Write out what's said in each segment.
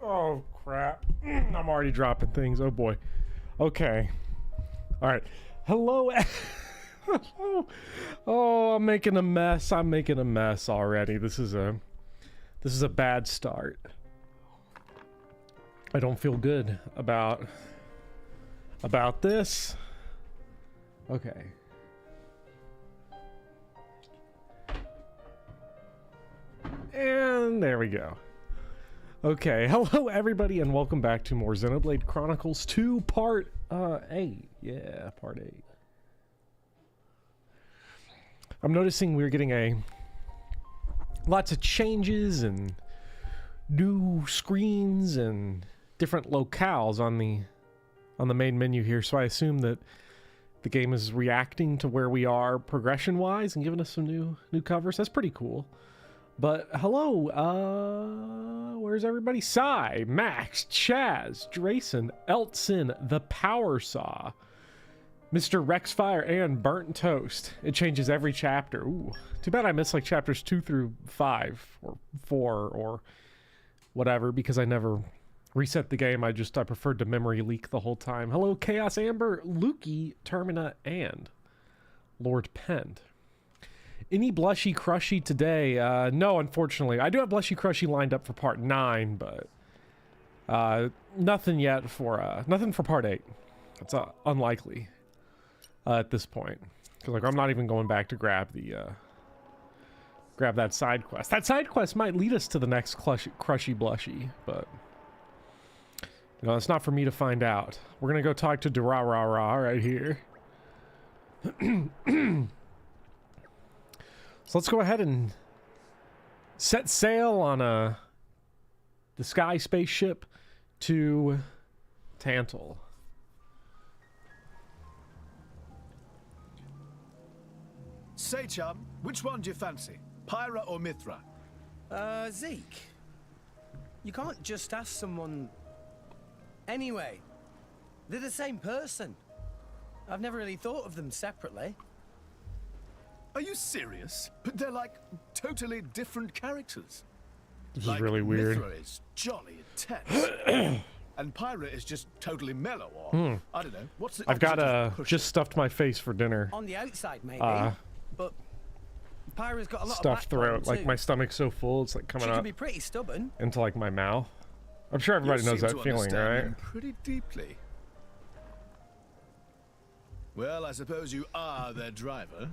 Oh, crap. I'm already dropping things. Oh, boy. Okay. All right. Hello. Oh, I'm making a mess. I'm making a mess already. This is a bad start. I don't feel good about this. Okay. And there we go. Okay, hello everybody and welcome back to more Xenoblade Chronicles 2 Part 8. Yeah, Part 8. I'm noticing we're getting lots of changes and new screens and different locales on the main menu here, so I assume that the game is reacting to where we are progression-wise and giving us some new covers. That's pretty cool. But hello, where's everybody? Sai, Max, Chaz, Drayson, Eltson, The Power Saw, Mr. Rexfire, and Burnt Toast. It changes every chapter. Ooh, too bad I missed like chapters 2 through 5 or 4 or whatever because I never reset the game. I preferred to memory leak the whole time. Hello, Chaos Amber, Lukey, Termina, and Lord Pend. Any Blushy Crushy today? No, unfortunately. I do have Blushy Crushy lined up for Part 9, but nothing yet for nothing for Part 8. It's unlikely at this point. Because like I'm not even going back to grab that side quest. That side quest might lead us to the next Crushy Blushy, but you know, it's not for me to find out. We're gonna go talk to Durarara right here. So let's go ahead and set sail on the sky spaceship to Tantal. Say, chum, which one do you fancy? Pyra or Mithra? Zeke. You can't just ask someone... Anyway, they're the same person. I've never really thought of them separately. Are you serious? But they're like totally different characters. This is really weird. Mithra is jolly intense. And Pyra is just totally mellow, or I don't know. What's the I've got just stuffed my face for dinner. On the outside, maybe. But Pyra's got a lot stuffed of throat. Like my stomach's so full, it's like coming she up. Can be pretty stubborn. Into like my mouth. I'm sure everybody knows that feeling, right? Pretty deeply. Well, I suppose you are their driver.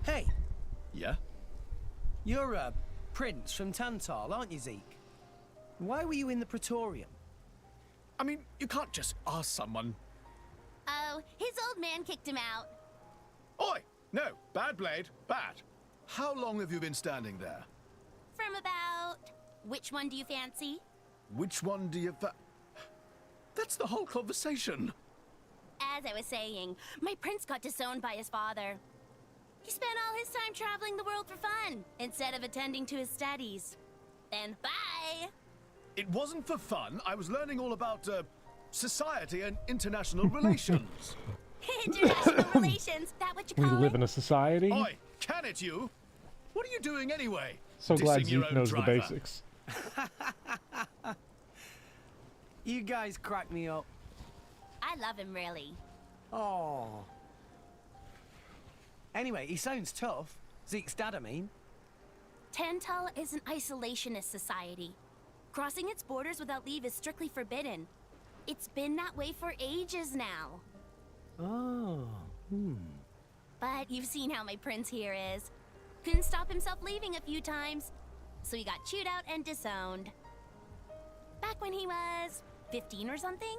Hey. Yeah? You're a prince from Tantal, aren't you, Zeke? Why were you in the Praetorium? I mean, you can't just ask someone. Oh, his old man kicked him out. Oi! No, bad blade, bad. How long have you been standing there? From about... Which one do you fancy? Which one do you That's the whole conversation. As I was saying, my prince got disowned by his father. He spent all his time traveling the world for fun, instead of attending to his studies. Then bye! It wasn't for fun. I was learning all about, society and international relations. International relations? That what you call it? We live in a society? Oi, can it you? What are you doing anyway? So glad Dissing your Zeke own knows driver. the basics. You guys crack me up. I love him, really. Oh. Anyway, he sounds tough. Zeke's dad, I mean. Tantal is an isolationist society. Crossing its borders without leave is strictly forbidden. It's been that way for ages now. Oh. But you've seen how my prince here is. Couldn't stop himself leaving a few times, so he got chewed out and disowned. Back when he was 15 or something?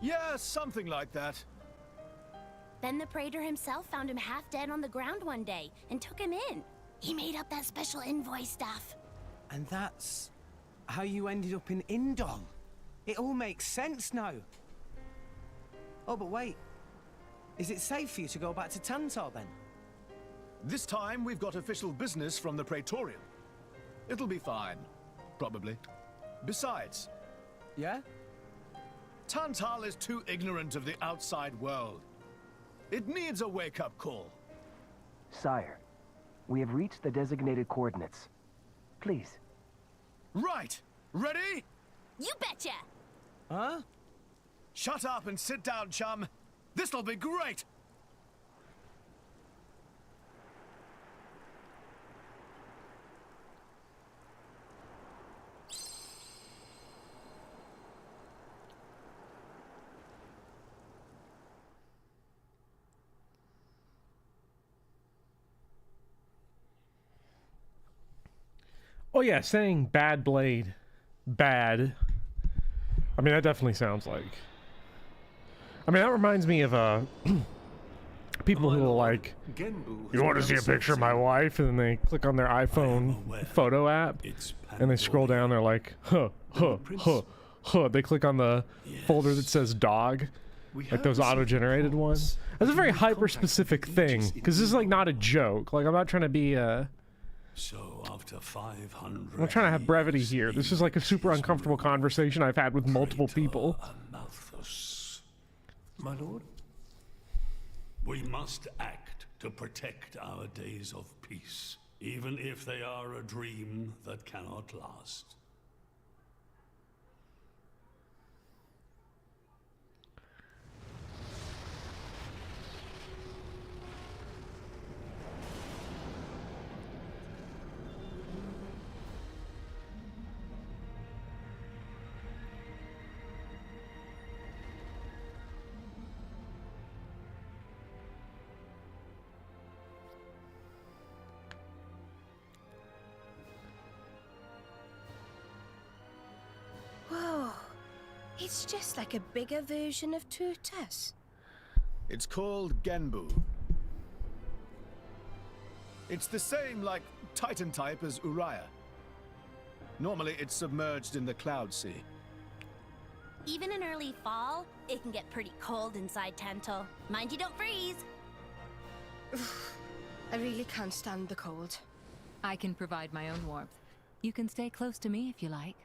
Yeah, something like that. Then the Praetor himself found him half dead on the ground one day and took him in. He made up that special envoy stuff. And that's how you ended up in Indol. It all makes sense now. Oh, but wait. Is it safe for you to go back to Tantal then? This time we've got official business from the Praetorium. It'll be fine. Probably. Besides... Yeah? Tantal is too ignorant of the outside world. It needs a wake-up call. Sire, we have reached the designated coordinates. please. Right. Ready? You betcha! Huh? Shut up and sit down, chum. This'll be great. Oh yeah, saying bad blade, bad. I mean, that definitely sounds like. I mean, that reminds me of people who are like, you want to see a picture of my wife, and then they click on their iPhone photo app, and they scroll down. They're like, huh, huh, huh, huh. They click on the folder that says dog, like those auto-generated ones. That's a very hyper-specific thing, because this is like not a joke. Like I'm not trying to be So after 500 I'm not trying to have brevity here. This is like a super uncomfortable conversation I've had with multiple people. Malthus. My lord? We must act to protect our days of peace, even if they are a dream that cannot last. Whoa. It's just like a bigger version of Turtus. It's called Genbu. It's the same, like, Titan type as Uriah. Normally, it's submerged in the Cloud Sea. Even in early fall, it can get pretty cold inside Tental. Mind you don't freeze. I really can't stand the cold. I can provide my own warmth. You can stay close to me if you like.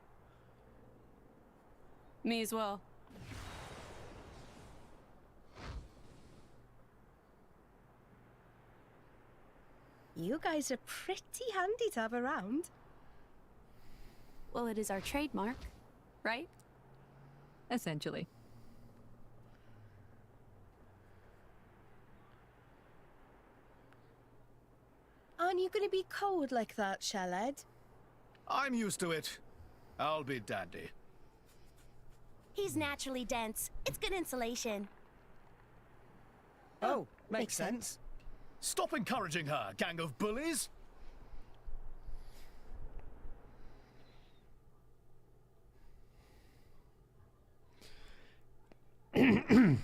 Me as well. You guys are pretty handy to have around. Well, it is our trademark, right? Essentially. Aren't you going to be cold like that, Shellhead? I'm used to it. I'll be dandy. He's naturally dense. It's good insulation. Oh, makes sense. Stop encouraging her, gang of bullies! Damn.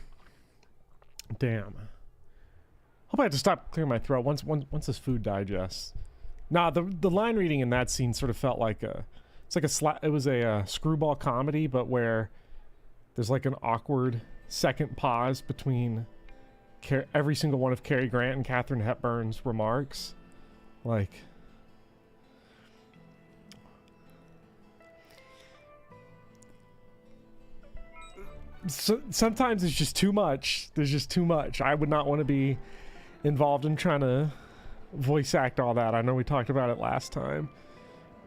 Hope I have to stop clearing my throat once this food digests. Nah, the line reading in that scene sort of felt like it was a screwball comedy, but where there's like an awkward second pause between every single one of Cary Grant and Katharine Hepburn's remarks. Like, so, sometimes it's just too much. There's just too much. I would not want to be involved in trying to voice act all that. I know we talked about it last time,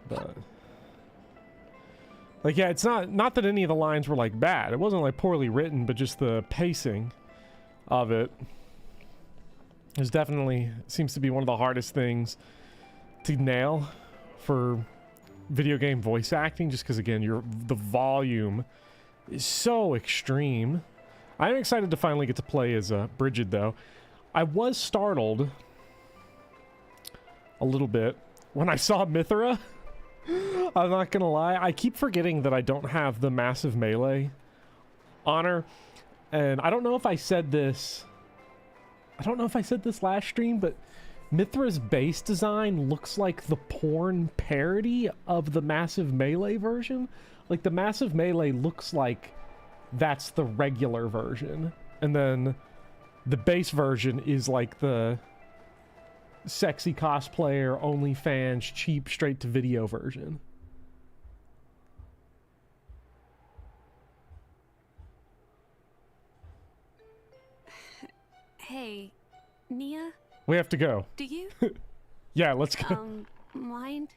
but like, yeah, it's not that any of the lines were like bad. It wasn't like poorly written, but just the pacing of it is definitely seems to be one of the hardest things to nail for video game voice acting, just because again, the volume is so extreme. I'm excited to finally get to play as Brigid, though. I was startled a little bit when I saw Mithra. I'm not gonna lie. I keep forgetting that I don't have the massive melee honor, and I don't know if I said this. I don't know if I said this last stream, but Mithra's base design looks like the porn parody of the massive melee version. Like, the massive melee looks like that's the regular version, and then the base version is like the sexy cosplayer, OnlyFans, cheap, straight-to-video version. Hey, Nia, We have to go. do you, Yeah, let's go. mind?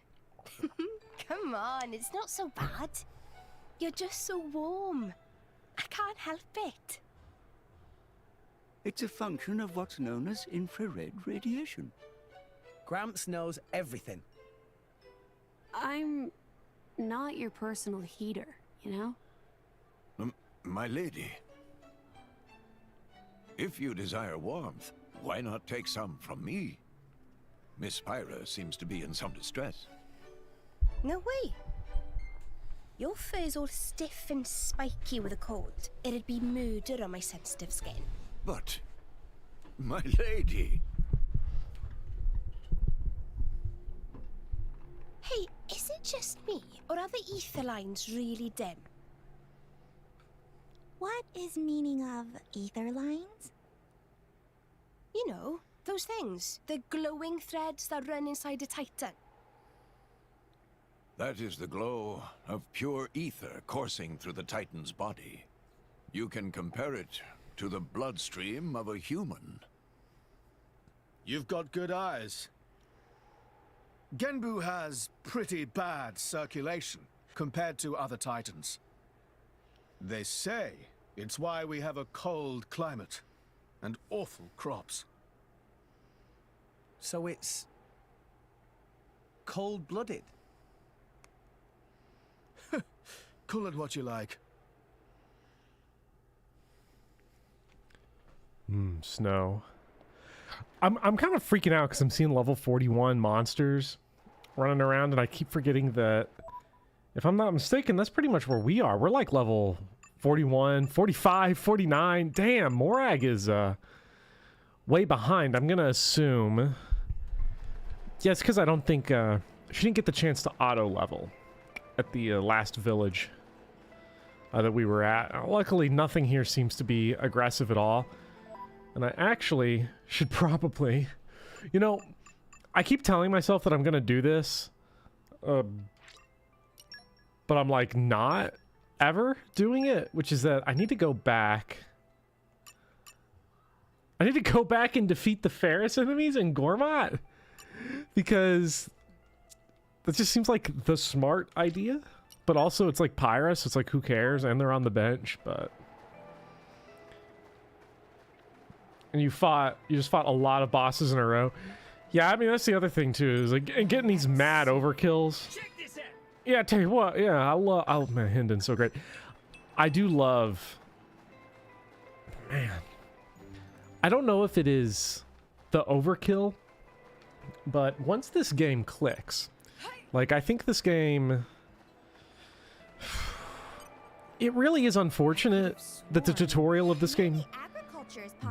Come on, it's not so bad. You're just so warm. I can't help it. It's a function of what's known as infrared radiation. Gramps knows everything. I'm not your personal heater, you know? My lady, if you desire warmth, why not take some from me? Miss Pyra seems to be in some distress. No way. Your fur's all stiff and spiky with a cold. It'd be murder on my sensitive skin. But, my lady... Hey, is it just me, or are the ether lines really dim? What is meaning of ether lines? You know, those things. The glowing threads that run inside a titan. That is the glow of pure ether coursing through the Titan's body. You can compare it to the bloodstream of a human. You've got good eyes. Genbu has pretty bad circulation compared to other Titans. They say it's why we have a cold climate and awful crops. So it's cold-blooded. Call it what you like. Snow. I'm kind of freaking out because I'm seeing level 41 monsters running around, and I keep forgetting that, if I'm not mistaken, that's pretty much where we are. We're like level 41, 45, 49. Damn, Morag is way behind. I'm gonna assume. Yeah, it's because I don't think she didn't get the chance to auto level at the last village that we were at. Luckily, nothing here seems to be aggressive at all. And I actually should probably... You know, I keep telling myself that I'm going to do this. But I'm like not ever doing it. Which is that I need to go back. I need to go back and defeat the Ferris enemies in Gormott. Because that just seems like the smart idea. But also it's like Pyra, so it's like who cares? And they're on the bench, but... And you just fought a lot of bosses in a row. Yeah, I mean, that's the other thing, too, is like getting these mad overkills. Yeah, I tell you what, yeah, oh man, Hindon's so great. I do love, man, I don't know if it is the overkill, but once this game clicks, like, I think this game, it really is unfortunate that the tutorial of this game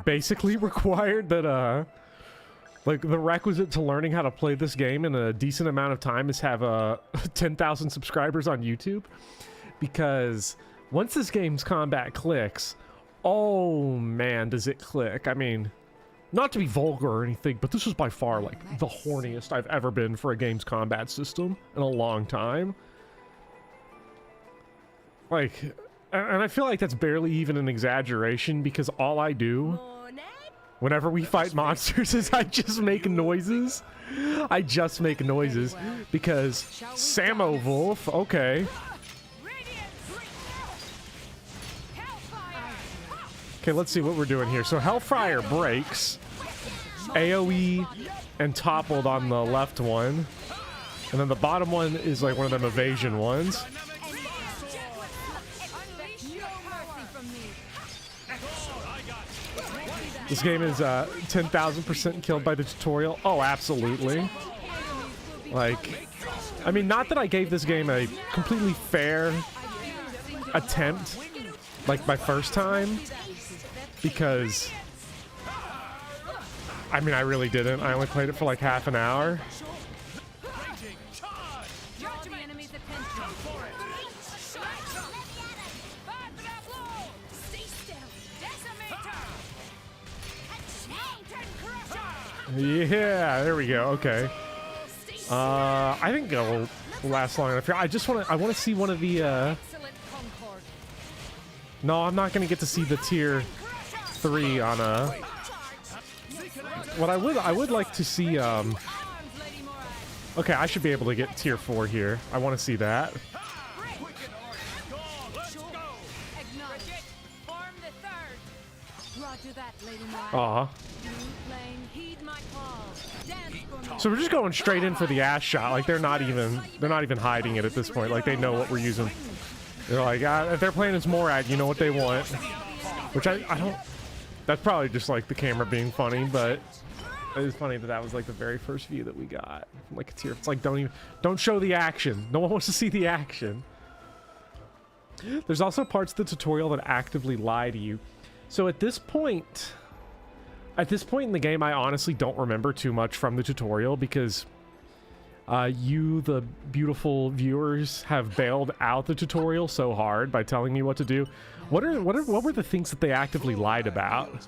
basically required that like the requisite to learning how to play this game in a decent amount of time is have 10,000 subscribers on YouTube, because once this game's combat clicks, oh man, does it click. I mean, not to be vulgar or anything, but this is by far like the horniest I've ever been for a game's combat system in a long time. Like, and I feel like that's barely even an exaggeration, because all I do whenever we fight monsters is I just make noises. I just make noises because Samo Wolf, okay. Okay, let's see what we're doing here. So Hellfire breaks, AoE and toppled on the left one, and then the bottom one is like one of them evasion ones. This game is 10,000% killed by the tutorial. Oh, absolutely. Like, I mean, not that I gave this game a completely fair attempt, like my first time, because, I mean, I really didn't. I only played it for like half an hour. Yeah, there we go. Okay. I think it'll last long enough. I want to see one of the, No, I'm not going to get to see the tier 3 on what I would like to see, Okay, I should be able to get tier 4 here. I want to see that. Aw. So we're just going straight in for the ass shot. Like they're not even hiding it at this point. Like they know what we're using. They're like, if they're playing as Morag, you know what they want. Which I don't. That's probably just like the camera being funny, but it's funny that that was like the very first view that we got. Like it's here. It's like don't show the action. No one wants to see the action. There's also parts of the tutorial that actively lie to you. So at this point in the game, I honestly don't remember too much from the tutorial because you, the beautiful viewers, have bailed out the tutorial so hard by telling me what to do. What were the things that they actively lied about?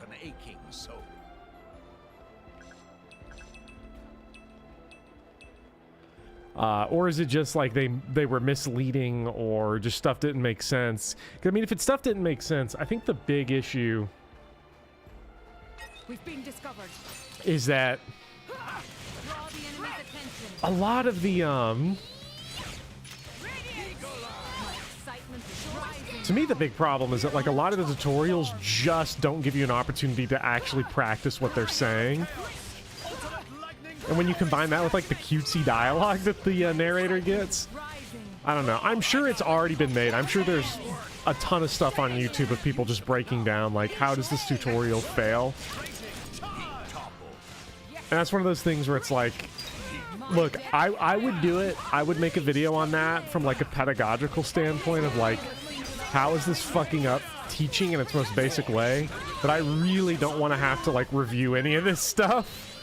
Or is it just like they were misleading or just stuff didn't make sense? I mean, if it's stuff didn't make sense, I think the big issue We've been discovered. Is that a lot of the to me the big problem is that like a lot of the tutorials just don't give you an opportunity to actually practice what they're saying. And when you combine that with like the cutesy dialogue that the narrator gets, I don't know. I'm sure it's already been made. I'm sure there's a ton of stuff on YouTube of people just breaking down like how does this tutorial fail. And that's one of those things where it's like, look, I would do it. I would make a video on that from like a pedagogical standpoint of like, how is this fucking up teaching in its most basic way? But I really don't want to have to like review any of this stuff.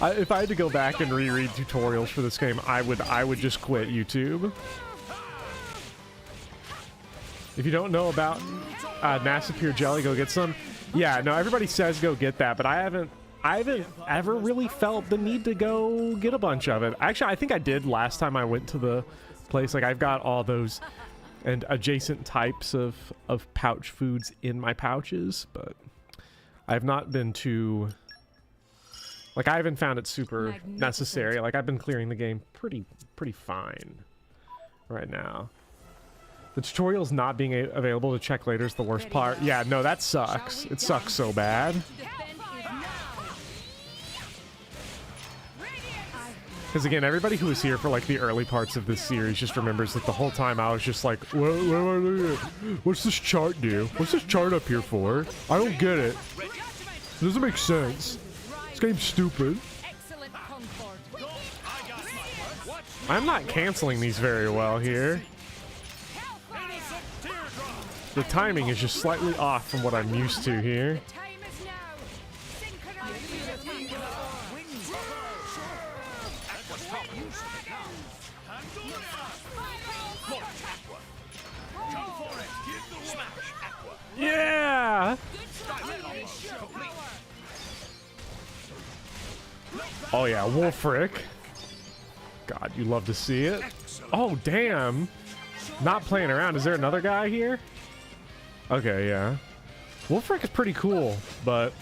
If I had to go back and reread tutorials for this game, I would just quit YouTube. If you don't know about NASA Pure Jelly, go get some. Yeah, no, everybody says go get that, but I haven't ever really felt the need to go get a bunch of it. Actually, I think I did last time I went to the place. Like, I've got all those and adjacent types of pouch foods in my pouches, but I've not been too... Like, I haven't found it super necessary. Like, I've been clearing the game pretty fine right now. The tutorial's not being available to check later is the worst part. Yeah, no, that sucks. It sucks so bad. Because again, everybody who was here for like the early parts of this series just remembers that the whole time I was just like, what's this chart do? What's this chart up here for? I don't get it. It doesn't make sense. This game's stupid. I'm not canceling these very well here. The timing is just slightly off from what I'm used to here. Yeah! Oh yeah, Wolfric. God, you love to see it. Oh, damn. Not playing around. Is there another guy here? Okay, yeah. Wolfric is pretty cool, but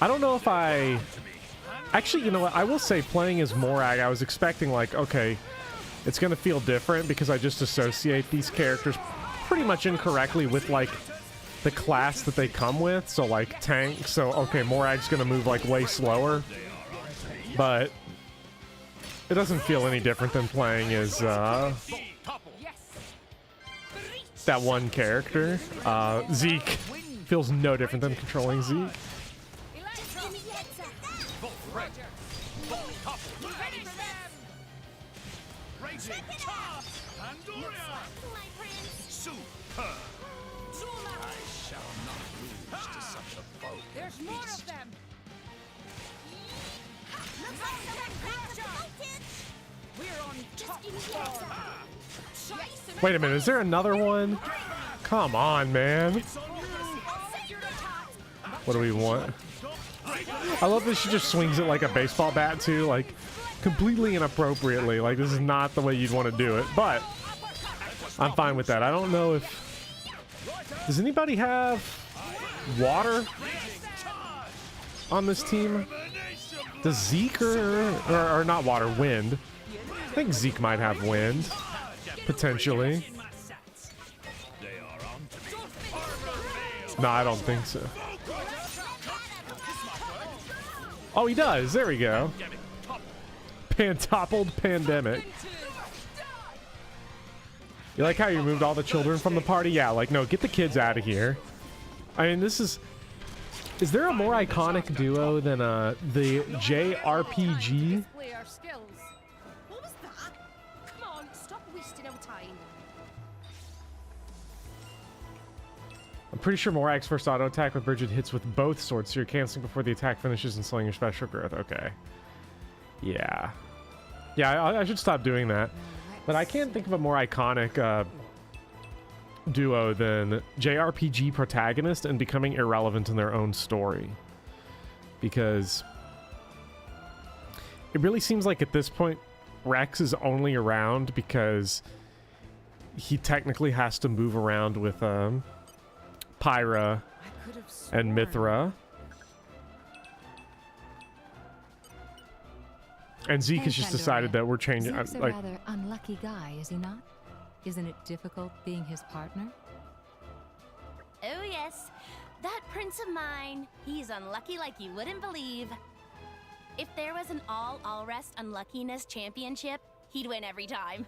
I don't know if I... Actually, you know what? I will say playing as Morag, I was expecting like, okay, it's going to feel different because I just associate these characters pretty much incorrectly with like the class that they come with. So like tank. So, okay, Morag's going to move like way slower. But it doesn't feel any different than playing as that one character. Zeke feels no different than controlling Zeke. There's more of them. Wait a minute, is there another one? Come on, man. What do we want? I love that she just swings it like a baseball bat too, like completely inappropriately. Like this is not the way you'd want to do it, but I'm fine with that. I don't know if... Does anybody have water on this team? Does Zeke or not water, wind? think Zeke might have wind, potentially. No, I don't think so. Oh, he does. There we go. Pantoppled pandemic. You like how you removed all the children from the party? Yeah, like, no, get the kids out of here. I mean, this is... Is there a more iconic duo than the JRPG? What was that? Come on, stop wasting our time. I'm pretty sure Morak's first auto attack with Bridget hits with both swords, so you're canceling before the attack finishes and slowing your special growth. Okay. Yeah. Yeah, I should stop doing that. But I can't think of a more iconic duo than JRPG protagonist and becoming irrelevant in their own story. Because it really seems like at this point, Rex is only around because he technically has to move around with Pyra and Mithra. And Zeke has just decided that we're changing. Zeke's a rather unlucky guy, is he not? Isn't it difficult being his partner? Oh yes, that prince of mine, he's unlucky like you wouldn't believe. If there was an all-rest unluckiness championship, he'd win every time.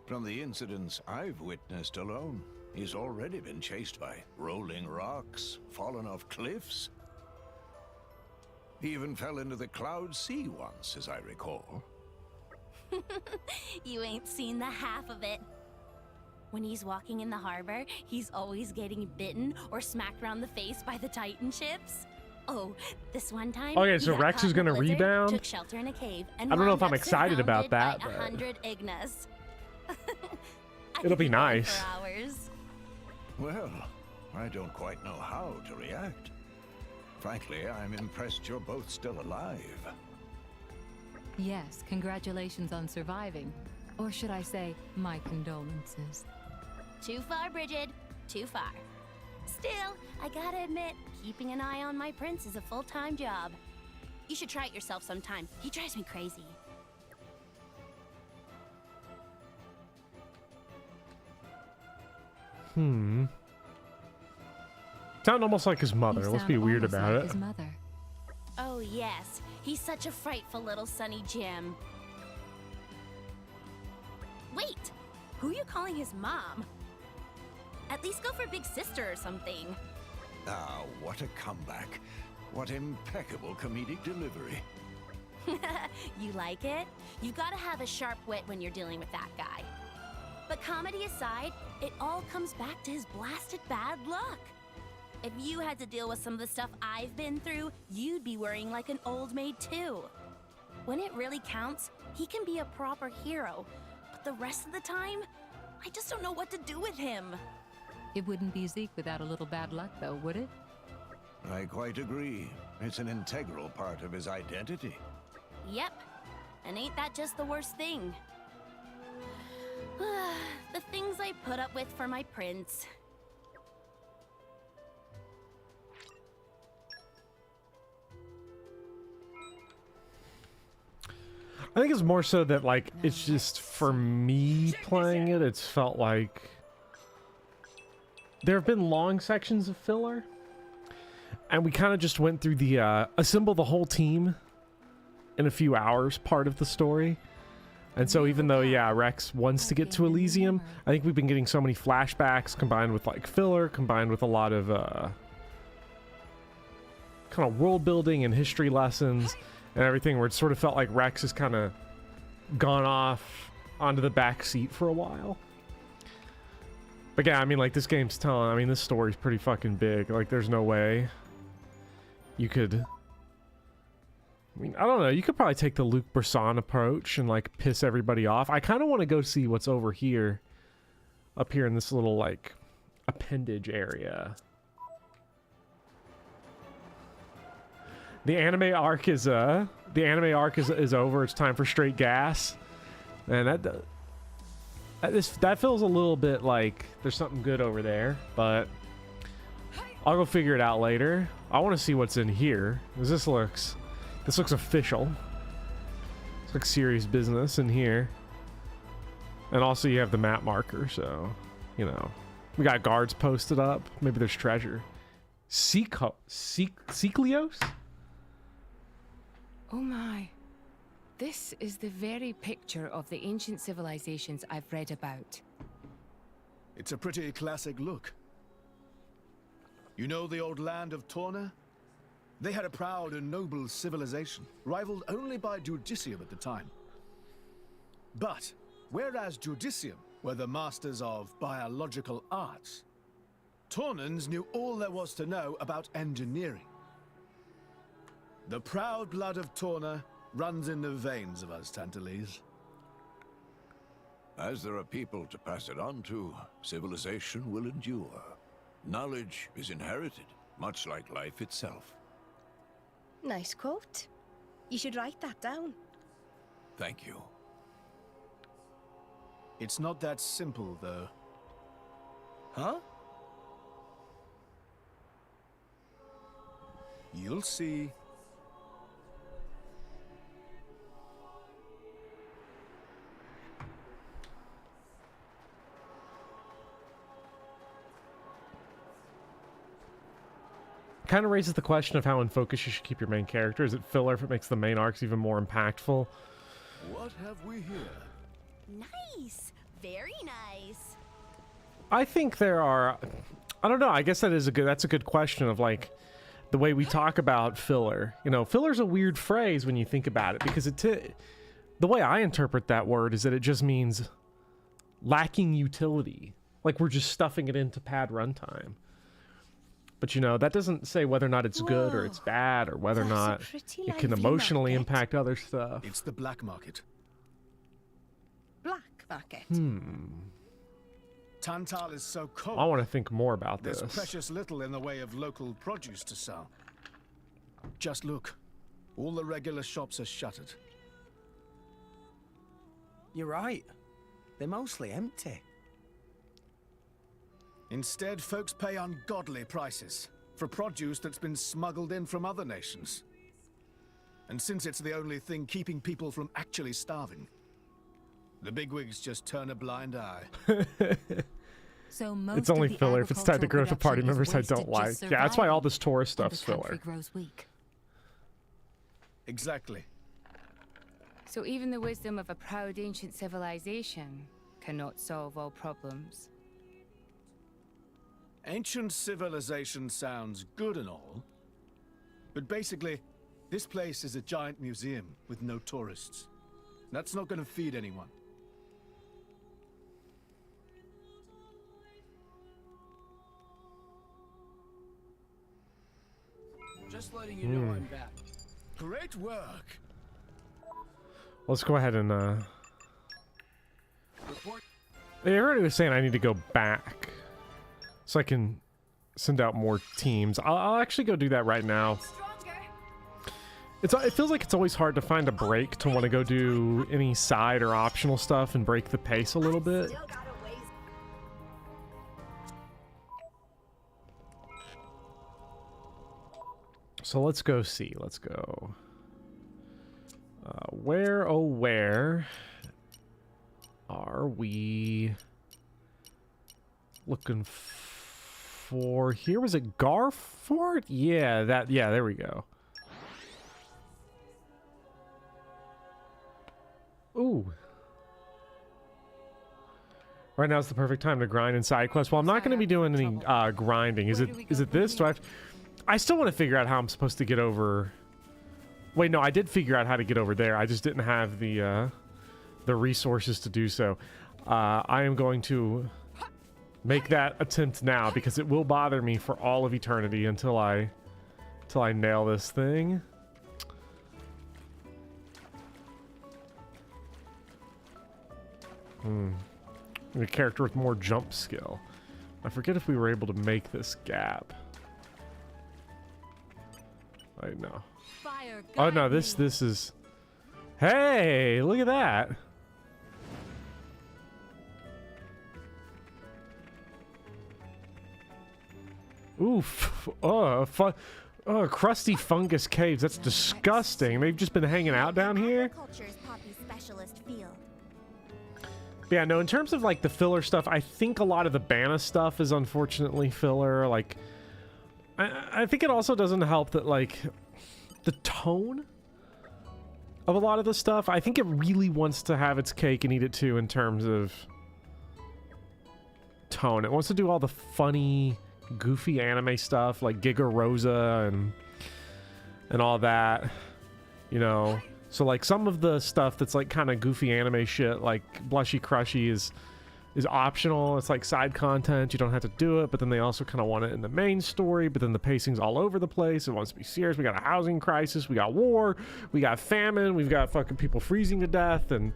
From the incidents I've witnessed alone, he's already been chased by rolling rocks, fallen off cliffs. He even fell into the Cloud Sea once, as I recall. You ain't seen the half of it. When he's walking in the harbor, he's always getting bitten or smacked around the face by the Titan ships. Oh, this one time. Okay, so Rex is gonna rebound. Took shelter in a cave and I don't know if I'm wound up excited about that, surrounded but 100 Ignas. it'll be nice. For hours. Well, I don't quite know how to react. Frankly, I'm impressed you're both still alive. Yes, congratulations on surviving. Or should I say, my condolences. Too far, Bridget. Too far. Still, I gotta admit, keeping an eye on my prince is a full-time job. You should try it yourself sometime. He drives me crazy. Sound almost like his mother. Let's be weird about it. His mother. Oh yes, he's such a frightful little Sonny Jim. Wait, who are you calling his mom? At least go for big sister or something. Ah, what a comeback. What impeccable comedic delivery. You like it? You gotta have a sharp wit when you're dealing with that guy. But comedy aside, it all comes back to his blasted bad luck. If you had to deal with some of the stuff I've been through, you'd be worrying like an old maid too. When it really counts, he can be a proper hero. But the rest of the time, I just don't know what to do with him. It wouldn't be Zeke without a little bad luck, though, would it? I quite agree. It's an integral part of his identity. Yep. And ain't that just the worst thing? The things I put up with for my prince. I think it's more so that, like, it's just for me playing it, it's felt like there have been long sections of filler, and we kind of just went through the assemble the whole team in a few hours part of the story. And so even though, yeah, Rex wants to get to Elysium, I think we've been getting so many flashbacks combined with, like, filler, combined with a lot of kind of world building and history lessons and everything, where it sort of felt like Rex has kind of gone off onto the back seat for a while. But yeah, I mean, like, this game's telling, I mean, this story's pretty fucking big. Like, there's no way you could, I mean, I don't know, you could probably take the Luc Besson approach and, like, piss everybody off. I kind of want to go see what's over here, up here in this little, like, appendage area. The anime arc is over. It's time for straight gas, and that feels a little bit like there's something good over there, but I'll go figure it out later. I want to see what's in here, because this looks official. It's like serious business in here. And also you have the map marker, so, you know. We got guards posted up. Maybe there's treasure. Siklios? Oh my. This is the very picture of the ancient civilizations I've read about. It's a pretty classic look. You know the old land of Torna? They had a proud and noble civilization, rivaled only by Judicium at the time. But, whereas Judicium were the masters of biological arts, Tornans knew all there was to know about engineering. The proud blood of Torna runs in the veins of us Tantalese. As there are people to pass it on to, civilization will endure. Knowledge is inherited, much like life itself. Nice quote. You should write that down. Thank you. It's not that simple, though. Huh? You'll see. Kind of raises the question of how in focus you should keep your main character. Is it filler if it makes the main arcs even more impactful? What have we here? Nice. Very nice. I think there are, I don't know, I guess that's a good question of like the way we talk about filler. You know, filler's a weird phrase when you think about it, because the way I interpret that word is that it just means lacking utility. Like we're just stuffing it in to pad runtime. But you know, that doesn't say whether or not it's good or it's bad, or whether or not it can emotionally impact other stuff. It's the black market. Black market. Tantal is so cold. I want to think more about There's this. precious little in the way of local produce to sell. Just look. All the regular shops are shuttered. You're right. They're mostly empty. Instead, folks pay ungodly prices for produce that's been smuggled in from other nations. And since it's the only thing keeping people from actually starving, the bigwigs just turn a blind eye. So most It's only of the filler if it's tied to agricultural growth of party production is members I wasted don't like. just Yeah, that's why all surviving, this tourist and the stuff's country filler. grows weak. Exactly. So even the wisdom of a proud ancient civilization cannot solve all problems. Ancient civilization sounds good and all, but basically, this place is a giant museum with no tourists. That's not going to feed anyone. Just letting you know I'm back. Great work. Let's go ahead and Report. everybody was saying I need to go back so I can send out more teams. I'll actually go do that right now. It feels like it's always hard to find a break to want to go do any side or optional stuff and break the pace a little bit. So let's go see. Let's go. Where, oh where are we looking for? Here was it Garfort? Yeah, there we go. Ooh. Right now is the perfect time to grind in side quests. Well, I'm not going to be doing any grinding. Is it this? Do I still want to figure out how I'm supposed to get over. Wait, no, I did figure out how to get over there. I just didn't have the resources to do so. I am going to make that attempt now because it will bother me for all of eternity until I nail this thing. A character with more jump skill. I forget if we were able to make this gap. I know. Oh no, this is. Hey, look at that. Oof. Oh, crusty fungus caves. That's disgusting. They've just been hanging out down here. Agriculture's Poppy's specialist field. But yeah, no, in terms of like the filler stuff, I think a lot of the Bana stuff is unfortunately filler. Like, I think it also doesn't help that like the tone of a lot of the stuff, I think it really wants to have its cake and eat it too in terms of tone. It wants to do all the funny, goofy anime stuff like Giga Rosa and all that, you know. So like some of the stuff that's like kind of goofy anime shit, like Blushy Crushy is optional. It's like side content. You don't have to do it, but then they also kind of want it in the main story, but then the pacing's all over the place. It wants to be serious. We got a housing crisis. We got war. We got famine. We've got fucking people freezing to death, and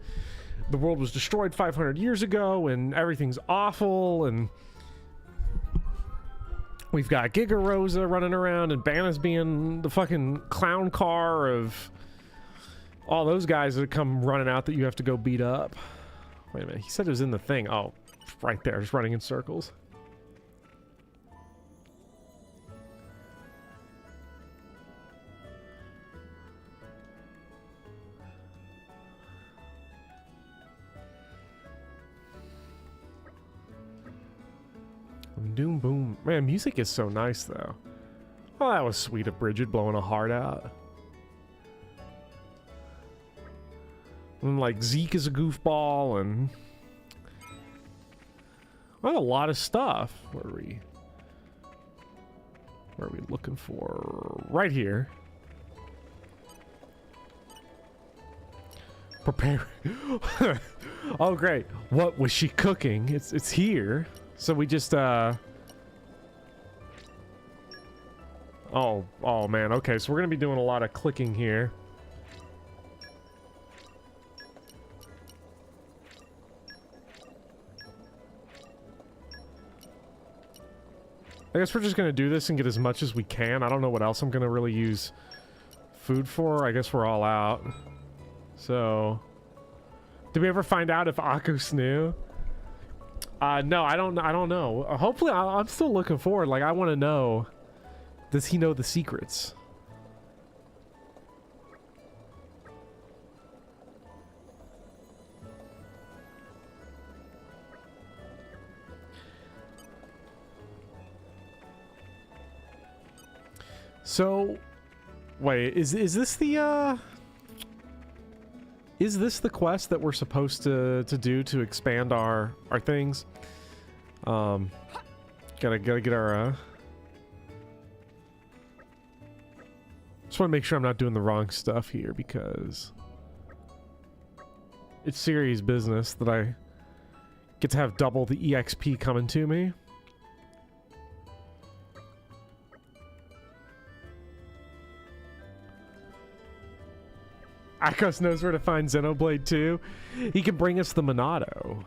the world was destroyed 500 years ago, and everything's awful, and we've got Giga Rosa running around, and Bana's being the fucking clown car of all those guys that come running out that you have to go beat up. Wait a minute, he said it was in the thing. Oh, right there, just running in circles. Doom boom. Man, music is so nice though. Oh, that was sweet of Bridget blowing a heart out. And like Zeke is a goofball, and well, a lot of stuff. Where are we looking for? Right here. Prepare. Oh great. What was she cooking? It's here. So we just oh man, okay, so we're gonna be doing a lot of clicking here. I guess we're just gonna do this and get as much as we can. I don't know what else I'm gonna really use food for. I guess we're all out. So, did we ever find out if Akos knew? No, I don't know. Hopefully, I'm still looking forward. Like, I want to know. Does he know the secrets? So, wait, is this the is this the quest that we're supposed to do to expand our things? Gotta get our just want to make sure I'm not doing the wrong stuff here, because it's serious business that I get to have double the EXP coming to me. Akos knows where to find Xenoblade too. He can bring us the Monado.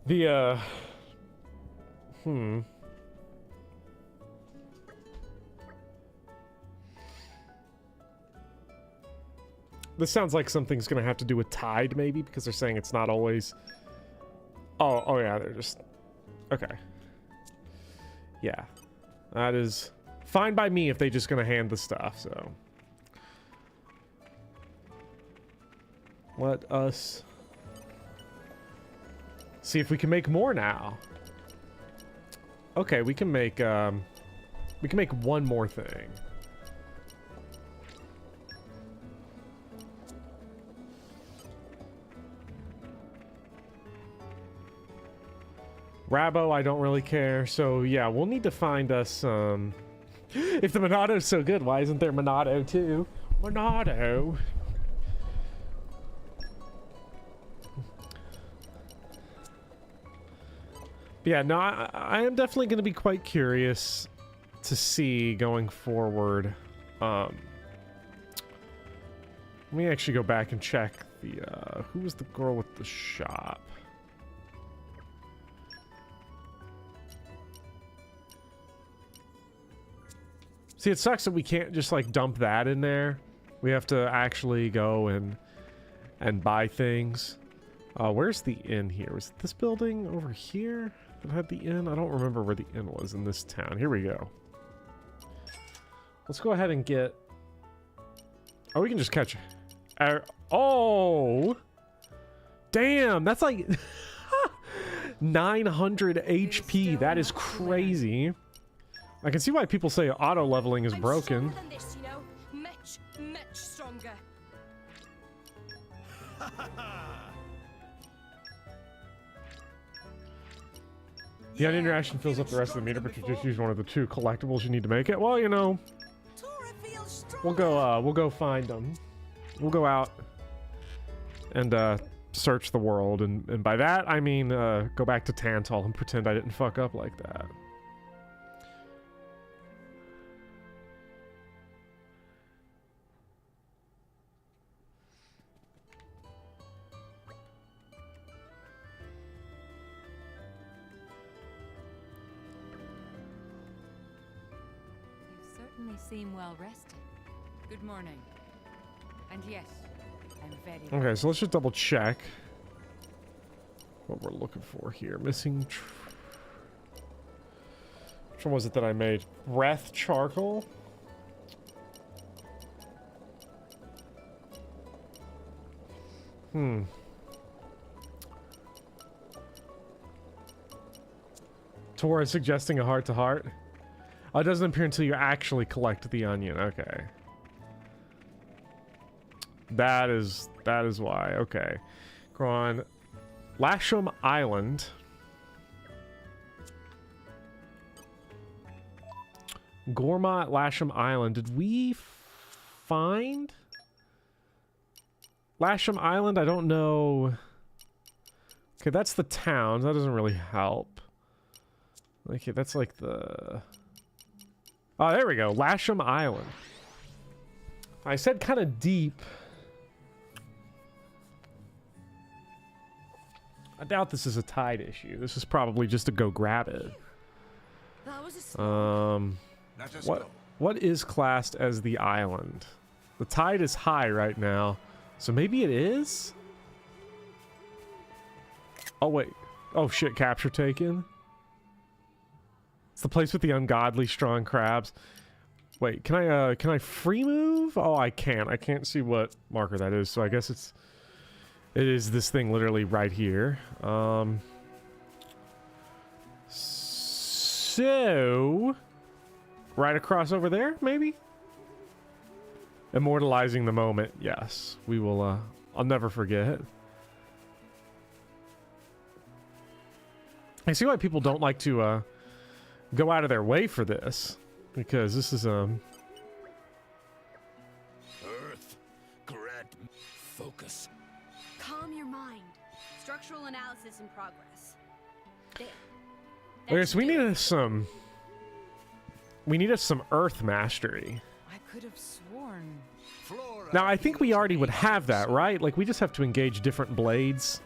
The this sounds like something's gonna have to do with Tide, maybe, because they're saying it's not always. Oh yeah, they're just okay. Yeah, that is fine by me if they're just gonna hand the stuff. So let us see if we can make more now. Okay, we can make one more thing. Rabo, I don't really care. So yeah, we'll need to find us if the Monado's so good, why isn't there Monado too? Monado. Yeah, no, I am definitely going to be quite curious to see going forward. Let me actually go back and check the who was the girl with the shop? See, it sucks that we can't just like dump that in there. We have to actually go and buy things. Where's the inn here? Was it this building over here that had the inn? I don't remember where the inn was in this town. Here we go. Let's go ahead and get... Oh, we can just catch... Oh! Damn, that's like... 900 HP. That is crazy. I can see why people say auto leveling is broken. Than this, you know? Much stronger. The onion ration fills up the rest of the meter, but you just use one of the 2 collectibles you need to make it. Well, you know, we'll go find them. We'll go out and search the world, and by that I mean go back to Tantal and pretend I didn't fuck up like that. Certainly seem well rested. Good morning. And yes, I'm very... Okay, so let's just double check what we're looking for here. Missing... Which one was it that I made? Breath charcoal? Tora is suggesting a heart-to-heart. Oh, it doesn't appear until you actually collect the onion. Okay. That is why. Okay. Go on. Lasham Island. Gorma Lasham Island. Did we find Lasham Island? I don't know. Okay, that's the town. That doesn't really help. Okay, that's like the... Oh, there we go. Lasham Island. I said kind of deep. I doubt this is a tide issue. This is probably just to go grab it. What is classed as the island? The tide is high right now, so maybe it is? Oh wait. Oh shit, capture taken. It's the place with the ungodly strong crabs. Wait, can I free move? Oh, I can't. I can't see what marker that is, so I guess it is this thing literally right here. So right across over there, maybe? Immortalizing the moment. Yes, we will. I'll never forget. I see why people don't like to go out of their way for this, because this is Earth, grant focus. Calm your mind. Structural analysis in progress. There. Okay, so we need us some earth mastery. I could have sworn. Now, I think we already would have that, right? Like, we just have to engage different blades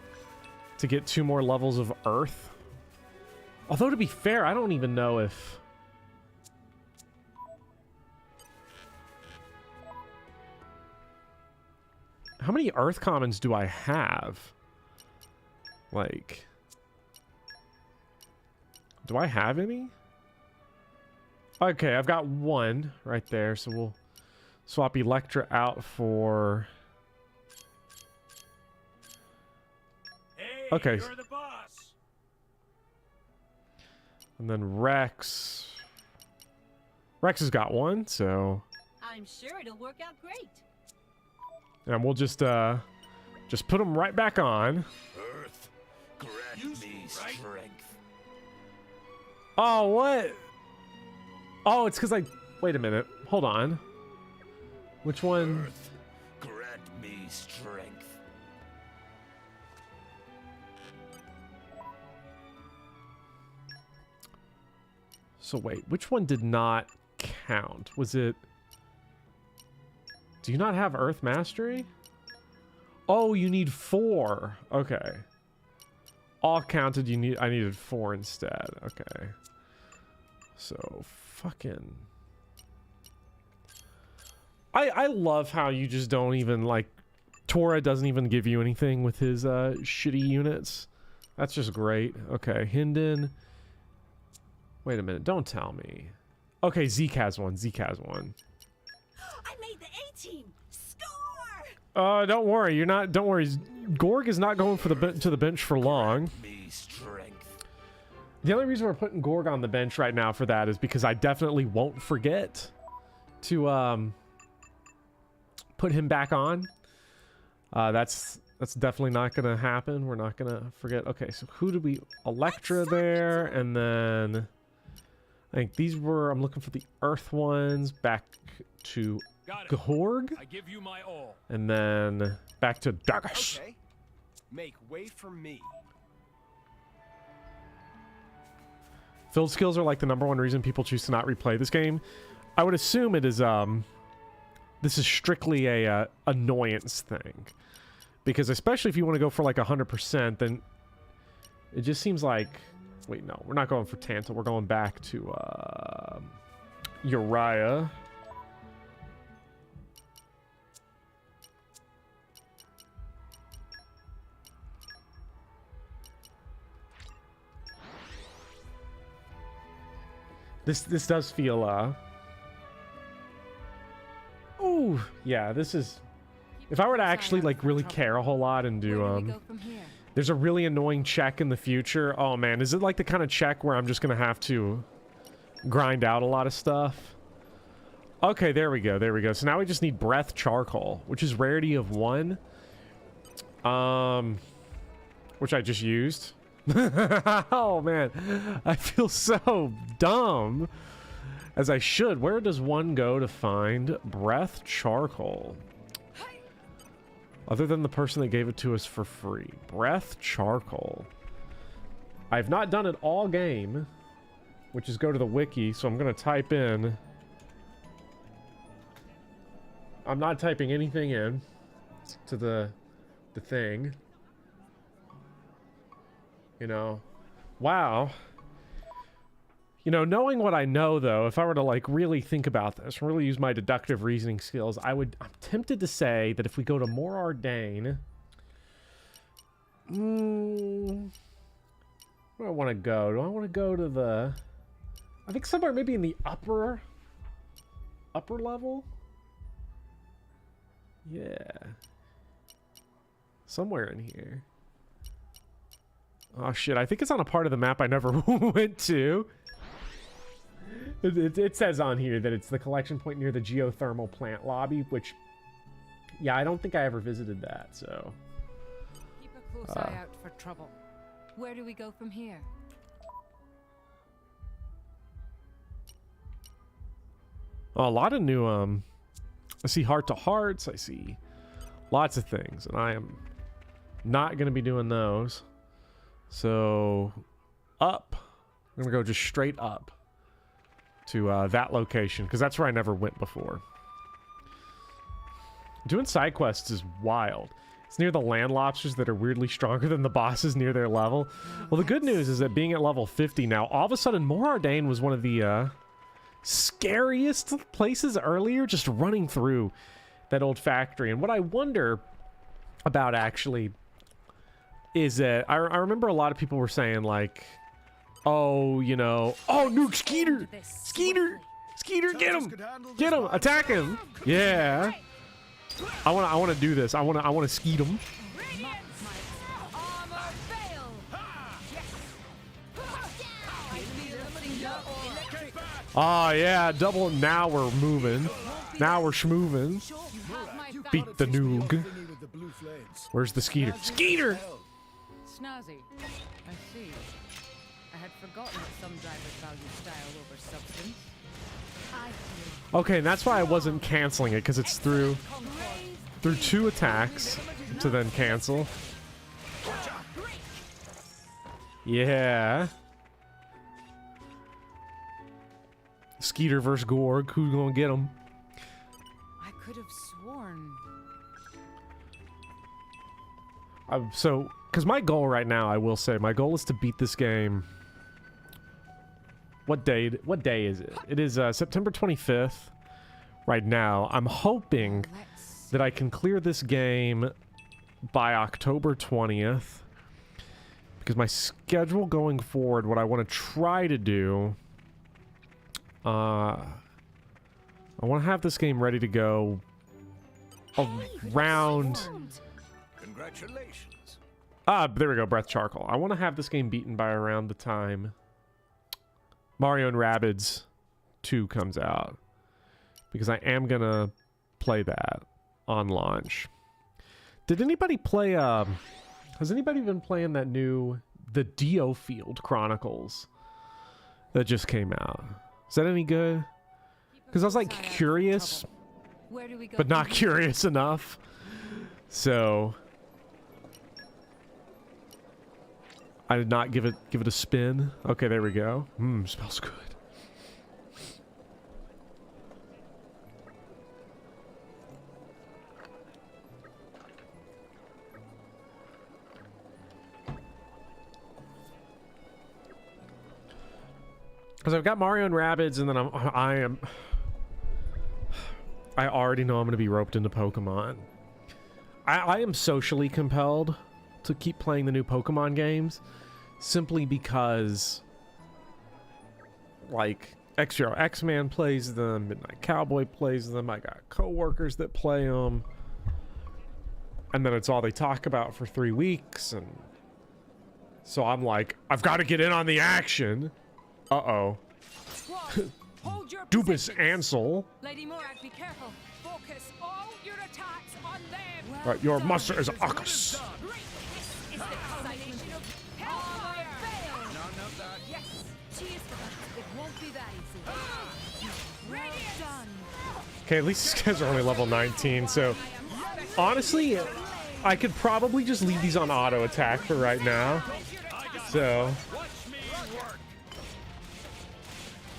to get 2 more levels of earth. Although, to be fair, I don't even know if... How many earth commons do I have? Like... Do I have any? Okay, I've got 1 right there, so we'll swap Electra out for... Hey, okay. you're the boss. And then Rex. Rex has got 1, so... I'm sure it'll work out great. And we'll just put them right back on. Earth, grant me strength. Oh, what? Oh, it's because I... Wait a minute. Hold on. Which one? Earth, grant me strength. So wait, which one did not count? Was it... Do you not have Earth Mastery? Oh, you need 4. Okay. All counted, I needed 4 instead. Okay. So, fucking... I love how you just don't even, like... Tora doesn't even give you anything with his shitty units. That's just great. Okay, Hinden... Wait a minute, don't tell me. Okay, Zeke has 1. Zeke has 1. I made the A-team. Score! Don't worry. You're not. Don't worry. Gorg is not going for to the bench for long. The only reason we're putting Gorg on the bench right now for that is because I definitely won't forget to put him back on. That's definitely not gonna happen. We're not gonna forget. Okay, so who did we? Electra there, and then I think these were. I'm looking for the Earth ones. Back to Gorg. I give you my all. And then back to Dargash. Okay. Make way for me. Field skills are like the #1 reason people choose to not replay this game. I would assume it is this is strictly a annoyance thing, because especially if you want to go for like 100%, then it just seems like, wait, no, we're not going for Tantal. We're going back to Uriah. This does feel oh yeah, this is, if I were to actually like really care a whole lot and do there's a really annoying check in the future. Oh man, is it like the kind of check where I'm just gonna have to grind out a lot of stuff? Okay, there we go, there we go. So now we just need breath charcoal, which is rarity of 1, which I just used. Oh man, I feel so dumb, as I should. Where does one go to find breath charcoal other than the person that gave it to us for free? Breath charcoal. I've not done it all game, which is go to the wiki, so I'm gonna type in, I'm not typing anything in to the thing. You know, wow. You know, knowing what I know, though, if I were to, like, really think about this, really use my deductive reasoning skills, I'm tempted to say that if we go to More Ardain, where do I want to go? Do I want to go to the, I think somewhere maybe in the upper level? Yeah. Somewhere in here. Oh shit, I think it's on a part of the map I never went to. It says on here that it's the collection point near the geothermal plant lobby, which, yeah, I don't think I ever visited that, so. Keep a close eye out for trouble. Where do we go from here? Oh, a lot of new, I see heart to hearts, I see lots of things, and I am not gonna be doing those. So, up. I'm gonna go just straight up to that location, because that's where I never went before. Doing side quests is wild. It's near the land lobsters that are weirdly stronger than the bosses near their level. Well, the good news is that being at level 50 now, all of a sudden, More Ardain was one of the scariest places earlier, just running through that old factory. And what I wonder about, actually, is that I remember a lot of people were saying, like, oh, you know, oh, nuke Skeeter, Skeeter, get him, attack him, yeah. I want to do this. I want to skeet him. Oh yeah, double. Now we're moving. Now we're schmoving. Beat the noog. Where's the Skeeter? Skeeter! Snazzy. I see. I had forgotten that some drivers value style over substance. Okay, and that's why I wasn't canceling it, because it's through 2 attacks to then cancel. Yeah. Skeeter versus Gorg. Who's gonna get him? I could have sworn. So, because my goal right now, I will say, my goal is to beat this game. What day is it? It is September 25th right now. I'm hoping that I can clear this game by October 20th. Because my schedule going forward, what I want to try to do I want to have this game ready to go around... Congratulations. There we go, Breath Charcoal. I want to have this game beaten by around the time Mario and Rabbids 2 comes out. Because I am going to play that on launch. Did anybody play, has anybody been playing that new, the Dio Field Chronicles that just came out? Is that any good? Because I was like curious, but not curious enough. So I did not give it a spin. Okay, there we go. Smells good. Because I've got Mario and Rabbids, and then I already know I'm going to be roped into Pokemon. I am socially compelled to keep playing the new Pokemon games, simply because, like, X-Zero X-Man plays them, Midnight Cowboy plays them, I got coworkers that play them, and then it's all they talk about for 3 weeks, and so I'm like, I've got to get in on the action. Uh-oh. Dubus Ansel. Lady Morag, be careful. Focus all your attacks on them. Right, your master is Arcus. This is the culmination of hellfire. None of that. Yes. Cheers for that. It won't be that easy. Well done. Okay, at least these guys are only level 19, so honestly, I could probably just leave these on auto attack for right now. So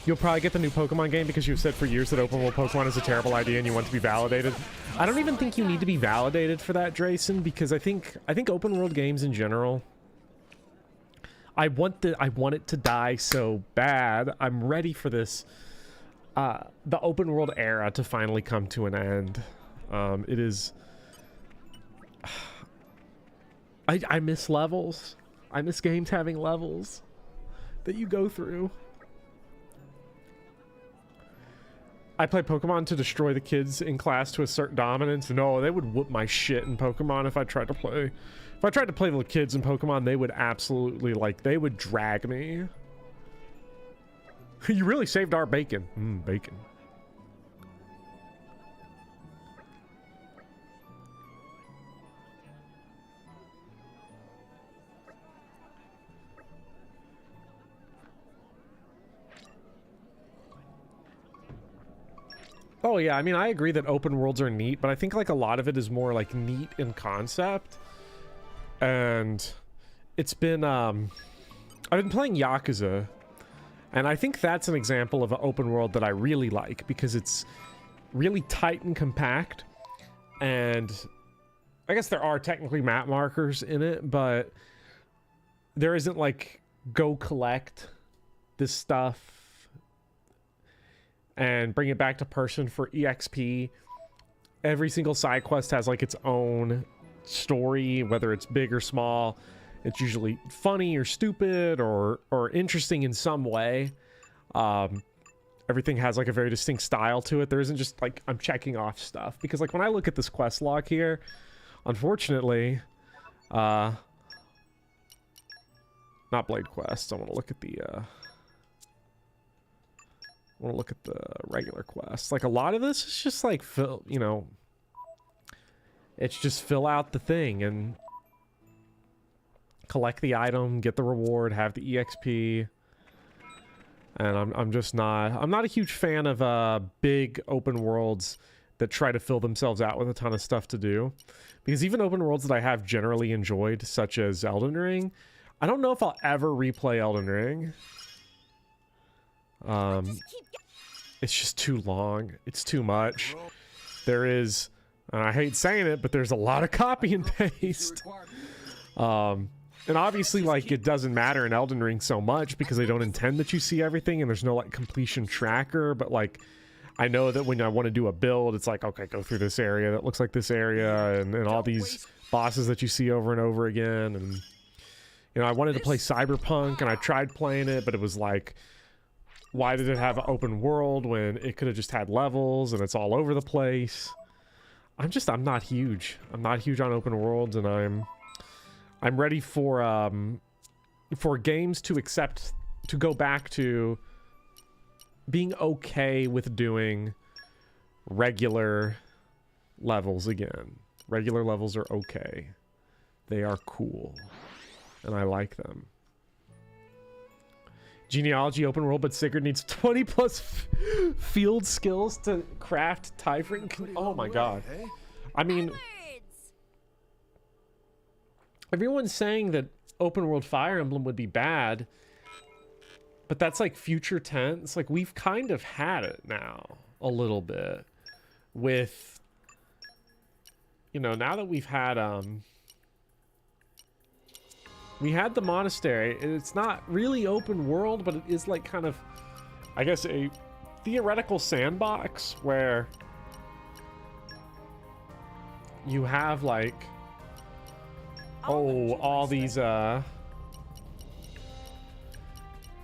you'll probably get the new Pokemon game because you've said for years that open world Pokemon is a terrible idea and you want to be validated. I don't even think you need to be validated for that, Drayson, because I think open world games in general, I want it to die so bad. I'm ready for this the open world era to finally come to an end. It is I miss levels. I miss games having levels that you go through. I play Pokemon to destroy the kids in class to assert dominance. No, they would whoop my shit in Pokemon if I tried to play. If I tried to play the kids in Pokemon, they would absolutely, like, they would drag me. You really saved our bacon. Bacon. Oh yeah, I mean, I agree that open worlds are neat, but I think like a lot of it is more like neat in concept. And it's been, I've been playing Yakuza, and I think that's an example of an open world that I really like because it's really tight and compact. And I guess there are technically map markers in it, but there isn't like go collect this stuff and bring it back to person for EXP. Every single side quest has like its own story, whether it's big or small. It's usually funny or stupid or interesting in some way. Everything has like a very distinct style to it. There isn't just like I'm checking off stuff, because like when I look at this quest log here, unfortunately, not Blade Quest. I want to look at the regular quests. Like a lot of this is just like fill, you know, it's just fill out the thing and collect the item, get the reward, have the EXP. And I'm not a huge fan of big open worlds that try to fill themselves out with a ton of stuff to do. Because even open worlds that I have generally enjoyed, such as Elden Ring, I don't know if I'll ever replay Elden Ring. It's just too long. It's too much. There is, and I hate saying it, but there's a lot of copy and paste. And obviously, like, it doesn't matter in Elden Ring so much because they don't intend that you see everything and there's no, like, completion tracker. But, like, I know that when I want to do a build, it's like, okay, go through this area that looks like this area and all these bosses that you see over and over again. And, you know, I wanted to play Cyberpunk and I tried playing it, but it was like, why did it have an open world when it could have just had levels and it's all over the place? I'm not huge. I'm not huge on open worlds, and I'm ready for games to go back to being okay with doing regular levels again. Regular levels are okay. They are cool, and I like them. Genealogy open world, but Sigurd needs 20 plus field skills to craft Typhron. Oh my god. I mean, everyone's saying that open world Fire Emblem would be bad, but that's like future tense. Like, we've kind of had it now a little bit with, you know, now that we've had we had the monastery. It's not really open world, but it is like kind of, I guess, a theoretical sandbox where you have like, all these you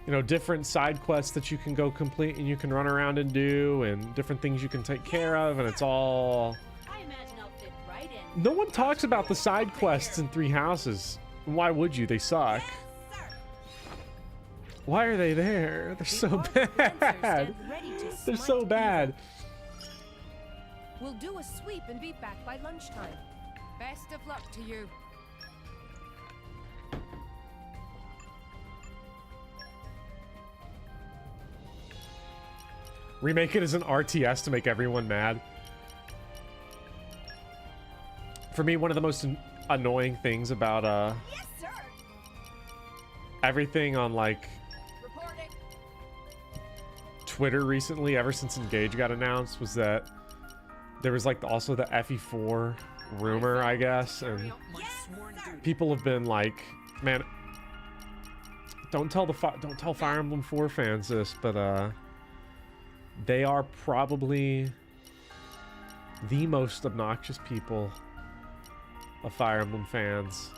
know, different side quests that you can go complete and you can run around and do, and different things you can take care of, and it's all, no one talks about the side quests in Three Houses. Why would you? They suck. Why are they there? They're so bad. They're so bad. We'll do a sweep and be back by lunchtime. Best of luck to you. Remake it as an RTS to make everyone mad. For me, one of the most annoying things about Yes, sir. everything on like Twitter recently, ever since Engage got announced, was that there was like also the FE4 rumor, I guess, and people have been like, man, don't tell Fire Emblem 4 fans this, but they are probably the most obnoxious people of Fire Emblem fans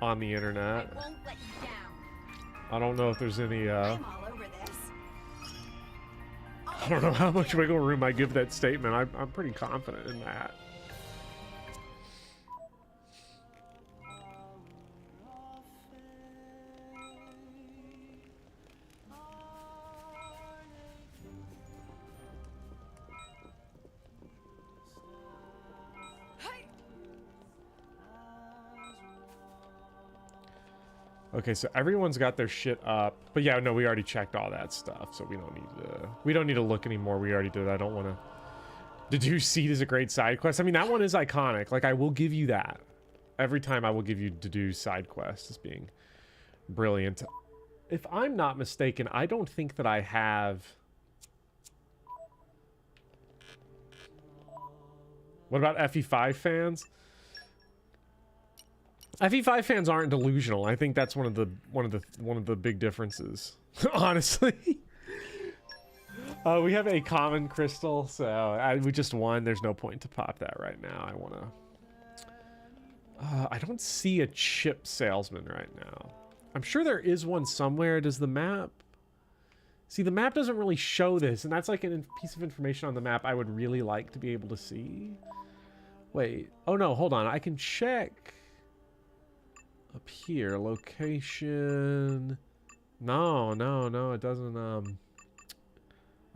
on the internet. I won't let you down. I don't know if there's any I'm all over this. I don't know how much wiggle room I give that statement. I'm pretty confident in that. Okay, so everyone's got their shit up, but yeah, no, we already checked all that stuff, so we don't need to look anymore. We already did. I don't want to. Deduce Seed is a great side quest. I mean, that one is iconic. Like, I will give you that. Every time I will give you Deduce side quest as being brilliant. If I'm not mistaken, I don't think that I have. What about FE5 fans? FE5 fans aren't delusional. I think that's one of the big differences. Honestly, we have a common crystal, so we just won. There's no point to pop that right now. I want to. I don't see a chip salesman right now. I'm sure there is one somewhere. Does the map? See, the map doesn't really show this, and that's like a piece of information on the map I would really like to be able to see. Wait. Oh no, hold on. I can check. Up here, location. No, it doesn't, I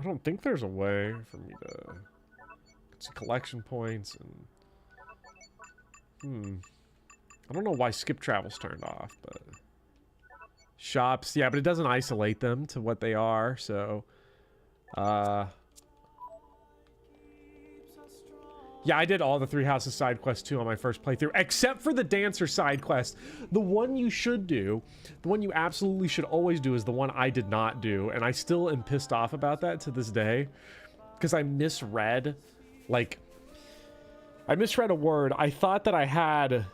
don't think there's a way for me to see collection points and, I don't know why skip travel's turned off, but shops, yeah, but it doesn't isolate them to what they are, so, yeah, I did all the Three Houses side quests too on my first playthrough, except for the Dancer side quest. The one you should do, the one you absolutely should always do, is the one I did not do, and I still am pissed off about that to this day, because I misread, like, I misread a word. I thought that I had,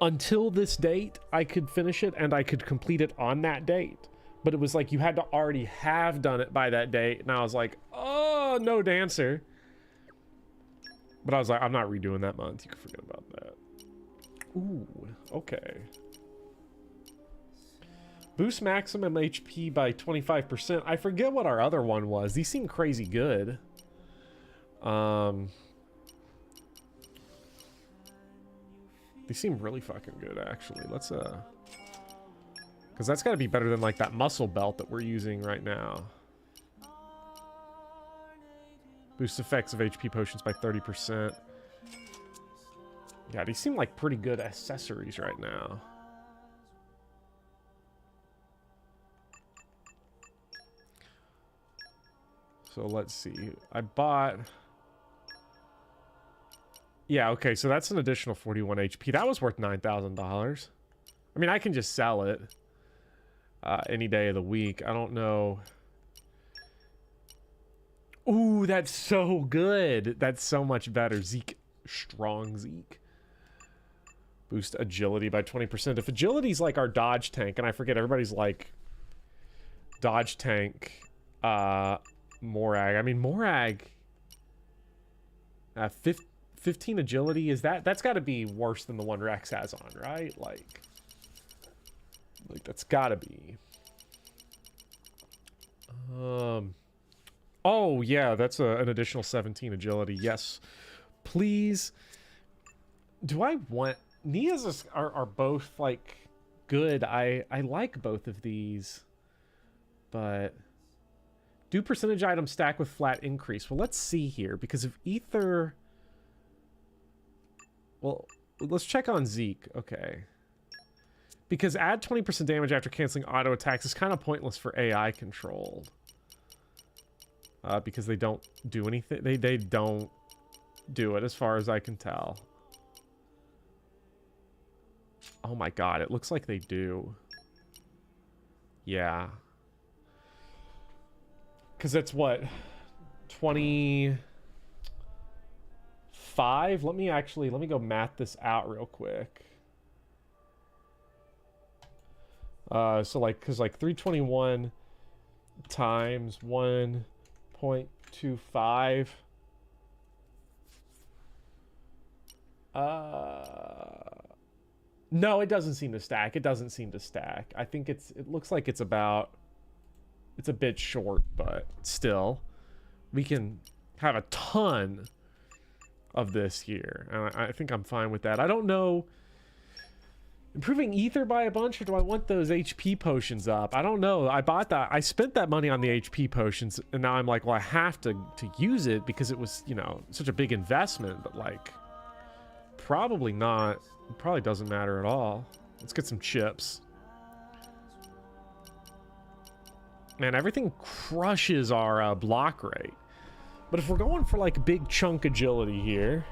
until this date, I could finish it, and I could complete it on that date, but it was like, you had to already have done it by that date, and I was like, oh, no Dancer. But I was like, I'm not redoing that month. You can forget about that. Ooh, okay. Boost maximum HP by 25%. I forget what our other one was. These seem crazy good. They seem really fucking good, actually. Let's, because that's got to be better than, like, that muscle belt that we're using right now. Boost effects of HP potions by 30%. Yeah, these seem like pretty good accessories right now. So let's see. I bought... Yeah, okay, so that's an additional 41 HP. That was worth $9,000. I mean, I can just sell it any day of the week. I don't know. Ooh, that's so good. That's so much better. Zeke. Strong Zeke. Boost agility by 20%. If agility's like our dodge tank, and I forget, everybody's like dodge tank Morag. I mean, Morag 15 agility, is that's got to be worse than the one Rex has on, right? Like that's got to be. Oh yeah, that's an additional 17 agility. Yes, please. Do I want... Nia's are both like good. I like both of these, but do percentage items stack with flat increase? Well, let's see here, because of ether. Well, let's check on Zeke. Okay, because add 20% damage after canceling auto attacks is kind of pointless for AI controlled, because they don't do anything. They don't do it as far as I can tell. Oh my god, it looks like they do. Yeah. Because that's what? 25? Let me go math this out real quick. So like, because like 321 times 1.25. No, it doesn't seem to stack. It doesn't seem to stack. I think it looks like it's a bit short, but still, we can have a ton of this here. And I think I'm fine with that. I don't know. Improving ether by a bunch, or do I want those HP potions up? I don't know. I bought that. I spent that money on the HP potions, and now I'm like, well, I have to use it because it was, you know, such a big investment, but like, probably not. It probably doesn't matter at all. Let's get some chips. Man, everything crushes our block rate. But if we're going for like big chunk agility here,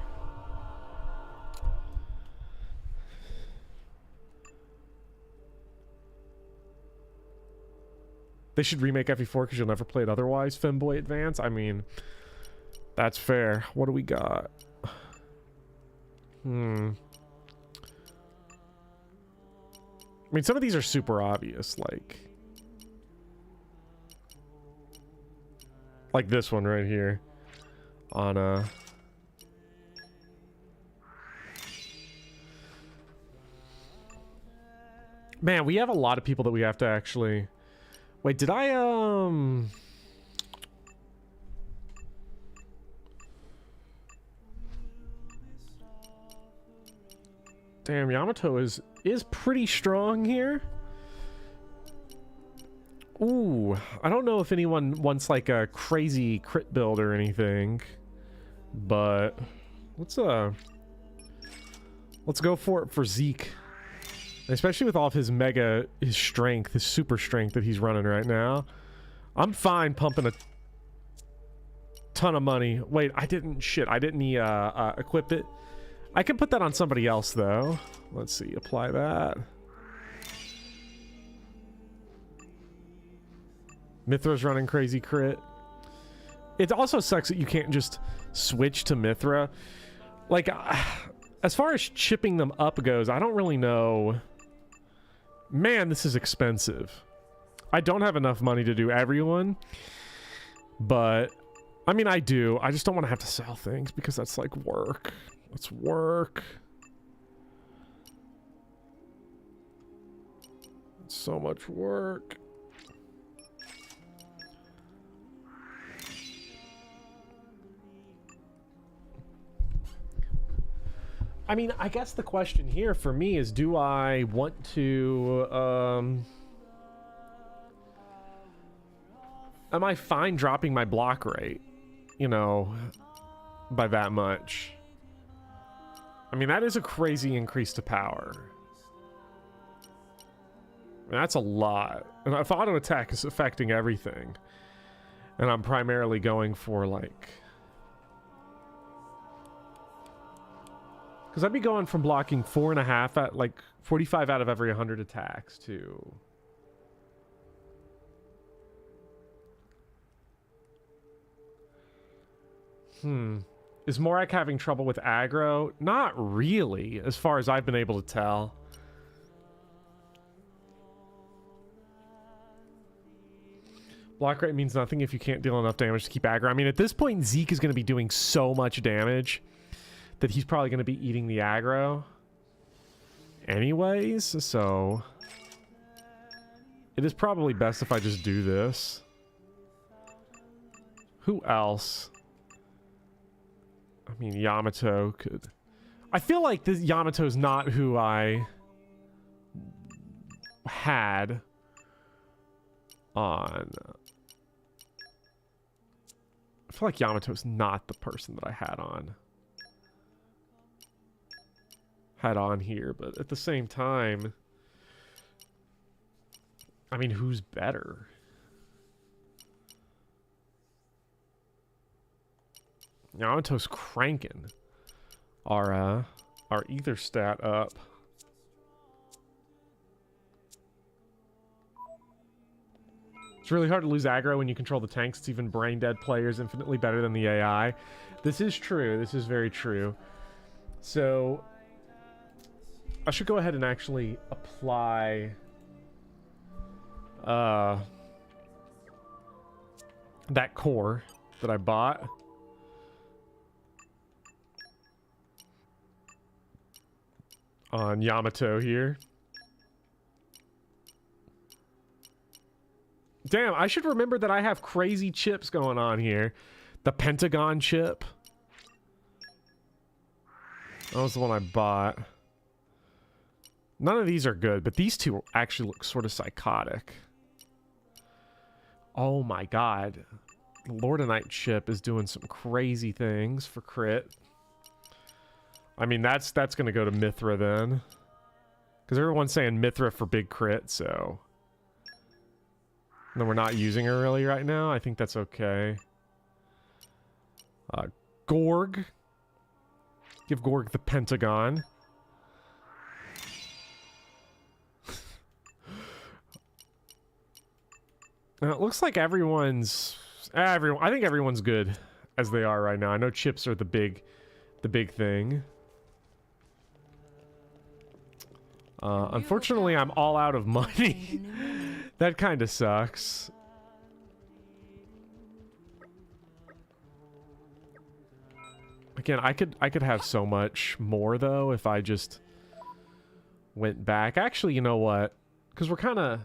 they should remake FE4 because you'll never play it otherwise. Femboy Advance. I mean, that's fair. What do we got? I mean, some of these are super obvious, like this one right here on man, we have a lot of people that we have to actually... Wait, did I Damn, Yamato is pretty strong here. Ooh, I don't know if anyone wants like a crazy crit build or anything, but let's go for it for Zeke. Especially with all of his his strength, his super strength that he's running right now. I'm fine pumping a ton of money. Wait, I didn't equip it. I can put that on somebody else, though. Let's see, apply that. Mithra's running crazy crit. It also sucks that you can't just switch to Mithra. Like, as far as chipping them up goes, I don't really know. Man, this is expensive. I don't have enough money to do everyone. But, I mean, I do. I just don't want to have to sell things because that's like work. Let's work. So much work. I mean, I guess the question here for me is, do I want to, am I fine dropping my block rate, you know, by that much? I mean, that is a crazy increase to power. I mean, that's a lot. And if auto attack is affecting everything, and I'm primarily going for, like... Because I'd be going from blocking 4.5 at, like, 45 out of every 100 attacks to... Is Morak having trouble with aggro? Not really, as far as I've been able to tell. Block rate means nothing if you can't deal enough damage to keep aggro. I mean, at this point, Zeke is going to be doing so much damage that he's probably going to be eating the aggro anyways, so it is probably best if I just do this. Who else? I mean, Yamato could... I feel like this Yamato's not who I had on... I feel like Yamato's not the person that I had on here, but at the same time, I mean, who's better? Yamato's cranking our ether stat up. It's really hard to lose aggro when you control the tanks. It's even brain dead players infinitely better than the AI. This is true. This is very true. So I should go ahead and actually apply that core that I bought. On Yamato here. Damn, I should remember that I have crazy chips going on here. The Pentagon chip. That was the one I bought. None of these are good, but these two actually look sort of psychotic. Oh my god. The Lordonite chip is doing some crazy things for crit. I mean, that's going to go to Mithra then. Because everyone's saying Mithra for big crit, so... And then we're not using her really right now. I think that's okay. Gorg. Give Gorg the Pentagon. Now, it looks like everyone's... I think everyone's good as they are right now. I know chips are the big thing. Unfortunately, I'm all out of money. That kind of sucks. Again, I could have so much more though if I just went back. Actually, you know what? Because we're kind of...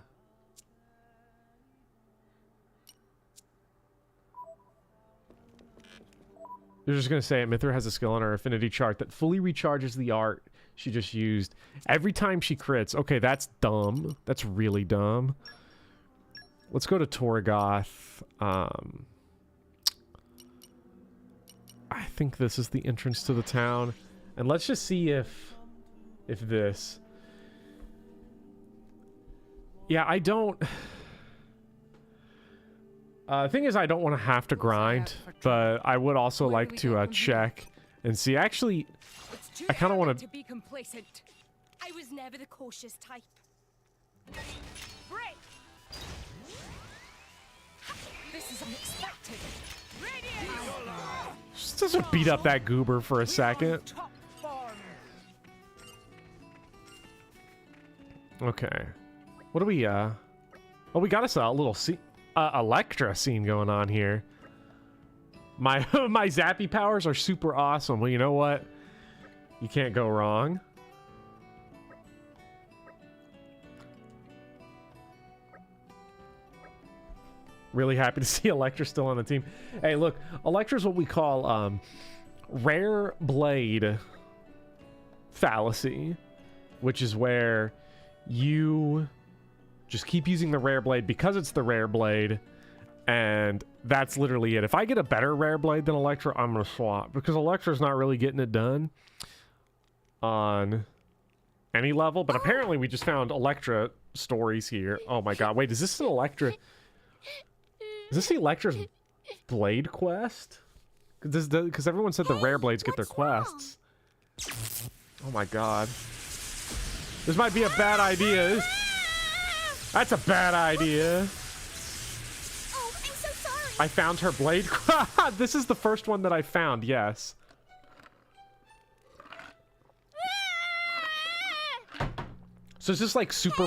You're just going to say it. Mithra has a skill on her affinity chart that fully recharges the art she just used every time she crits. Okay, that's dumb. That's really dumb. Let's go to Torgoth. I think this is the entrance to the town. And let's just see if this... Yeah, I don't... The thing is, I don't want to have to grind, but I would also like to check and see. Actually, I kind of want to be complacent. I was never the cautious type. Break. This is unexpected. Just doesn't beat up that goober for a second. Okay. What do we, Oh, we got us a little Electra scene going on here. My my zappy powers are super awesome. Well, you know what? You can't go wrong. Really happy to see Electra still on the team. Hey, look, Electra's what we call rare blade fallacy, which is where you just keep using the rare blade because it's the rare blade, and that's literally it. If I get a better rare blade than Electra, I'm gonna swap, because Electra's not really getting it done on any level. But apparently we just found Electra stories here. Oh my god, wait, is this an Electra? Is this the Electra's blade quest? Because everyone said the rare blades get their quests. Oh my god. This might be a bad idea. That's a bad idea. Oh, I'm so sorry. I found her blade. This is the first one that I found, yes. So is this like super...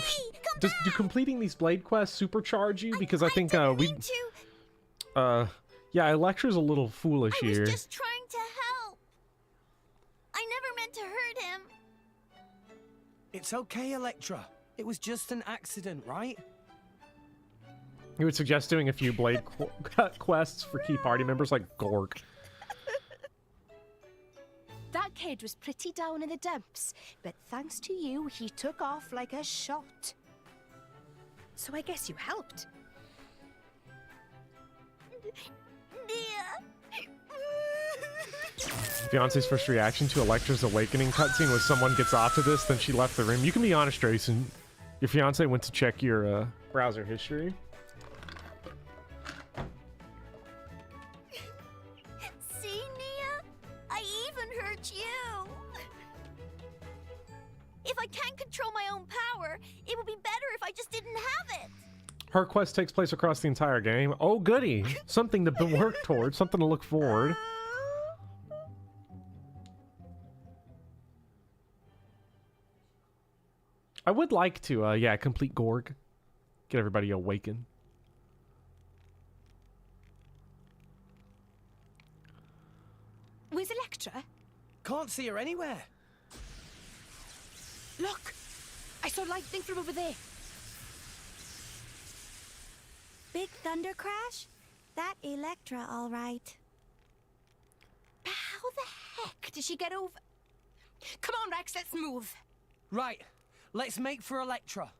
do completing these blade quests supercharge you? Because I think yeah, Electra's a little foolish here. I was just trying to help. I never meant to hurt him. It's okay, Electra. It was just an accident, right? You would suggest doing a few blade quests for key party members like Gork. That kid was pretty down in the dumps, but thanks to you, he took off like a shot. So I guess you helped. Fiance's first reaction to Electra's awakening cutscene was someone gets off to this, then she left the room. You can be honest, Drayson. Your fiance went to check your browser history. See, Nia? I even hurt you. If I can't control my own power, it would be better if I just didn't have it. Her quest takes place across the entire game. Oh, goody. Something to work towards. Something to look forward. I would like to, yeah, complete Gorg. Get everybody awakened. Where's Electra? Can't see her anywhere. Look! I saw lightning from over there. Big thunder crash? That Electra, all right. How the heck did she get over? Come on, Rex, let's move. Right. Let's make for Electra.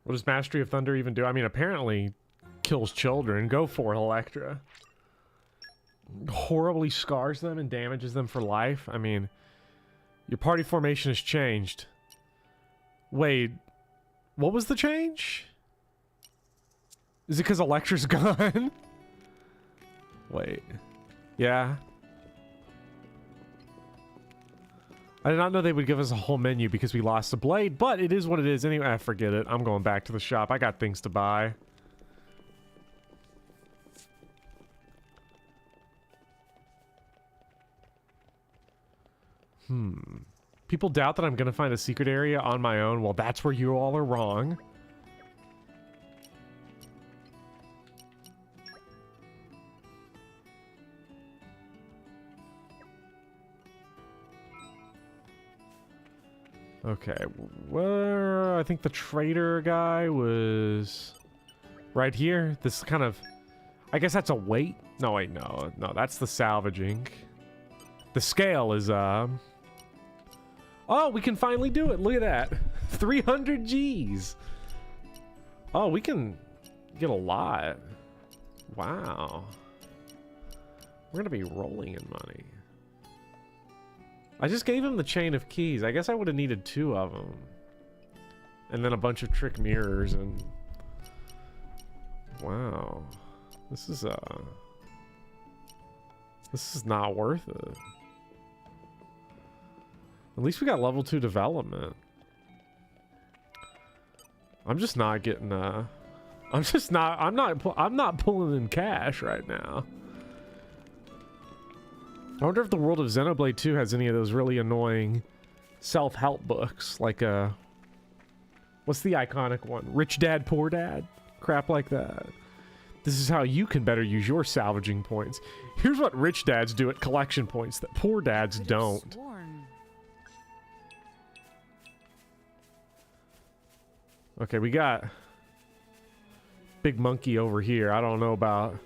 What does Mastery of Thunder even do? I mean, apparently kills children. Go for it, Electra. Horribly scars them and damages them for life. I mean, your party formation has changed. Wait, what was the change? Is it because Electra's gone? Wait. Yeah. I did not know they would give us a whole menu because we lost a blade, but it is what it is. Anyway, forget it. I'm going back to the shop. I got things to buy. People doubt that I'm going to find a secret area on my own. Well, that's where you all are wrong. Okay, where I think the trader guy was right here. This kind of, I guess that's a weight. No, wait, no, that's the salvaging. The scale is, oh, we can finally do it. Look at that. 300 G's. Oh, we can get a lot. Wow. We're gonna be rolling in money. I just gave him the chain of keys. I guess I would have needed 2 of them. And then a bunch of trick mirrors and... Wow. This is not worth it. At least we got level 2 development. I'm just not getting, I'm not pulling in cash right now. I wonder if the world of Xenoblade 2 has any of those really annoying self-help books, like what's the iconic one? Rich Dad, Poor Dad? Crap like that. This is how you can better use your salvaging points. Here's what rich dads do at collection points that poor dads don't. Okay, we got big monkey over here. I don't know about...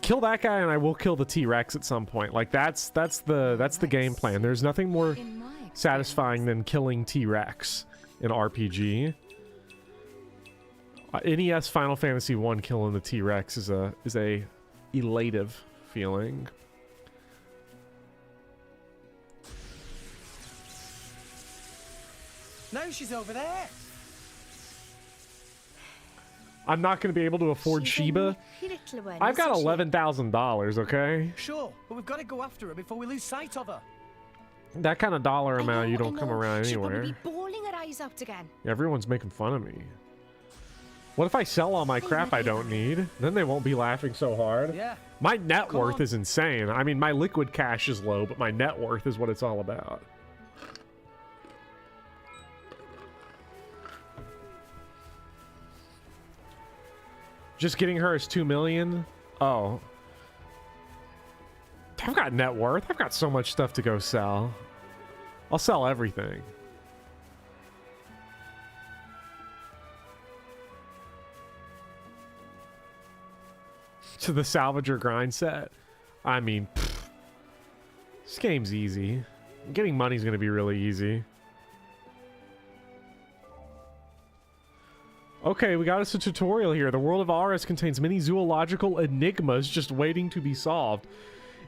Kill that guy and I will kill the T-Rex at some point. Like, that's the game plan. There's nothing more satisfying than killing T-Rex in RPG. NES Final Fantasy 1 killing the T-Rex is a elative feeling. Now she's over there. I'm not going to be able to afford Sheba. I've got $11,000, okay? Sure, but we've got to go after her before we lose sight of her. That kind of dollar amount, you don't come around She'll anywhere. probably be bawling her eyes out again. Everyone's making fun of me. What if I sell all my crap I don't need? Then they won't be laughing so hard. Yeah. My net worth is insane. I mean, my liquid cash is low, but my net worth is what it's all about. Just getting her is 2 million? Oh. I've got net worth. I've got so much stuff to go sell. I'll sell everything. To the salvager grind set. I mean, this game's easy. Getting money's gonna be really easy. Okay, we got us a tutorial here. The world of Ares contains many zoological enigmas just waiting to be solved.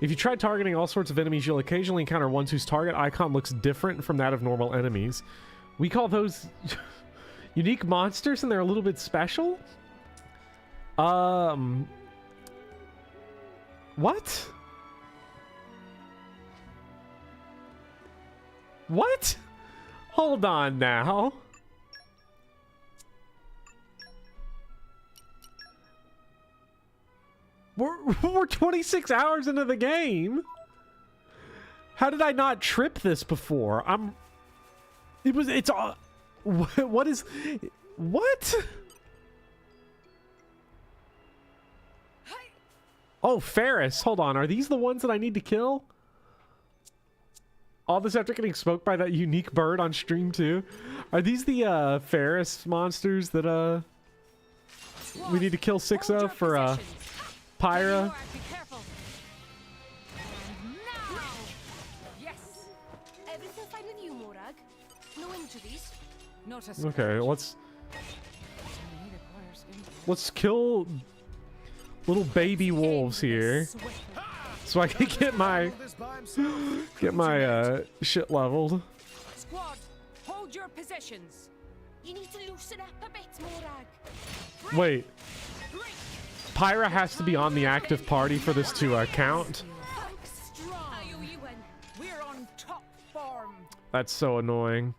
If you try targeting all sorts of enemies, you'll occasionally encounter ones whose target icon looks different from that of normal enemies. We call those unique monsters, and they're a little bit special? What? What? Hold on now. We're 26 hours into the game. How did I not trip this before? It's all... What is... What? Oh, Ferris. Hold on. Are these the ones that I need to kill? All this after getting smoked by that unique bird on stream too? Are these the Ferris monsters that we need to kill 6 of for Pyra? Okay, let's kill little baby wolves here, so I can get my shit leveled. Squad, hold your positions. You need to loosen up a bit, Morag. Wait, Pyra has to be on the active party for this to count? We're on top form. That's so annoying.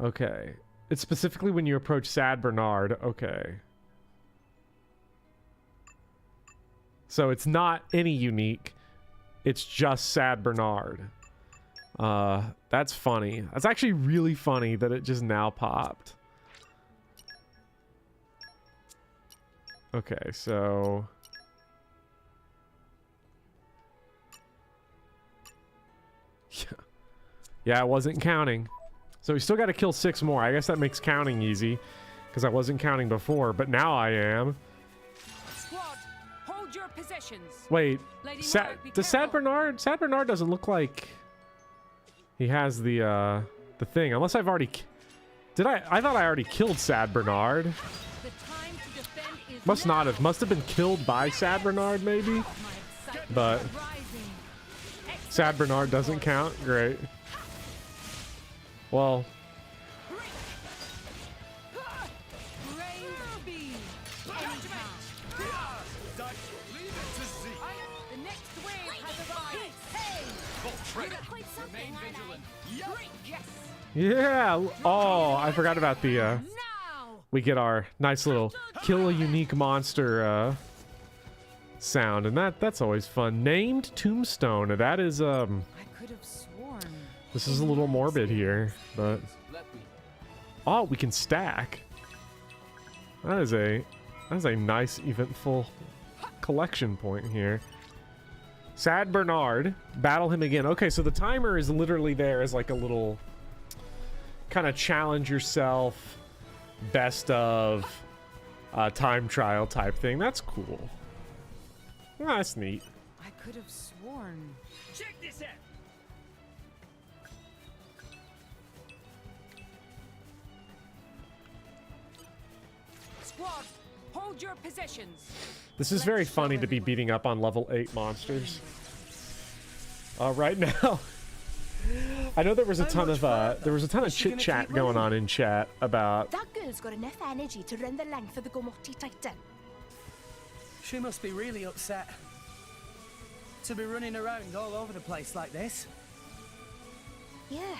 Okay, it's specifically when you approach Sad Bernard. Okay. So it's not any unique. It's just Sad Bernard. That's funny. That's actually really funny that it just now popped. Okay, so... Yeah, I wasn't counting. So we still got to kill 6 more. I guess that makes counting easy, because I wasn't counting before, but now I am. Your positions. Wait, does Sad Bernard doesn't look like he has the thing, unless I've already I thought I already killed Sad Bernard. Must have been killed by Sad Bernard maybe, but Sad Bernard doesn't count. Great. Well, yeah. Oh, I forgot about the we get our nice little kill a unique monster sound, and that's always fun. Named Tombstone. That is I could have sworn. This is a little morbid here, but oh, we can stack. That is a nice eventful collection point here. Sad Bernard, battle him again. Okay, so the timer is literally there as like a little kind of challenge yourself, best of time trial type thing. That's cool. Oh, that's neat. I could have sworn. Check this out. Squad, hold your positions. This is very funny to be beating up on level 8 monsters. Right now, I know there was a ton of chit chat going on in chat about. That girl's got enough energy to run the length of the Gomoti Titan. She must be really upset to be running around all over the place like this. Yeah.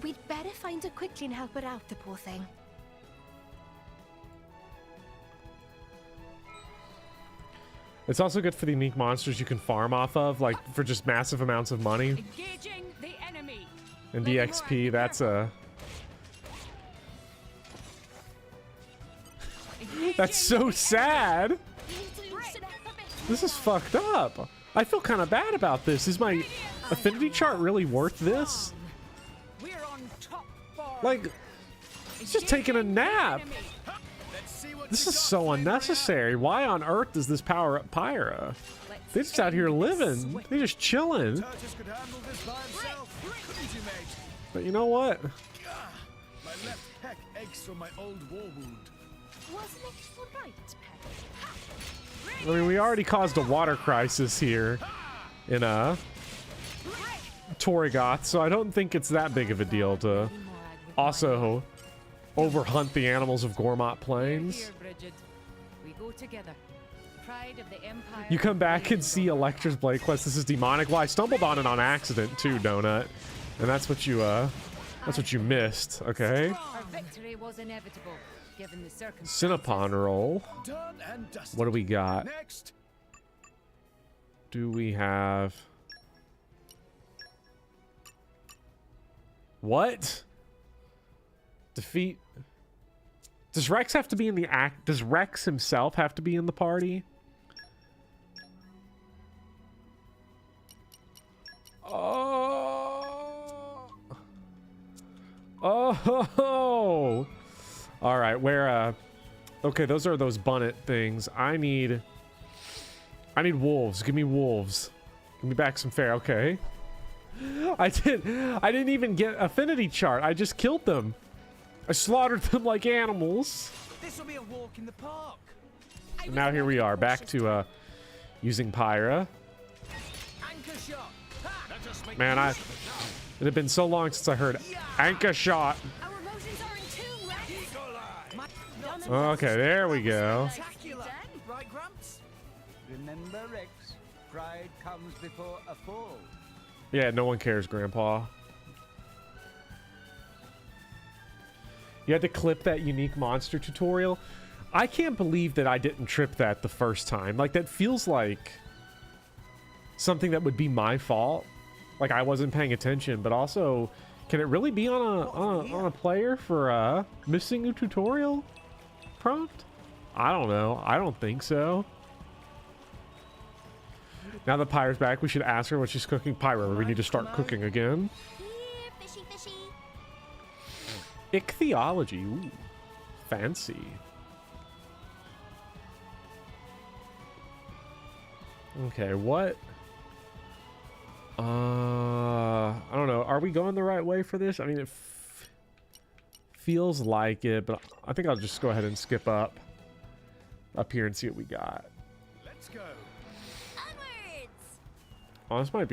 We'd better find her quickly and help her out, the poor thing. It's also good for the unique monsters you can farm off of, like for just massive amounts of money. Engaging the enemy. And the XP, that's a. That's so sad. This is fucked up. I feel kind of bad about this. Is my affinity chart really worth this? We're on top bar. Like, it's just taking a nap. This is so unnecessary. Why on earth does this power up Pyra? They're just out here living. They're just chilling. But you know what? My left pec aches from my old war wound. Wasn't it your right, Peg? I mean, we already caused a water crisis here in Torrigoth, so I don't think it's that big of a deal to also overhunt the animals of Gormott Plains. We go together. Pride of the Empire. You come back and see Electra's Blade Quest. This is demonic. Well, I stumbled on it on accident too, Donut, and that's what you missed. Okay. Our victory was inevitable, given the circumstances. Cinnapon roll. Done and dusted. What do we got? Next. Do we have what? Defeat. Does Rex have to be in the act? Does Rex himself have to be in the party? Oh. Oh. All right, where okay, those are those bunnet things. I need wolves. Give me wolves. Give me back some fare. Okay. I didn't even get affinity chart. I just killed them. I slaughtered them like animals. This will be a walk in the park. And now here we are, back to using Pyra. Anchor shot. Man, it had been so long since I heard anchor shot. Our emotions are in tune, Rex. Okay, there we go. Right, Gramps? Remember, Rex, pride comes before a fall. Yeah, no one cares, Grandpa. You had to clip that unique monster tutorial. I can't believe that I didn't trip that the first time. Like, that feels like something that would be my fault. Like, I wasn't paying attention, but also, can it really be on a player for missing a tutorial prompt? I don't know. I don't think so. Now that Pyra's back, we should ask her what she's cooking. Pyra, we need to start cooking again. Here, fishy, fishy. Ichthyology. Ooh, fancy. Okay, what? I don't know. Are we going the right way for this? I mean, it feels like it, but I think I'll just go ahead and skip up here and see what we got. Let's go. Onwards. Oh, this might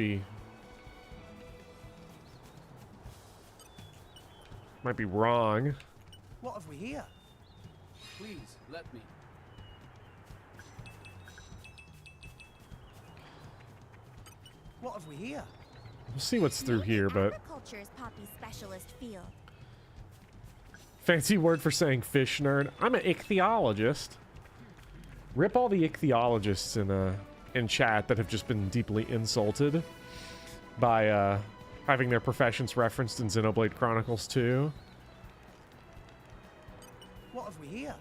be wrong. What have we here? Please, let me. What have we here? We'll see what's through here, but Agriculture is Poppy's specialist field. fancy word for saying fish nerd. I'm an ichthyologist. Rip all the ichthyologists in chat that have just been deeply insulted by having their professions referenced in Xenoblade Chronicles 2. What have we here?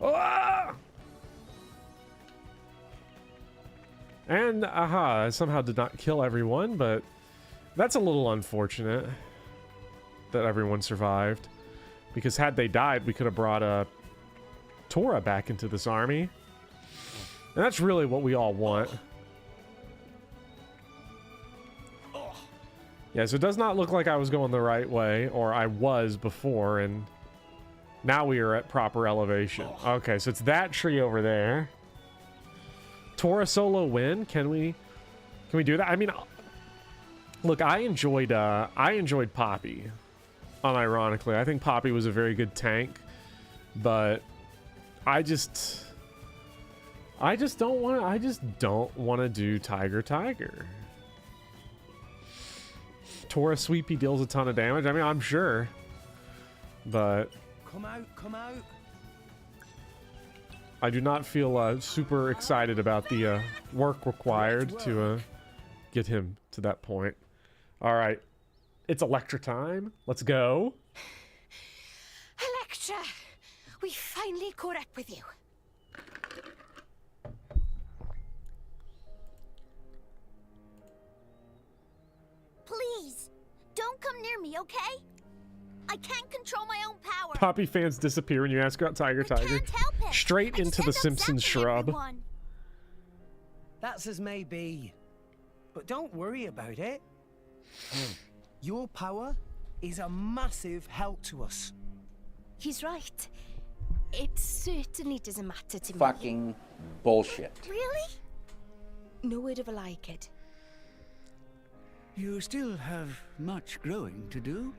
Ah! And, aha, I somehow did not kill everyone, but that's a little unfortunate that everyone survived. Because had they died, we could have brought Tora back into this army. And that's really what we all want. Yeah, so it does not look like I was going the right way, or I was before, and now we are at proper elevation. Okay, so it's that tree over there. Tora solo win? Can we do that? I mean, look, I enjoyed Poppy. Unironically, I think Poppy was a very good tank, but I just don't want to do Tiger. Tora Sweepy deals a ton of damage. I mean, I'm sure, but Come out. I do not feel super excited about the work required to get him to that point. All right, it's Electra time. Let's go. Electra, we finally caught up with you. Please, don't come near me, okay? I can't control my own power. Poppy fans disappear when you ask about Tiger. Can't help it. Straight I into just the end up Simpsons zapping shrub. everyone. That's as may be. But don't worry about it. Your power is a massive help to us. He's right. It certainly doesn't matter to me. Fucking bullshit. Really? No word of a lie, kid. You still have much growing to do.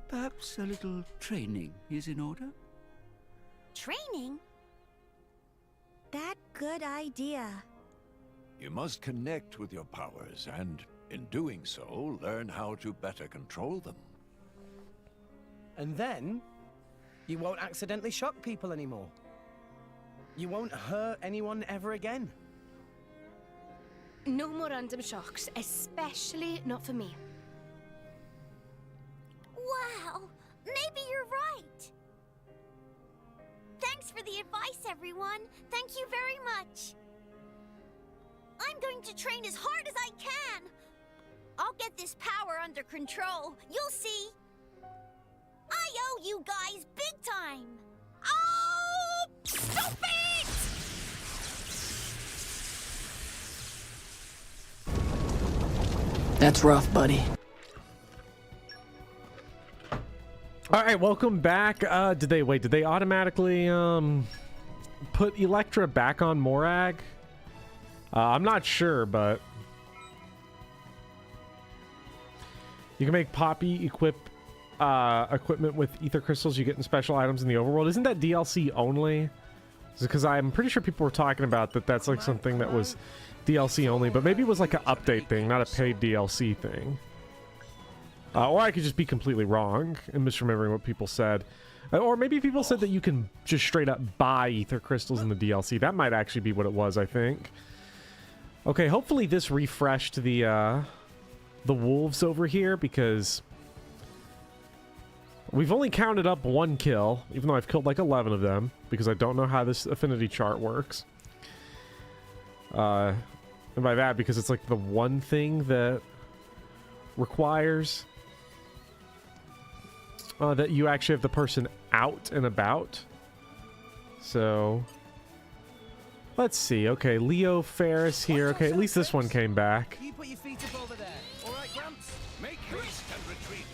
Perhaps a little training is in order? Training? That good idea. You must connect with your powers, and in doing so, learn how to better control them. And then, you won't accidentally shock people anymore. You won't hurt anyone ever again. No more random shocks, especially not for me. Wow, maybe you're right. Thanks for the advice, everyone. Thank you very much. I'm going to train as hard as I can. I'll get this power under control. You'll see. I owe you guys big time. Oh, stop it! That's rough, buddy. All right, welcome back. Did they automatically put Electra back on Morag? I'm not sure, but you can make Poppy equip equipment with ether crystals you get in special items in the overworld. Isn't that DLC only? Because I'm pretty sure people were talking about that's like something that was DLC only, but maybe it was like an update thing, not a paid DLC thing. Or I could just be completely wrong and misremembering what people said. Or maybe people said that you can just straight up buy ether crystals in the DLC. That might actually be what it was, I think. Okay, hopefully this refreshed the wolves over here, because we've only counted up 1 kill, even though I've killed like 11 of them, because I don't know how this affinity chart works. And by that, because it's like the one thing that requires that you actually have the person out and about. So let's see. Okay, Leo Ferris here. Okay, at least this one came back. You put your feet up over there. All right, Gramps? Make haste and retreat.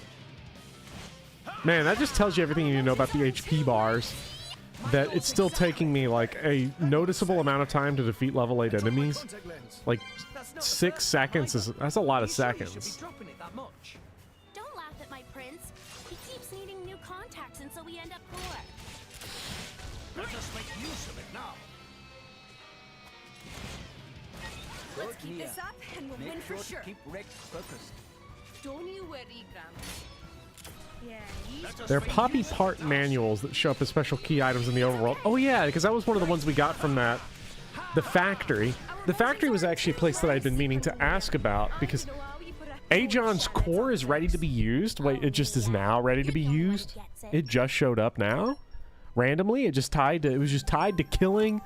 Man, that just tells you everything you need to know about the HP bars. That it's still taking me like a noticeable amount of time to defeat level 8 enemies. Like 6 seconds that's a lot of seconds. Don't laugh at my prince. He keeps needing new contacts, and so we end up poor. Let us make use of it now. Let's Keep this up, and we'll win for sure. Keep Rex focused. Don't you worry, Gramps. Yeah, There are Poppy part manuals that show up as special key items in the overworld. Oh yeah, because that was one of the ones we got from the factory. The factory was actually a place that I'd been meaning to ask about, because Ajon's core is ready to be used. Wait, it just is now ready to be used? It just showed up now? Randomly? It was just tied to killing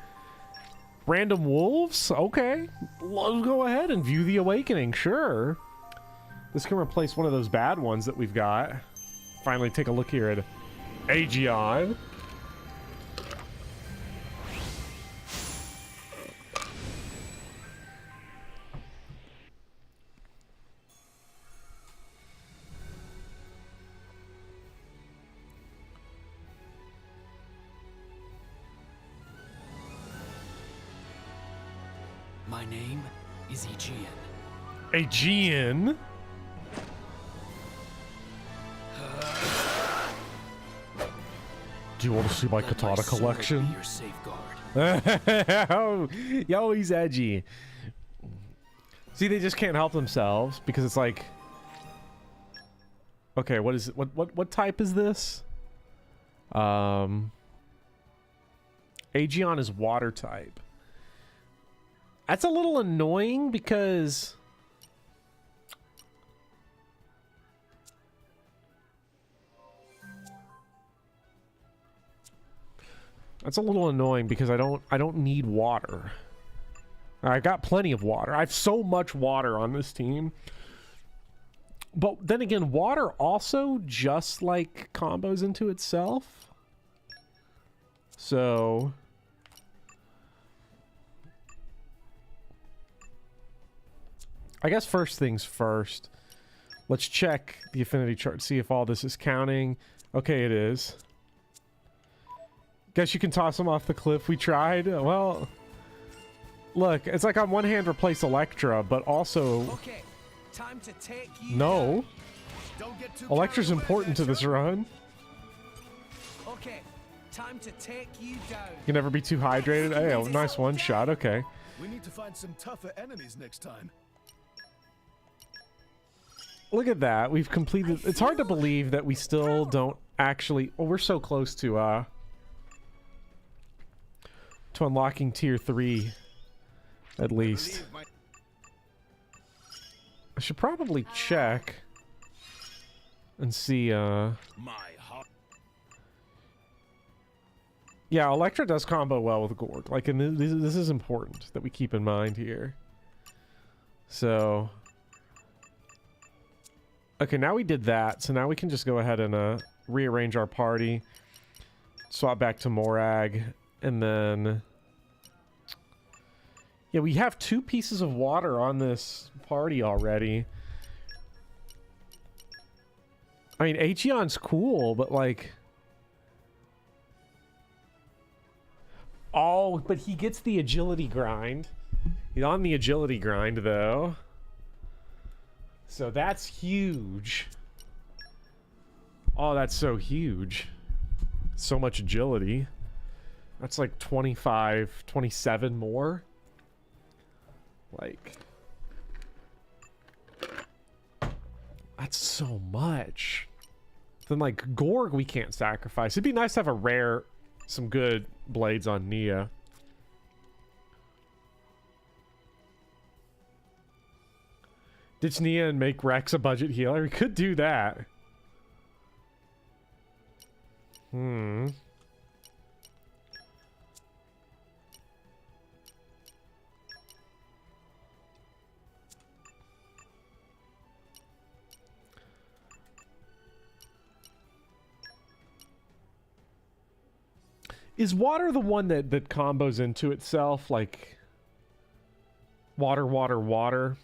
Random wolves? Okay. Let's go ahead and view the awakening, sure. This can replace one of those bad ones that we've got. Finally take a look here at Aegeon. My name is Aegeon. Aegeon? Do you want to see my katana collection? Your safeguard. Yo, he's edgy. See, they just can't help themselves because it's like, okay, what is it? What type is this? Aegeon is water type. That's a little annoying because I don't need water. I got plenty of water. I have so much water on this team. But then again, water also just like combos into itself. So I guess first things first. Let's check the affinity chart, see if all this is counting. Okay, it is. Guess you can toss him off the cliff. We tried. Well, look, it's like on one hand replace Electra, but also Okay, time to take you no. Don't get too Electra's carried away important to there, this chum. run. Okay, time to take you down. You can never be too hydrated. Hey, a nice one shot. Okay. We need to find some tougher enemies next time. Look at that. We've completed. It's hard to believe that we still don't actually. Well, we're so close to unlocking tier 3 at least. I should probably check and see yeah, Electra does combo well with Gorg. Like, and this is important that we keep in mind here. So okay, now we did that, so now we can just go ahead and rearrange our party, swap back to Morag, and then yeah, we have 2 pieces of water on this party already. I mean, Aegeon's cool, but like, oh, but he gets the agility grind. He's on the agility grind though. So that's huge. Oh, that's so huge. So much agility. That's like 25, 27 more. Like, that's so much. Then like Gorg we can't sacrifice. It'd be nice to have a rare, some good blades on Nia. Ditch Nia and make Rex a budget healer. We could do that. Is water the one that combos into itself? Like water, water, water?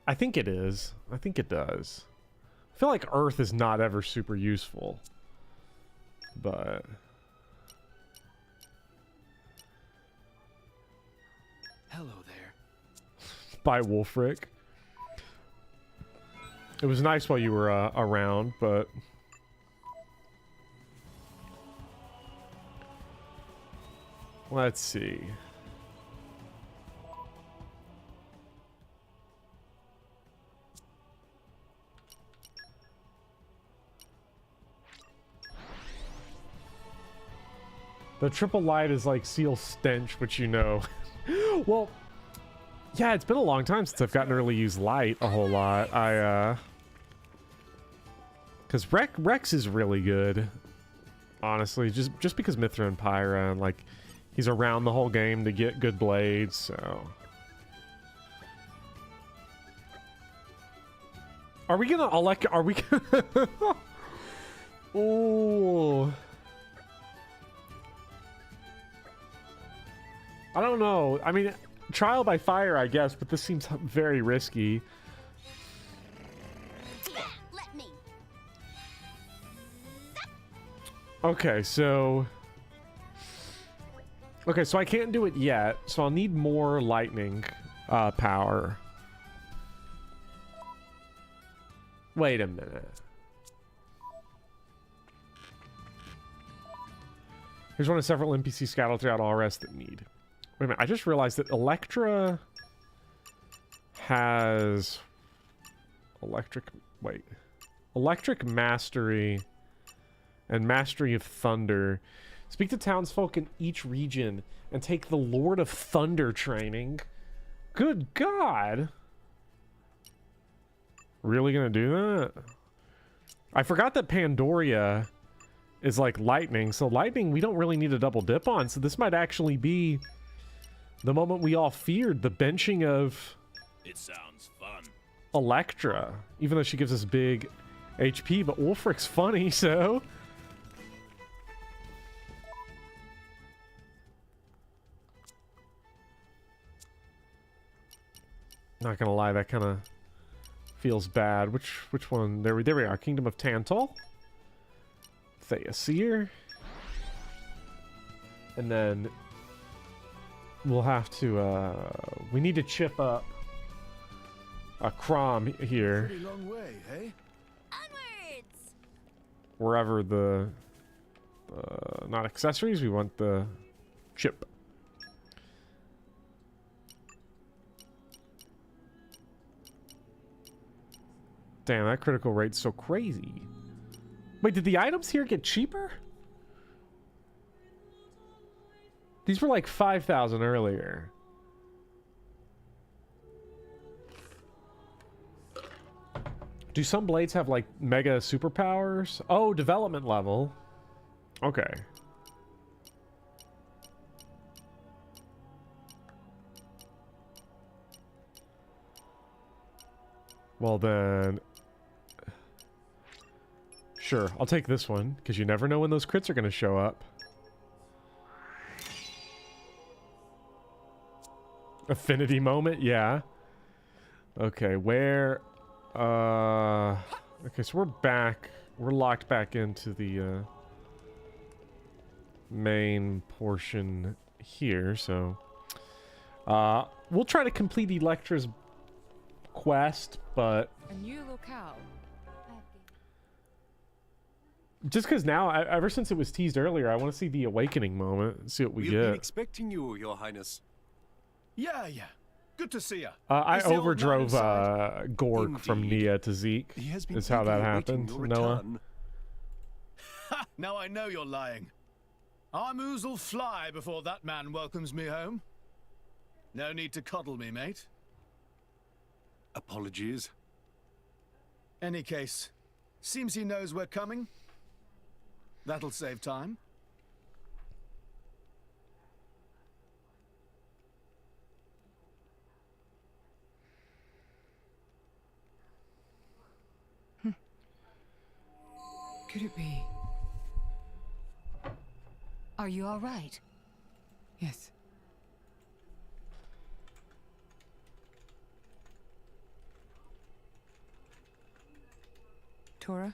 I think it is. I think it does. I feel like Earth is not ever super useful. But Hello there. Bye, Wolfric. It was nice while you were around, but let's see. The triple light is like Seal Stench, which you know. Well, yeah, it's been a long time since I've gotten to really use light a whole lot. Because Rex is really good. honestly. Just because Mithra and Pyra, and like, he's around the whole game to get good blades, so... Are we gonna elect... Are we gonna... Ooh... I don't know. I mean, trial by fire, I guess, but this seems very risky. Let me. Okay, so... Okay, so I can't do it yet, so I'll need more lightning power. Wait a minute. Here's one of several NPCs scattered throughout all rest that need. Wait a minute, I just realized that Electra has... Electric Mastery and Mastery of Thunder. Speak to townsfolk in each region and take the Lord of Thunder training. Good God! Really gonna do that? I forgot that Pandoria is like lightning, so lightning we don't really need a double dip on, so this might actually be the moment we all feared, the benching of... It sounds fun. Electra, even though she gives us big HP, but Wulfric's funny, so... Not gonna lie, that kind of feels bad. Which one? There we are. Kingdom of Tantal. Thea Seer. And then we'll have to we need to chip up a Crom here. Pretty long way, hey? Onwards! Wherever the not accessories, we want the chip. Damn, that critical rate's so crazy. Wait, did the items here get cheaper? These were like 5,000 earlier. Do some blades have like mega superpowers? Oh, development level. Okay. Well then... Sure, I'll take this one, because you never know when those crits are going to show up. Affinity moment, yeah. Okay, where... Okay, so we're back. We're locked back into the main portion here, so... we'll try to complete Electra's quest, but... A new locale. Just because now, ever since it was teased earlier, I want to see the awakening moment and see what we We've get. been expecting you, Your Highness. Yeah. Good to see ya. I Is the old man overdrove inside? Gorg from Nia to Zeke. He has been Is how that eagerly awaiting happened, your Noah. return. Ha! Now I know you're lying. Our moos'll fly before that man welcomes me home. No need to coddle me, mate. Apologies. Any case, seems he knows we're coming. That'll save time. Could it be? Are you all right? Yes. Tora?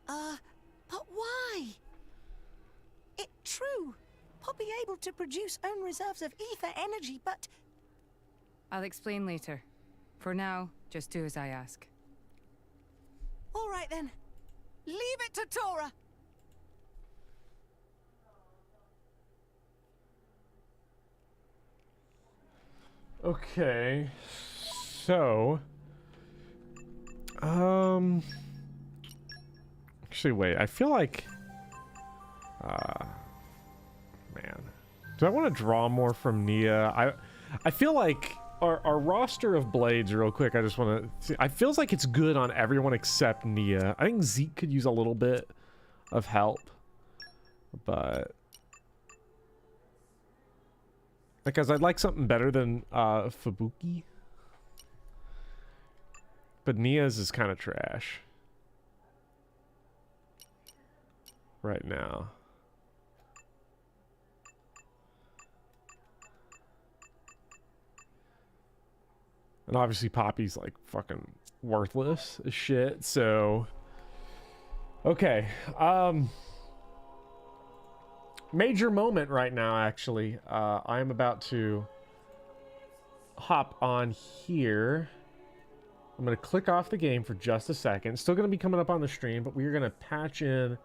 But why? It true. Poppy able to produce own reserves of ether energy, but... I'll explain later. For now, just do as I ask. All right then. Leave it to Tora. Okay, so... Actually, wait, I feel like... man. Do I want to draw more from Nia? I feel like our roster of blades real quick. I just want to see. I feels like it's good on everyone except Nia. I think Zeke could use a little bit of help, but because I'd like something better than Fubuki, but Nia's is kind of trash right now. And obviously Poppy's like fucking worthless as shit, so okay. Major moment right now, actually. I am about to hop on here. I'm gonna click off the game for just a second. Still gonna be coming up on the stream, but we are gonna patch into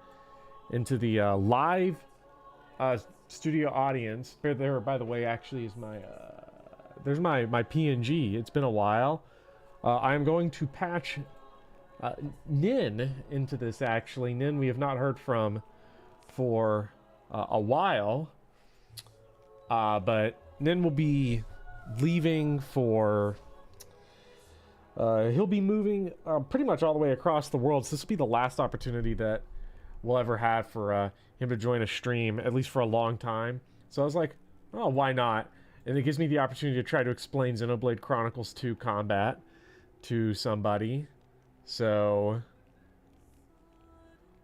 the live studio audience. There, by the way, actually is my there's my PNG. It's been a while. I'm going to patch Nin into this, actually. Nin we have not heard from for a while. But Nin will be leaving for... he'll be moving pretty much all the way across the world. So this will be the last opportunity that we'll ever have for him to join a stream, at least for a long time. So I was like, oh, why not? And it gives me the opportunity to try to explain Xenoblade Chronicles 2 combat to somebody. So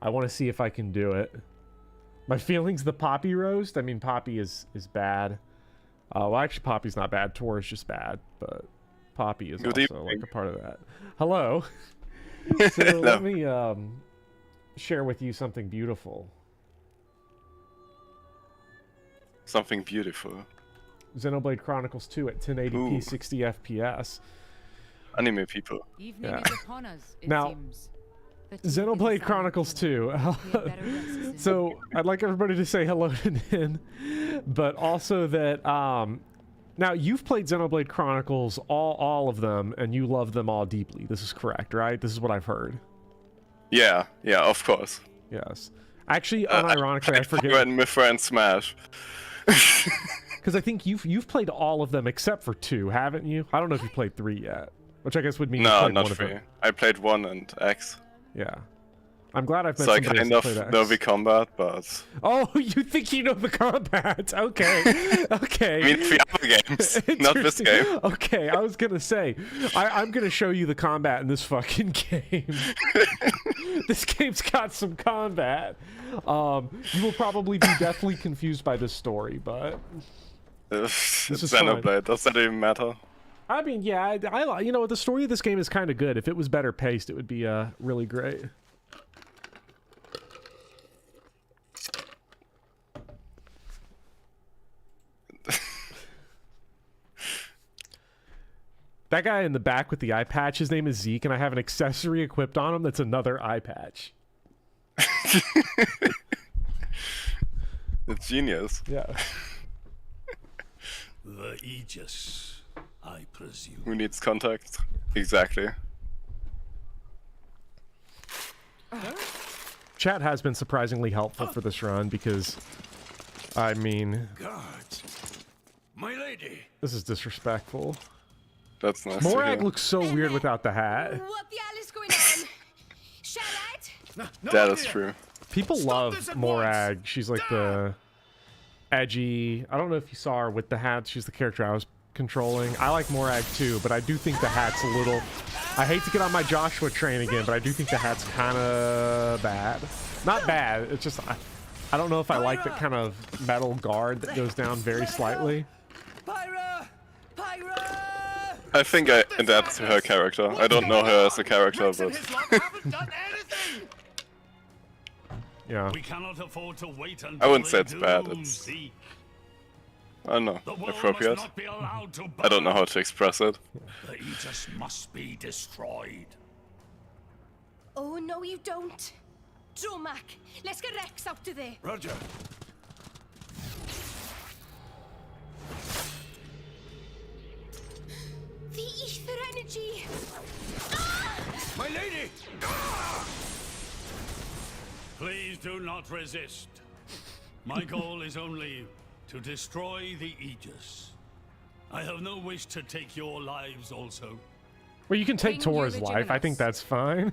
I want to see if I can do it. My feelings, the Poppy roast. I mean, Poppy is bad. Well, actually, Poppy's not bad. Tor is just bad, but Poppy is also like a part of that. Hello. So let me share with you something beautiful. Something beautiful. Xenoblade Chronicles 2 at 1080p, 60 FPS. Anime people. Evening is upon us, it now, seems. Xenoblade Chronicles 2. So I'd like everybody to say hello to Nin, but also that now you've played Xenoblade Chronicles, all of them, and you love them all deeply. This is correct, right? This is what I've heard. Yeah, of course. Yes. Actually, unironically, I forget. And Mithra and Smash. Because I think you've played all of them except for 2, haven't you? I don't know if you played 3 yet, which I guess would mean no, you not played 3. One of them. I played 1 and X. Yeah. I'm glad I've met so I somebody kind who's of played X. know the combat, but... Oh, you think you know the combat? Okay. Okay. I mean, 3 other games, not this game. Okay, I was gonna say, I'm gonna show you the combat in this fucking game. This game's got some combat. You will probably be deathly confused by this story, but... It's Xenoblade, does that even matter? I mean, yeah, I you know, the story of this game is kind of good. If it was better paced, it would be really great. That guy in the back with the eye patch, his name is Zeke, and I have an accessory equipped on him that's another eye patch. It's genius. Yeah. The Aegis, I presume. Who needs contact? Exactly. Chat has been surprisingly helpful for this run because, I mean... Guards! My lady! This is disrespectful. That's nice. Morag looks so weird without the hat. What the hell is going on? Charlotte? That is true. People love Morag. She's like the edgy... I don't know if you saw her with the hat. She's the character I was controlling. I like Morag too, but I do think the hat's a little... I hate to get on my Joshua train again, but I do think the hat's kind of bad. Not bad, it's just... I don't know if I like that kind of metal guard that goes down very slightly. Pyra! Pyra! I think I adapt to her character. I don't know her as a character, but... Yeah. We cannot afford to wait until I wouldn't say it's they bad, do, it's... see? I don't know, The world appropriate. must not be allowed to I don't know burn. how to express it. The Aegis must be destroyed. Oh, no, you don't. Dromac, let's get Rex out of there. Roger. The ether energy. My lady! Please do not resist. My goal is only to destroy the Aegis. I have no wish to take your lives also. Well, you can take King Tor's life. I think Eulogimus. that's fine.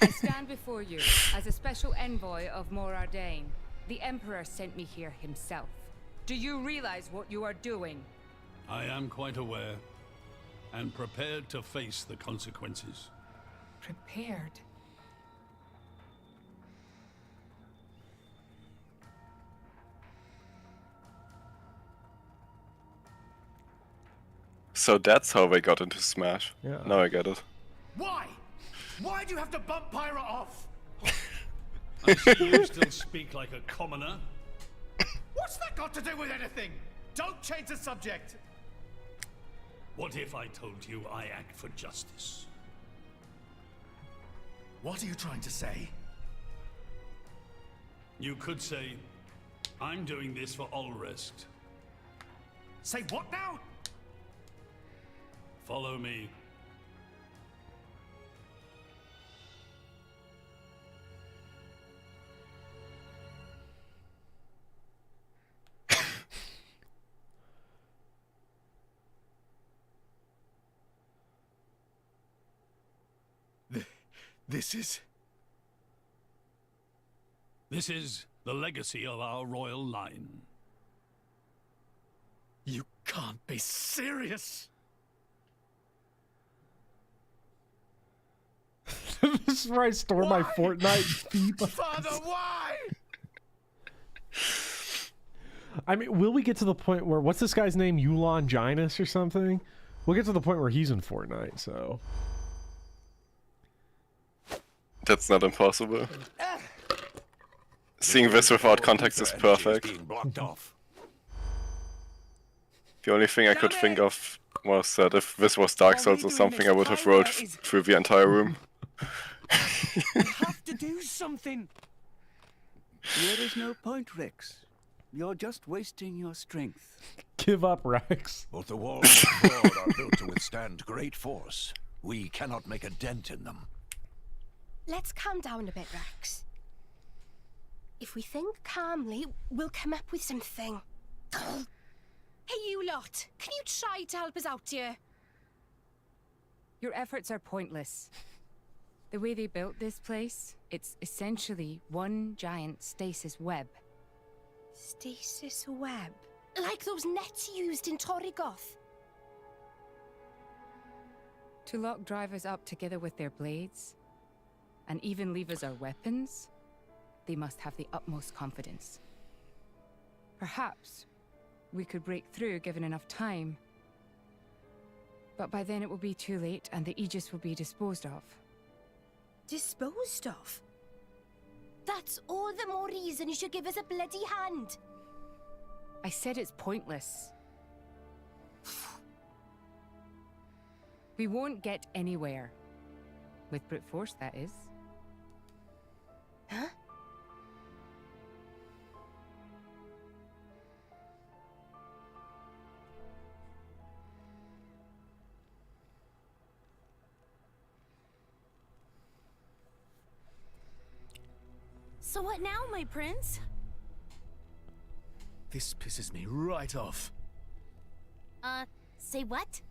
I stand before you as a special envoy of Morardain. The Emperor sent me here himself. Do you realize what you are doing? I am quite aware, and prepared to face the consequences. Prepared? So that's how they got into Smash. Yeah. Now I get it. Why? Why do you have to bump Pyra off? I see you still speak like a commoner. What's that got to do with anything? Don't change the subject. What if I told you I act for justice? What are you trying to say? You could say, I'm doing this for Ulrest. Say what now? Follow me. This is the legacy of our royal line. You can't be serious. This is where I store my Fortnite feet. Father, why? I mean, will we get to the point where, what's this guy's name? Yulon Ginus or something? We'll get to the point where he's in Fortnite, so. That's not impossible. Seeing this without context is perfect. The only thing I could think of was that if this was Dark Souls or something, I would have rode through the entire room. We have to do something. There is no point, Rex. You're just wasting your strength. Give up, Rex. Both the walls and the sword are built to withstand great force. We cannot make a dent in them. Let's calm down a bit, Rex. If we think calmly, we'll come up with something. Hey, you lot! Can you try to help us out here? Your efforts are pointless. The way they built this place, it's essentially one giant stasis web. Stasis web? Like those nets used in Torrigoth? To lock drivers up together with their blades, and even leave us our weapons, they must have the utmost confidence. Perhaps we could break through given enough time. But by then it will be too late and the Aegis will be disposed of. Disposed of? That's all the more reason you should give us a bloody hand. I said it's pointless. We won't get anywhere. With brute force, that is. Huh? So what now, my prince? This pisses me right off. Say what?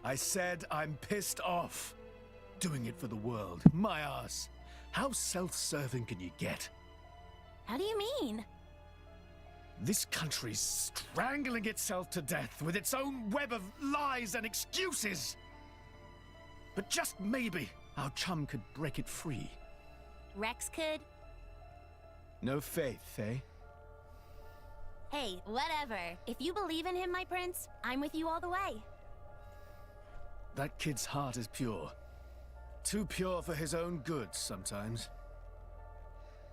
I said I'm pissed off. Doing it for the world. My ass. How self-serving can you get? How do you mean? This country's strangling itself to death with its own web of lies and excuses. But just maybe our chum could break it free. Rex could? No faith, eh? Hey, whatever. If you believe in him, my prince, I'm with you all the way. That kid's heart is pure. Too pure for his own good sometimes.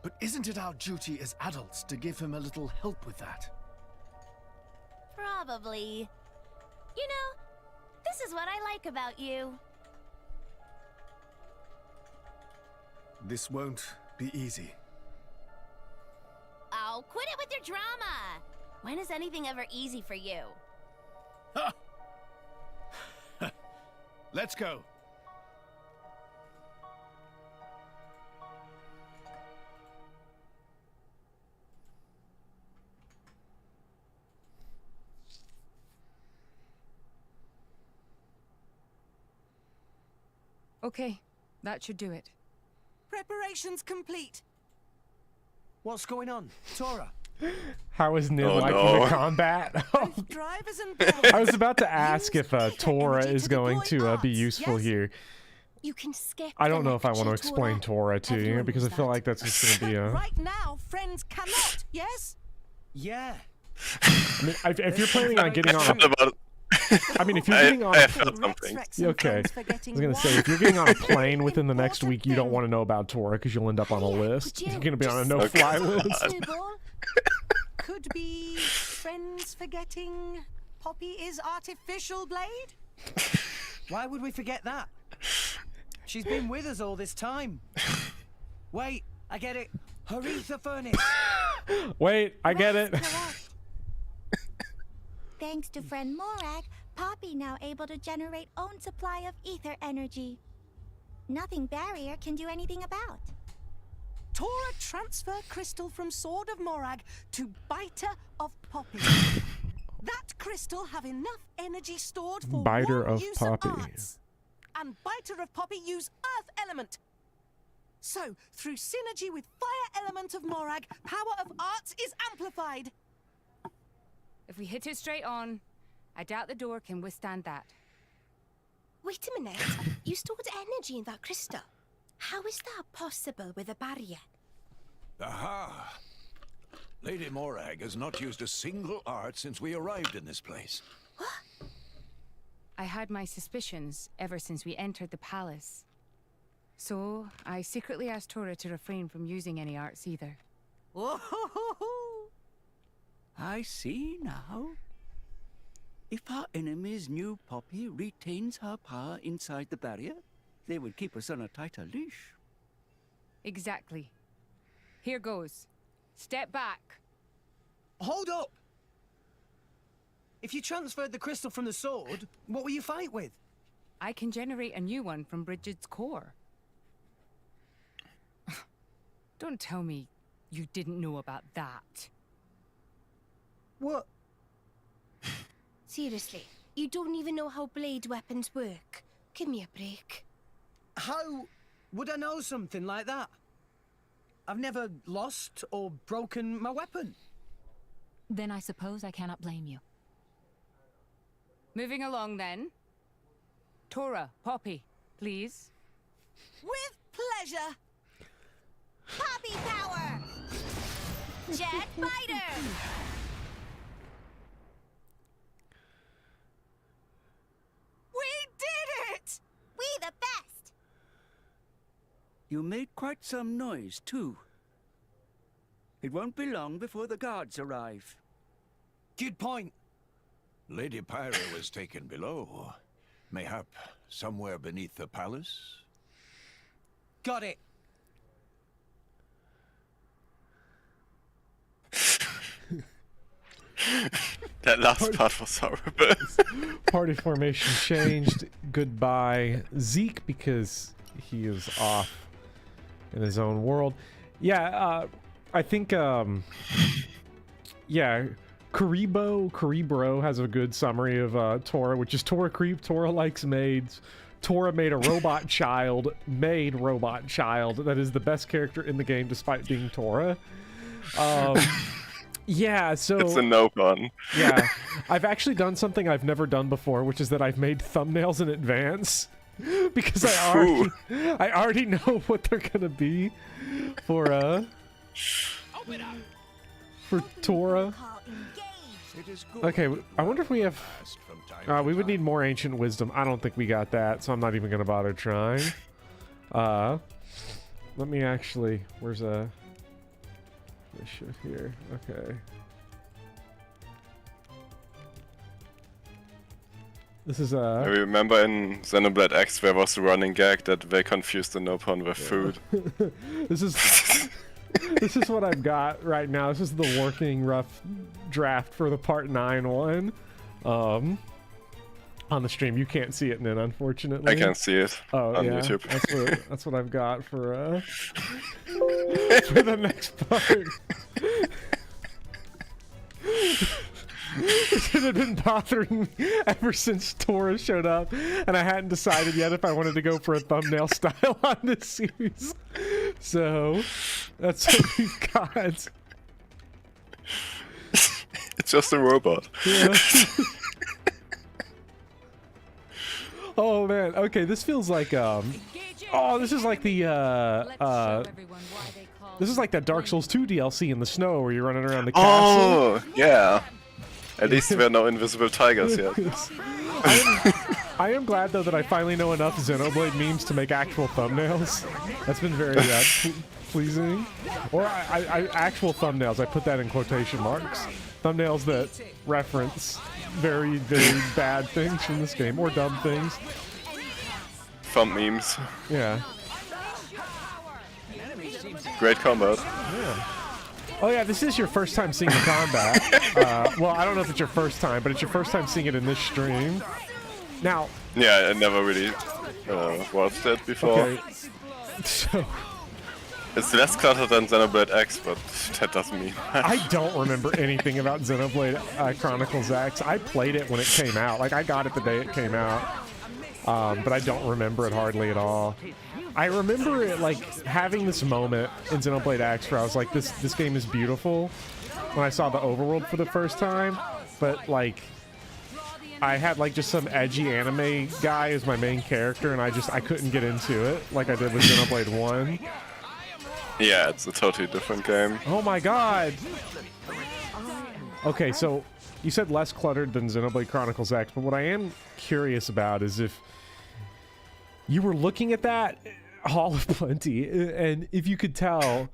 But isn't it our duty as adults to give him a little help with that? Probably. You know, this is what I like about you. This won't be easy. Oh, quit it with your drama! When is anything ever easy for you? Let's go. Okay, that should do it. Preparations complete. What's going on, Tora? How is Nin Oh, liking no. the combat? Drivers and I was about to ask if Tora is going to be useful here. You can skip. I the don't know if I want to lecture, explain Tora to you Everyone because I knows feel that. like that's just going to be a. Right now, friends cannot, yes? Yeah. I mean, if you're planning on getting on, I mean, if you're I getting on, felt something. okay. I was gonna say if you're getting on a plane within the next week, you don't want to know about Tora because you'll end up on a list. You're gonna be on a no-fly list. Could be friends forgetting Poppy is artificial blade? Why would we forget that? She's been with us all this time. Wait, I get it. Her ether furnace. Wait, I get it. Thanks to friend Morag, Poppy now able to generate own supply of ether energy. Nothing barrier can do anything about. Tora transfer crystal from Sword of Morag to Biter of Poppy. That crystal have enough energy stored for Biter one of use Poppy. of arts. And Biter of Poppy use Earth element. So, through synergy with Fire element of Morag, power of arts is amplified. If we hit it straight on, I doubt the door can withstand that. Wait a minute. You stored energy in that crystal. How is that possible with a barrier? Aha! Lady Morag has not used a single art since we arrived in this place. I had my suspicions ever since we entered the palace. So, I secretly asked Tora to refrain from using any arts either. I see now. If our enemies knew Poppy retains her power inside the barrier, they would keep us on a tighter leash. Exactly. Here goes. Step back. Hold up! If you transferred the crystal from the sword, what will you fight with? I can generate a new one from Bridget's core. Don't tell me you didn't know about that. What? Seriously, you don't even know how blade weapons work. Give me a break. How would I know something like that? I've never lost or broken my weapon. Then I suppose I cannot blame you. Moving along then. Tora, Poppy, please. With pleasure. Poppy power! Jet Biter! We did it! We the best! You made quite some noise, too. It won't be long before the guards arrive. Good point. Lady Pyra was taken below. Mayhap somewhere beneath the palace? Got it. That last part was horrible. Party formation changed. Goodbye, Zeke, because he is off in his own world. Yeah, I think, yeah, Karibro has a good summary of Tora, which is Tora creep, Tora likes maids. Tora made a robot child, that is the best character in the game despite being Tora. Yeah, so... It's a no pun. Yeah, I've actually done something I've never done before, which is that I've made thumbnails in advance. Because I already know what they're gonna be for Tora. Okay, I wonder if we have... we would need more ancient wisdom. I don't think we got that, so I'm not even gonna bother trying. Let me actually... Where's this shit here? Okay. This is I remember in Xenoblade X there was a running gag that they confused the no pun with food. This is what I've got right now. This is the working rough draft for the part 9 one. On the stream, you can't see it, Nin, unfortunately. I can't see it on yeah. YouTube. That's what I've got for for the next part. It had been bothering me ever since Tora showed up, and I hadn't decided yet if I wanted to go for a thumbnail style on this series. So that's what we've got. It's just a robot. Yeah. Oh man. Okay, this feels like oh, this is like the this is like that Dark Souls 2 DLC in the snow where you're running around the castle. Oh, yeah. At least there are no invisible tigers yet. I am glad though that I finally know enough Xenoblade memes to make actual thumbnails. That's been very pleasing. Or actual thumbnails. I put that in quotation marks. Thumbnails that reference very, very bad things from this game, or dumb things. Fun memes. Yeah. Great combat. Yeah. Oh yeah, this is your first time seeing the combat. Well, I don't know if it's your first time, but it's your first time seeing it in this stream. Now. Yeah, I never really watched it before. Okay. So. It's less cluttered than Xenoblade X, but that doesn't mean much. I don't remember anything about Xenoblade Chronicles X. I played it when it came out. Like, I got it the day it came out. But I don't remember it hardly at all. I remember it, like, having this moment in Xenoblade X where I was like, this game is beautiful when I saw the overworld for the first time. But, like, I had, like, just some edgy anime guy as my main character, and I couldn't get into it like I did with Xenoblade 1. Yeah, it's a totally different game. Oh my god! Okay, so you said less cluttered than Xenoblade Chronicles X, but what I am curious about is if you were looking at that Hall of Plenty, and if you could tell,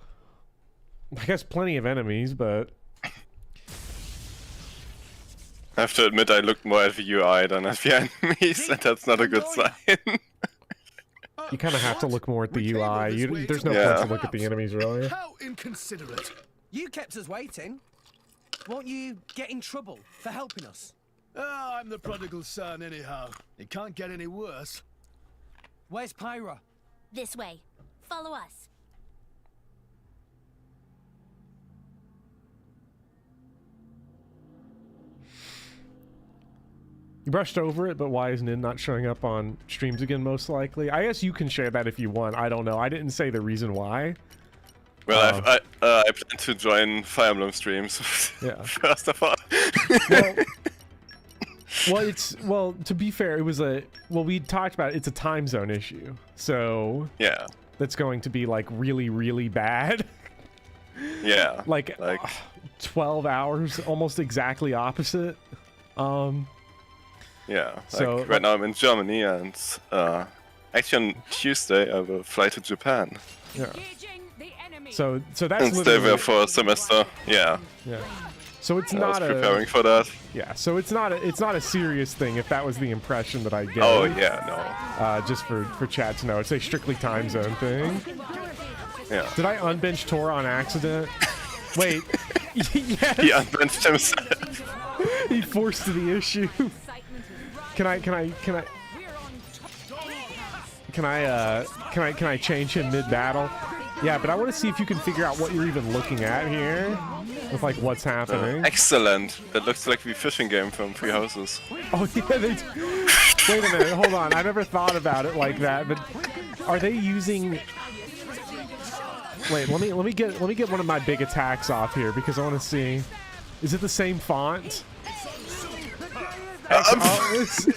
I guess plenty of enemies, but... I have to admit I looked more at the UI than at the enemies, and that's not a good sign. You kind of have to look more at the UI. There's no point to look at the enemies, really. How inconsiderate! You kept us waiting. Won't you get in trouble for helping us? Oh, I'm the prodigal son, anyhow. It can't get any worse. Where's Pyra? This way. Follow us. You brushed over it, but why is Nin not showing up on streams again, most likely? I guess you can share that if you want. I don't know. I didn't say the reason why. Well, I plan to join Fire Emblem streams. Yeah. First of all. Well, to be fair, it was we talked about it, it's a time zone issue. So yeah, that's going to be like really, really bad. Yeah. like 12 hours, almost exactly opposite. Yeah. So right now I'm in Germany, and actually on Tuesday I will fly to Japan. Yeah. So that's and stay there for a semester. Yeah. Yeah. So it's I not was preparing for that. Yeah. So it's not a serious thing. If that was the impression that I get. Oh yeah, no. Just for chat to know, it's a strictly time zone thing. Yeah. Did I unbench Tora on accident? Wait. Yes. He unbenched himself. He forced the issue. Can I change him mid-battle? Yeah, but I want to see if you can figure out what you're even looking at here. With like what's happening. Excellent. That looks like the fishing game from Three Houses. Oh yeah, they do. Wait a minute, hold on. I never thought about it like that, but are they using... Wait, let me get one of my big attacks off here because I want to see. Is it the same font?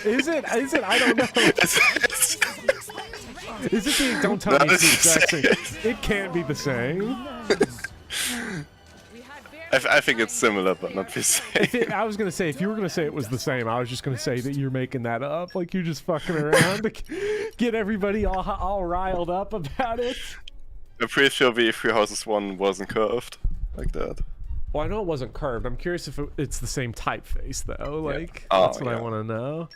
Is it? I don't know. Is it the? Don't tell me it's the exact same. It can't be the same. I think it's similar, but not the same. I was gonna say if you were gonna say it was the same, I was just gonna say that you're making that up, like you're just fucking around to get everybody all riled up about it. I'm pretty sure the Three Houses one wasn't curved like that. Well, I know it wasn't curved. I'm curious if it's the same typeface though. Like that's what I want to know.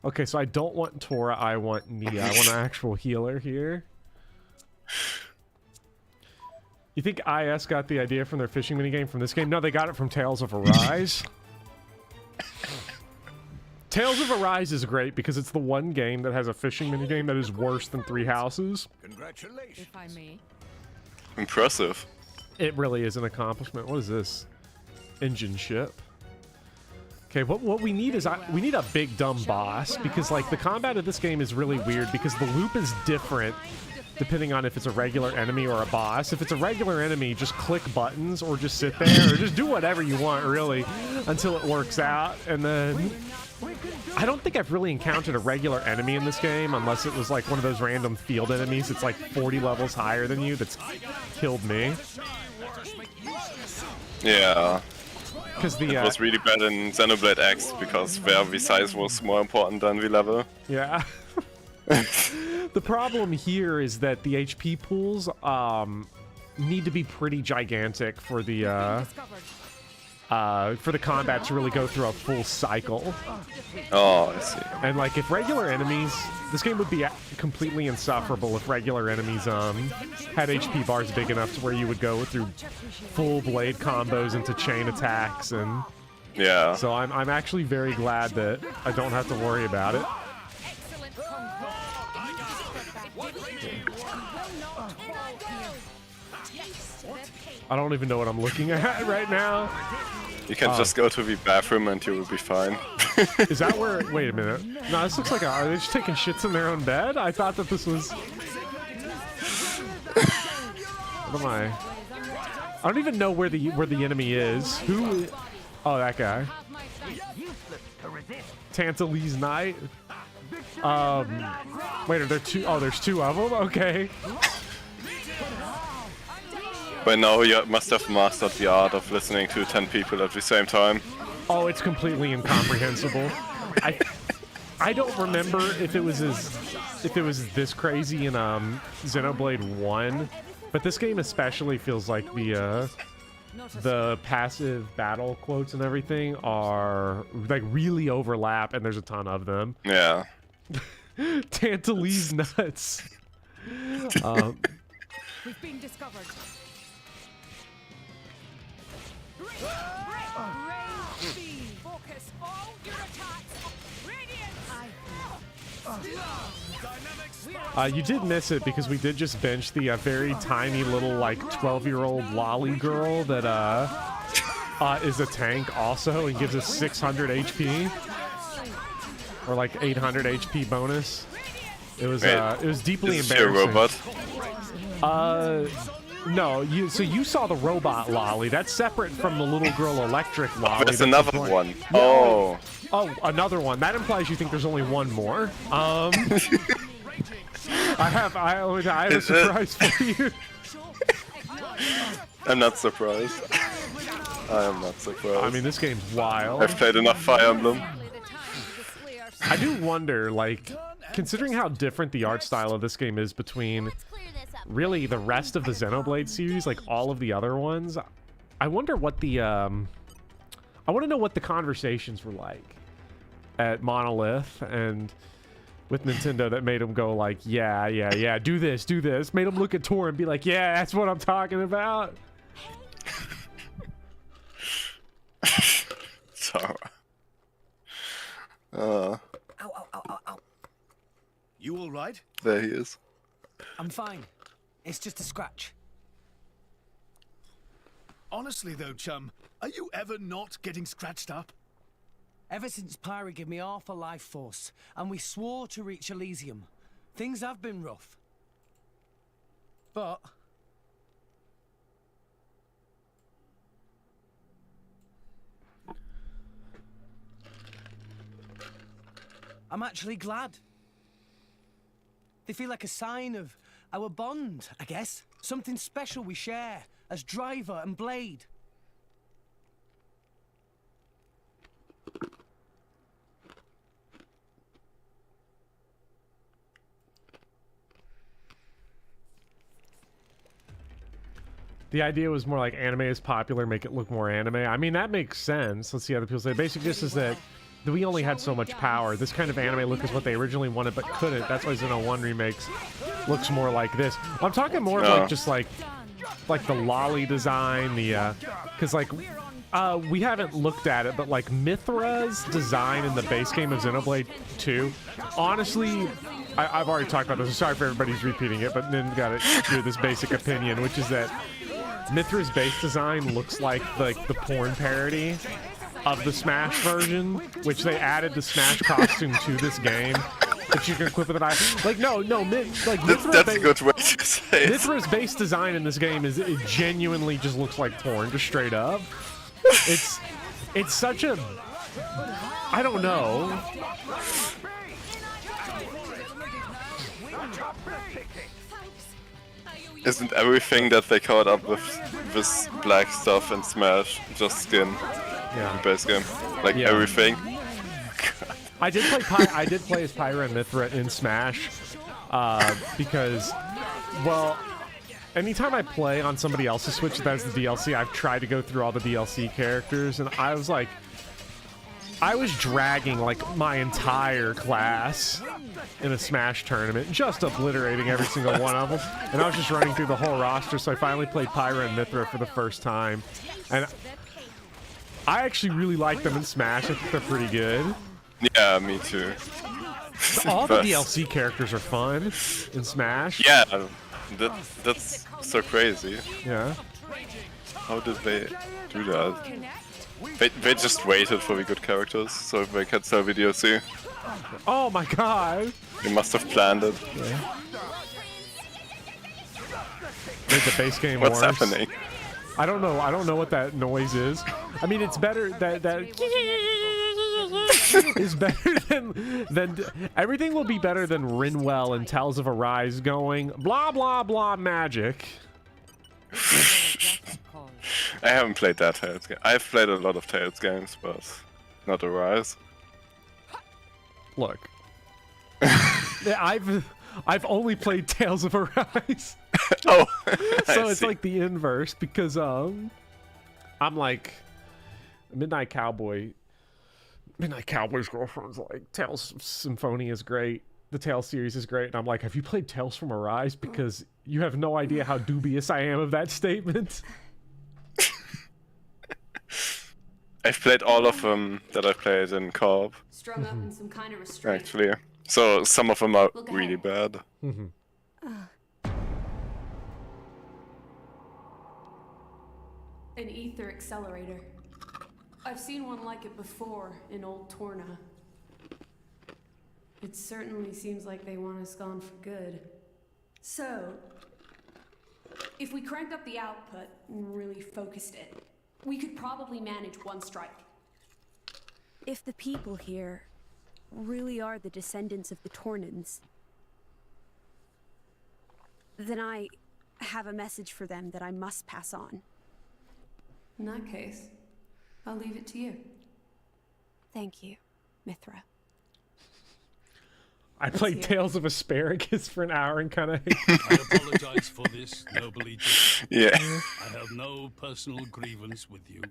Okay, so I don't want Tora. I want Nia. I want an actual healer here. You think IS got the idea from their fishing minigame from this game? No, they got it from Tales of Arise. Tales of Arise is great because it's the one game that has a fishing minigame that is worse than Three Houses. Congratulations. If I may. Impressive. It really is an accomplishment. What is this? Engine ship. Okay, what we need is we need a big dumb boss, because like the combat of this game is really weird because the loop is different depending on if it's a regular enemy or a boss. If it's a regular enemy, just click buttons or just sit there or just do whatever you want really until it works out. And then I don't think I've really encountered a regular enemy in this game unless it was like one of those random field enemies that's like 40 levels higher than you that's killed me. Yeah. Because it was really bad in Xenoblade X because where the size was more important than the level. Yeah. The problem here is that the HP pools need to be pretty gigantic for the combat to really go through a full cycle. Oh, I see. And like if regular enemies, this game would be completely insufferable if regular enemies had HP bars big enough to where you would go through full blade combos into chain attacks. And yeah, so I'm actually very glad that I don't have to worry about it. I don't even know what I'm looking at right now. You can just go to the bathroom and you will be fine. Is that where... Wait a minute. No, this looks like... Are they just taking shits in their own bed? I thought that this was... What am I... I don't even know where the enemy is. Who... Oh, that guy. Tantalese Knight. Wait, are there two? Oh, there's two of them? Okay. But now you must have mastered the art of listening to 10 people at the same time. Oh, it's completely incomprehensible. I don't remember if it was this crazy in Xenoblade 1, but this game especially feels like the passive battle quotes and everything are like really overlap, and there's a ton of them. Yeah. Tantalese nuts. We've been discovered. Focus all your attacks. You did miss it because we did just bench the very tiny little like 12-year-old lolly girl that is a tank also and gives us 600 HP or like 800 HP bonus. It was deeply is embarrassing. She a robot? No, you saw the robot lolly. That's separate from the little girl electric lolly. There's another one. Oh. Oh, another one. That implies you think there's only one more. I have a surprise for you. I'm not surprised. I am not surprised. I mean, this game's wild. I've played enough Fire Emblem. I do wonder, like, considering how different the art style of this game is between really the rest of the Xenoblade series, like all of the other ones, I wonder what the I want to know what the conversations were like at Monolith and with Nintendo that made them go like, yeah, do this, made them look at Tor and be like, yeah, that's what I'm talking about. Sorry. Ow, ow, ow, ow, ow. You all right? There he is. I'm fine. It's just a scratch. Honestly though, chum, are you ever not getting scratched up? Ever since Pyra gave me half a life force, and we swore to reach Elysium, things have been rough. But I'm actually glad. They feel like a sign of our bond, I guess. Something special we share as driver and blade. The idea was more like anime is popular, make it look more anime. I mean, that makes sense. Let's see how other people say. Basically, just is that we only had so much power. This kind of anime look is what they originally wanted, but couldn't. That's why Xeno 1 remakes looks more like this. I'm talking more like just like the lolly design, the because like we haven't looked at it, but like Mithra's design in the base game of Xenoblade 2, honestly, I've already talked about this. I'm sorry for everybody's repeating it, but then got to do this basic opinion, which is that Mithra's base design looks like the porn parody of the Smash version, which they added the Smash costume to this game that you can equip with an eye. Like no, that's a good way to say it. Mithra's base design in this game is it genuinely just looks like porn, just straight up. It's such a, I don't know. Isn't everything that they caught up with this black stuff in Smash just skin? Yeah. In the base game, like everything. I did play as Pyra and Mithra in Smash because, well, anytime I play on somebody else's Switch that has the DLC, I've tried to go through all the DLC characters, and I was like, I was dragging like my entire class in a Smash tournament, just obliterating every single one of them, and I was just running through the whole roster. So I finally played Pyra and Mithra for the first time, and I actually really like them in Smash. I think they're pretty good. Yeah, me too. All the DLC characters are fun in Smash. Yeah, that's so crazy. Yeah. How did they do that? They just waited for the good characters so they could sell the DLC. Oh my god! They must have planned it. Yeah. Made the base game What's worse. happening? I don't know. I don't know what that noise is. I mean, it's better that is better than everything will be better than Rinwell and Tales of Arise going blah blah blah magic. I haven't played that Tales game. I've played a lot of Tales games, but not Arise. Look, I've only played Tales of Arise. Oh, so it's like the inverse because I'm like Midnight Cowboy's girlfriend's like Tales of Symphonia is great. The Tales series is great, and I'm like, have you played Tales from Arise? Because you have no idea how dubious I am of that statement. I've played all of them that I played in co-op. Strung up in some kind of restraint. Actually, so some of them are really bad. An ether accelerator. I've seen one like it before in Old Torna. It certainly seems like they want us gone for good. So, if we cranked up the output and really focused it, we could probably manage one strike. If the people here really are the descendants of the Tornans, then I have a message for them that I must pass on. In that case, I'll leave it to you. Thank you, Mithra. I played Tales of Asparagus for an hour and kind of. I apologize for this, noble Egypt. Yeah. I have no personal grievance with you.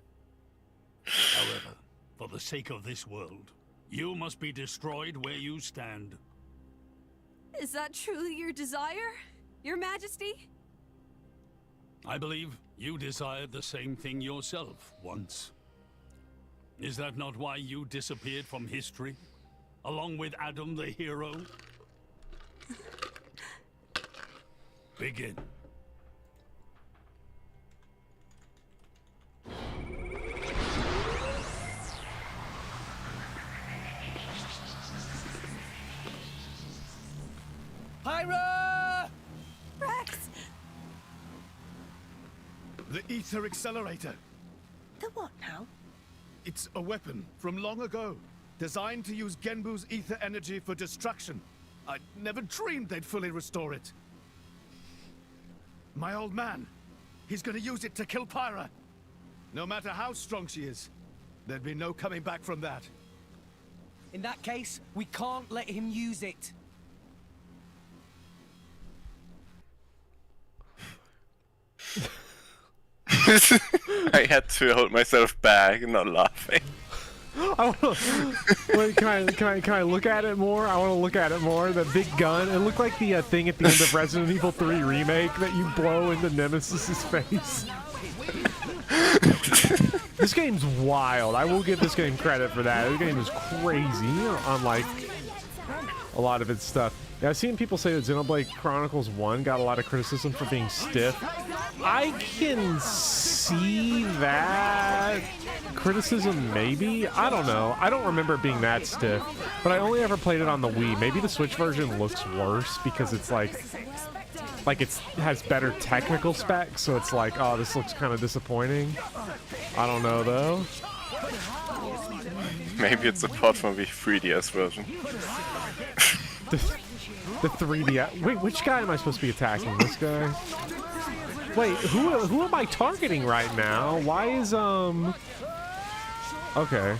However, for the sake of this world, you must be destroyed where you stand. Is that truly your desire, Your Majesty? I believe you desired the same thing yourself once. Is that not why you disappeared from history, along with Adam the hero? Begin. Pyra! Rex! The ether accelerator. The what now? It's a weapon from long ago, designed to use Genbu's ether energy for destruction. I never dreamed they'd fully restore it. My old man, he's gonna use it to kill Pyra. No matter how strong she is, there'd be no coming back from that. In that case, we can't let him use it. I had to hold myself back and not laughing. Wait, can I look at it more? I want to look at it more. The big gun. It looked like the thing at the end of Resident Evil 3 remake that you blow into Nemesis's face. This game's wild. I will give this game credit for that. This game is crazy on like a lot of its stuff. Yeah, I've seen people say that Xenoblade Chronicles 1 got a lot of criticism for being stiff. I can see that. criticism, maybe? I don't know. I don't remember it being that stiff, but I only ever played it on the Wii. Maybe the Switch version looks worse because it's like it has better technical specs, so it's like, oh, this looks kind of disappointing. I don't know, though. Maybe it's a port from the 3DS version. The 3DS. Wait, which guy am I supposed to be attacking? This guy? Wait, who am I targeting right now? Why is okay.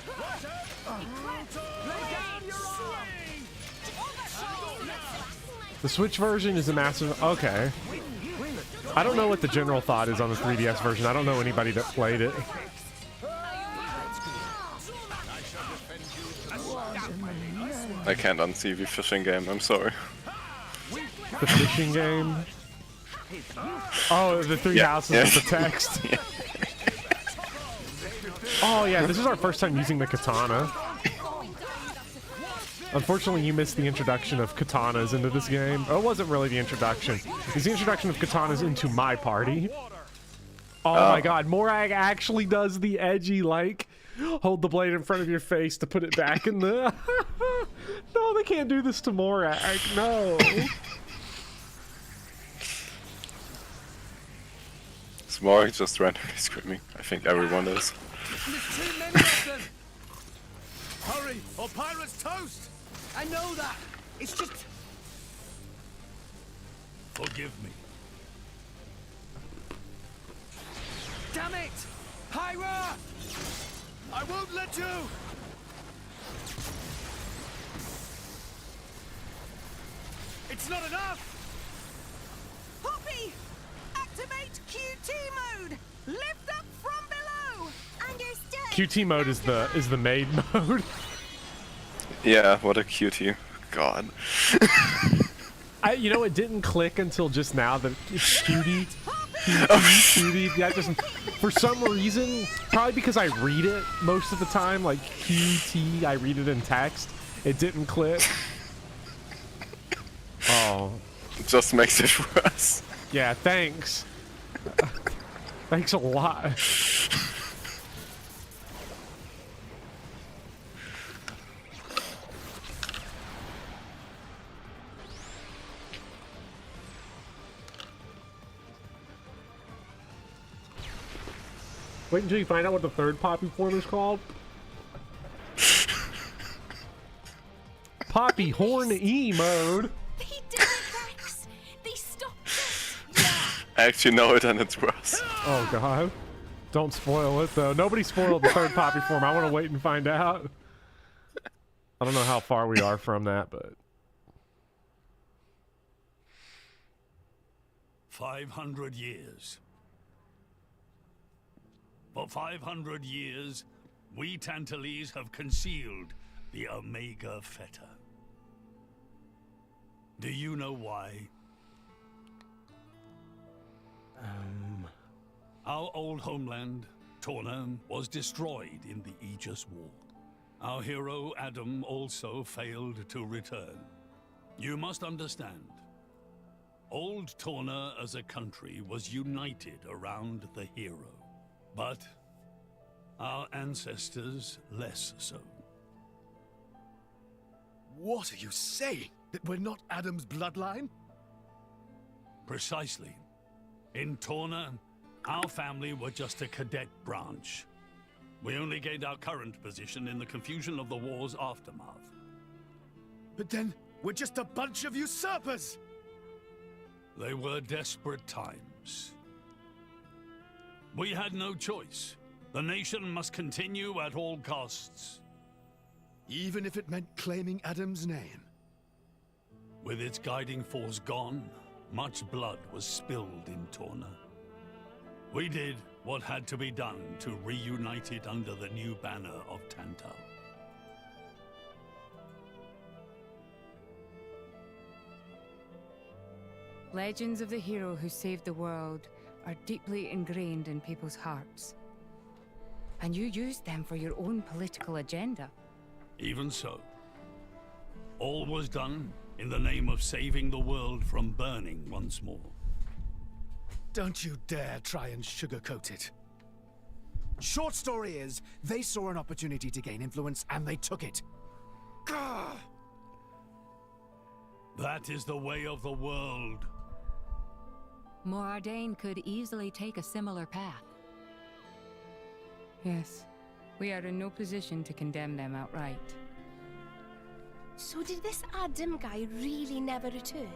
The Switch version is a massive. Okay. I don't know what the general thought is on the 3DS version. I don't know anybody that played it. I can't unsee the fishing game, I'm sorry. The fishing game? Oh, the three houses with the text. Yeah. Oh yeah, this is our first time using the katana. Unfortunately, you missed the introduction of katanas into this game. Oh, it wasn't really the introduction. It's the introduction of katanas into my party. Oh my god, Morag actually does the edgy, like, hold the blade in front of your face to put it back in the... No, they can't do this to Morag. No. Is Morag just randomly screaming? I think everyone is. There's too many of them! Hurry, or pirates toast! I know that. It's just... Forgive me. Damn it! Pyra! I won't let you! It's not enough! Poppy! Activate QT mode! Lift up from below! Understood! QT mode is the maid mode. Yeah, what a cutie. God. You know, it didn't click until just now that it's cutie. Cutie. That doesn't... For some reason, probably because I read it most of the time, like QT, I read it in text. It didn't click. Oh. It just makes it worse. Yeah, thanks. Thanks a lot. Wait until you find out what the third Poppy form is called. Poppy Horn E mode. They did it, Rex. They stopped it. I actually know it and it's worse. Oh god. Don't spoil it though. Nobody spoiled the third Poppy form. I want to wait and find out. I don't know how far we are from that, but 500 years. For 500 years, we Tantalese have concealed the Omega Feta. Do you know why? Our old homeland, Torna, was destroyed in the Aegis War. Our hero, Adam, also failed to return. You must understand, old Torna as a country was united around the hero. But our ancestors less so. What are you saying? That we're not Adam's bloodline? Precisely. In Torna, our family were just a cadet branch. We only gained our current position in the confusion of the war's aftermath. But then, we're just a bunch of usurpers! They were desperate times. We had no choice. The nation must continue at all costs. Even if it meant claiming Adam's name? With its guiding force gone, much blood was spilled in Torna. We did what had to be done to reunite it under the new banner of Tantal. Legends of the hero who saved the world are deeply ingrained in people's hearts. And you used them for your own political agenda. Even so, all was done in the name of saving the world from burning once more. Don't you dare try and sugarcoat it. Short story is, they saw an opportunity to gain influence and they took it. Gah! That is the way of the world. Morardain could easily take a similar path. Yes, we are in no position to condemn them outright. So did this Adam guy really never return?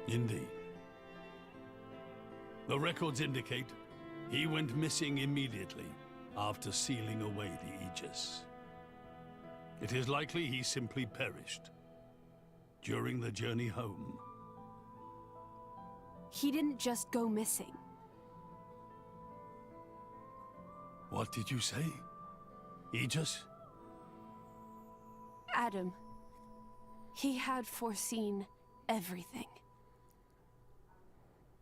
Indeed. The records indicate he went missing immediately after sealing away the Aegis. It is likely he simply perished during the journey home. He didn't just go missing. What did you say? Aegis? Adam, he had foreseen everything.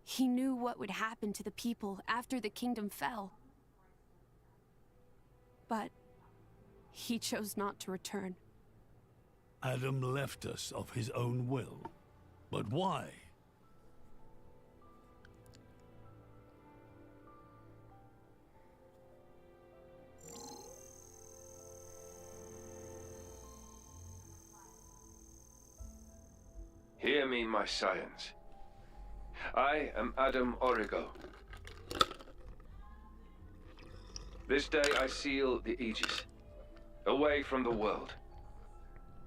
He knew what would happen to the people after the kingdom fell. But he chose not to return. Adam left us of his own will. But why? Hear me, my scions. I am Adam Origo. This day I seal the Aegis, away from the world.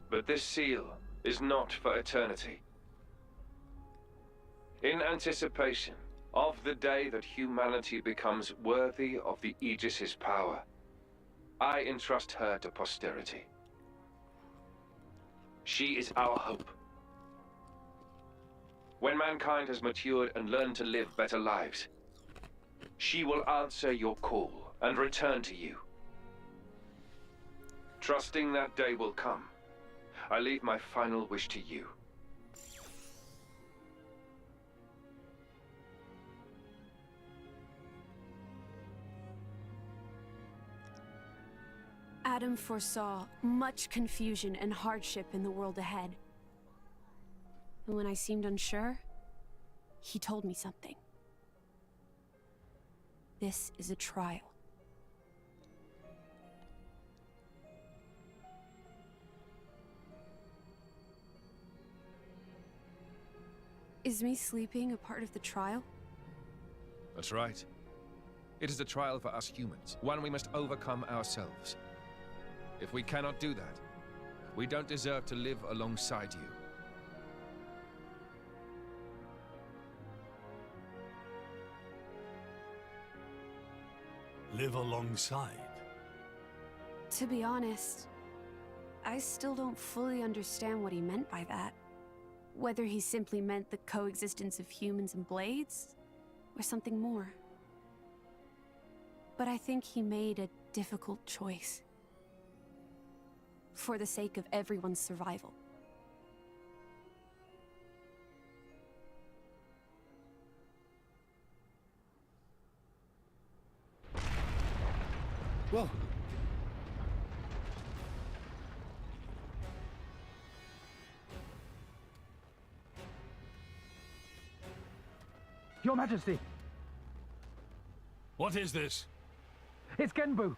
But this seal is not for eternity. In anticipation of the day that humanity becomes worthy of the Aegis's power, I entrust her to posterity. She is our hope. When mankind has matured and learned to live better lives, she will answer your call and return to you. Trusting that day will come, I leave my final wish to you. Adam foresaw much confusion and hardship in the world ahead. And when I seemed unsure, he told me something. This is a trial. Is me sleeping a part of the trial? That's right. It is a trial for us humans, one we must overcome ourselves. If we cannot do that, we don't deserve to live alongside you. Live alongside? To be honest, I still don't fully understand what he meant by that. Whether he simply meant the coexistence of humans and blades, or something more. But I think he made a difficult choice. For the sake of everyone's survival. Whoa. Your Majesty! What is this? It's Genbu!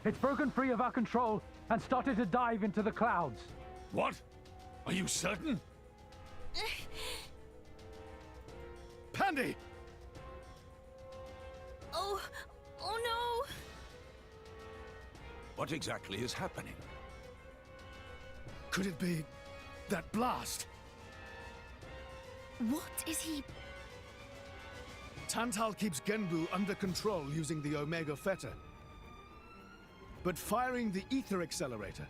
It's broken free of our control and started to dive into the clouds. What? Are you certain? Pandy! Oh no! What exactly is happening? Could it be that blast? What is he? Tantal keeps Genbu under control using the Omega Fetter. But firing the ether accelerator,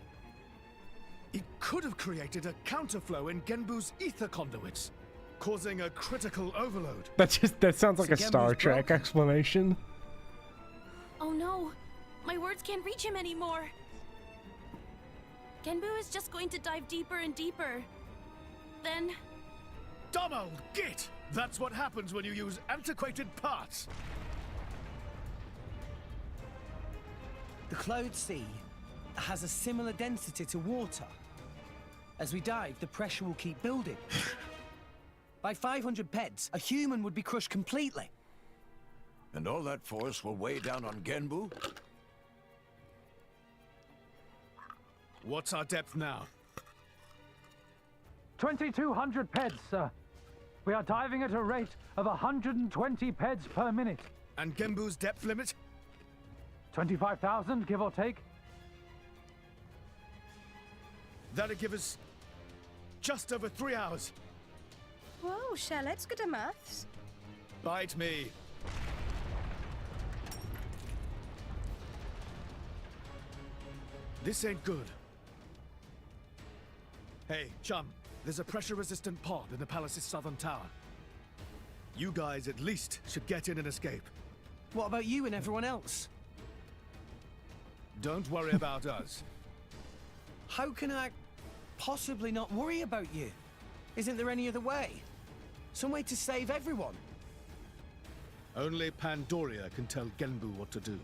it could have created a counterflow in Genbu's ether conduits, causing a critical overload. That sounds like So a Star Genbu's Trek broken. explanation. Oh no! My words can't reach him anymore! Genbu is just going to dive deeper and deeper. Then... Dumb old git! That's what happens when you use antiquated parts. The Cloud Sea has a similar density to water. As we dive, the pressure will keep building. By 500 peds, a human would be crushed completely. And all that force will weigh down on Genbu? What's our depth now? 2,200 peds, sir. We are diving at a rate of 120 peds per minute. And Genbu's depth limit? 25,000, give or take. That'll give us just over 3 hours. Whoa, Shell, let's go to maths. Bite me. This ain't good. Hey, chum, there's a pressure-resistant pod in the palace's southern tower. You guys at least should get in and escape. What about you and everyone else? Don't worry about us. How can I possibly not worry about you? Isn't there any other way? Some way to save everyone? Only Pandoria can tell Genbu what to do.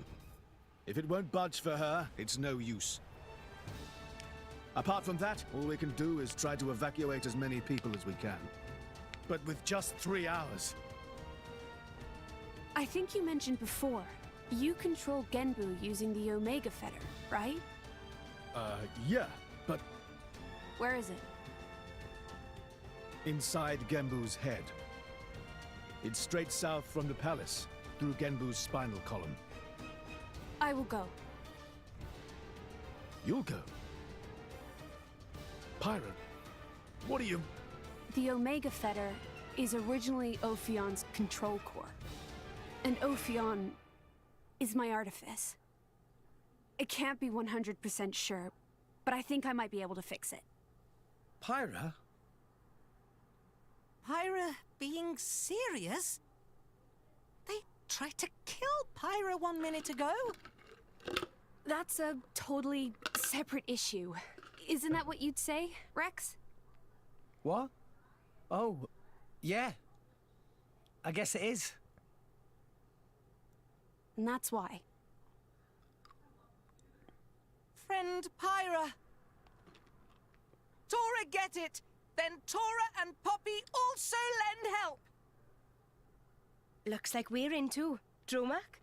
If it won't budge for her, it's no use. Apart from that, all we can do is try to evacuate as many people as we can. But with just 3 hours. I think you mentioned before, you control Genbu using the Omega Fetter, right? Yeah, but Where is it? inside Genbu's head. It's straight south from the palace, through Genbu's spinal column. I will go. You'll go. Pyra, what are you... The Omega Fetter is originally Ophion's control core. And Ophion is my artifice. I can't be 100% sure, but I think I might be able to fix it. Pyra? Pyra being serious? They tried to kill Pyra 1 minute ago. That's a totally separate issue. Isn't that what you'd say, Rex? What? Oh, yeah. I guess it is. And that's why. Friend Pyra. Tora get it. Then Tora and Poppy also lend help. Looks like we're in too. Dromak?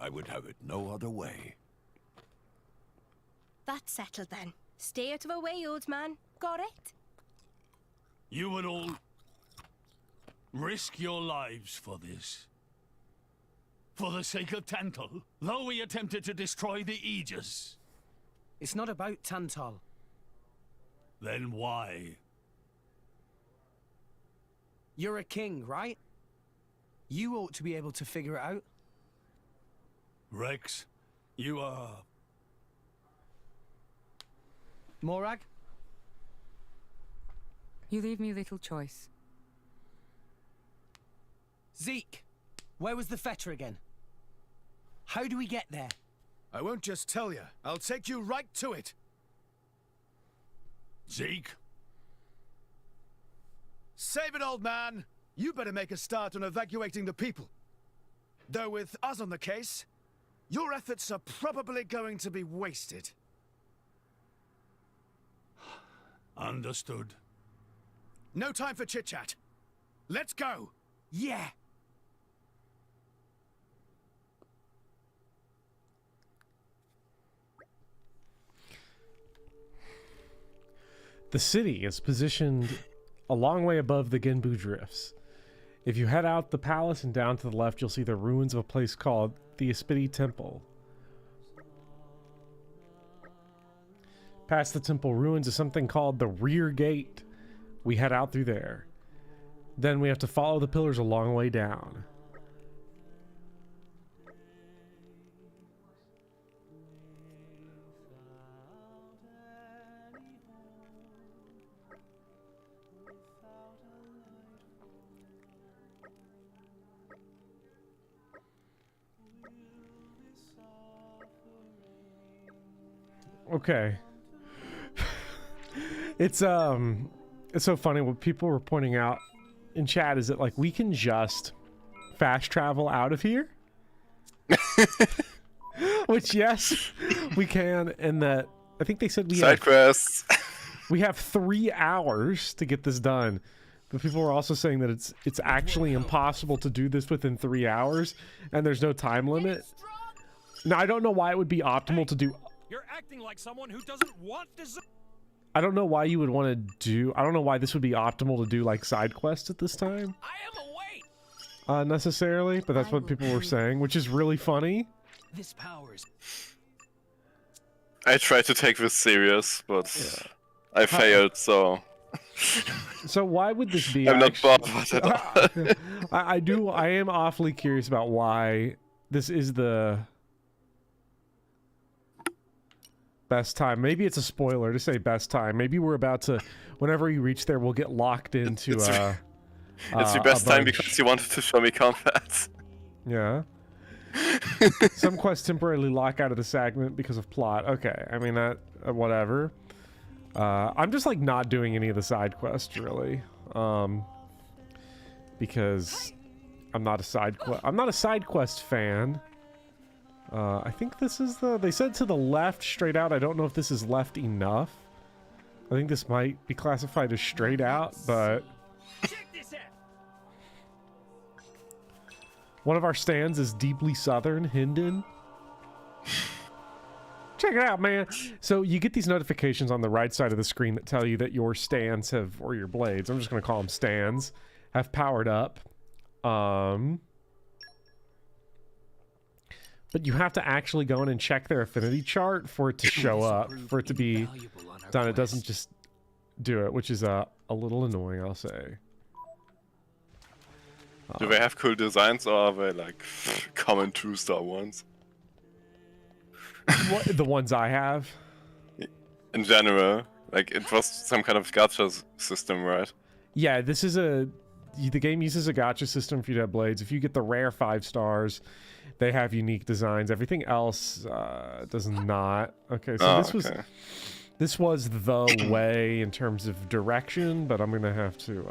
I would have it no other way. That's settled then. Stay out of our way, old man. Got it? You would all risk your lives for this. For the sake of Tantal, though we attempted to destroy the Aegis. It's not about Tantal. Then why? You're a king, right? You ought to be able to figure it out. Rex, you are... Morag? You leave me little choice. Zeke, where was the fetter again? How do we get there? I won't just tell you. I'll take you right to it. Zeke? Save it, old man. You better make a start on evacuating the people. Though with us on the case, your efforts are probably going to be wasted. Understood. No time for chit-chat. Let's go! Yeah! The city is positioned a long way above the Genbu drifts. If you head out the palace and down to the left, you'll see the ruins of a place called the Aspidi Temple. Past the temple ruins is something called the Rear Gate. We head out through there. Then we have to follow the pillars a long way down. Okay. It's so funny what people were pointing out in chat is that like we can just fast travel out of here. Which yes, we can, and that I think they said we side quests. We have 3 hours to get this done But people were also saying that it's actually impossible to do this within 3 hours, and there's no time limit. Now, I don't know why it would be optimal to do... You're acting like someone who doesn't want this. I don't know why you would want to do... I don't know why this would be optimal to do, like, side quests at this time. I am awake. Necessarily, but that's what people were saying, which is really funny. This power is... I tried to take this serious, but I failed, so... So why would this be? I'm not bothered at all. I am awfully curious about why this is the best time. Maybe it's a spoiler to say best time. Maybe we're about to, whenever you reach there, we'll get locked into it's your best time because you wanted to show me combat. Yeah. Some quests temporarily lock out of the segment because of plot. Okay, I mean that whatever. I'm just like not doing any of the side quests really, because I'm not a side quest fan. I think this is they said to the left straight out. I don't know if this is left enough. I think this might be classified as straight out, but one of our stands is deeply southern, Hinden. Check it out, man. So you get these notifications on the right side of the screen that tell you that your stands have, or your blades, I'm just going to call them stands, have powered up. But you have to actually go in and check their affinity chart for it to show up, for it to be done. It doesn't just do it, which is a little annoying, I'll say. Do they have cool designs, or are they like common 2-star ones? What, the ones I have? In general, like it was some kind of gacha system, right? Yeah, this is the game uses a gacha system for you to have blades. If you get the rare 5 stars, they have unique designs. Everything else does not. Okay, so this was the way in terms of direction, but I'm gonna have to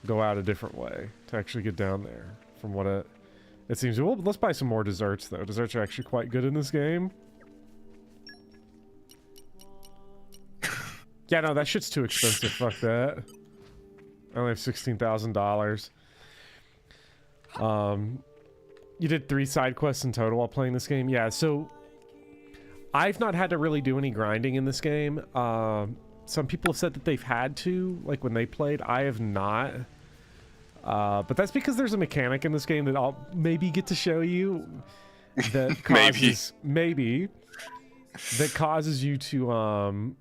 go out a different way to actually get down there from what it seems. Well, let's buy some more desserts, though. Desserts are actually quite good in this game. Yeah, no, that shit's too expensive. Fuck that. I only have $16,000. You did 3 side quests in total while playing this game? Yeah, so... I've not had to really do any grinding in this game. Some people have said that they've had to, like when they played. I have not. But that's because there's a mechanic in this game that I'll maybe get to show you that causes maybe that causes you to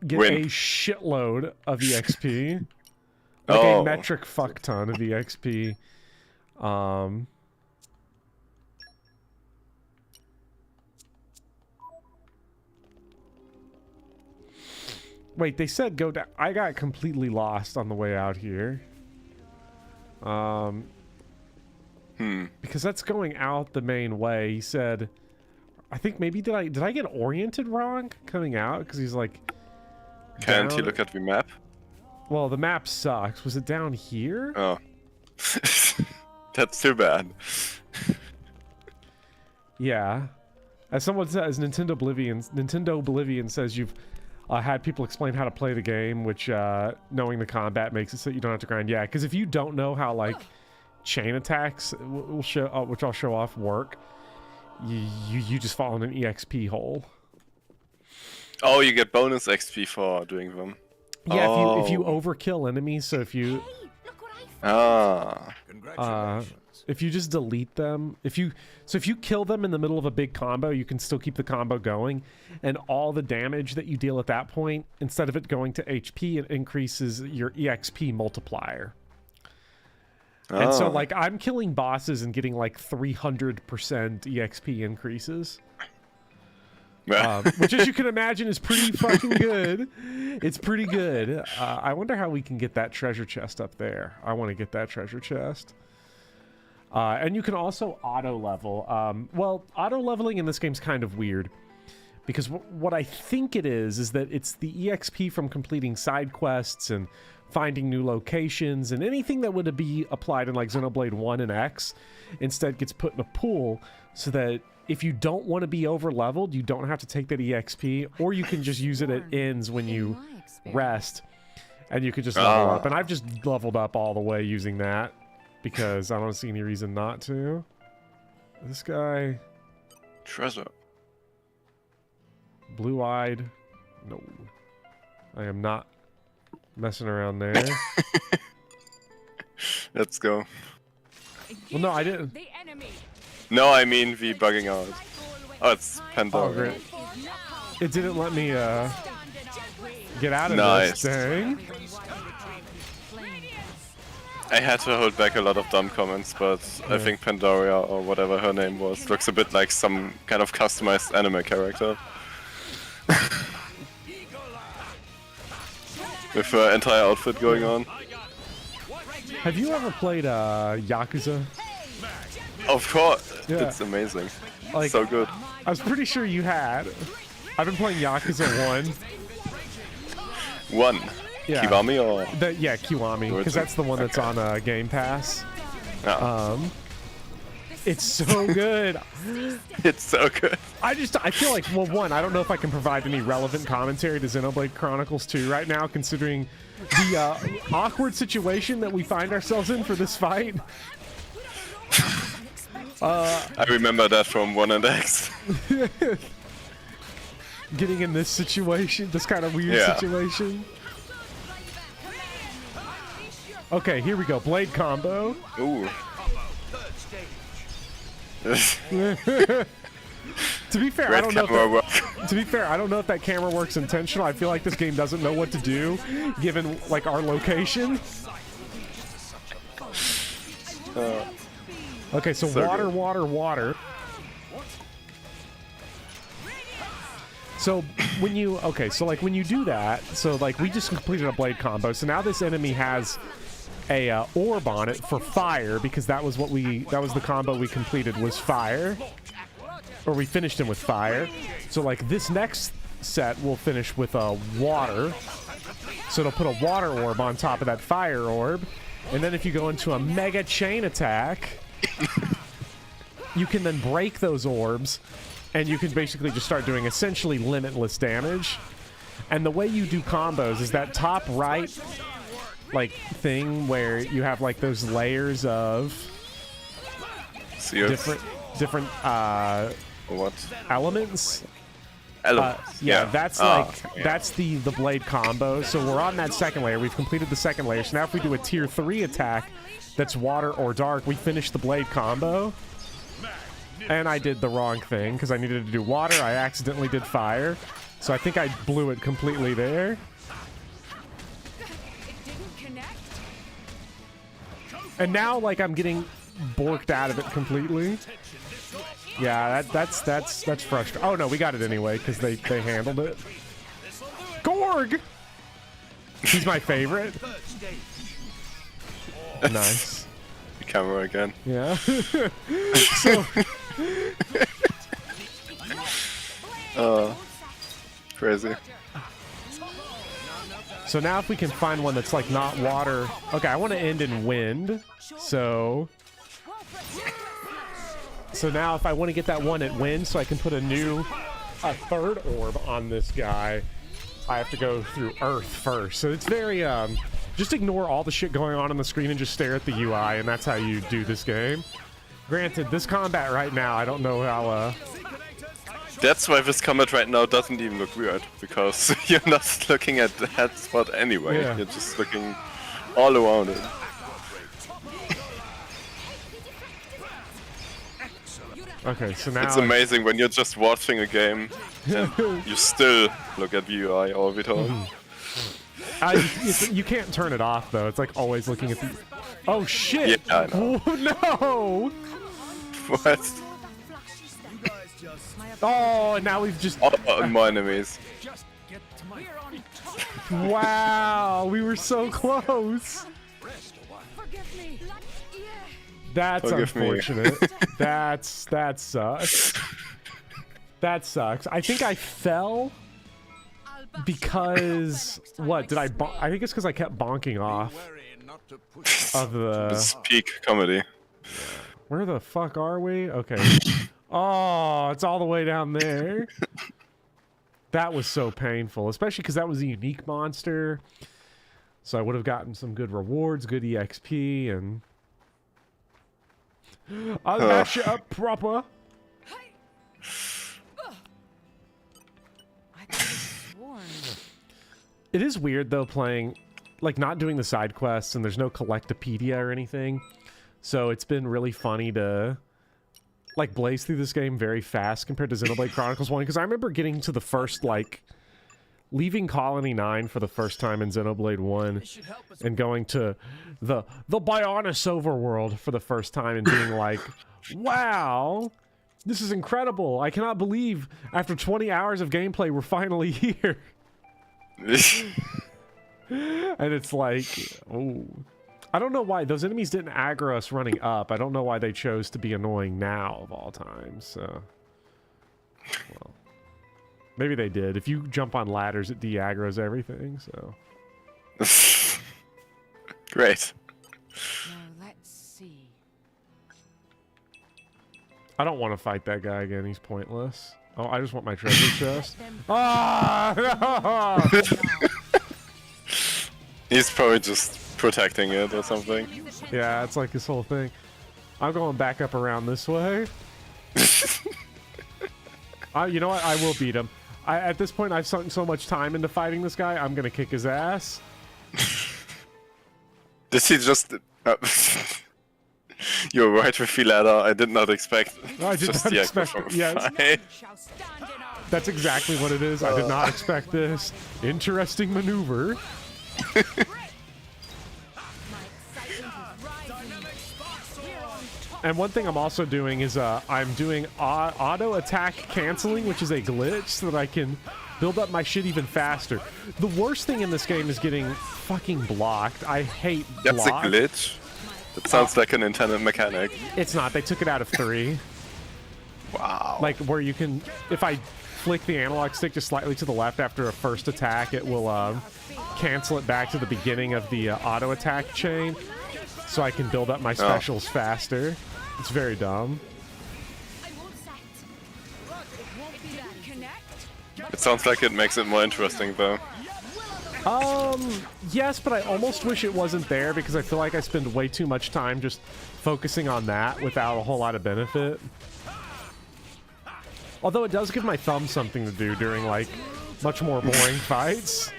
get a shitload of EXP, like a metric fuck ton of EXP. Wait, they said go down. I got completely lost on the way out here. Because that's going out the main way. He said, I think maybe did I get oriented wrong coming out? Because he's like, can't you look at the map? Well, the map sucks. Was it down here? Oh, that's too bad. Yeah, as someone says, Nintendo Oblivion says you've had people explain how to play the game, which knowing the combat makes it so you don't have to grind. Yeah, because if you don't know how like chain attacks, will show, which I'll show off, work, you just fall in an EXP hole. Oh, you get bonus XP for doing them. Yeah, if you overkill enemies, so if you if you just delete them, if you kill them in the middle of a big combo, you can still keep the combo going, and all the damage that you deal at that point, instead of it going to HP, it increases your EXP multiplier. And so like I'm killing bosses and getting like 300% EXP increases. Which, as you can imagine, is pretty fucking good. It's pretty good. I wonder how we can get that treasure chest up there. I want to get that treasure chest. And you can also auto-level. Well, auto-leveling in this game's kind of weird. Because what I think it is that it's the EXP from completing side quests and finding new locations, and anything that would be applied in like Xenoblade 1 and X instead gets put in a pool, so that if you don't want to be over-leveled, you don't have to take that EXP, or you can just use it at ends when you rest, and you could just level up. And I've just leveled up all the way using that because I don't see any reason not to. This guy, Treasure. Blue-eyed. No, I am not messing around there. Let's go. Well, no, I didn't. No, I mean the bugging out. Oh, it's Pandora. Oh, great. It didn't let me get out of Nice. this thing. I had to hold back a lot of dumb comments, but I think Pandora, or whatever her name was, looks a bit like some kind of customized anime character. With her entire outfit going on. Have you ever played Yakuza? Of course, Yeah. it's amazing. Like, So good. I was pretty sure you had. I've been playing Yakuza 1. One. Yeah. Kiwami or? Yeah, Kiwami, because that's the one that's on Game Pass. It's so good. It's so good. I feel like, well, one, I don't know if I can provide any relevant commentary to Xenoblade Chronicles 2 right now, considering the awkward situation that we find ourselves in for this fight. I remember that from 1 and X. Getting in this situation, this kind of weird situation. Okay, here we go. Blade combo. Ooh. To be fair, Great I don't know. camera To be fair, I don't know if that camera works intentional. I feel like this game doesn't know what to do, given like our location. Okay, so water, water, water. So when you when you do that, so like we just completed a blade combo. So now this enemy has a orb on it for fire, because that was the combo we completed, was fire, or we finished him with fire. So like this next set will finish with water, so it'll put a water orb on top of that fire orb, and then if you go into a mega chain attack, you can then break those orbs, and you can basically just start doing essentially limitless damage. And the way you do combos is that top right like thing where you have like those layers of different what elements. Yeah, that's that's the blade combo. So we're on that second layer. We've completed the second layer. So now if we do a tier 3 attack that's water or dark, we finish the blade combo. And I did the wrong thing because I needed to do water. I accidentally did fire. So I think I blew it completely there. And now, like, I'm getting borked out of it completely. Yeah, that's frustrating. Oh no, we got it anyway because they handled it. Gorg! He's my favorite. Nice. The camera again. Yeah. So. Crazy. So now if we can find one that's like not water. Okay, I want to end in wind. So now if I want to get that one at wind so I can put a third orb on this guy, I have to go through earth first. So it's very, just ignore all the shit going on the screen and just stare at the UI, and that's how you do this game. Granted, this combat right now, I don't know how, That's why this combat right now doesn't even look weird, because you're not looking at the head spot anyway, Yeah. You're just looking all around it. Okay, so now it's amazing when you're just watching a game and you still look at the UI all the time. You can't turn it off though. It's like always looking at the. Oh shit! Yeah, I know. Oh, no! What? Oh, and now we've just. Oh, more enemies. Wow, we were so close. That's Forgive me. unfortunate. That sucks. That sucks. I think I fell because what did I think it's because I kept bonking off of the. It's peak comedy. Where the fuck are we? Okay. Oh, it's all the way down there. That was so painful, especially because that was a unique monster. So I would have gotten some good rewards, good EXP, and I'll mash you up proper. It is weird though playing, like not doing the side quests, and there's no Collectopedia or anything. So it's been really funny to like blaze through this game very fast compared to Xenoblade Chronicles 1, because I remember getting to the first, like, leaving Colony 9 for the first time in Xenoblade 1 and going to the Bionis overworld for the first time and being like, wow, this is incredible. I cannot believe after 20 hours of gameplay we're finally here. And it's like, oh, I don't know why those enemies didn't aggro us running up. I don't know why they chose to be annoying now of all times. So, well, maybe they did. If you jump on ladders, it de-aggroes everything. So, great. Now let's see. I don't want to fight that guy again. He's pointless. Oh, I just want my treasure chest. Ah! No! He's probably just protecting it or something. Yeah, it's like this whole thing. I'm going back up around this way. You know what? I will beat him. At this point, I've sunk so much time into fighting this guy, I'm gonna kick his ass. Did he just... You're right with Filada. I did not expect... I did not expect it. Yeah, that's exactly what it is. I did not expect this. Interesting maneuver. And one thing I'm also doing is I'm doing auto attack canceling, which is a glitch, so that I can build up my shit even faster. The worst thing in this game is getting fucking blocked. I hate block. That's a glitch? That sounds like an intended mechanic. It's not. They took it out of 3. Wow. Like where you can, if I flick the analog stick just slightly to the left after a first attack, it will cancel it back to the beginning of the auto attack chain, so I can build up my specials faster. It's very dumb. It sounds like it makes it more interesting, though. Yes, but I almost wish it wasn't there because I feel like I spend way too much time just focusing on that without a whole lot of benefit. Although it does give my thumb something to do during, like, much more boring fights.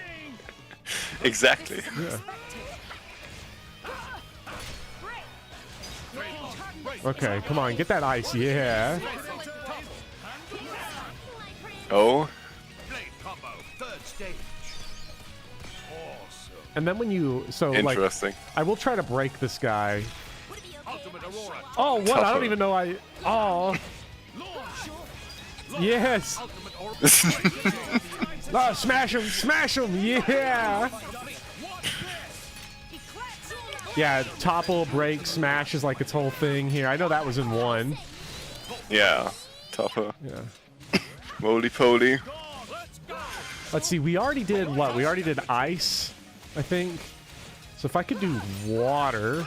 Exactly. Yeah. Okay, come on, get that ice, yeah. Oh. And then when you, so interesting. Like, I will try to break this guy. Oh, what? I don't even know oh. Yes. Oh, smash him, yeah. Yeah, topple, break, smash is like its whole thing here. I know that was in 1. Yeah, topper. Yeah. Roly-poly. Let's see, we already did what? We already did ice, I think. So if I could do water.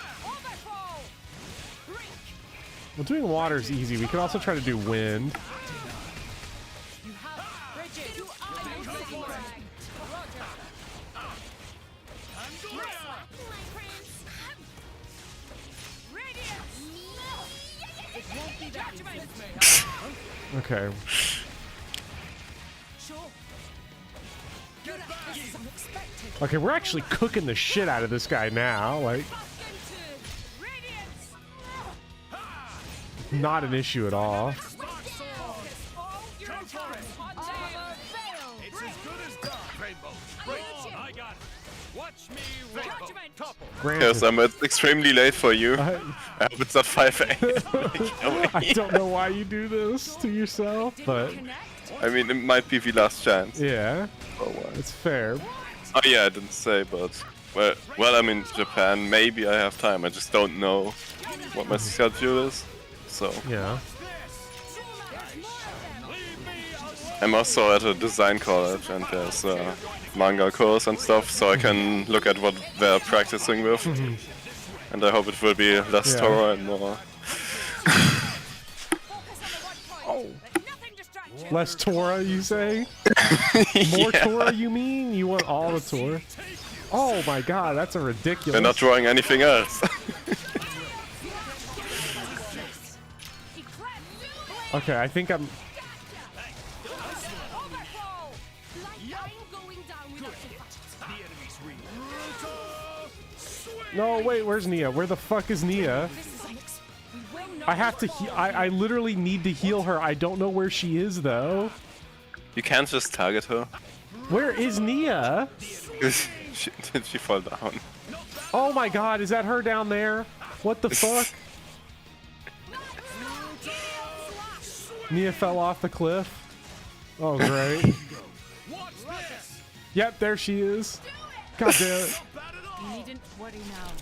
Well, doing water is easy. We could also try to do wind. Okay. Okay, we're actually cooking the shit out of this guy now. Like, not an issue at all. Yes, I'm extremely late for you. I hope it's not 5 a.m. I don't know why you do this to yourself, but... I mean, it might be the last chance. Yeah, it's fair. Oh yeah, I didn't say, but... Well, I'm in Japan, maybe I have time. I just don't know what my schedule is, so... Yeah. I'm also at a design college, and there's a manga course and stuff, so I can look at what they're practicing with. And I hope it will be less thorough and more... Less Tora, you say? More Tora, you mean? You want all the Tora? Oh my god, that's a ridiculous... They're not drawing anything else. Okay, I think I'm... No, wait, where's Nia? Where the fuck is Nia? I have to I literally need to heal her. I don't know where she is, though. You can't just target her. Where is Nia? Did she fall down? Oh my god, is that her down there? What the fuck? Nia fell off the cliff. Oh, great. Yep, there she is. God damn it.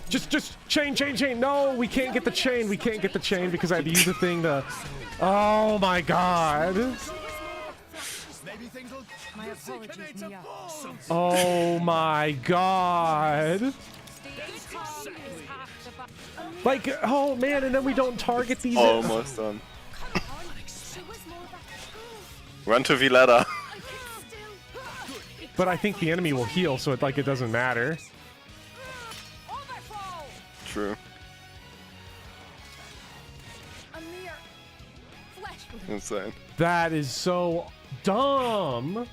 Just chain. No, we can't get the chain. We can't get the chain because I had to use the thing to... Oh my god. Oh my god. Like, oh man, and then we don't target these... Almost done. Run to Villada. But I think the enemy will heal, so it doesn't matter. True. Insane. That is so dumb.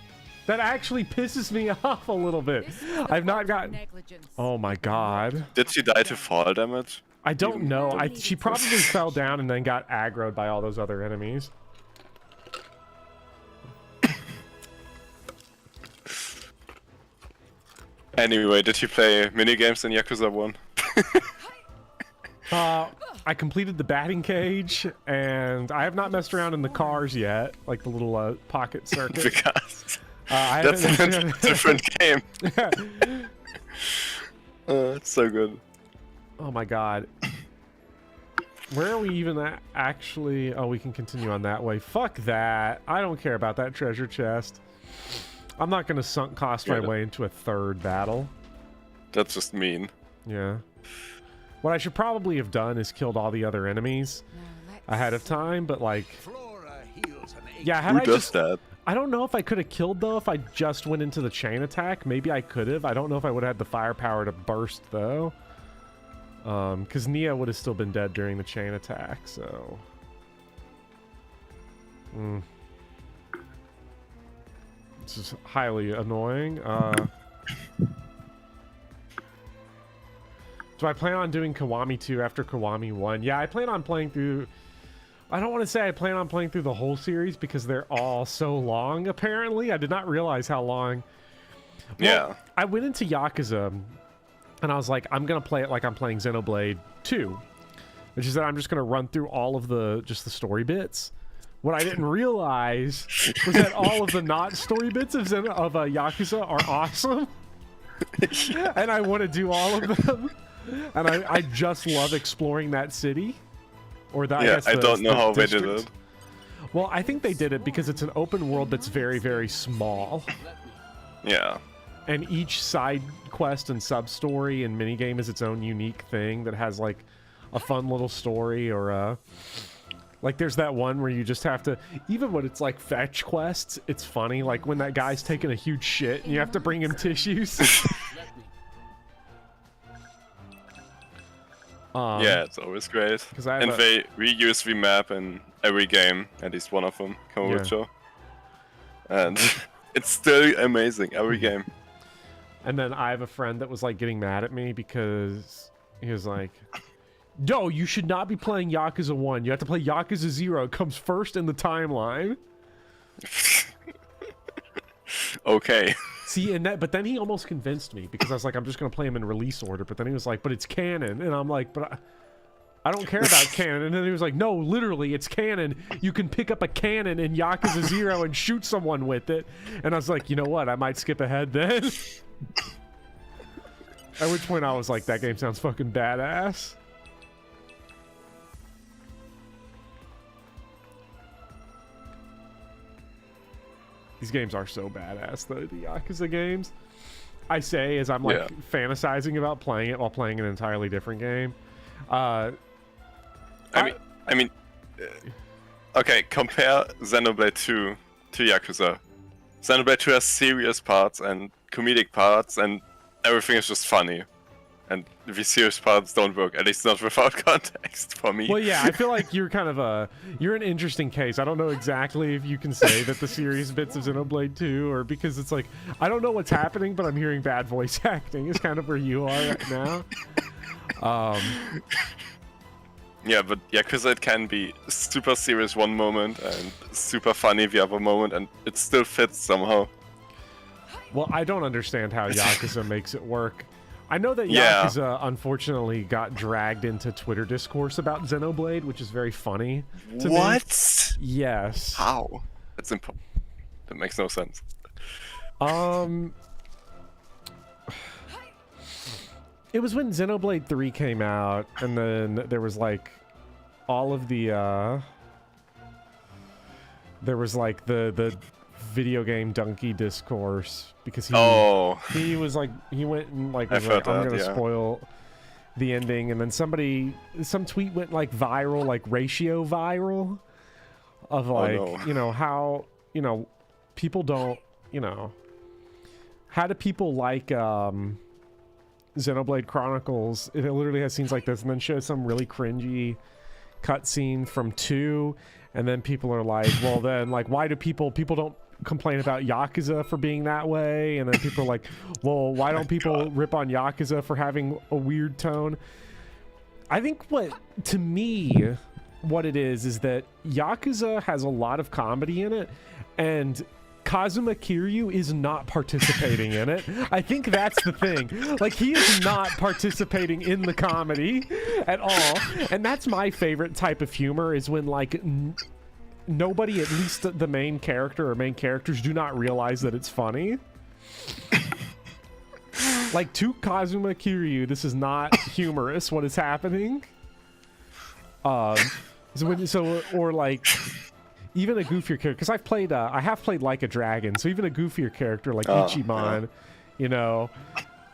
That actually pisses me off a little bit. I've not gotten... Oh my god. Did she die to fall damage? I don't know. She probably fell down and then got aggroed by all those other enemies. Anyway, did you play minigames in Yakuza 1? I completed the batting cage, and I have not messed around in the cars yet, like the little pocket circuit. Because that's a different game. It's so good. Oh my god. Where are we even at? Actually, oh, we can continue on that way. Fuck that. I don't care about that treasure chest. I'm not gonna sunk cost my way into a third battle. That's just mean. Yeah. What I should probably have done is killed all the other enemies ahead of time, but like... Yeah, had Who I does just... that? I don't know if I could have killed, though, if I just went into the chain attack. Maybe I could have. I don't know if I would have had the firepower to burst, though. Because Nia would have still been dead during the chain attack, so... This is highly annoying. Do I plan on doing Kiwami 2 after Kiwami 1? Yeah, I plan on playing through... I don't want to say I plan on playing through the whole series because they're all so long, apparently. I did not realize how long... Well, yeah. I went into Yakuza, and I was like, I'm going to play it like I'm playing Xenoblade 2. Which is that I'm just going to run through all of the story bits. What I didn't realize was that all of the not story bits of Yakuza are awesome. And I want to do all of them. And I just love exploring that city. Or that, yeah, I don't know how they did it. Well, I think they did it because it's an open world that's very, very small. Yeah. And each side quest and sub-story and minigame is its own unique thing that has, like, a fun little story or like, there's that one where you just have to... Even when it's, like, fetch quests, it's funny. Like, when that guy's taking a huge shit and you have to bring him tissues. Yeah, it's always great. And they reuse the map in every game, at least one of them, Kamurocho. Yeah. And it's still amazing, every game. And then I have a friend that was like getting mad at me because he was like, no, you should not be playing Yakuza 1. You have to play Yakuza 0. It comes first in the timeline. Okay. See, but then he almost convinced me because I was like, I'm just going to play him in release order. But then he was like, but it's canon. And I'm like, but I don't care about canon. And then he was like, no, literally, it's canon. You can pick up a cannon in Yakuza 0 and shoot someone with it. And I was like, you know what? I might skip ahead then. At which point I was like, that game sounds fucking badass. These games are so badass, though, the Yakuza games. I say as I'm like fantasizing about playing it while playing an entirely different game. I mean, okay, compare Xenoblade 2 to Yakuza. Xenoblade 2 has serious parts and comedic parts, and everything is just funny. And the serious parts don't work, at least not without context for me. Well, yeah, I feel like you're kind of you're an interesting case. I don't know exactly if you can say that the serious bits of Xenoblade 2, or because it's like, I don't know what's happening, but I'm hearing bad voice acting is kind of where you are right now. Yeah, but Yakuza, it can be super serious one moment and super funny the other moment, and it still fits somehow. Well, I don't understand how Yakuza makes it work. I know that Yeah. Yakuza unfortunately got dragged into Twitter discourse about Xenoblade, which is very funny to me. What? Yes. How? That's impossible. That makes no sense. It was when Xenoblade 3 came out, and then there was like all of the there was like the video game donkey discourse, because he was like, he went and like was like, I'm gonna spoil the ending, and then some tweet went like viral, like ratio viral, of like, you know, how, you know, people don't, you know, how do people like Xenoblade Chronicles, it literally has scenes like this, and then shows some really cringy cutscene from 2, and then people are like, well then, like, why do people don't complain about Yakuza for being that way, and then people are like, well, why don't people rip on Yakuza for having a weird tone? I think to me, what it is that Yakuza has a lot of comedy in it, and Kazuma Kiryu is not participating in it. I think that's the thing. Like, he is not participating in the comedy at all. And that's my favorite type of humor, is when, like, nobody, at least the main character or main characters, do not realize that it's funny. Like, to Kazuma Kiryu, this is not humorous, what is happening. Or like, even a goofier character, because I have played Like a Dragon, so even a goofier character like Ichiban, you know,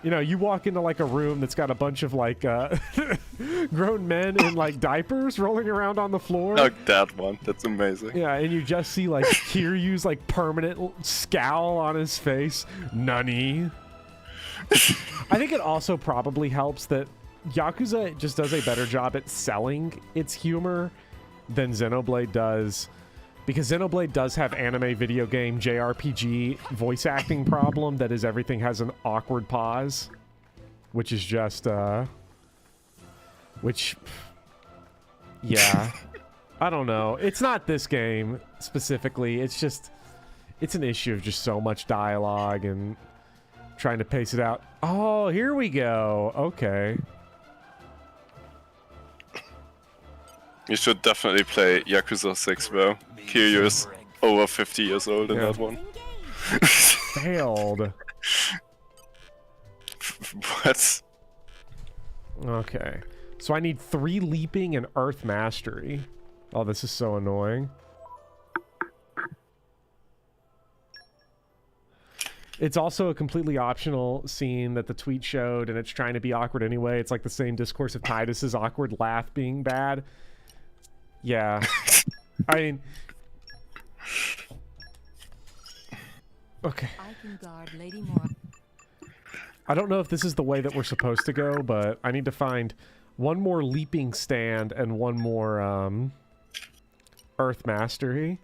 you walk into like a room that's got a bunch of like grown men in like diapers rolling around on the floor. Oh, that one, that's amazing. Yeah, and you just see like Kiryu's like permanent scowl on his face. Nani. I think it also probably helps that Yakuza just does a better job at selling its humor than Xenoblade does. Because Xenoblade does have anime, video game, JRPG voice acting problem that is everything has an awkward pause. Which is just, yeah. I don't know. It's not this game specifically. It's just, it's an issue of just so much dialogue and trying to pace it out. Oh, here we go. Okay. You should definitely play Yakuza 6, bro. Kiryu is over 50 years old in that one. Failed. What? Okay. So I need 3 leaping and earth mastery. Oh, this is so annoying. It's also a completely optional scene that the tweet showed, and it's trying to be awkward anyway. It's like the same discourse of Titus's awkward laugh being bad. Yeah. I mean... Okay. I can guard Lady Mora. I don't know if this is the way that we're supposed to go, but I need to find one more leaping stand and one more, Earth Mastery.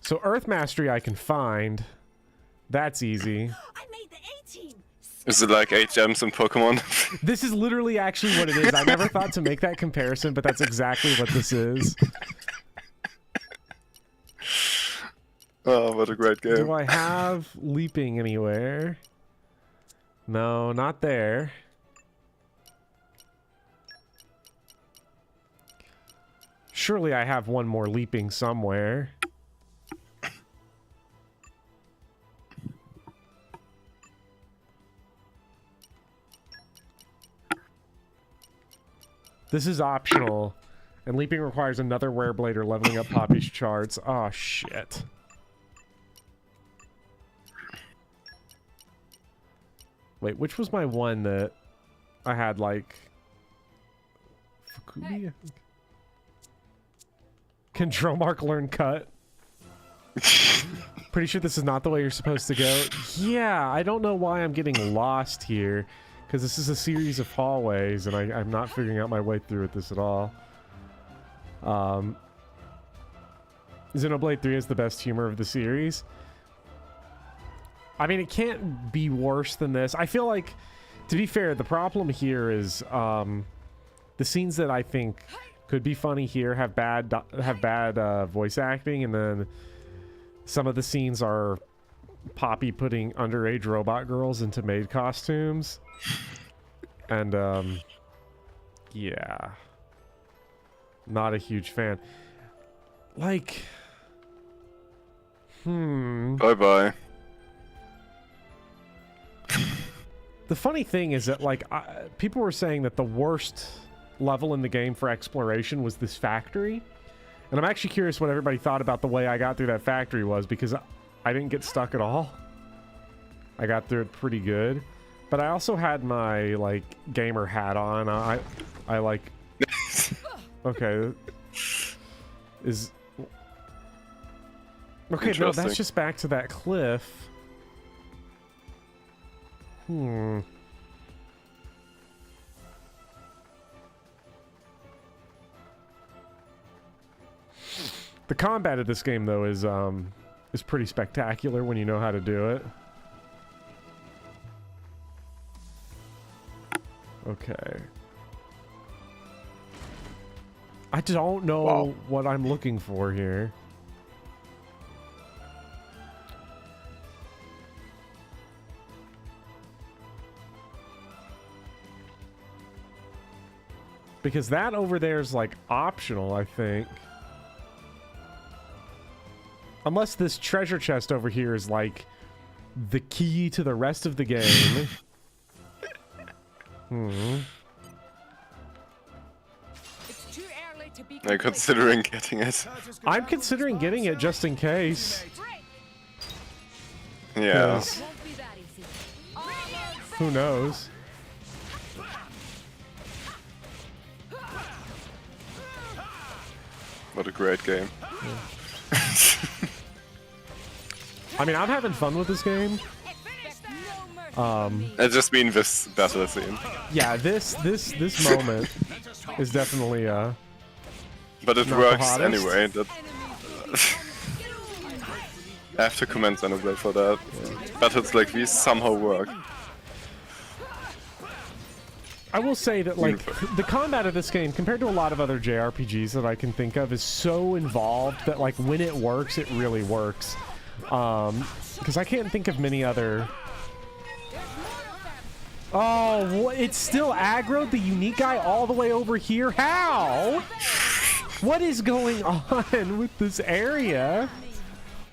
So Earth Mastery I can find. That's easy. I made the 18. Is it like 8 gems in Pokemon? This is literally actually what it is. I never thought to make that comparison, but that's exactly what this is. Oh, what a great game. Do I have leaping anywhere? No, not there. Surely I have one more leaping somewhere. This is optional, and leaping requires another wereblade or leveling up Poppy's charts. Oh, shit. Wait, which was my one that I had, like... Fukui? Control mark learn cut. Pretty sure this is not the way you're supposed to go. Yeah, I don't know why I'm getting lost here. Because this is a series of hallways, and I'm not figuring out my way through with this at all. Xenoblade 3 is the best humor of the series. I mean, it can't be worse than this. I feel like, to be fair, the problem here is the scenes that I think could be funny here have bad voice acting, and then some of the scenes are Poppy putting underage robot girls into maid costumes. And yeah, not a huge fan. Like, Bye-bye. The funny thing is that, like, people were saying that the worst level in the game for exploration was this factory. And I'm actually curious what everybody thought about the way I got through that factory was, because I didn't get stuck at all. I got through it pretty good. But I also had my, like, gamer hat on. I like... Okay. Okay, no, that's just back to that cliff. The combat of this game, though, is pretty spectacular when you know how to do it. Okay. I don't know what I'm looking for here. Because that over there is, like, optional, I think. Unless this treasure chest over here is, like, the key to the rest of the game. Are you considering getting it? I'm considering getting it just in case. Yeah. Who knows? What a great game. Yeah. I mean, I'm having fun with this game. I just mean this battle scene. Yeah, this moment is definitely but it works anyway. That I have to commend Xenoblade for that. Yeah. Battles like these somehow work. I will say that, like, the combat of this game, compared to a lot of other JRPGs that I can think of, is so involved that, like, when it works, it really works. Because I can't think of many other... Oh, it's still aggroed the unique guy all the way over here? How? What is going on with this area?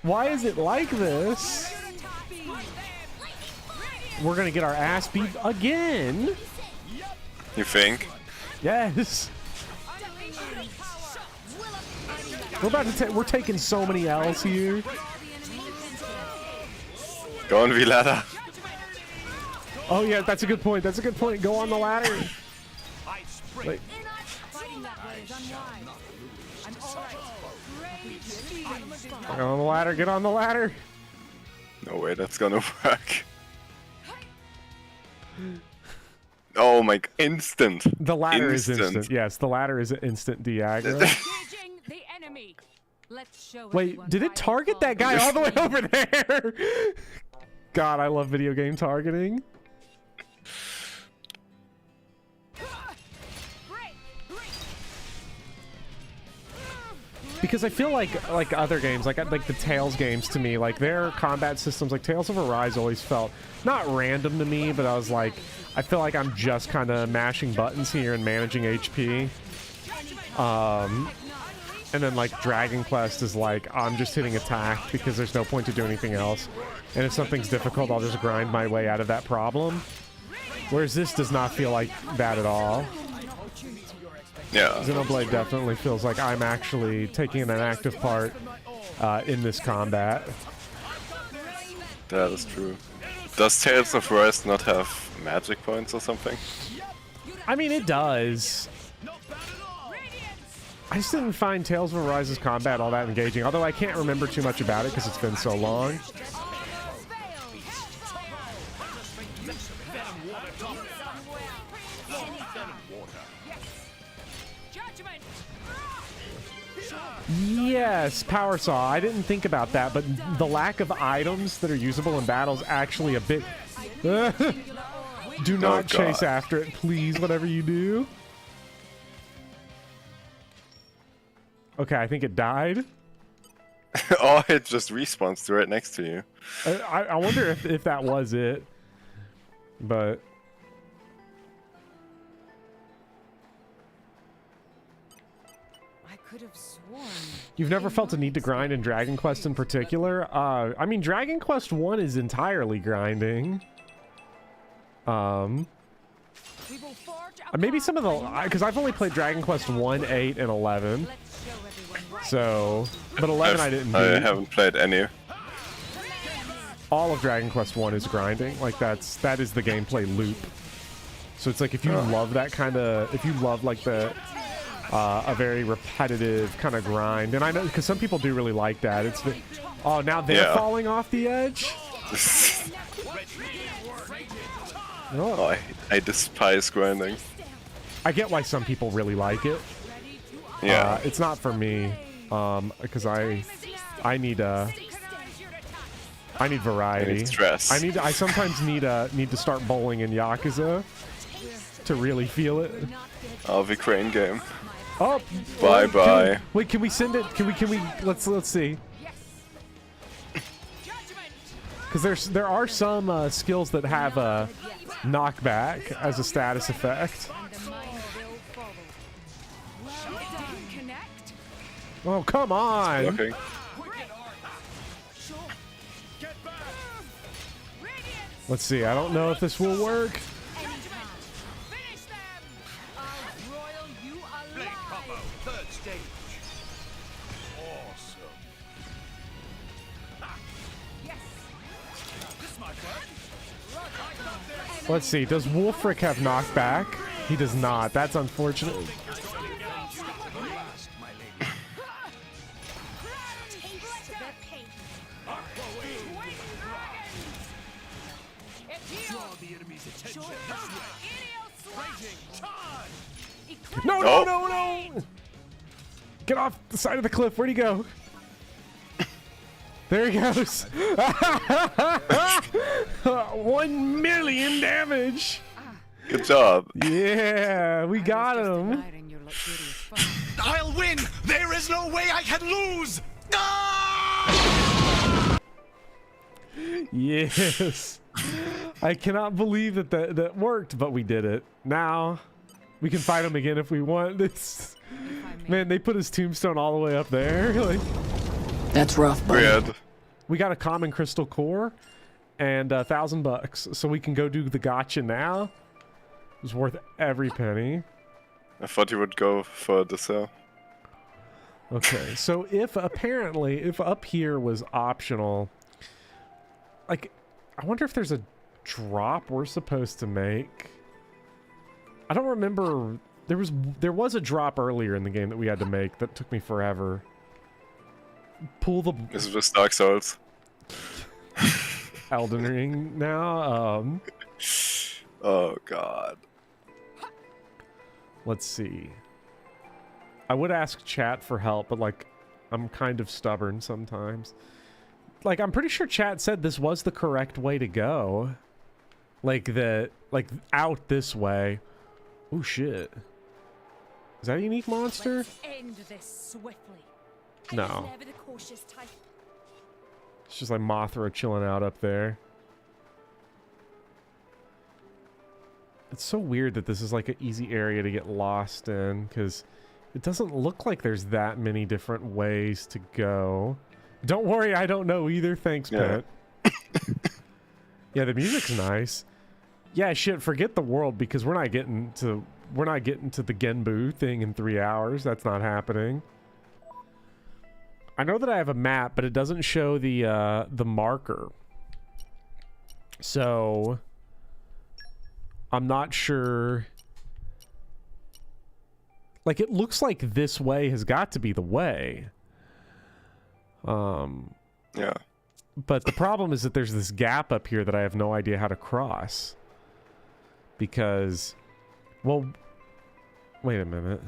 Why is it like this? We're gonna get our ass beat again. You think? Yes. We're taking so many L's here. Go on the ladder. Oh yeah, that's a good point. That's a good point. Go on the ladder. Wait. Get on the ladder. Get on the ladder. No way, that's gonna work. Oh my! Instant. The ladder is instant. Yes, the ladder is an instant de-aggro. Wait, did it target that guy all the way over there? God, I love video game targeting. Because I feel like other games, like the Tales games to me, like their combat systems, like Tales of Arise always felt not random to me, but I was like, I feel like I'm just kind of mashing buttons here and managing HP. And then like Dragon Quest is like, I'm just hitting attack because there's no point to do anything else. And if something's difficult, I'll just grind my way out of that problem. Whereas this does not feel like that at all. Yeah. Xenoblade definitely feels like I'm actually taking an active part in this combat. That is true. Does Tales of Arise not have magic points or something? I mean, it does. I just didn't find Tales of Arise's combat all that engaging, although I can't remember too much about it because it's been so long. Yes, Power Saw. I didn't think about that, but the lack of items that are usable in battle is actually a bit... Do not chase after it, please, whatever you do. Okay, I think it died. Oh, it just respawns right next to you. I wonder if that was it. But... I could have sworn. You've never felt a need to grind in Dragon Quest in particular? I mean, Dragon Quest 1 is entirely grinding. Maybe some of the... Because I've only played Dragon Quest 1, 8, and 11. So... But 11 I didn't do. I haven't played any. All of Dragon Quest 1 is grinding. Like, that is the gameplay loop. So it's like, if you love that kind of... If you love, like, the... a very repetitive kind of grind. And I know, because some people do really like that. It's... Oh, now they're falling off the edge? Oh, I despise grinding. I get why some people really like it. Yeah. It's not for me, because I need variety. I need stress. I sometimes need to start bowling in Yakuza to really feel it. Oh, the crane game. Oh, bye. Wait, can we send it? Can we? Let's see. Because there are some skills that have a knockback as a status effect. Oh, come on! Okay. Let's see. I don't know if this will work. Let's see. Does Wolfric have knockback? He does not. That's unfortunate. No! Get off the side of the cliff. Where'd he go? There he goes. 1 million damage. Good job. Yeah, we got him. I'll win. There is no way I can lose. Yes. I cannot believe that worked, but we did it. Now we can fight him again if we want. This man, they put his tombstone all the way up there. Like, that's rough, buddy. Weird. We got a common crystal core and $1,000, so we can go do the gotcha now. It's worth every penny. I thought you would go for the sale. Okay, so if up here was optional, like, I wonder if there's a drop we're supposed to make. I don't remember. There was a drop earlier in the game that we had to make that took me forever. Pull the... This is just Dark Souls. Elden Ring now. Oh god. Let's see. I would ask chat for help, but like, I'm kind of stubborn sometimes. Like, I'm pretty sure chat said this was the correct way to go. Like out this way. Oh shit. Is that a unique monster? Let's end this swiftly. No. Never the cautious type. It's just like Mothra chilling out up there. It's so weird that this is like an easy area to get lost in, because it doesn't look like there's that many different ways to go. Don't worry, I don't know either. Thanks, Pet. Yeah, the music's nice. Yeah, shit, forget the world, because we're not getting to the Genbu thing in 3 hours. That's not happening. I know that I have a map, but it doesn't show the marker. So I'm not sure. Like, it looks like this way has got to be the way. Yeah. But the problem is that there's this gap up here that I have no idea how to cross. Because, well, wait a minute.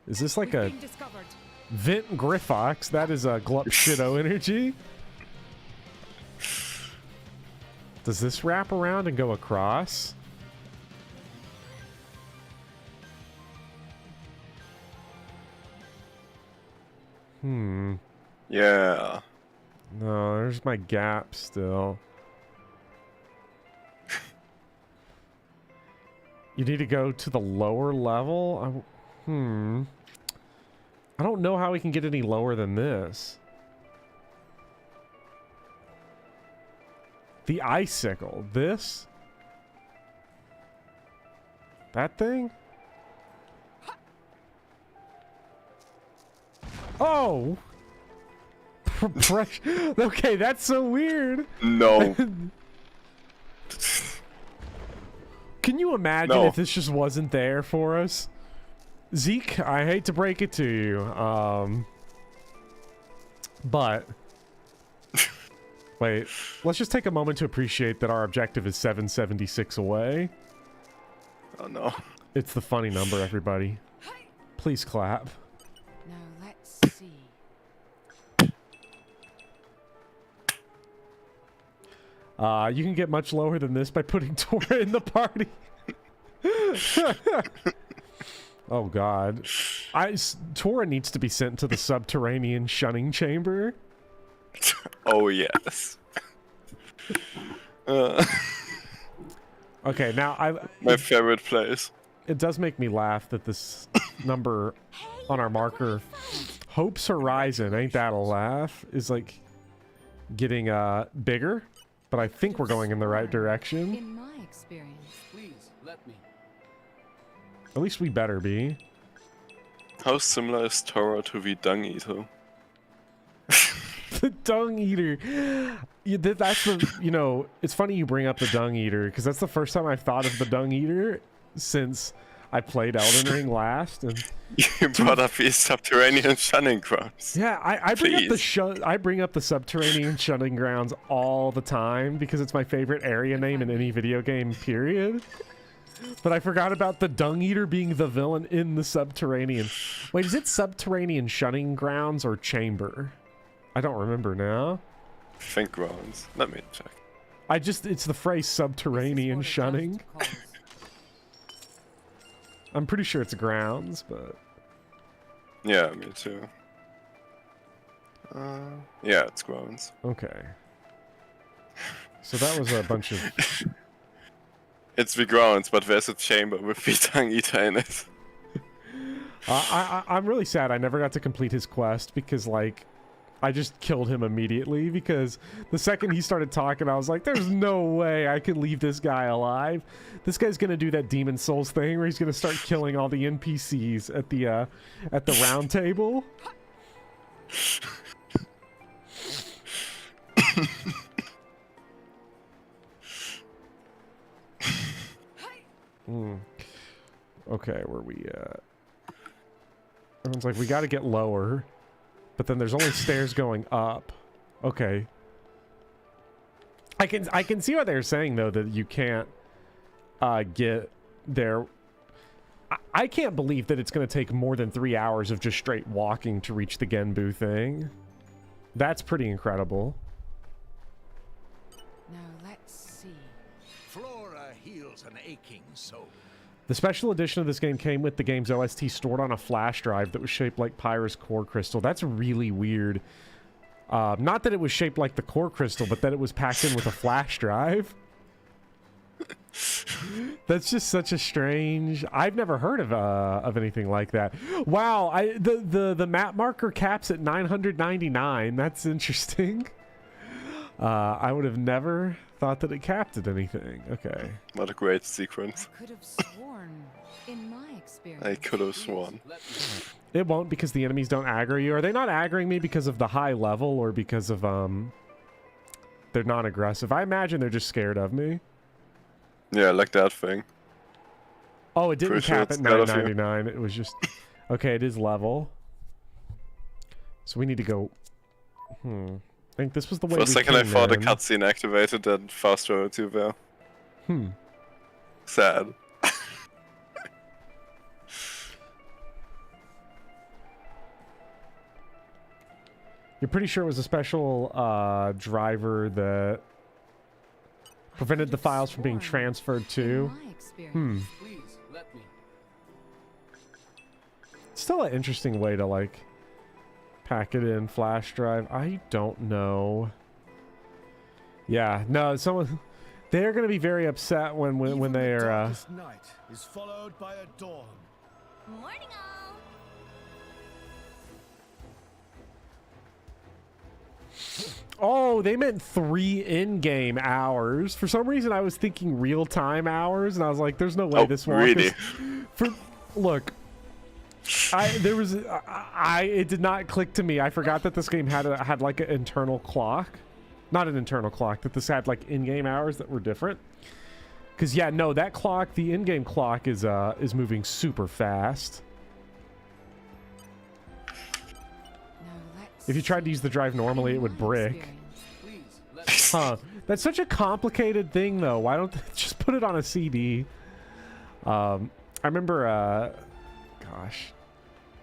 Is this like a Vent Griffox? That is a Glup Shido energy. Does this wrap around and go across? Yeah. No, there's my gap still. You need to go to the lower level? I don't know how we can get any lower than this. The icicle. This? That thing? Oh! Okay, that's so weird. No. Can you imagine if this just wasn't there for us? Zeke, I hate to break it to you, but wait, let's just take a moment to appreciate that our objective is 776 away. Oh no. It's the funny number, everybody. Please clap. Now let's see. You can get much lower than this by putting Tora in the party. Oh god. Tora needs to be sent to the subterranean shunning chamber. Oh yes. Okay, now my favorite place. It does make me laugh that this number on our marker, Hope's Horizon, ain't that a laugh, is like getting bigger. But I think we're going in the right direction. In my experience, please let me. At least we better be. How similar is Tora to the Dung Eater? The Dung Eater. That's the, you know, it's funny you bring up the Dung Eater, because that's the first time I've thought of the Dung Eater since I played Elden Ring last. And you brought up these subterranean shunning grounds. Yeah, I bring up the subterranean shunning grounds all the time because it's my favorite area name in any video game, period. But I forgot about the Dung Eater being the villain in the subterranean. Wait, is it subterranean shunning grounds or chamber? I don't remember now. I think grounds. Let me check. It's the phrase subterranean shunning. I'm pretty sure it's grounds, but... Yeah, me too. Yeah, it's grounds. Okay. So that was a bunch of... It's the grounds, but there's a chamber with the Dung Eater in it. I'm really sad I never got to complete his quest because, like, I just killed him immediately because the second he started talking, I was like, there's no way I can leave this guy alive. This guy's gonna do that Demon Souls thing where he's gonna start killing all the NPCs at the round table. Okay, where we at? Everyone's like, we gotta get lower. But then there's only stairs going up. Okay. I can see what they're saying though, that you can't get there. I can't believe that it's going to take more than 3 hours of just straight walking to reach the Genbu thing. That's pretty incredible. now let's see. Flora heals an aching soul. The special edition of this game came with the game's OST stored on a flash drive that was shaped like Pyra's core crystal. That's really weird. Not that it was shaped like the core crystal, but that it was packed in with a flash drive. That's just such a strange... I've never heard of anything like that. Wow, the map marker caps at 999. That's interesting. I would have never thought that it capped at anything. Okay. What a great sequence. I could have sworn, in my experience. I could have sworn. It won't because the enemies don't aggro you. Are they not aggroing me because of the high level or because of they're non-aggressive? I imagine they're just scared of me. Yeah, like that thing. Oh, it didn't Pretty sure cap it's at got a few. $9.99. It was just okay. It is level. So we need to go. I think this was the way. For a second, I came thought the in. cutscene activated and fast forward to there. Sad. You're pretty sure it was a special driver that prevented the files from being transferred to. Please, let me. Still an interesting way to like pack it in flash drive. I don't know. Yeah, no, someone they're gonna be very upset when they are. Darkest night is followed by a dawn. Morning, all. Oh, they meant 3 in-game hours. For some reason, I was thinking real-time hours, and I was like, "There's no way this won't." Really? Look, it did not click to me. I forgot that this game had like an internal clock, not an internal clock. That this had like in-game hours that were different. Because yeah, no, that clock, the in-game clock is moving super fast. If you tried to use the drive normally, it would brick. Huh. That's such a complicated thing, though. Why don't they just put it on a CD? I remember, gosh.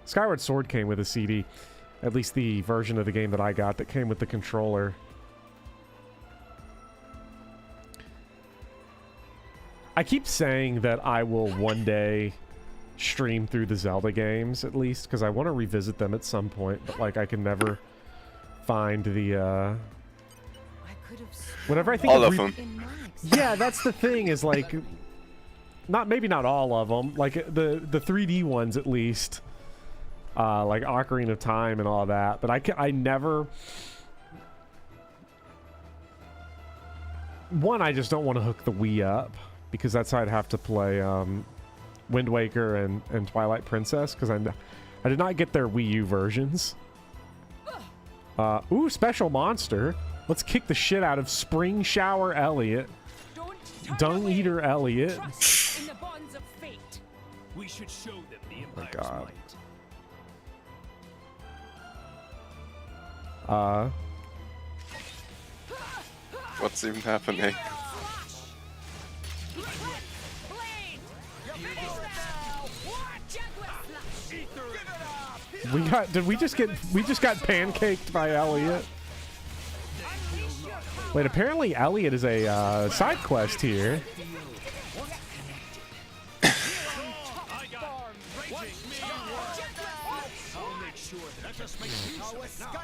Skyward Sword came with a CD. At least the version of the game that I got that came with the controller. I keep saying that I will one day stream through the Zelda games, at least, because I want to revisit them at some point, but like I can never find the whenever I think all of them. Yeah, that's the thing, is like maybe not all of them, like the 3D ones at least, like Ocarina of Time and all that, but I never, I just don't want to hook the Wii up, because that's how I'd have to play Wind Waker and Twilight Princess, because I did not get their Wii U versions. Ooh, special monster. Let's kick the shit out of Spring Shower Elliot. Dung Eater Elliot. In the bonds of fate. We should show them the Oh my Empire's god. might. What's even happening? We just got pancaked by Elliot. Wait, apparently Elliot is a side quest here.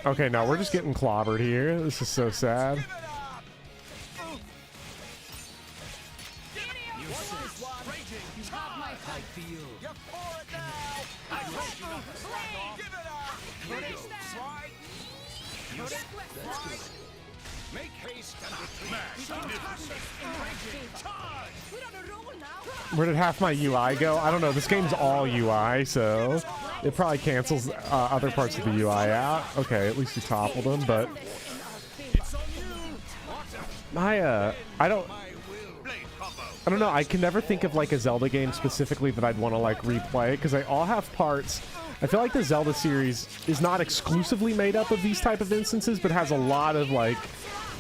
Okay, now we're just getting clobbered here. This is so sad. Make haste Where did half my UI go? I don't know. This game's all UI, so it probably cancels other parts of the UI out. Okay, at least you toppled them, but I don't know. I can never think of like a Zelda game specifically that I'd want to like replay, because they all have parts. I feel like the Zelda series is not exclusively made up of these type of instances, but has a lot of like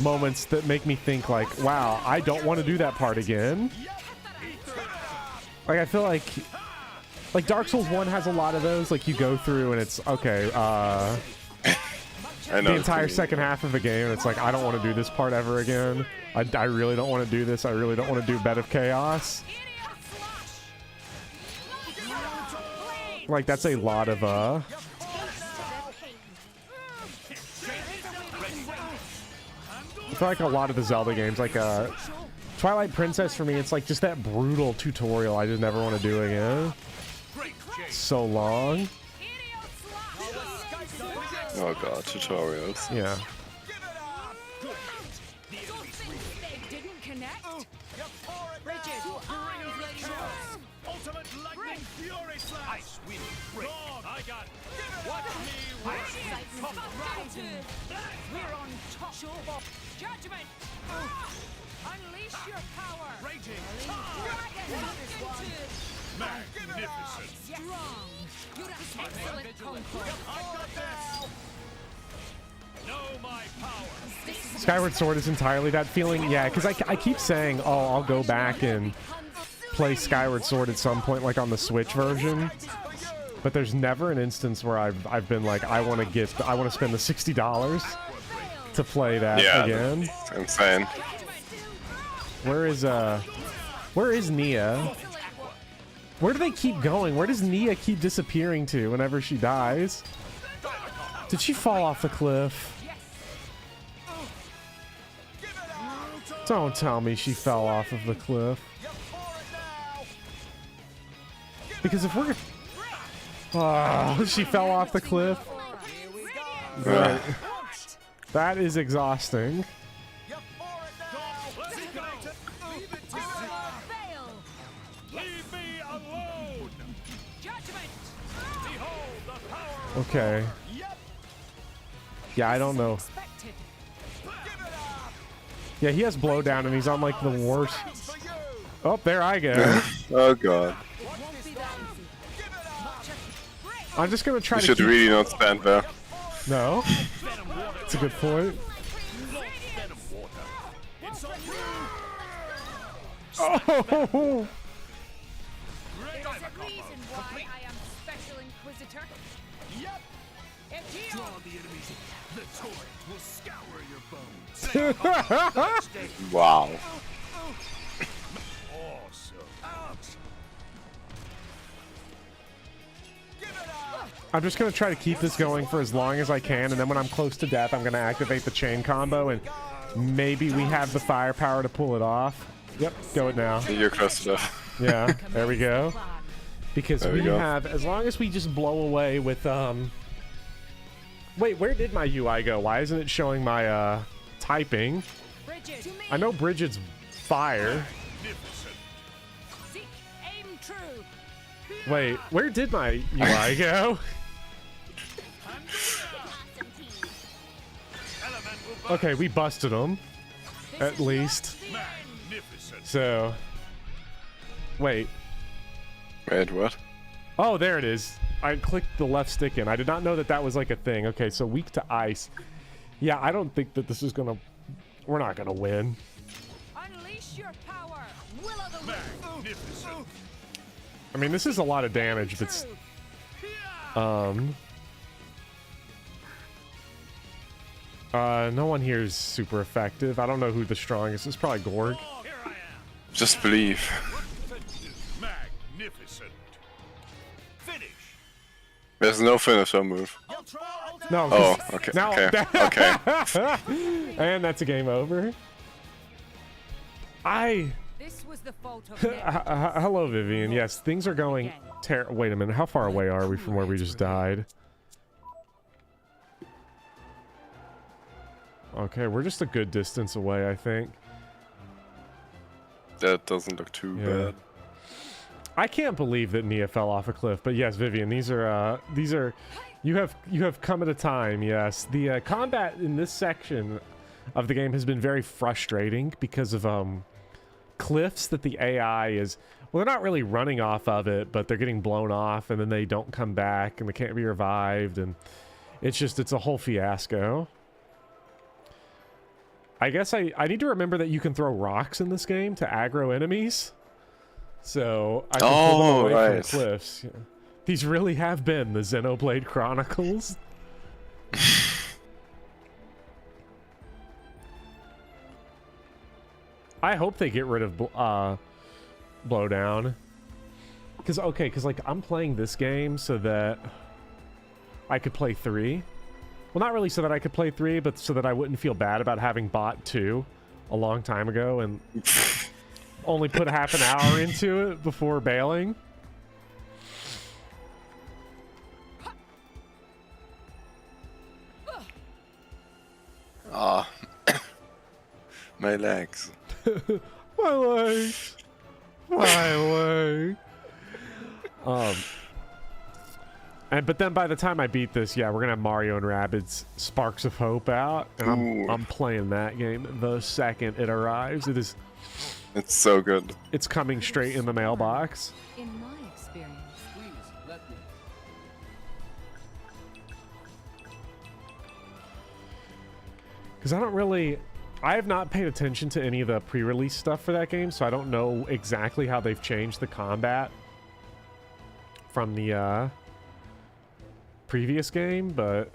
moments that make me think like, wow, I don't want to do that part again. Like I feel like Dark Souls 1 has a lot of those. Like you go through and it's okay, I know the entire second half of the game, and it's like, I don't want to do this part ever again. I really don't want to do this. I really don't want to do Bed of Chaos. Like that's a lot of I feel like a lot of the Zelda games, like Twilight Princess, for me, it's like just that brutal tutorial I just never want to do again. It's so long. Oh god, tutorials. Yeah. didn't connect. Ultimate lightning fury slash. Ice wind break. I got it. Watch me We're on top. Show off judgment. Unleash your power. Raging. Magnificent. Strong. You're excellent concord. I got this. Know my power. Skyward Sword is entirely that feeling. Yeah, because I keep saying, oh, I'll go back and play Skyward Sword at some point, like on the Switch version. But there's never an instance where I've been like, I want to spend the $60 to play that again. That's insane. Where is Nia? Where do they keep going? Where does Nia keep disappearing to whenever she dies? Did she fall off the cliff? Don't tell me she fell off of the cliff. Because if we're... Oh, she fell off the cliff. Right. That is exhausting. Okay. Yeah, I don't know. Yeah, he has blowdown and he's on like the worst. Oh, there I go. Oh god. I'm just gonna try you to should keep... really not stand there. No. That's a good point. Oh! There's a reason why I am Special Inquisitor. Yep. Draw the enemies. The torrent will scour your bones. Wow. Awesome. Ouch. I'm just gonna try to keep this going for as long as I can, and then when I'm close to death, I'm gonna activate the chain combo, and maybe we have the firepower to pull it off. Yep, go it now. You're close to death. Yeah, there we go. Because There we we go. have, as long as we just blow away with, Wait, where did my UI go? Why isn't it showing my, typing? I know Bridget's fire. Aim true. Wait, where did my UI go? Okay, we busted them. At least. So. Wait. Wait, what? Oh, there it is. I clicked the left stick in. I did not know that that was like a thing. Okay, so weak to ice. Yeah, I don't think that this is gonna... We're not gonna win. Unleash your power. Will o' the wisp. I mean, this is a lot of damage, but... no one here is super effective. I don't know who the strongest is. Probably Gorg. Just believe. Magnificent. Finish. There's no finisher move. No. Oh, okay. Now, Okay. And that's a game over. This was the fault of Hello, Vivian. Yes, things are going... Wait a minute. How far away are we from where we just died? Okay, we're just a good distance away, I think. That doesn't look too bad. I can't believe that Nia fell off a cliff, but yes, Vivian, these are you have come at a time. Yes, the combat in this section of the game has been very frustrating because of cliffs that the AI is, well, they're not really running off of it, but they're getting blown off and then they don't come back and they can't be revived, and it's a whole fiasco. I guess I need to remember that you can throw rocks in this game to aggro enemies. So I can pull them away from cliffs. Yeah. These really have been the Xenoblade Chronicles. I hope they get rid of blowdown. Because like I'm playing this game so that I could play 3. Well, not really so that I could play 3, but so that I wouldn't feel bad about having bought 2 a long time ago and only put half an hour into it before bailing. Ah. My legs. My legs. My leg. But then by the time I beat this, yeah, we're gonna have Mario and Rabbids Sparks of Hope out, and I'm playing that game the second it arrives. It's so good. It's coming straight in the mailbox. In my Because I have not paid attention to any of the pre-release stuff for that game, so I don't know exactly how they've changed the combat from the previous game, but...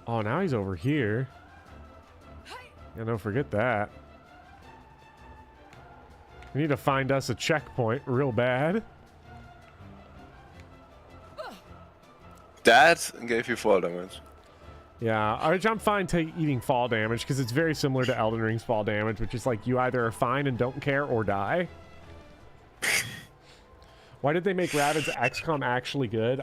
Oh, now he's over here. Yeah, don't forget that. We need to find us a checkpoint real bad. That gave you fall damage. Yeah, I'm fine eating fall damage because it's very similar to Elden Ring's fall damage, which is like you either are fine and don't care or die. Why did they make Rabbids XCOM actually good?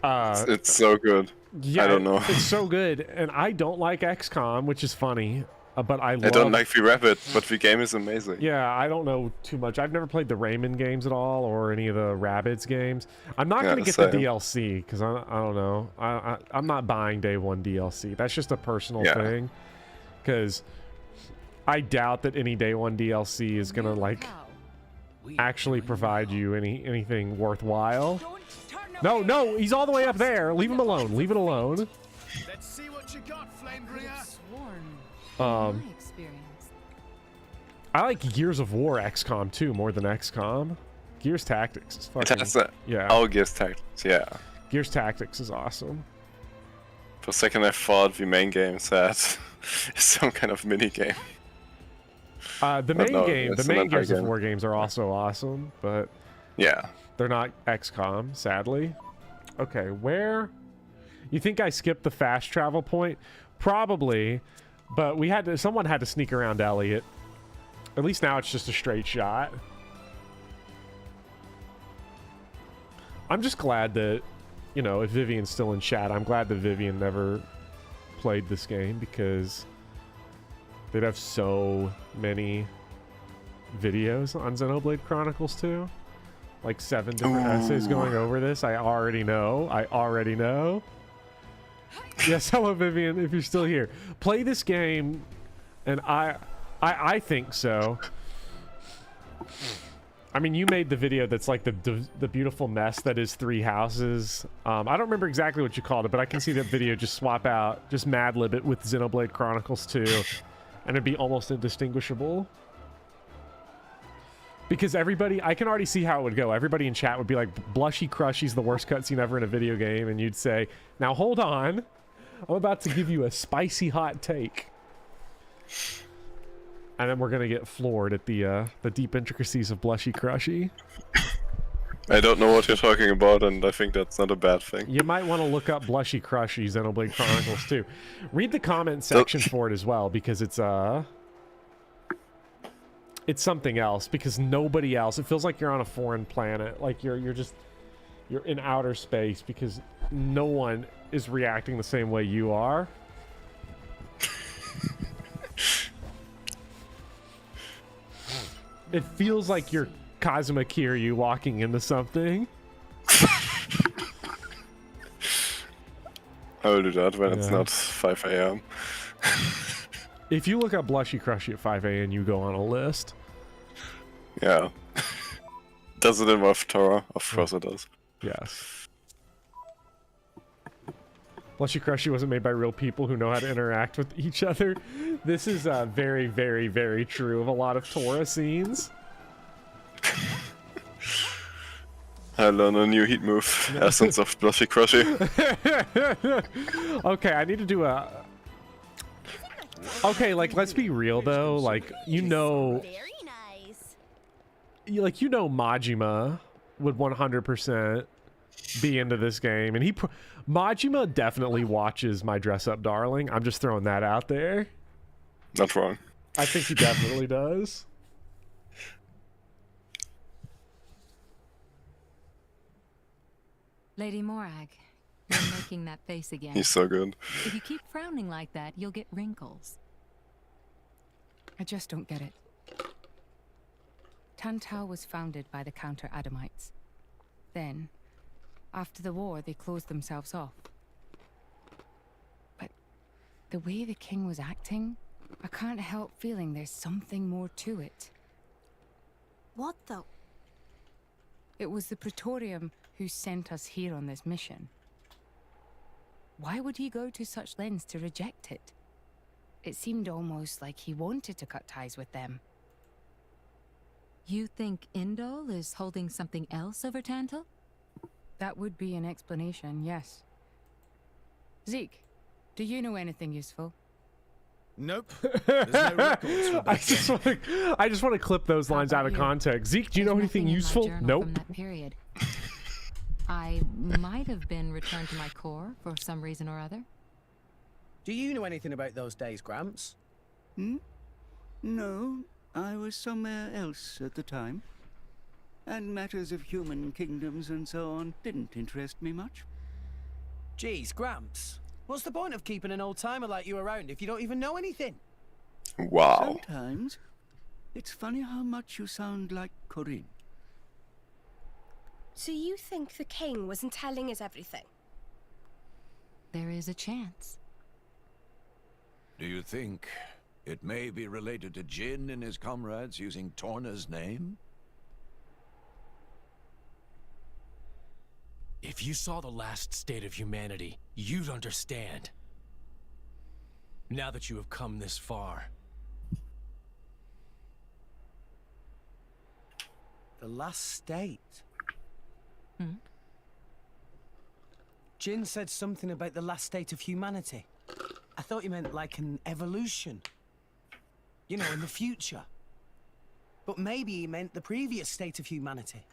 It's so good. Yeah, I don't know. It's so good, and I don't like XCOM, which is funny. But I don't like the Rabbit, but the game is amazing. Yeah, I don't know too much. I've never played the Rayman games at all, or any of the Rabbids games. I'm not gonna get the DLC because I don't know. I'm not buying day one DLC. That's just a personal thing. Because I doubt that any day one DLC is gonna like actually provide you anything worthwhile. No, he's all the way up there. Leave him alone. Leave it alone. Let's see what you got, Flamebringer. I like Gears of War XCOM too more than XCOM. Gears Tactics is fucking... Yeah. Oh, Gears Tactics, yeah. Gears Tactics is awesome. For a second I thought the main game had some kind of mini game. The main Gears of War games are also awesome, but yeah, they're not XCOM, sadly. Okay, where... You think I skipped the fast travel point? Probably. But someone had to sneak around Elliot. At least now it's just a straight shot. I'm just glad that, you know, if Vivian's still in chat, I'm glad that Vivian never played this game because they'd have so many videos on Xenoblade Chronicles 2. Like 7 different essays going over this. I already know. Yes, hello Vivian, if you're still here. Play this game, and I think so. I mean, you made the video that's like the beautiful mess that is 3 houses. I don't remember exactly what you called it, but I can see that video just swap out, just Mad Lib it with Xenoblade Chronicles 2, and it'd be almost indistinguishable. Because everybody, I can already see how it would go. Everybody in chat would be like, Blushy Crushy's the worst cutscene ever in a video game, and you'd say, now hold on, I'm about to give you a spicy hot take. And then we're gonna get floored at the deep intricacies of Blushy Crushy. I don't know what you're talking about, and I think that's not a bad thing. You might want to look up Blushy Crushy Xenoblade Chronicles 2. Read the comment section for it as well, because it's something else, because nobody else, it feels like you're on a foreign planet, like you're in outer space, because no one is reacting the same way you are. It feels like you're Kazuma Kiryu walking into something. I will do that when it's not 5 a.m. If you look up Blushy Crushy at 5 a.m., you go on a list. Yeah. Does it involve Torah? Of course it does. Yes. Blushy Crushy wasn't made by real people who know how to interact with each other. This is very, very, very true of a lot of Torah scenes. I learned a new heat move. Essence of Blushy Crushy. Okay, I need to do a... Okay, like, let's be real, though. Like, you know... Like, you know Majima would 100% be into this game. And Majima definitely watches My Dress Up Darling. I'm just throwing that out there. Not wrong. I think he definitely does. Lady Morag, you're making that face again. He's so good. If you keep frowning like that, you'll get wrinkles. I just don't get it. Tantau was founded by the Counter-Adamites. Then, after the war, they closed themselves off. But the way the king was acting, I can't help feeling there's something more to it. What the? It was the Praetorium who sent us here on this mission. Why would he go to such lengths to reject it? It seemed almost like he wanted to cut ties with them. You think Indol is holding something else over Tantal? That would be an explanation, yes. Zeke, do you know anything useful? Nope. There's no records for I just want to clip those lines out of context. Zeke, do you know anything useful? Nope. From that period. I might have been returned to my core for some reason or other. Do you know anything about those days, Gramps? No, I was somewhere else at the time. And matters of human kingdoms and so on didn't interest me much. Geez, Gramps. What's the point of keeping an old-timer like you around if you don't even know anything? Wow. Sometimes it's funny how much you sound like Corinne. So you think the king wasn't telling us everything? There is a chance. Do you think it may be related to Jin and his comrades using Torna's name? If you saw the last state of humanity, you'd understand. Now that you have come this far. The last state? Jin said something about the last state of humanity. I thought you meant like an evolution. You know, in the future. But maybe he meant the previous state of humanity.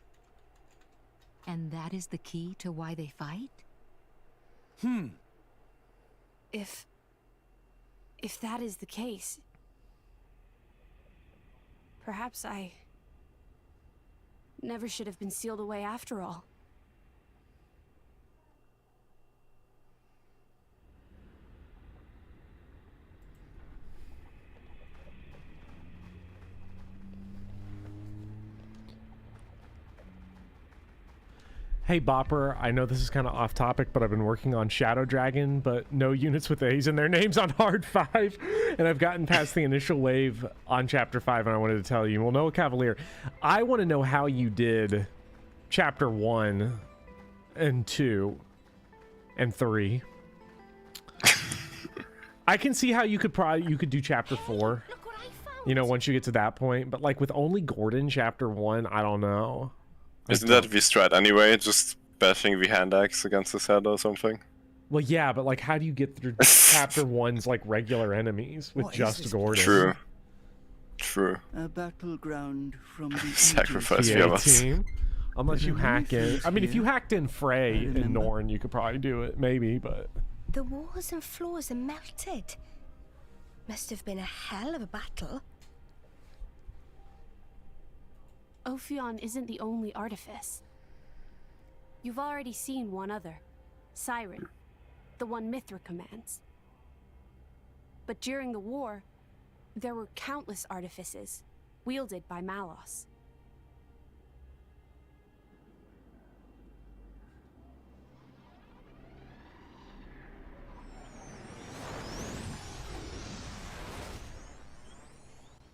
And that is the key to why they fight? If that is the case, perhaps I never should have been sealed away after all. Hey Bopper, I know this is kind of off topic, but I've been working on Shadow Dragon, but no units with A's in their names on Hard 5, and I've gotten past the initial wave on Chapter 5, and I wanted to tell you, well, Noah Cavalier, I want to know how you did Chapter 1 and 2 and 3. I can see how you could do Chapter 4, you know, once you get to that point, but like with only Gordon Chapter 1, I don't know. Isn't that V strat anyway? Just bashing the hand axe against his head or something? Well, yeah, but like, how do you get through Chapter 1's like regular enemies with just Gordon? True. A battleground from the Sacrifice the others. Team. Unless you hack in. I mean, if you hacked in Frey and Norn, you could probably do it, maybe, but... The walls and floors are melted. Must have been a hell of a battle. Ophion isn't the only artifice. You've already seen one other, Siren, the one Mithra commands. But during the war, there were countless artifices, wielded by Malos.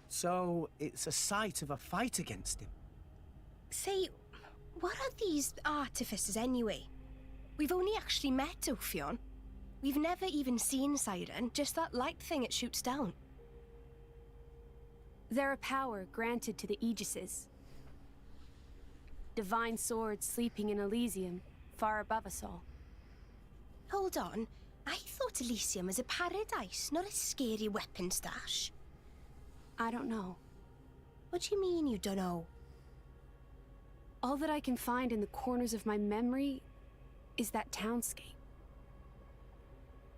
So, it's a site of a fight against him. Say, what are these artificers anyway? We've only actually met Ophion. We've never even seen Siren, just that light thing it shoots down. They're a power granted to the Aegises. Divine swords sleeping in Elysium, far above us all. Hold on, I thought Elysium was a paradise, not a scary weapon stash. I don't know. What do you mean you don't know? All that I can find in the corners of my memory is that townscape.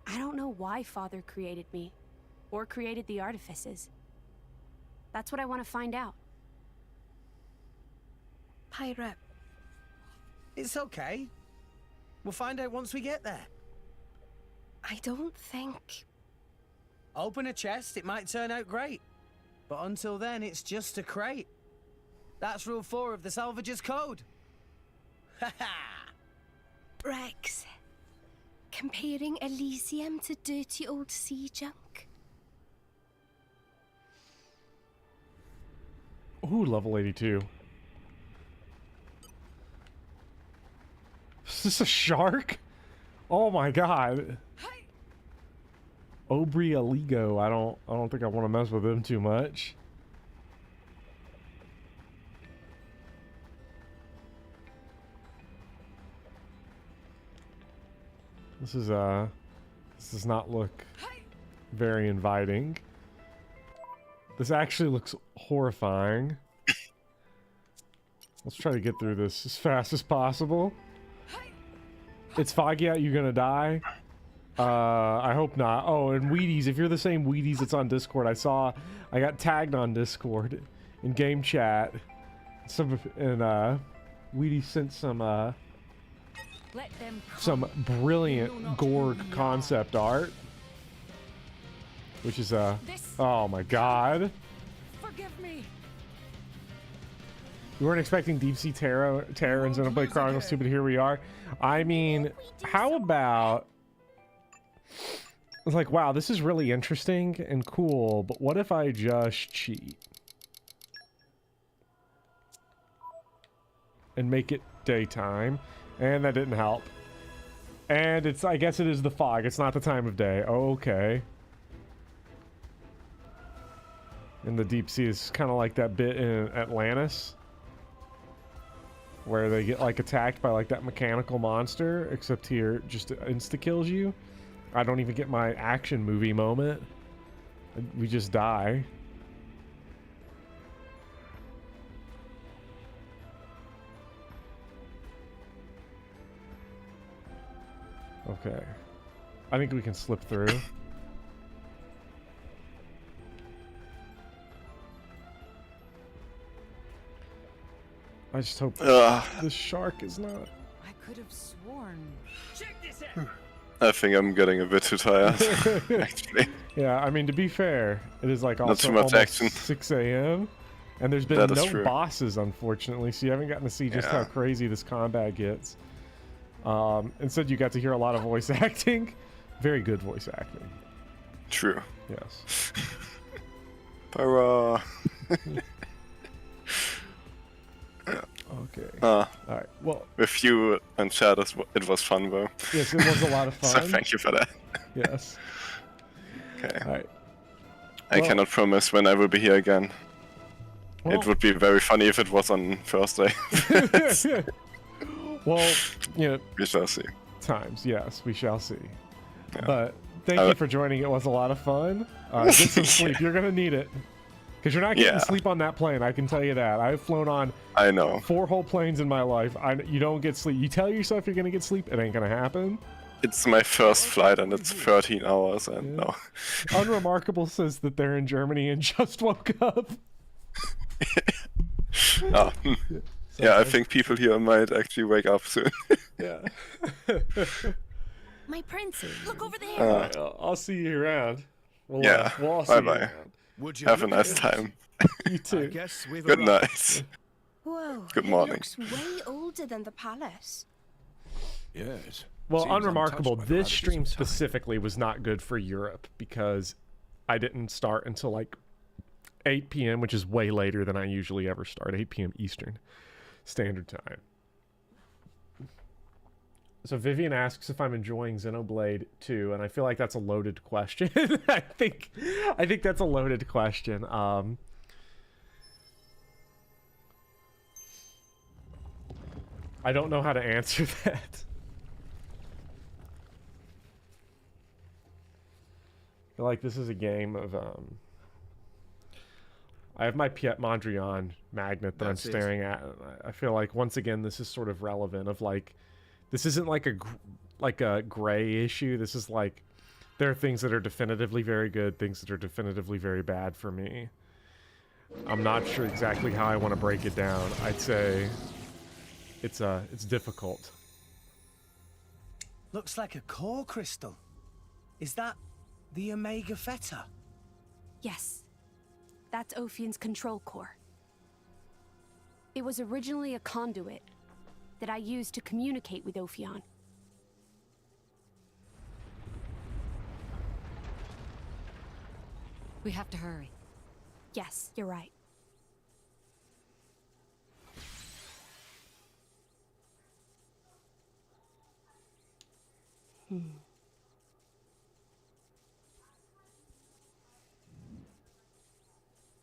I don't know why Father created me, or created the artifices. That's what I want to find out. Pyra. It's okay. We'll find out once we get there. I don't think... Open a chest, it might turn out great. But until then, it's just a crate. That's Rule 4 of the Salvager's Code. Ha ha! Rex, comparing Elysium to dirty old sea junk? Ooh, level 82. Is this a shark? Oh my god. Obrialigo. I don't think I want to mess with him too much. This does not look very inviting. This actually looks horrifying. Let's try to get through this as fast as possible. It's foggy out, you gonna die? I hope not. Oh, and Wheaties, if you're the same Wheaties that's on Discord, I got tagged on Discord in game chat. Wheaties sent some brilliant Gorg concept art. Which is oh my god. Forgive me. You weren't expecting deep sea terror in Xenoblade Chronicles 2, but here we are. I mean, how about... It's like, wow, this is really interesting and cool, but what if I just cheat? And make it daytime. And that didn't help. And it's, I guess it is the fog. It's not the time of day. Oh, okay. And the deep sea is kind of like that bit in Atlantis. Where they get like attacked by like that mechanical monster, except here just insta-kills you. I don't even get my action movie moment. We just die. Okay. I think we can slip through. I just hope this shark is not... I could have sworn. Check this out. I think I'm getting a bit too tired, actually. Yeah, I mean, to be fair, it is like also too much almost action. 6 a.m. And there's been no bosses, unfortunately, so you haven't gotten to see just how crazy this combat gets. Instead, you got to hear a lot of voice acting. Very good voice acting. True. Yes. Para. Okay. Alright. Well, with you and chat, it was fun, though. Yes, it was a lot of fun. So thank you for that. Yes. Okay. Alright. I cannot promise when I will be here again. Well, it would be very funny if it was on Thursday. Well, you know, we shall see. Times, yes, we shall see. Yeah. But thank you for joining. It was a lot of fun. Get some sleep. You're gonna need it. Because you're not getting sleep on that plane, I can tell you that. I've flown on 4 whole planes in my life. You don't get sleep. You tell yourself you're going to get sleep, it ain't going to happen. It's my first flight and it's 13 hours and no. Unremarkable says that they're in Germany and just woke up. Yeah, I think people here might actually wake up soon. Yeah. My princess, look over there. I'll see you around. We'll all see bye you bye. around. Have a nice time. You too. Good night. Whoa. Good morning. It looks way older than the palace. Yes. Well, Seems unremarkable. untouched by the This ravages stream of time. specifically was not good for Europe because I didn't start until like 8 p.m., which is way later than I usually ever start. 8 p.m. Eastern Standard Time. So Vivian asks if I'm enjoying Xenoblade 2, and I feel like that's a loaded question. I think that's a loaded question. I don't know how to answer that. I feel like this is a game of I have my Piet Mondrian magnet that I'm staring at. I feel like once again this is sort of relevant of like this isn't like a gray issue. This is like there are things that are definitively very good, things that are definitively very bad for me. I'm not sure exactly how I want to break it down. I'd say it's difficult. Looks like a core crystal. Is that the Omega Theta? Yes. That's Ophion's control core. It was originally a conduit that I used to communicate with Ophion. We have to hurry. Yes, you're right.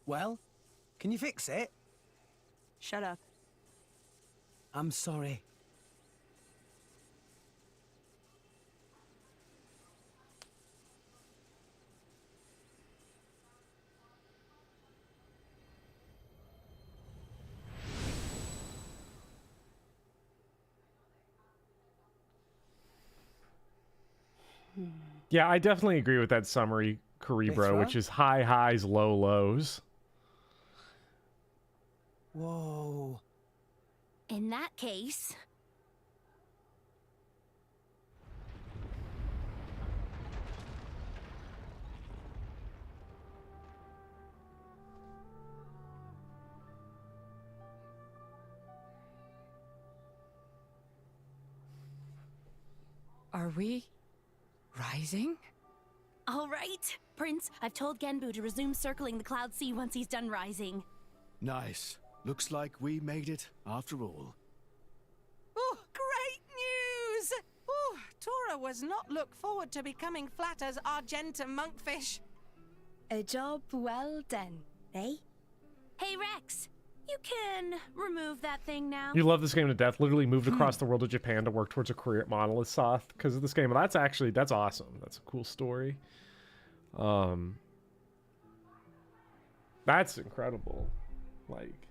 Well, can you fix it? Shut up. I'm sorry. Yeah, I definitely agree with that summary, Cerebro, which is high highs, low lows. Whoa. In that case... Are we rising? All right, Prince, I've told Genbu to resume circling the Cloud Sea once he's done rising. Nice. Looks like we made it after all. Oh, great news! Oh, Tora was not look forward to becoming flat as Argentum monkfish. A job well done, eh? Hey, Rex, you can remove that thing now. You love this game to death. Literally moved across the world of Japan to work towards a career at Monolith Soft because of this game. Well, that's awesome. That's a cool story. That's incredible. Like,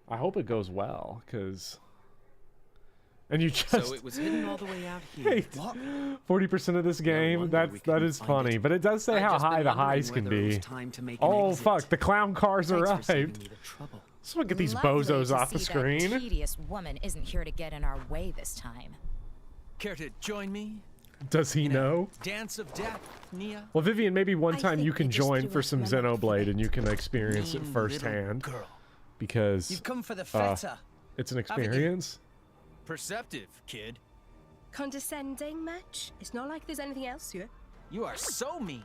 I hope it goes well, because... And you just... So it was hidden all the way out here. 40% of this game, that is funny. But it does say how high the highs can be. Oh, fuck, the clown cars arrived. Let's look at these bozos off the screen. That tedious woman isn't here to get in our way this time. Care to join me? Does he know? Dance of death, Nia? Well, Vivian, maybe one time you can join for some Xenoblade and you can experience it firsthand. Because You've come for the feta. It's an experience. Perceptive, kid. Condescending much? It's not like there's anything else here. You are so mean.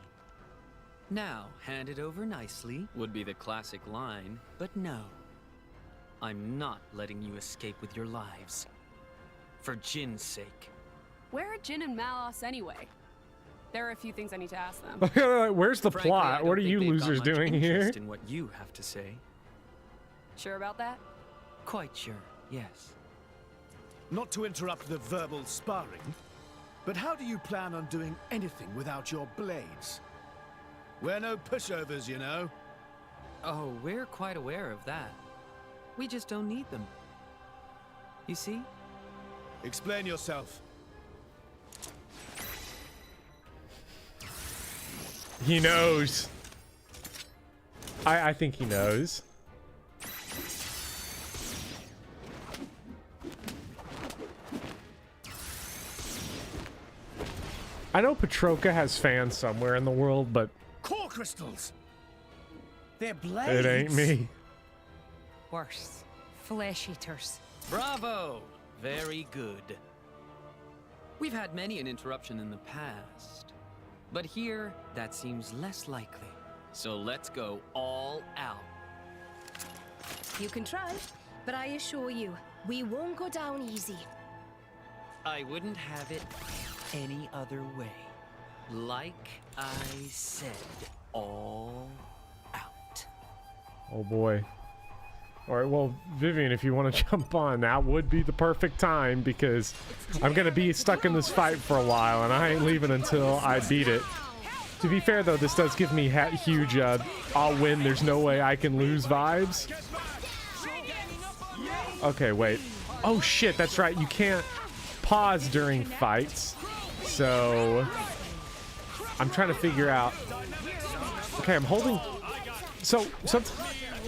Now, hand it over nicely would be the classic line, but no. I'm not letting you escape with your lives. For Jin's sake. Where are Jin and Malos anyway? There are a few things I need to ask them. Where's the Frankly, plot? I don't What are think you they've got losers much doing here? interest in what you have to say. Sure about that? Quite sure, yes. Not to interrupt the verbal sparring, but how do you plan on doing anything without your blades? We're no pushovers, you know. Oh, we're quite aware of that. We just don't need them. You see? Explain yourself. He knows. I think he knows. I know Petroka has fans somewhere in the world, but core crystals. They're blades. It ain't me. Worse. Flesh eaters. Bravo! Very good. We've had many an interruption in the past. But here, that seems less likely. So let's go all out. You can try, but I assure you, we won't go down easy. I wouldn't have it any other way. Like I said, all out. Oh boy. Alright, well, Vivian, if you want to jump on, that would be the perfect time, because I'm going to be stuck in this fight for a while, and I ain't leaving until I beat it. To be fair, though, this does give me huge, I'll win, there's no way I can lose vibes. Okay, wait. Oh shit, that's right, you can't pause during fights. So, I'm trying to figure out... Okay, I'm holding... So,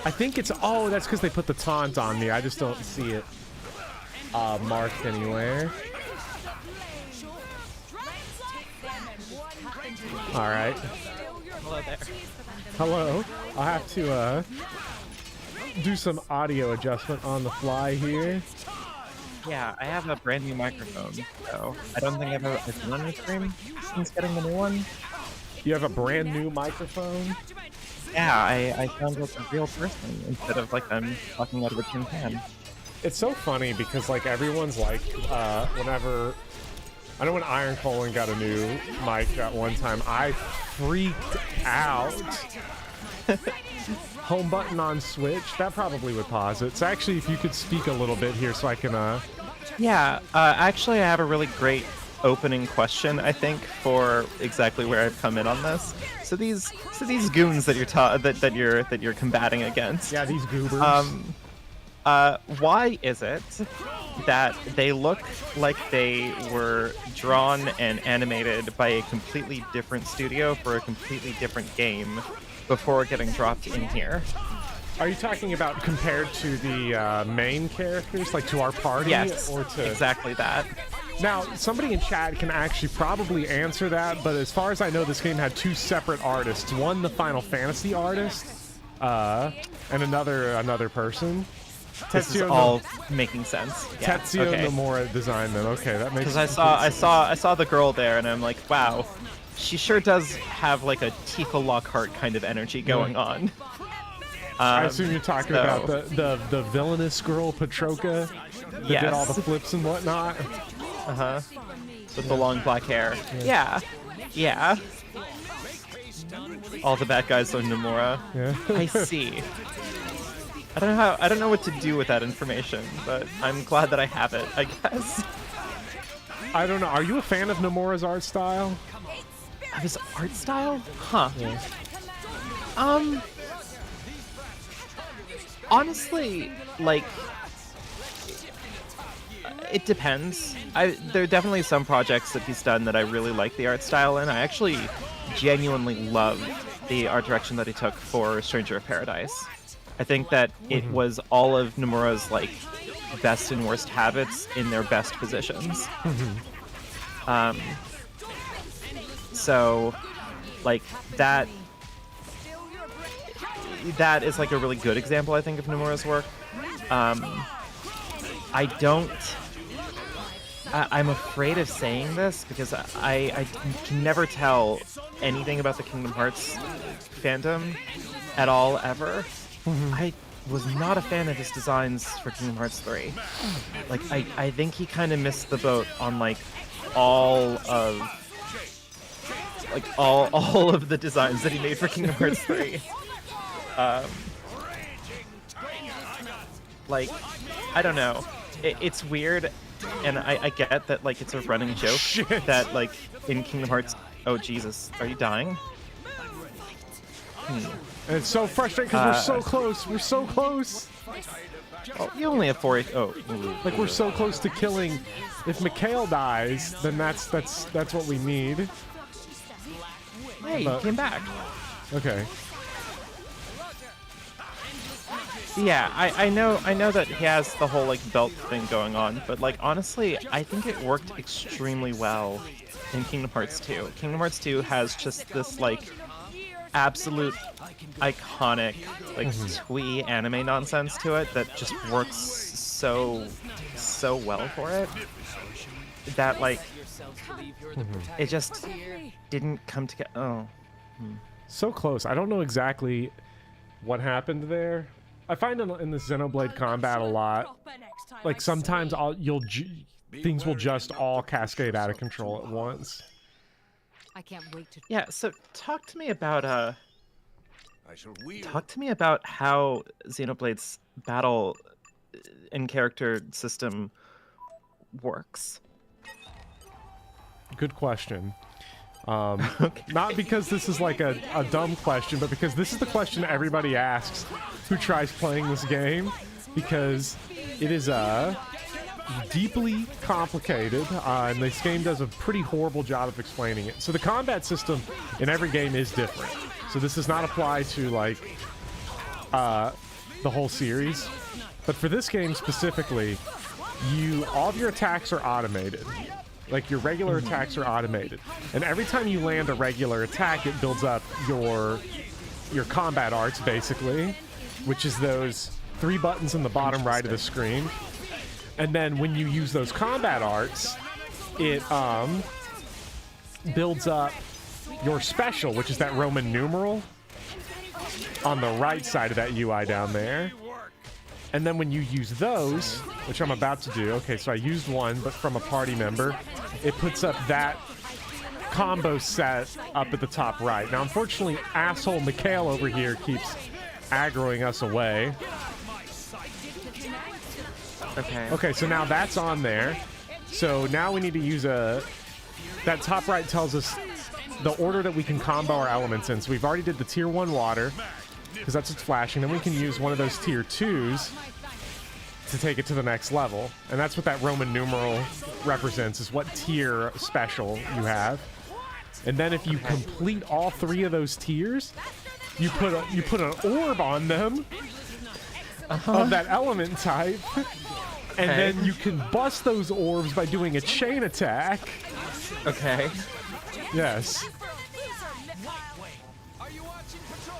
I think it's... Oh, that's because they put the taunt on me. I just don't see it marked anywhere. Alright. Hello there. Hello. I'll have to do some audio adjustment on the fly here. Yeah, I have a brand new microphone, so I don't think I've ever been on the stream since getting the new one. You have a brand new microphone? Yeah, I sound like a real person instead of like I'm talking out of a tin can. It's so funny because like everyone's like, whenever I know when Iron Colon got a new mic at one time, I freaked out. Home button on Switch, that probably would pause it. So actually, if you could speak a little bit here so I can... Yeah, actually I have a really great opening question, I think, for exactly where I've come in on this. So these goons that you're combating against. Yeah, these goobers. Why is it that they look like they were drawn and animated by a completely different studio for a completely different game before getting dropped in here? Are you talking about compared to the main characters, like to our party? Yes, or to... exactly that. Now, somebody in chat can actually probably answer that, but as far as I know, this game had two separate artists. One, the Final Fantasy artist, and another person. This is all making sense. Yeah. Tetsuya Nomura designed them. Okay, that makes sense. Because I saw the girl there, and I'm like, wow, she sure does have like a Tifa Lockhart kind of energy going on. I assume you're talking about the villainous girl Patroka that did all the flips and whatnot. With the long black hair. Yeah. All the bad guys on Nomura. Yeah. I see. I don't know what to do with that information, but I'm glad that I have it, I guess. I don't know. Are you a fan of Nomura's art style? His art style? Huh. Yeah. Honestly, like, it depends. There are definitely some projects that he's done that I really like the art style in. I actually genuinely love the art direction that he took for Stranger of Paradise. I think that it was all of Nomura's, like, best and worst habits in their best positions. So, like, that is like a really good example, I think, of Nomura's work. I'm afraid of saying this because I can never tell anything about the Kingdom Hearts fandom at all, ever. I was not a fan of his designs for Kingdom Hearts 3. Like, I think he kind of missed the boat on, like, all of the designs that he made for Kingdom Hearts 3. Like, I don't know. It's weird, and I get that, like, it's a running joke that, like, in Kingdom Hearts... Oh, Jesus. Are you dying? And it's so frustrating because we're so close. We're so close. Oh, you only have 4 Oh. Like, we're so close to killing... If Mikhail dies, then that's what we need. Hey, he came back. Okay. Yeah, I know that he has the whole, like, belt thing going on, but, like, honestly, I think it worked extremely well in Kingdom Hearts 2. Kingdom Hearts 2 has just this, like, absolute iconic, like, twee anime nonsense to it that just works so well for it that, like, it just didn't come together. Oh. So close. I don't know exactly what happened there. I find in the Xenoblade combat a lot, like, sometimes things will just all cascade out of control at once. I can't wait to... Yeah, so talk to me about how Xenoblade's battle and character system works. Good question. Not because this is like a dumb question, but because this is the question everybody asks who tries playing this game, because it is deeply complicated, and this game does a pretty horrible job of explaining it. So the combat system in every game is different. So this does not apply to, like, the whole series. But for this game specifically, all of your attacks are automated. Like, your regular attacks are automated. And every time you land a regular attack, it builds up your combat arts, basically, which is those 3 buttons in the bottom right of the screen. And then when you use those combat arts, it builds up your special, which is that Roman numeral on the right side of that UI down there. And then when you use those, which I'm about to do, okay, so I used one, but from a party member, it puts up that combo set up at the top right. Now, unfortunately, asshole Mikhail over here keeps aggroing us away. Okay. Okay, so now that's on there. So now we need to use a... That top right tells us the order that we can combo our elements in. So we've already did the tier 1 water, because that's what's flashing. Then we can use one of those tier 2s to take it to the next level. And that's what that Roman numeral represents, is what tier special you have. And then if you complete all 3 of those tiers, you put an orb on them of that element type. And then you can bust those orbs by doing a chain attack. Okay. Yes.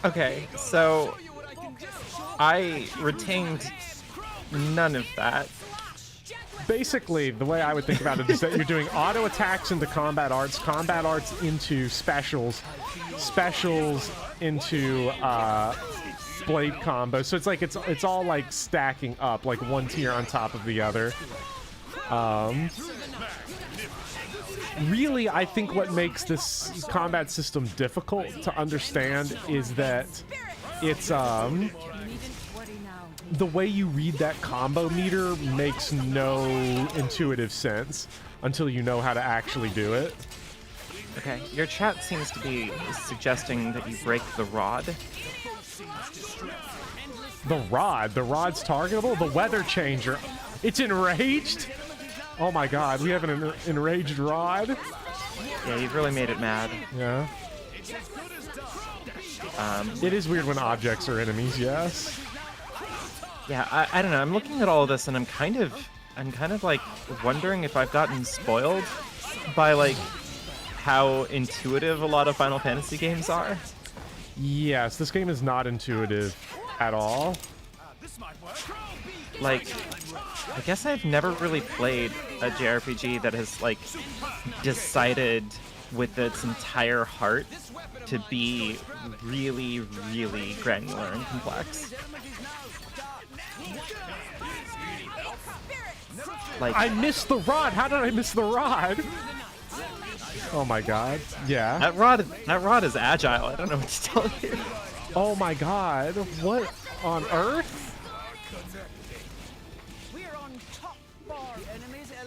Okay, so I retained none of that. Basically, the way I would think about it is that you're doing auto attacks into combat arts into specials, specials into blade combo. So it's like it's all like stacking up, like one tier on top of the other. Really, I think what makes this combat system difficult to understand is that it's the way you read that combo meter makes no intuitive sense until you know how to actually do it. Okay, your chat seems to be suggesting that you break the rod. The rod? The rod's targetable? The weather changer. It's enraged? Oh my god, we have an enraged rod? Yeah, you've really made it mad. Yeah. It is weird when objects are enemies, yes. Yeah, I don't know. I'm looking at all of this and I'm kind of like wondering if I've gotten spoiled by like how intuitive a lot of Final Fantasy games are. Yes, this game is not intuitive at all. Like, I guess I've never really played a JRPG that has like decided with its entire heart to be really, really granular and complex. Like, I missed the rod. How did I miss the rod? Oh my god. Yeah. That rod is agile. I don't know what to tell you. Oh my god. What on earth?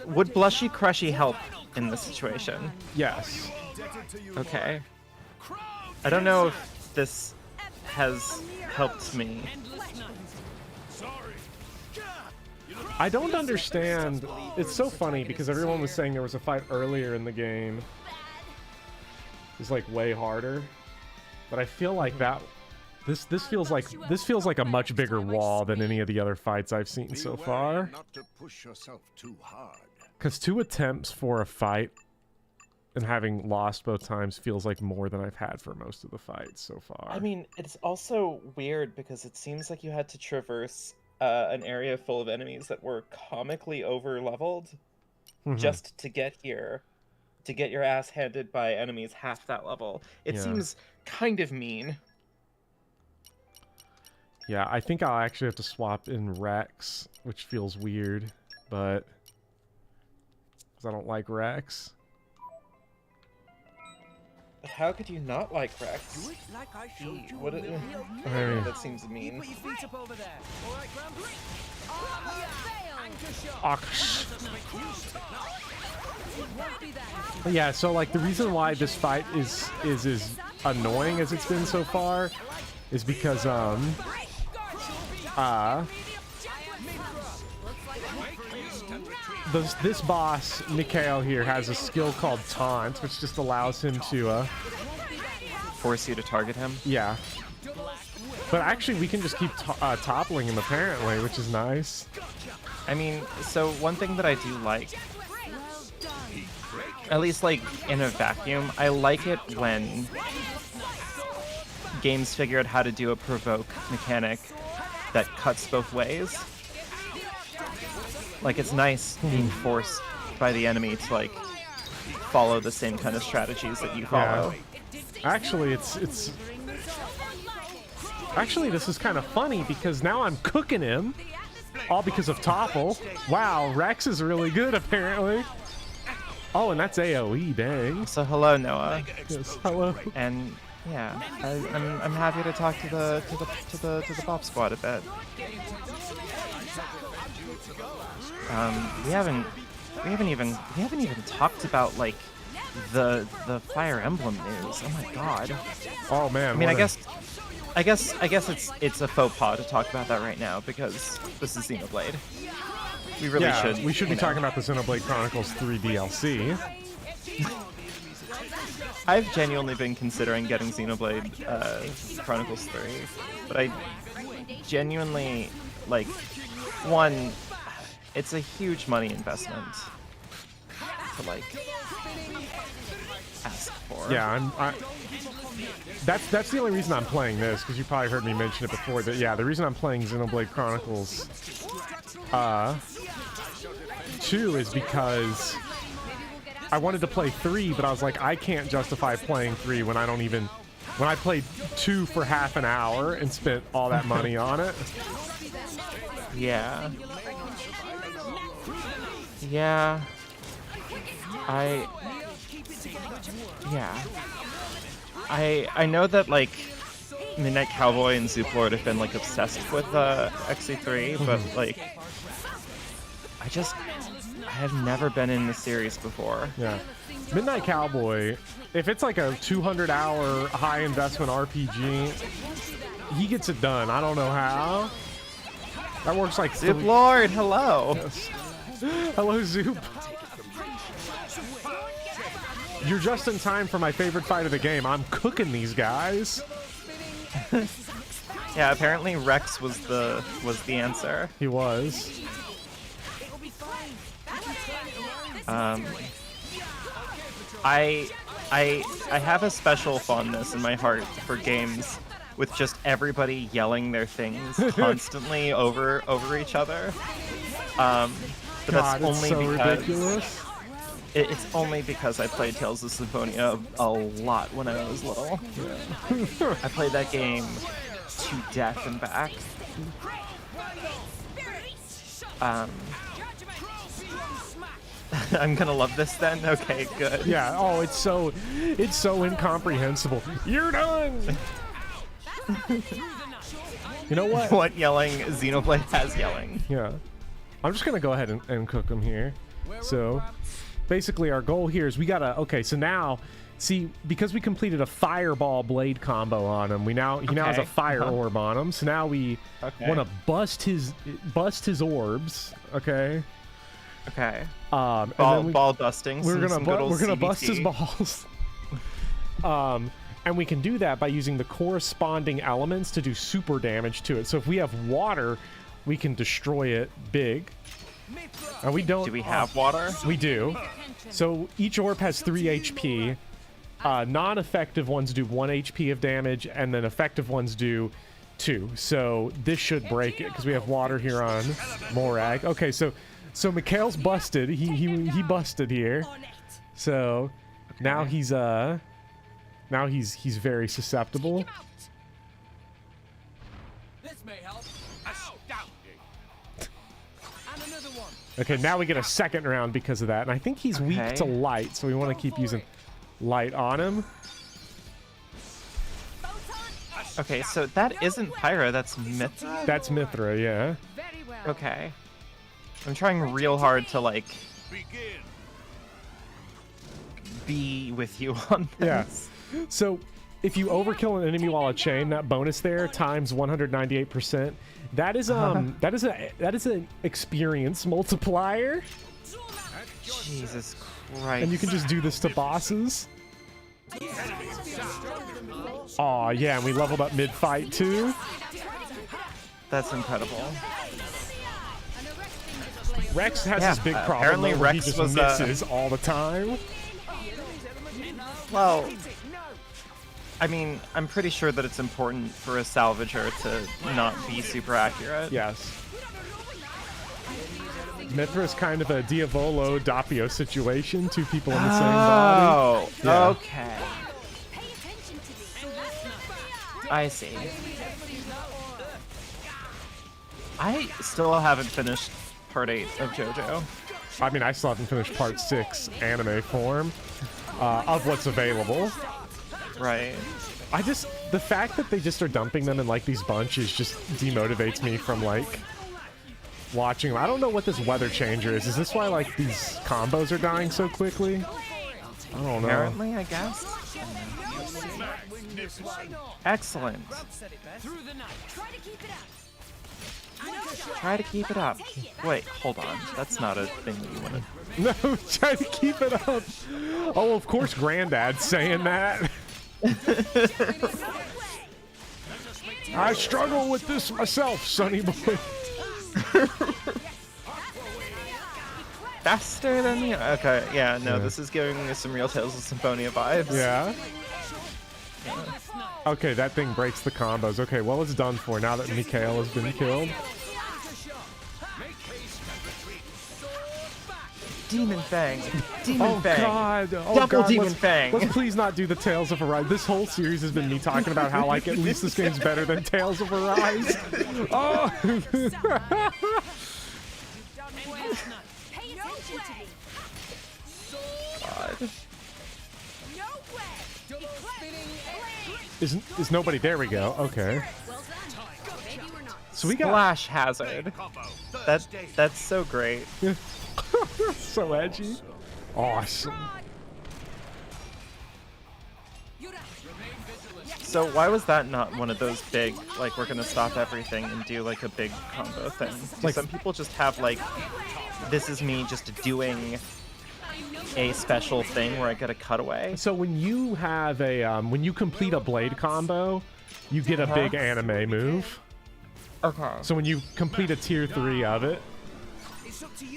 Would Blushy Crushy help in this situation? Yes. Okay. I don't know if this has helped me. I don't understand. It's so funny because everyone was saying there was a fight earlier in the game. It's like way harder. But I feel like that this feels like a much bigger wall than any of the other fights I've seen so far. Not to push yourself too hard. Because 2 attempts for a fight and having lost both times feels like more than I've had for most of the fights so far. I mean, it's also weird because it seems like you had to traverse an area full of enemies that were comically over-leveled just to get here, to get your ass handed by enemies half that level. It seems kind of mean. Yeah, I think I'll actually have to swap in Rex, which feels weird, but... because I don't like Rex. How could you not like Rex? Do it like I showed you. What it, Hey. that seems mean. Put your feet up over there. All right, But yeah, so like the reason why this fight is annoying as it's been so far is because this boss Mikhail here has a skill called Taunt, which just allows him to force you to target him. Yeah. But actually, we can just keep toppling him apparently, which is nice. I mean, so one thing that I do like, at least like in a vacuum, I like it when games figure out how to do a provoke mechanic that cuts both ways. Like, it's nice being forced by the enemy to like follow the same kind of strategies that you follow. Yeah. Actually, Actually, this is kind of funny because now I'm cooking him All because of Topple. Wow, Rex is really good apparently. Oh, and that's AoE, dang. So hello, Noah. Yes, hello. And yeah, I'm happy to talk to the Bop Squad a bit. We haven't even talked about like the Fire Emblem news. Oh my god. Oh man. I mean, I guess it's a faux pas to talk about that right now because this is Xenoblade. We really should. We should be talking about the Xenoblade Chronicles 3 DLC. I've genuinely been considering getting Xenoblade Chronicles 3, but I genuinely like one. It's a huge money investment to like ask for. Yeah, that's the only reason I'm playing this, because you probably heard me mention it before. That yeah, the reason I'm playing Xenoblade Chronicles 2 is because I wanted to play 3, but I was like, I can't justify playing 3 when I don't even when I played 2 for half an hour and spent all that money on it. Yeah. Yeah. I know that like Midnight Cowboy and Zooplord have been like obsessed with XC3, but like I have never been in the series before. Yeah. Midnight Cowboy, if it's like a 200-hour high investment RPG, he gets it done. I don't know how. That works like Zooplord, hello. Yes. Hello, Zoop. You're just in time for my favorite fight of the game. I'm cooking these guys. Yeah, apparently Rex was the answer. He was. I have a special fondness in my heart for games with just everybody yelling their things constantly over each other. But God, that's only so because ridiculous. It's only because I played Tales of Symphonia a lot when I was little. Yeah. I played that game to death and back. I'm gonna love this then? Okay, good. Yeah, oh, it's so incomprehensible. You're done! You know what? What yelling Xenoblade has yelling. Yeah. I'm just gonna go ahead and cook them here. So, basically our goal here is we gotta, okay, so now, see, because we completed a fireball blade combo on him, he now has a fire orb on him, so now we want to bust his orbs, okay? Okay. Ball busting. We're gonna bust his balls. And we can do that by using the corresponding elements to do super damage to it. So if we have water, we can destroy it big. And we don't. Do we have water? We do. So each orb has 3 HP. Non-effective ones do 1 HP of damage, and then effective ones do 2. So this should break it because we have water here on Morag. Okay, so Mikhail's busted. He busted here. So now he's he's very susceptible. This may help. Okay, now we get a second round because of that, and I think he's weak to light, so we want to keep using light on him. Okay, so that isn't Pyra, that's Mithra? That's Mithra, yeah. Okay. I'm trying real hard to, like, be with you on this. Yeah. So, if you overkill an enemy while a chain, that bonus there times 198%, that is an experience multiplier. Jesus Christ. And you can just do this to bosses. Aw, yeah, and we leveled up mid-fight too. That's incredible. Rex has this big problem. Apparently where Rex he just was misses all the time. Well, I mean, I'm pretty sure that it's important for a salvager to not be super accurate. Yes. Mithra is kind of a Diavolo Doppio situation. 2 people in the same body. Oh, okay. I see. I still haven't finished part 8 of JoJo. I mean, I still haven't finished part 6 anime form of what's available. Right. The fact that they just are dumping them in like these bunches just demotivates me from like watching them. I don't know what this weather changer is. Is this why like these combos are dying so quickly? I don't know. Apparently, I guess. Excellent. Try to keep it up. Wait, hold on. That's not a thing that you want to... No, try to keep it up. Oh, of course Granddad's saying that. I struggle with this myself, sonny boy. Faster than me? Okay, yeah, no, this is giving me some real Tales of Symphonia vibes. Yeah? Okay, that thing breaks the combos. Okay, well, it's done for now that Mikhail has been killed. Demon Fang. Demon Fang. God. Oh, Double God. Demon Fang. Let's please not do the Tales of Arise. This whole series has been me talking about how, like, at least this game's better than Tales of Arise. Oh! God. Is nobody... There we go. Okay. So we got... Splash Hazard. That's so great. So edgy. Awesome. So why was that not one of those big, like, we're gonna stop everything and do like a big combo thing? Do some people just have like, this is me just doing a special thing where I get a cutaway? So when you have a when you complete a blade combo, you get a big anime move. Okay. So when you complete a tier 3 of it.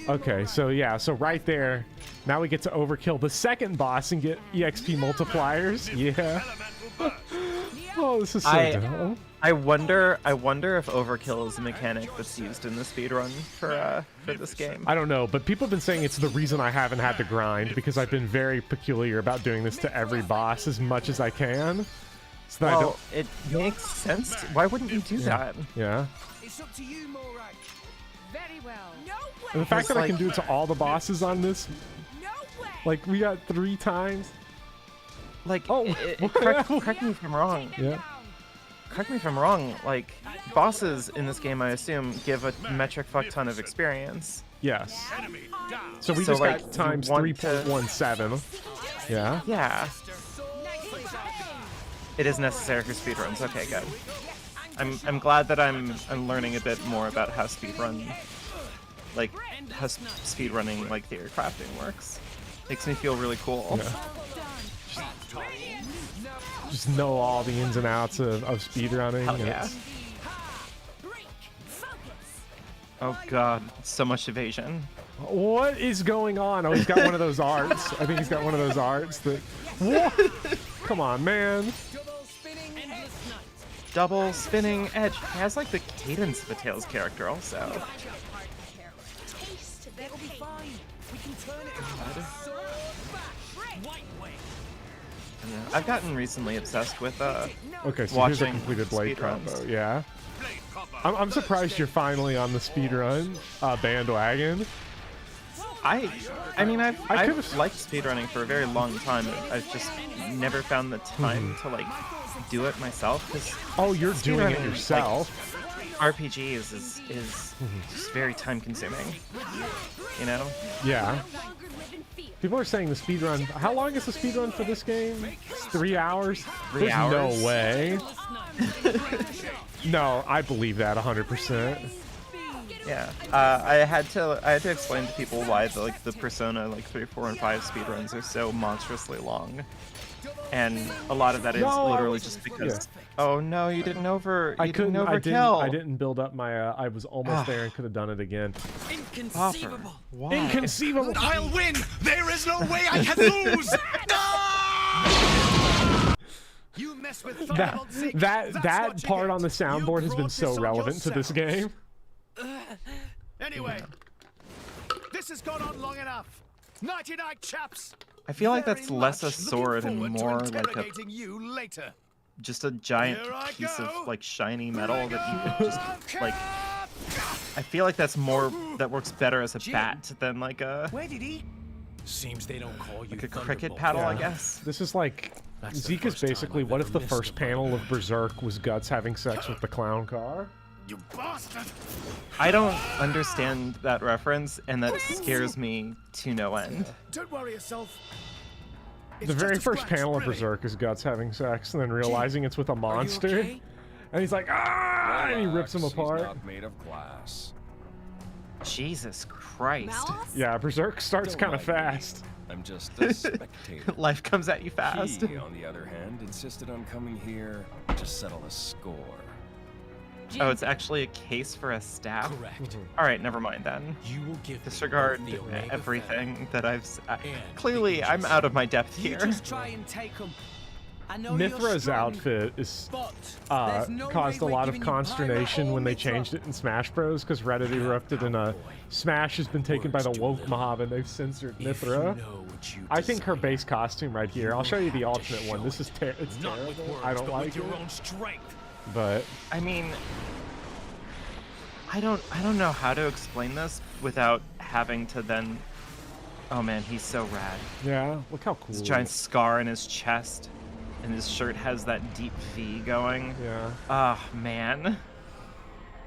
Okay, so yeah, so right there, now we get to overkill the second boss and get EXP multipliers. Yeah. Oh, this is so dumb. I wonder if overkill is a mechanic that's used in the speedrun for this game. I don't know, but people have been saying it's the reason I haven't had to grind, because I've been very peculiar about doing this to every boss as much as I can. So that well, it makes sense. Why wouldn't you do that? Yeah. It's up to you, Morag. Very well. And the fact that I can do it to all the bosses on this, like, we got 3 times. Like, oh, correct me if I'm wrong. Yeah. Correct me if I'm wrong. Like, bosses in this game, I assume, give a metric fuck ton of experience. Yes. So we just like, got times 3.17. Yeah. Yeah. It is necessary for speedruns. Okay, good. I'm glad that I'm learning a bit more about how speedrunning like theory crafting works. Makes me feel really cool. Yeah. Just know all the ins and outs of speedrunning. Hell yeah. Oh god, so much evasion. What is going on? Oh, he's got one of those arts. I think he's got one of those arts that... What? Come on, man. Double spinning edge. He has like the cadence of a Tails character also. I've gotten recently obsessed with okay, so watching here's a completed blade combo. Yeah. I'm surprised you're finally on the speedrun bandwagon. I mean, I've liked speedrunning for a very long time. I've just never found the time to like do it myself. Oh, you're doing it yourself. Like, RPGs is just very time consuming. You know? Yeah. People are saying the speedrun... How long is the speedrun for this game? It's 3 hours? 3 hours? No way. No, I believe that 100%. Yeah, I had to explain to people why the Persona 3, 4, and 5 speedruns are so monstrously long, and a lot of that is literally just because. Yeah. Oh no, you didn't overkill. I didn't build up my. I was almost there and could have done it again. Inconceivable. Why? Inconceivable. I'll win. There is no way I can lose. You mess with that part on the soundboard has been so relevant to this game. Anyway, this has gone on long enough. Nighty night, chaps. I feel like that's less a sword and more like just a giant piece of like shiny metal that you could just like I feel like that works better as a bat than like a Where did he? Seems they don't call you like a Thunderbolt. cricket paddle, I guess. This is like That's the Zeke is first time basically I've what ever if the missed first a panel of Berserk was Guts having sex with the clown car? You bastard! I don't understand that reference, and that scares me to no end. Don't worry yourself. The very first panel of Berserk is Guts having sex and then realizing it's with a monster. okay? And he's like, ah! And he rips him apart. Not made of glass. Jesus Christ. Yeah, Berserk starts Don't kind of mind me. fast. I'm just a spectator. Life comes at you fast. He, on the other hand, insisted on coming here to settle a score. Oh, it's actually a case for a staff? Correct. All right, never mind then. You will give Disregard me both the Omega everything that I've... and clearly, the I'm out of my depth You here. just try and take them. I know you're Mithra's strong, outfit is but there's no caused a way we're lot of giving you Pyro consternation or when they Mithra. changed it in Smash Bros. Because Reddit erupted and Smash has been taken by the woke mob and they've censored Mithra. I think her base costume right here. I'll show you the alternate one. This is it's terrible. I don't like it. But I mean, I don't know how to explain this without having to then... Oh man, he's so rad. yeah, look how cool. This giant scar in his chest, and his shirt has that deep V going. Yeah. Ah, man.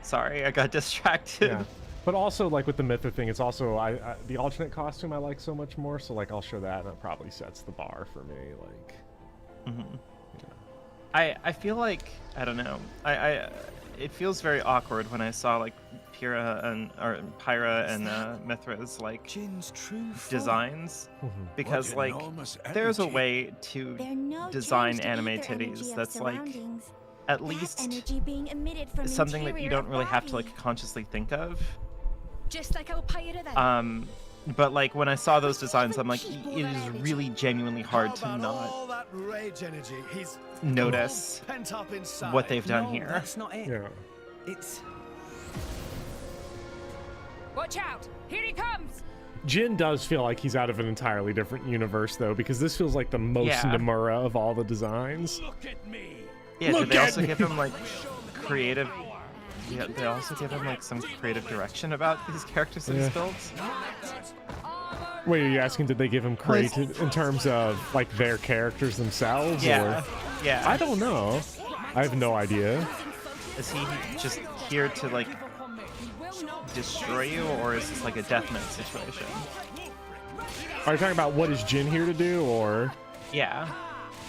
Sorry, I got distracted. Yeah. But also, like with the Mithra thing, it's also the alternate costume I like so much more. So like I'll show that, and it probably sets the bar for me. Like, I feel like, I don't know. It feels very awkward when I saw like Pyra and Mithra's like designs, because like there's a way to design anime titties that's like at least something that you don't really have to like consciously think of. Just like our Pyra then. But like when I saw those designs, I'm like, it is really genuinely hard to not All that rage energy. He's notice pent up inside. what they've done No, here. That's not it. yeah. It's Watch out! Here he comes! Jin does feel like he's out of an entirely different universe though, because this feels like the most Yeah. Nomura of all the designs. Yeah, Look did they at also me. give him like creative? Yeah, they also give him like some creative direction about these characters that he's Yeah. built. Wait, are you asking did they give him creative in terms of like their characters themselves? Yeah, Or? yeah. I don't know. I have no idea. Is he just here to like destroy you, or is this like a deathmatch situation? Are you talking about what is Jin here to do, or? Yeah.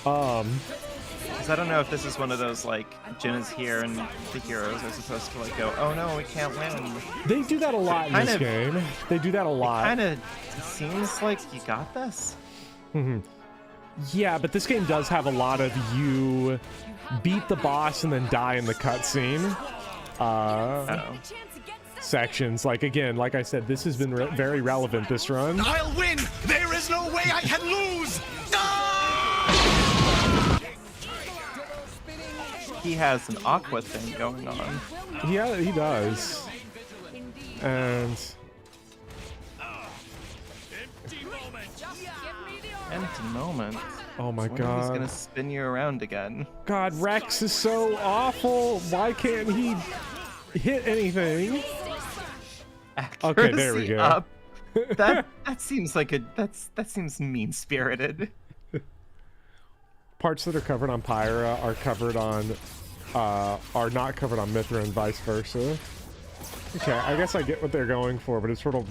Because I don't know if this is one of those like Jin is here and the heroes are supposed to like go, oh no, we can't win. They do that a lot in this game. They do that a lot. Kind of seems like you got this. Yeah, but this game does have a lot of you beat the boss and then die in the cutscene sections. Like again, like I said, this has been very relevant this run. I'll win. There is no way I can lose. He has an Aqua thing going on. Yeah, he does. And Empty moment. oh my Wonder if he's god. gonna spin you around again. God, Rex is so awful. Why can't he hit anything? Okay, there we Accuracy go. up. That seems like that seems mean spirited. Parts that are covered on Pyra are covered on are not covered on Mithra and vice versa. Okay, I guess I get what they're going for, but it sort of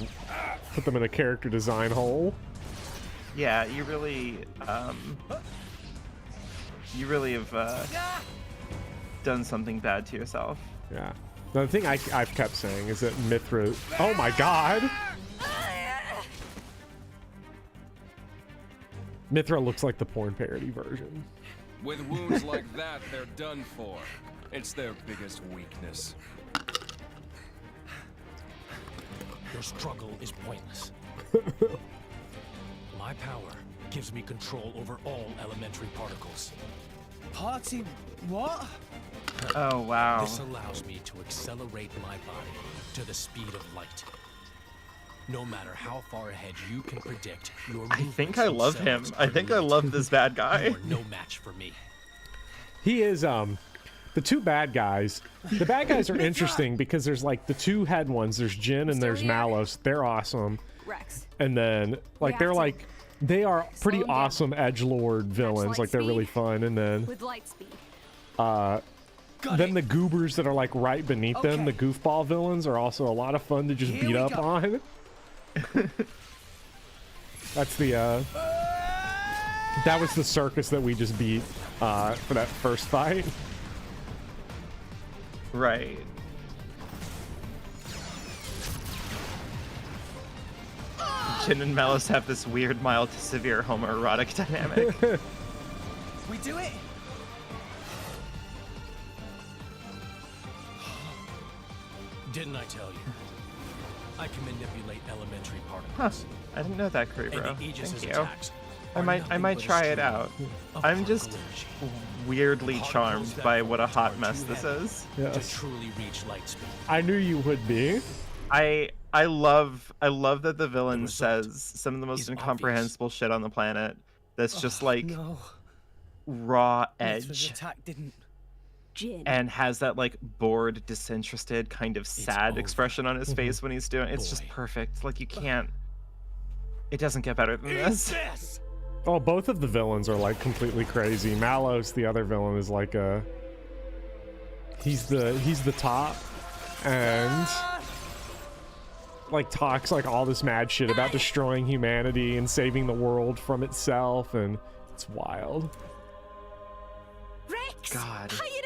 put them in a character design hole. Yeah, you really have done something bad to yourself. Yeah. The thing I've kept saying is that Mithra. Oh my god! Mithra looks like the porn parody version. With wounds like that, they're done for. It's their biggest weakness. Your struggle is pointless. My power gives me control over all elementary particles. Party what? Oh wow. This allows me to accelerate my body to the speed of light. No matter how far ahead you can predict your I think I love him. I think I love this bad guy. You are no match for me. He is The two bad guys. The bad guys are interesting because there's like the two head ones. There's Jin and there's Malos. They're awesome. Rex. And then like they are pretty awesome edgelord villains. Like they're really fun. And then With light speed. then the goobers that are like right beneath them, the goofball villains, are also a lot of fun to just beat up on. That's the that was the circus that we just beat for that first fight. Right. Jin and Malos have this weird, mild to severe homoerotic dynamic. We do it. Didn't I tell you? I can manipulate elementary particles. Huh. I didn't know that, Kribro. And Aegis's Thank you. attacks I might try it out. I'm just weirdly charmed by what a hot mess this is. To truly reach light speed. I knew you would be. I love that the villain says some of the most incomprehensible shit on the planet. That's just like raw edge. Attack didn't. Jin. And has that like bored, disinterested kind of sad expression on his face when he's doing it. It's just perfect. Like you can't. It doesn't get better than this. Oh, both of the villains are like completely crazy. Malos, the other villain, is like he's the top, and like talks like all this mad shit about destroying humanity and saving the world from itself, and it's wild. Rex! God. Hide!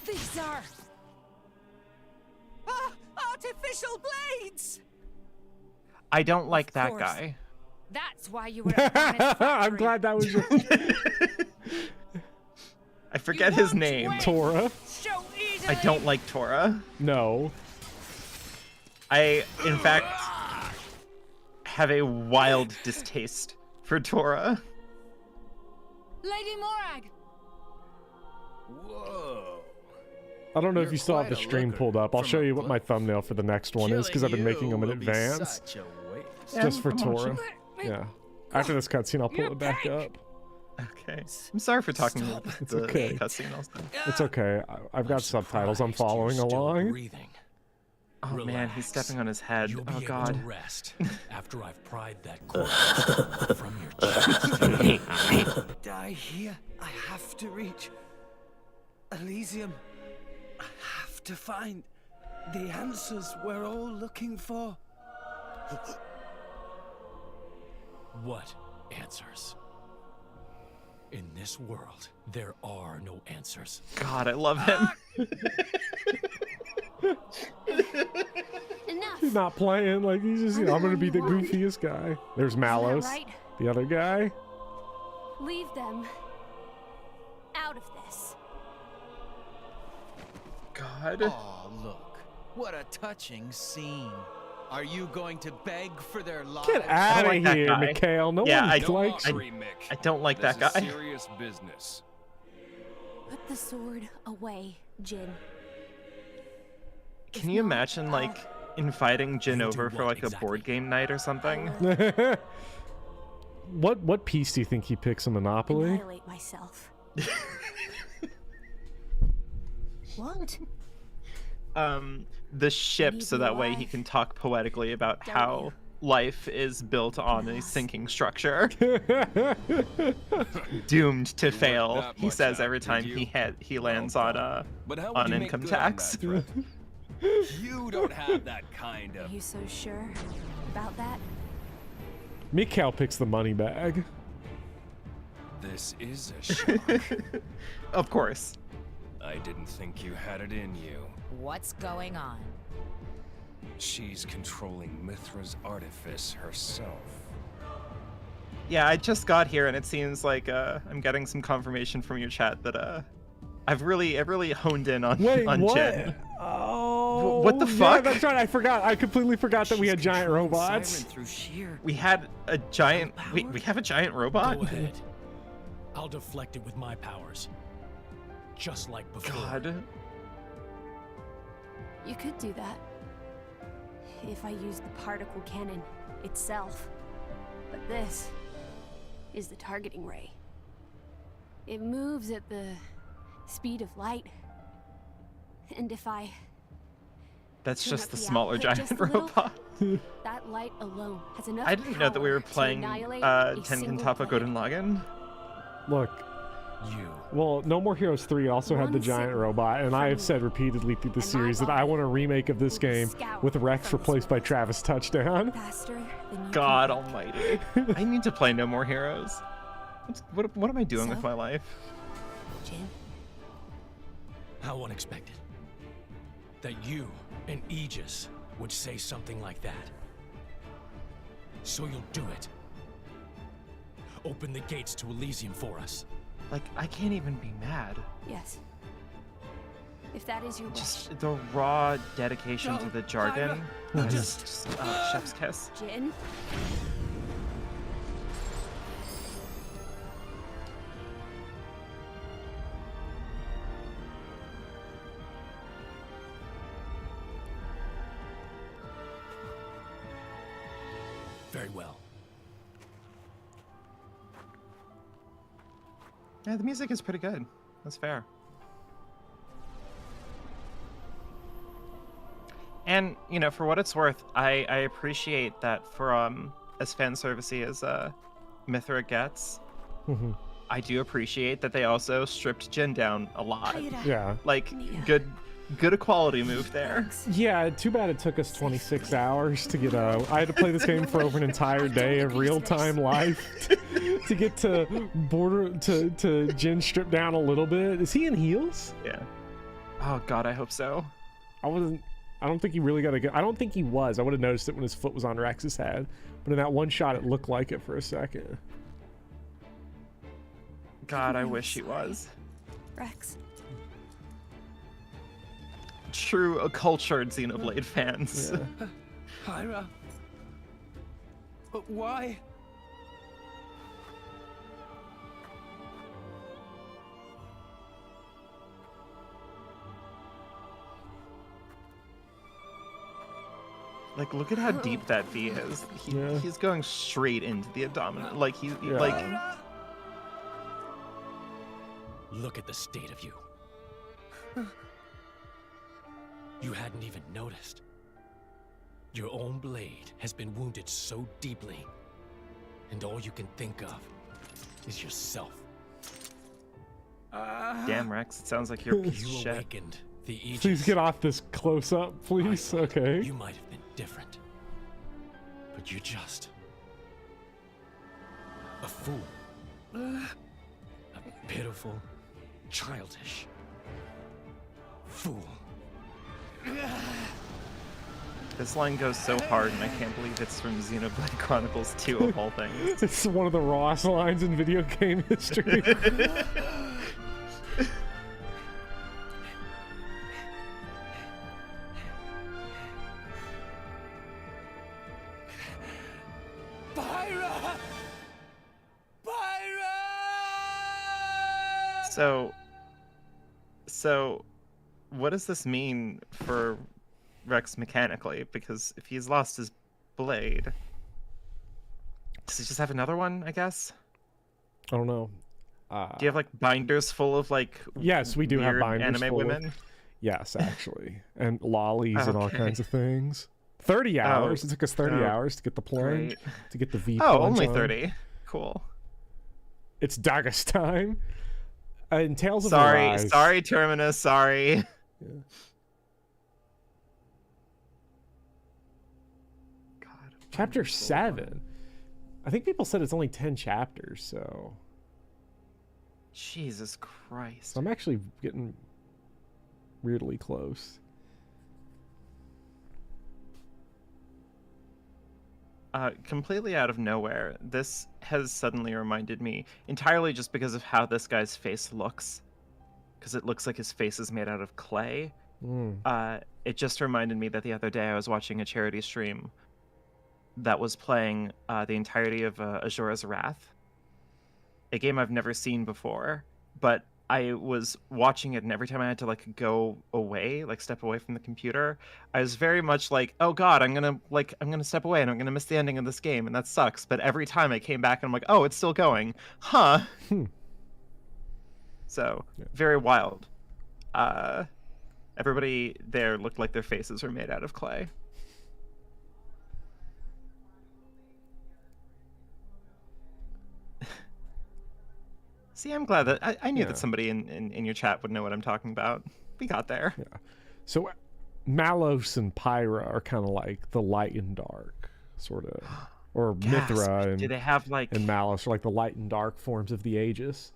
These are artificial blades. I don't like that guy. That's why you were at I'm glad that was your... I forget his name. Tora. I don't like Tora. No. I, in fact, have a wild distaste for Tora. Lady Morag. Whoa. I don't know if you still have the stream pulled up. I'll show you what my thumbnal for the next one is because I've been making them in advance. Just for Tora. Yeah. After this cutscene, I'll pull it back up. Okay. I'm sorry for talking about the okay. cutscene also. It's okay. I've got subtitles. I'm following along. Oh man, he's stepping on his head. You'll Oh be god. able to rest after I've pried that cord from your chest. Die here. I have to reach Elysium. I have to find the answers we're all looking for. What answers? In this world, there are no answers. God, I love him. Enough. He's not playing. Like, he's just, I'm gonna be the goofiest guy. There's Malos. right? The other guy. Leave them out of this. God. Oh, look. What a touching scene. Are you going to beg for their lives? Get out of like that here, guy. Mikhail. No Yeah, one I likes I don't like that guy. Serious business. Put the sword away, Jin. Can you imagine like inviting Jin over for like a board game night or something? What piece do you think he picks in Monopoly? Annihilate myself. What? The ship, so that way he can talk poetically about how life is built on a sinking structure. Doomed to fail, he says every time he lands on income tax. You don't have that kind Are of... you so sure about that? Mikhail picks the money bag. This is a shock. Of course. I didn't think you had it in you. What's going on? She's controlling Mithra's artifice herself. Yeah, I just got here and it seems like I'm getting some confirmation from your chat that I've really honed in on what? Jin. Oh, what the yeah, fuck? that's right. I forgot. I completely forgot that we had giant robots. We had a giant. We have a giant robot. Go ahead. I'll deflect it with my powers. Just like before. God. You could do that. If I used the particle cannon itself. But this is the targeting ray. It moves at the speed of light. And if I... That's turn just up the the smaller output giant just a little, robot. that light alone has enough I didn't know that we were power to playing annihilate a Tengen single Toppa planet. Gurren Lagann. Look. Well, No More Heroes 3 also had the One giant signal robot, and I have from said repeatedly through the and my series that I body want a remake of this will be game scoured with Rex from replaced by Travis Touchdown. Faster than you God can almighty. I need to play No More Heroes. What am I doing with So? my life? Jin, How unexpected. That you and Aegis would say something like that. So you'll do it. Open the gates to Elysium for us. Like, I can't even be mad. yes. If that is your wish. Just the raw dedication to the jargon. Pyra. Just chef's kiss. Jin? Very well. Yeah, the music is pretty good. That's fair. And, you know, for what it's worth, I appreciate that for as fan servicey as Mithra gets, I do appreciate that they also stripped Jin down a lot. Yeah. Like, good equality move there. Yeah, too bad it took us 26 hours to get I had to play this game for over an entire day of real-time life to get to Jin stripped down a little bit. Is he in heels? Yeah. Oh god, I hope so. I don't think he really got a good... I don't think he was. I would have noticed it when his foot was on Rex's head. But in that one shot, it looked like it for a second. God, I wish he was. Rex. True accultured Xenoblade fans. Yeah. Pyra. But why? Like, look at how deep that V is. He's going straight into the abdomen. Like, like... Look at the state of you. You hadn't even noticed. Your own blade has been wounded so deeply, and all you can think of is yourself. Damn, Rex, it sounds like you're a piece of You shit. awakened the Aegis. Please get off this close-up, please. Okay. You might have been different, but you're just a fool. A pitiful, childish fool. This line goes so hard, and I can't believe it's from Xenoblade Chronicles 2 of all things. It's one of the rawest lines in video game history. Pyra! Pyra! So, what does this mean for Rex mechanically? Because if he's lost his blade, does he just have another one, I guess? I don't know. Do you have, like, binders full of, like, yes, we do have weird binders anime full women? Of, yes, actually. And lollies and all Okay. kinds of things. 30 hours. It took us 30 oh, hours to get the plunge, great. to get the V Oh, plunge only on. 30. Cool. It's Dagestan. In Tales of Sorry, Arise. sorry, Terminus, sorry. Yeah. Chapter 7. I think people said it's only 10 chapters, so Jesus Christ. I'm actually getting weirdly close. Completely out of nowhere, this has suddenly reminded me, entirely just because of how this guy's face looks, because it looks like his face is made out of clay. It just reminded me that the other day I was watching a charity stream that was playing the entirety of Azure's Wrath, a game I've never seen before, but I was watching it, and every time I had to like go away, like step away from the computer, I was very much like, oh god, I'm gonna step away and I'm gonna miss the ending of this game, and that sucks. But every time I came back and I'm like, oh, it's still going, huh? So very wild. Everybody there looked like their faces were made out of clay. See, I'm glad that I knew that somebody in your chat would know what I'm talking about. We got there. Yeah. So Malos and Pyra are kind of like the light and dark, sort of, or Mithra and do they have like and Malos are like the light and dark forms of the Aegis.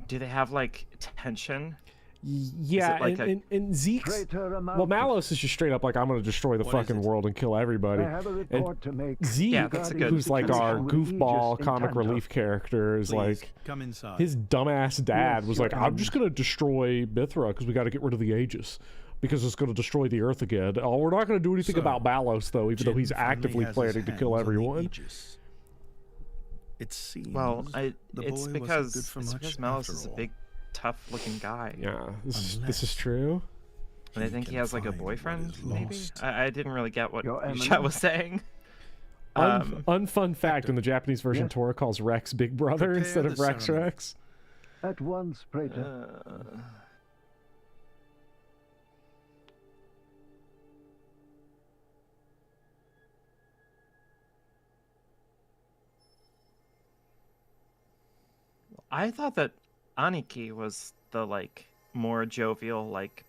Do they have like tension? Yeah, like and Zeke's... Well, Malos is just straight up like, I'm going to destroy the fucking world and kill everybody. I have a report to make. Zeke, who's like our goofball comic relief character, is like... Come inside. His dumbass dad Yes, was like, Your I'm just going to destroy Mithra because we got to get rid of the Aegis. Because it's going to destroy the Earth again. Oh, we're not going to do anything about Malos, though, even though he's actively planning to kill everyone. It seems. Well, it's because Malos is a big, tough-looking guy. Yeah, this is true. And I think he has like a boyfriend, maybe? I didn't really get what your chat was saying. Unfun fact, in the Japanese version, Yes. Tora calls Rex Big Brother Prepare instead of the Rex ceremony. Rex. At once, Praetor. I thought that Aniki was the like more jovial, like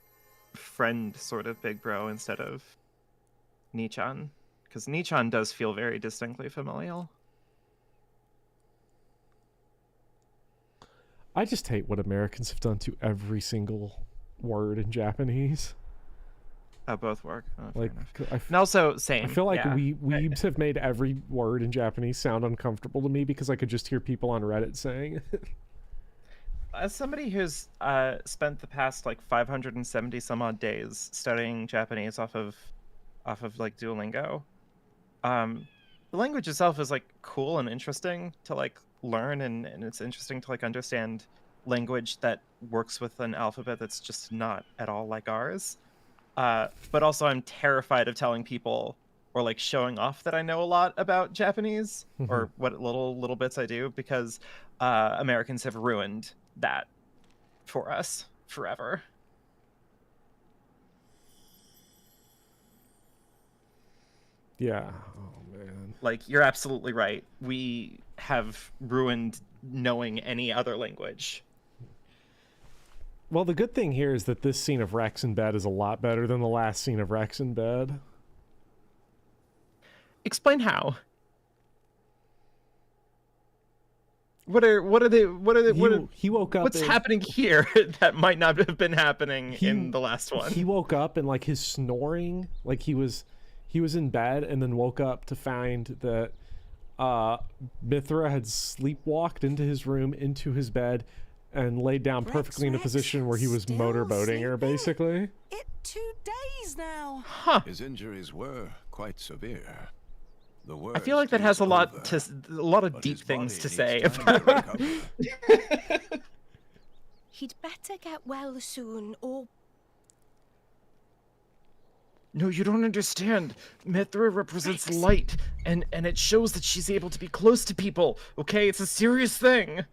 friend sort of big bro instead of Nichan, because Nichan does feel very distinctly familial. I just hate what Americans have done to every single word in Japanese. Both work. Oh, fair Like, enough. And also, same. I feel like yeah. weebs have made every word in Japanese sound uncomfortable to me because I could just hear people on Reddit saying it. As somebody who's spent the past like 570 some odd days studying Japanese off of like Duolingo, the language itself is like cool and interesting to like learn, and it's interesting to like understand language that works with an alphabet that's just not at all like ours. But also I'm terrified of telling people or like showing off that I know a lot about Japanese or what little bits I do, because Americans have ruined that for us forever. Yeah. Oh man. Like, you're absolutely right. We have ruined knowing any other language. Well, the good thing here is that this scene of Rex in bed is a lot better than the last scene of Rex in bed. Explain how. He woke up. What's happening here that might not have been happening in the last one? He woke up and like his snoring, like he was in bed and then woke up to find that Mithra had sleepwalked into his room, into his bed, and laid down perfectly in a position where he was motorboating her, basically. 2 days now. Huh. His injuries were quite severe. The I feel like that has a lot of deep things to say about He'd better get well soon, or... No, you don't understand. Mithra represents light, and it shows that she's able to be close to people. Okay, it's a serious thing.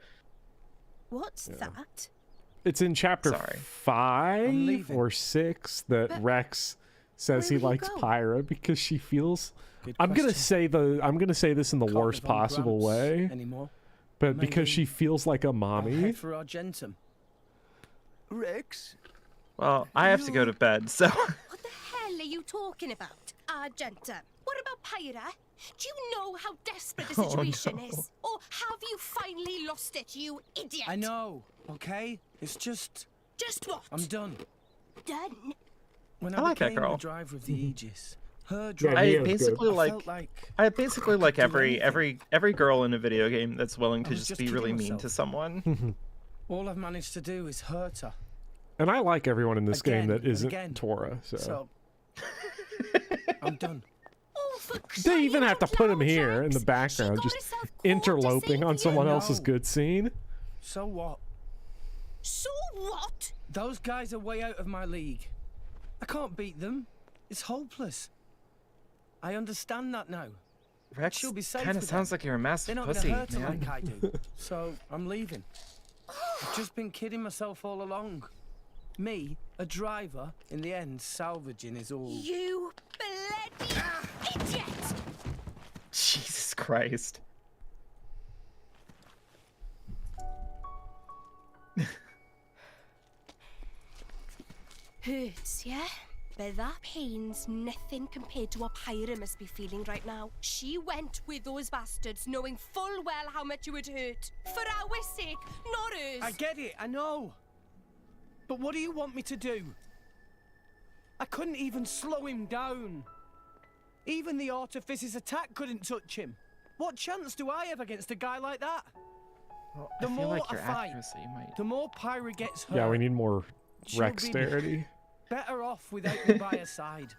What's that? It's in chapter 5 or 6 that Rex says he likes Pyra because she feels... I'm gonna say this in the worst possible way, but because she feels like a mommy. For Argentum. Rex? Well, I have to go to bed, so... What the hell are you talking about, Argenta? What about Pyra? Do you know how desperate the situation is? Or have you finally lost it, you idiot? I know, okay? It's just... Just what? I'm done. Done? When I like that became girl. the driver of the Aegis, her I driver... basically felt I basically like do every girl in a video game that's willing to was just just be kidding really mean myself. to someone. All I've managed to do is hurt her. And I like everyone in this game that and isn't again. Tora, so... So... I'm done. They even have to put him here in the background, just interloping on someone else's good scene. So what? So what? Those guys are way out of my league. I can't beat them. It's hopeless. I understand that now. Rex She'll be safe kind of with sounds them. like you're a massive They're not pussy, gonna hurt her man. like I do. So I'm leaving. I've just been kidding myself all along. Me, a driver, in the end, salvaging is all. You bloody idiot! Jesus Christ. Hurts, yeah? But that pain's nothing compared to what Pyra must be feeling right now. She went with those bastards knowing full well how much it would hurt. For our sake, not hers. I get it, I know. But what do you want me to do? I couldn't even slow him down. Even the Artifice's attack couldn't touch him. What chance do I have against a guy like that? Well, The I feel more like I your fight, accuracy might. the more Pyra gets hurt. Yeah, we need more She'll Rexterity. be better off without me by her side.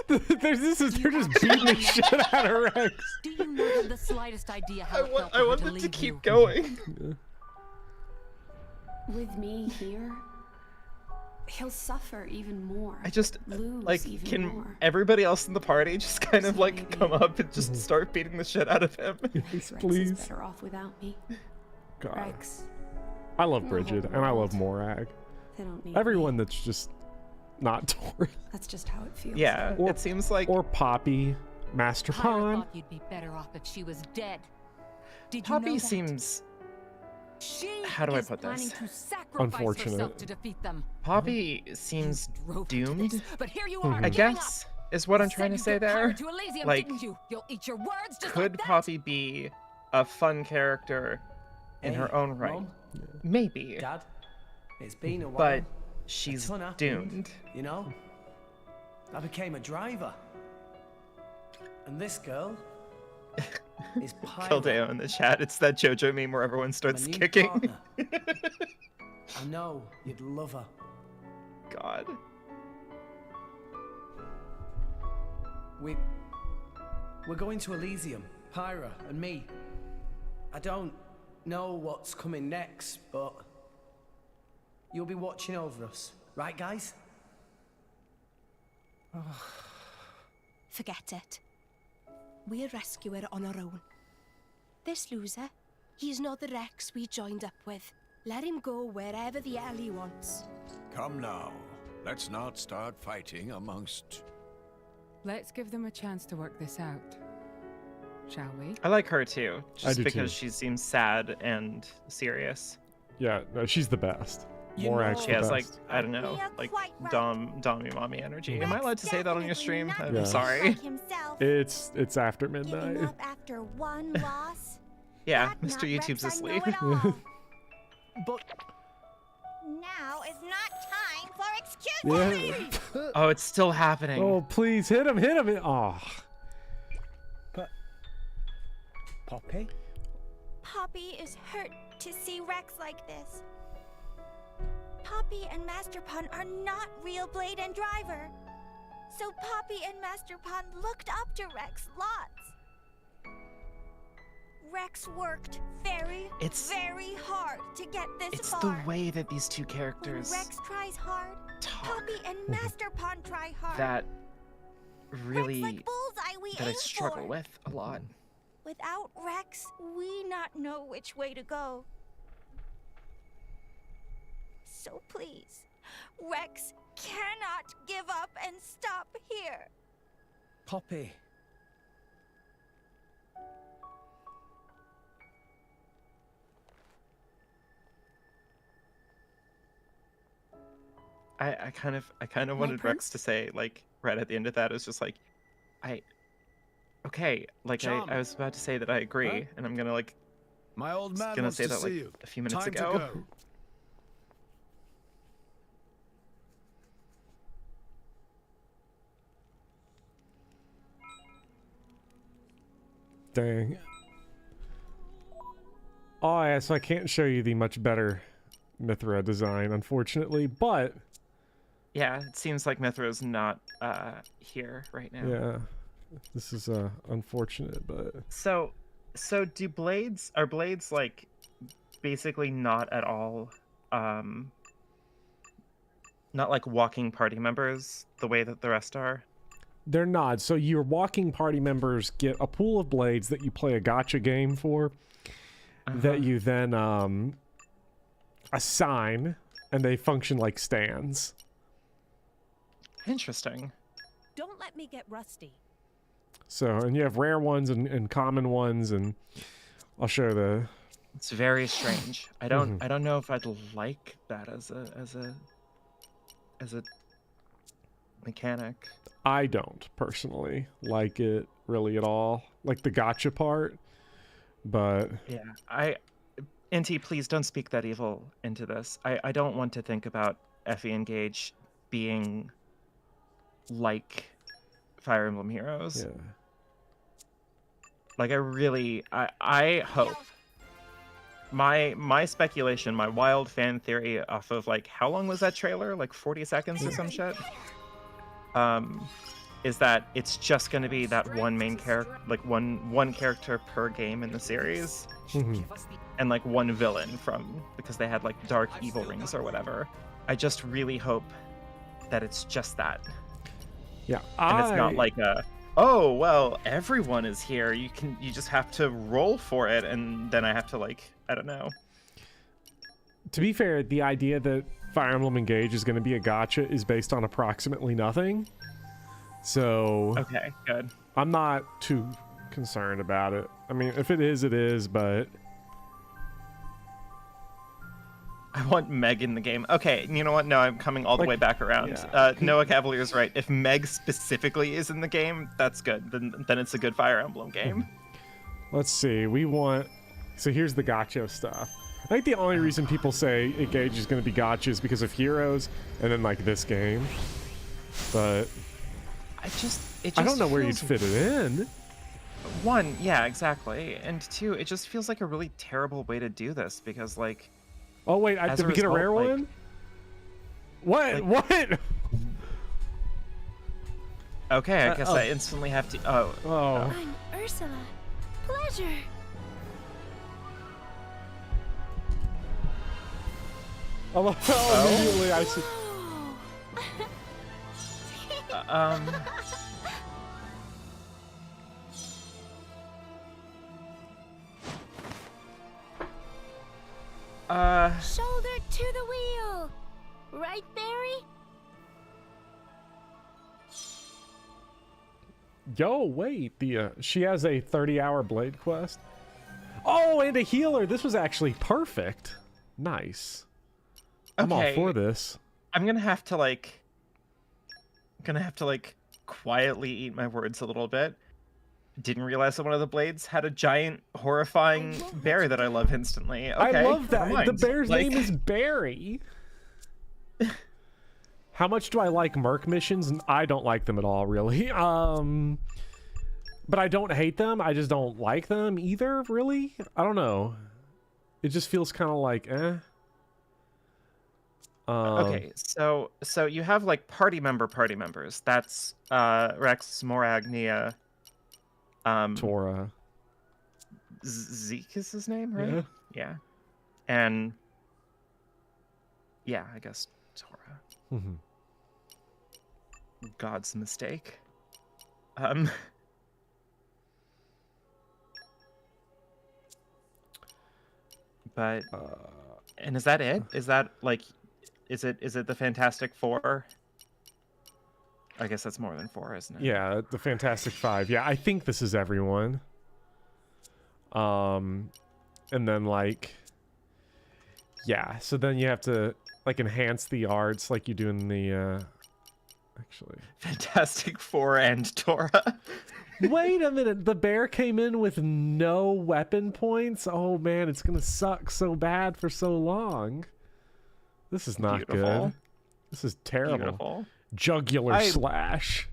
They're just beating the shit out of Rex. Do you not have the slightest idea how it felt I for want her to them to leave keep you? going. With me here, he'll suffer even more. I just lose like even can more. everybody else in the party just kind of like come up and just start beating the shit out of him. Rex please. is better off without me. God. Rex, I love You're Bridget holding and I on. love Morag. they don't need Everyone me. that's just not Tora. That's just how it feels. Yeah, Or- it seems like Or Poppy, Master Pyra Pawn. thought you'd be better off if she was dead. Did you know Poppy that? seems. She How do I is put planning this? to sacrifice Unfortunate. herself to defeat them. Poppy seems Drove her to doomed. this, but here you are, I giving guess up. is what I'm Said trying to you'd say get there. hired to Elysium, Like, didn't you? You'll eat your words just could like that. Poppy be a fun character in her Hey, own right? Mom, Maybe, Dad, it's been a while. but A she's ton happened, doomed. You know? I became a driver. And this girl is Pyra. Kildeo in the chat. It's that JoJo meme where everyone starts my new kicking. partner. I know you'd love her. God. We're going to Elysium, Pyra and me. I don't know what's coming next, but you'll be watching over us, right, guys? Forget it. We'll rescue her on our own. This loser, he's not the Rex we joined up with. Let him go wherever the hell he wants. Come now. Let's not start fighting amongst... Let's give them a chance to work this out. Shall we? I like her too, just do because too. she seems sad and serious. Yeah, no, she's the best. You Morag's know- She the has best. like, I don't know, You're like quite right. dommy mommy energy. Am I allowed to say that on your stream? I'm Yeah. sorry. Like himself, It's after giving midnight. up after one loss. Yeah, That Mr. not YouTube's Rex I know asleep. at all. But Now is not time for excuses. Yeah. Oh, it's still happening. Oh, please hit him, hit him. Oh, Poppy? Poppy is hurt to see Rex like this. Poppy and Master Pawn are not real Blade and Driver. So Poppy and Master Pawn looked up to Rex lots. Rex worked very, It's- very hard to get this It's far. the way that these two When characters Rex tries hard, talk Poppy and Master Pawn try hard. that really Rex like bullseye we that I aim struggle for. with a lot. Without Rex, we not know which way to go. So please, Rex cannot give up and stop here. Poppy. I kind of wanted Rex to say like right at the end of that, it was just like, okay, like I was about to say that I agree, Huh? and I'm gonna like, My old man gonna wants say to that see like you. a few minutes Time ago. To go. dang. Oh, yeah, so I can't show you the much better Mithra design, unfortunately, but Yeah, it seems like Mithra's not here right now. yeah, this is unfortunate, but So So are blades like basically not at all not like walking party members the way that the rest are? They're not. So your walking party members get a pool of blades that you play a gotcha game for, that you then assign, and they function like stands. Interesting. Don't let me get rusty. So, and you have rare ones and common ones, and I'll show the... It's very strange. I don't know if I'd like that as a mechanic. I don't personally like it really at all, like the gotcha part, but yeah, NT, please don't speak that evil into this. I don't want to think about Effie and Gage being like Fire Emblem Heroes. Yeah. Like I hope. My speculation, my wild fan theory off of like how long was that trailer? Like 40 seconds or some shit? Is that it's just going to be that one main character, like one character per game in the series, and like one villain because they had like dark evil rings or whatever. I just really hope that it's just that. Yeah, and it's not like oh well, everyone is here. You just have to roll for it, and then I have to like, I don't know. To be fair, the idea that Fire Emblem Engage is going to be a gotcha is based on approximately nothing. So okay, good. I'm not too concerned about it. I mean, if it is, it is, but I want Meg in the game. Okay, you know what? No, I'm coming all the way back around. Yeah. Noah Cavalier's right. If Meg specifically is in the game, that's good. Then it's a good Fire Emblem game. Let's see. So here's the gotcha stuff. I think the only reason people say Engage is going to be gotcha is because of Heroes and then like this game. But I don't know where you'd fit it in. One, yeah, exactly. And two, it just feels like a really terrible way to do this because like... Oh wait, did we get a rare one? What? What? Okay, I guess I instantly have to... Oh. I'm Ursula. Pleasure. Immediately I see... Shoulder to the wheel. Right, Barry? Yo, wait. She has a 30-hour blade quest. Oh, and a healer. This was actually perfect. Nice. I'm all for this. I'm gonna have to like quietly eat my words a little bit. Didn't realize that one of the blades had a giant, horrifying bear that I love instantly. Okay, I love that. The bear's name is Barry. How much do I like Merc missions? I don't like them at all, really. But I don't hate them. I just don't like them either, really. I don't know. It just feels kind of like, eh. Okay, so you have like party members. That's Rex, Morag, Nia, Tora. Zeke is his name, right? Yeah. And yeah, I guess Tora. God's mistake. But and is that it? Is that like is it the Fantastic Four? I guess that's more than 4, isn't it? Yeah, the Fantastic Five. Yeah, I think this is everyone. And then like, yeah. So then you have to like enhance the arts like you do in the. Actually, Fantastic Four and Tora. Wait a minute. The bear came in with no weapon points. Oh man, it's gonna suck so bad for so long. This is not good. This is terrible. Beautiful. Jugular slash.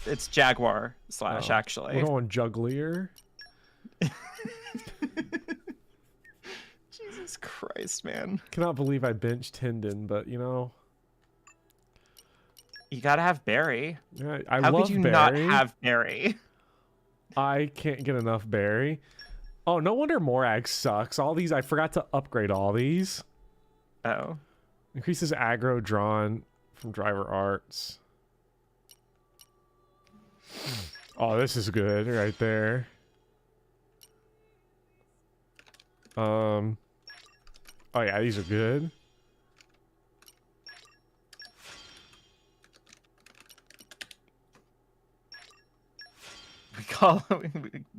It's Jaguar slash, actually. We're going Juggler. Jesus Christ, man. Cannot believe I benched Hinden, but you know. You gotta have Barry. Yeah, How love could you Barry. not have Barry? I can't get enough berry. Oh, no wonder Morag sucks. All these, I forgot to upgrade all these. Oh. Increases aggro drawn from driver arts. Oh, this is good right there. Oh yeah, these are good.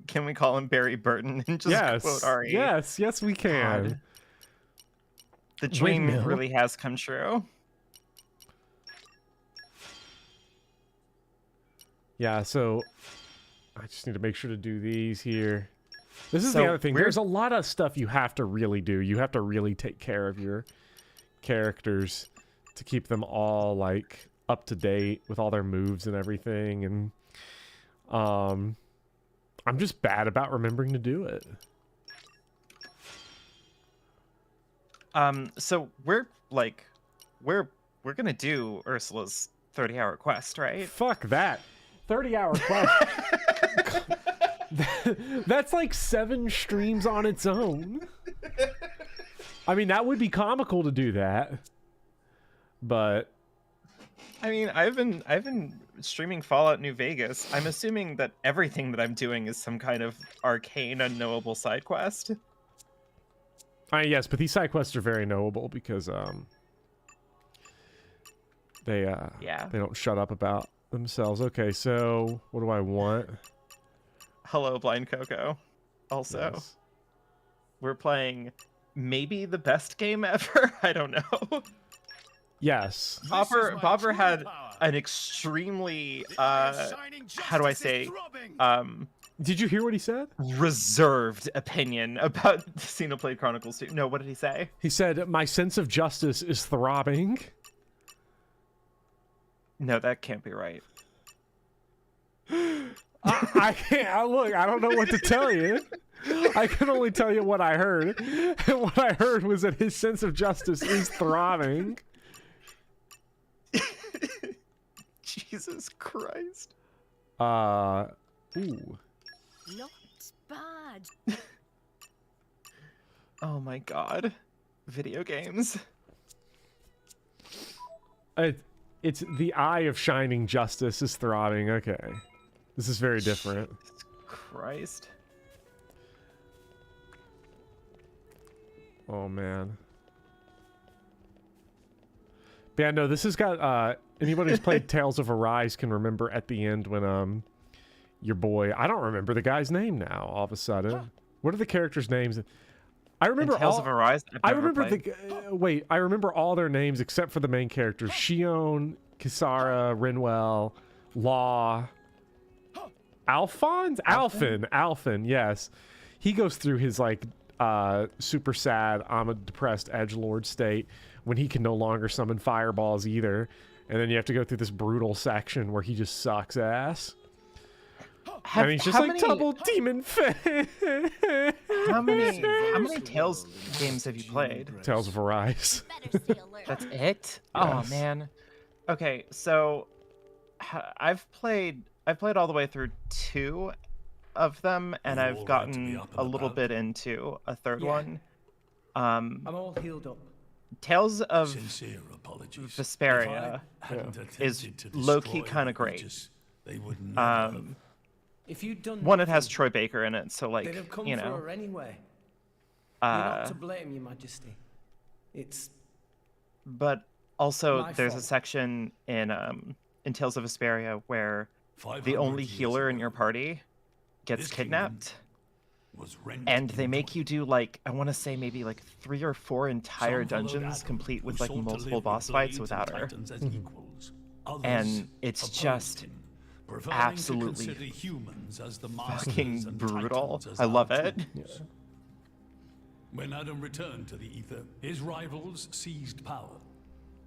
Can we call him Barry Burton and just quote Ari? Yes, we can. God. The dream Windmill. really has come true. Yeah, so I just need to make sure to do these here. This is So the other thing. we're- There's a lot of stuff you have to really do. You have to really take care of your characters to keep them all like up to date with all their moves and everything. And I'm just bad about remembering to do it. So we're gonna do Ursula's 30-hour quest, right? Fuck that. 30-hour quest. That's like 7 streams on its own. I mean, that would be comical to do that. But I mean, I've been streaming Fallout New Vegas. I'm assuming that everything that I'm doing is some kind of arcane, unknowable side quest. yes, but these side quests are very knowable because they don't shut up about themselves. Okay, so what do I want? Hello, Blind Coco. Also, Yes. we're playing maybe the best game ever. I don't know. Yes. Bobber had an extremely how do I say did you hear what he said? Reserved opinion about Xenoblade Chronicles 2. No, what did he say? He said, "My sense of justice is throbbing." No, that can't be right. I can't. Look, I don't know what to tell you. I can only tell you what I heard. And what I heard was that his sense of justice is throbbing. Jesus Christ. Ooh. Not bad. Oh my god. Video games. It's the eye of shining justice is throbbing. Okay. This is very different. Jesus Christ. Oh, man. But yeah, no, this has got, anybody who's played Tales of Arise can remember at the end when, your boy, I don't remember the guy's name now, all of a sudden. What are the characters' names? I remember In Tales of Arise? I remember wait, I remember all their names except for the main characters. Shion, Kisara, Rinwell, Law, Alphen, yes. He goes through his, like, super sad, I'm a depressed edgelord state when he can no longer summon fireballs either. And then you have to go through this brutal section where he just sucks ass. And he's just like, double demon fan. How many Tales games have you played? Tales of Arise. That's it? Oh Yes. man. Okay, so I've played all the way through 2 of them, and I've gotten a little bit into a third one. I'm all healed up. Tales of Sincere apologies. Vesperia is low-key kind of great. They would never If you'd done One, it has nothing, Troy Baker in it, so they'd like, have come you for know. her anyway. You're not to blame, Your Majesty. It's But also, my there's a fault. section in Tales of Vesperia where the 500 only years healer in your party gets this kidnapped, was rent and they make you do like, I want to say maybe like 3 or 4 entire Some followed dungeons Adam, complete with who like sought to multiple live boss with fights blades without and her. titans as equals. Others And it's opposed just him, preferring to absolutely consider humans as the masters fucking and brutal. titans as I love our it. tools. When Adam returned to the Ether, his rivals seized power,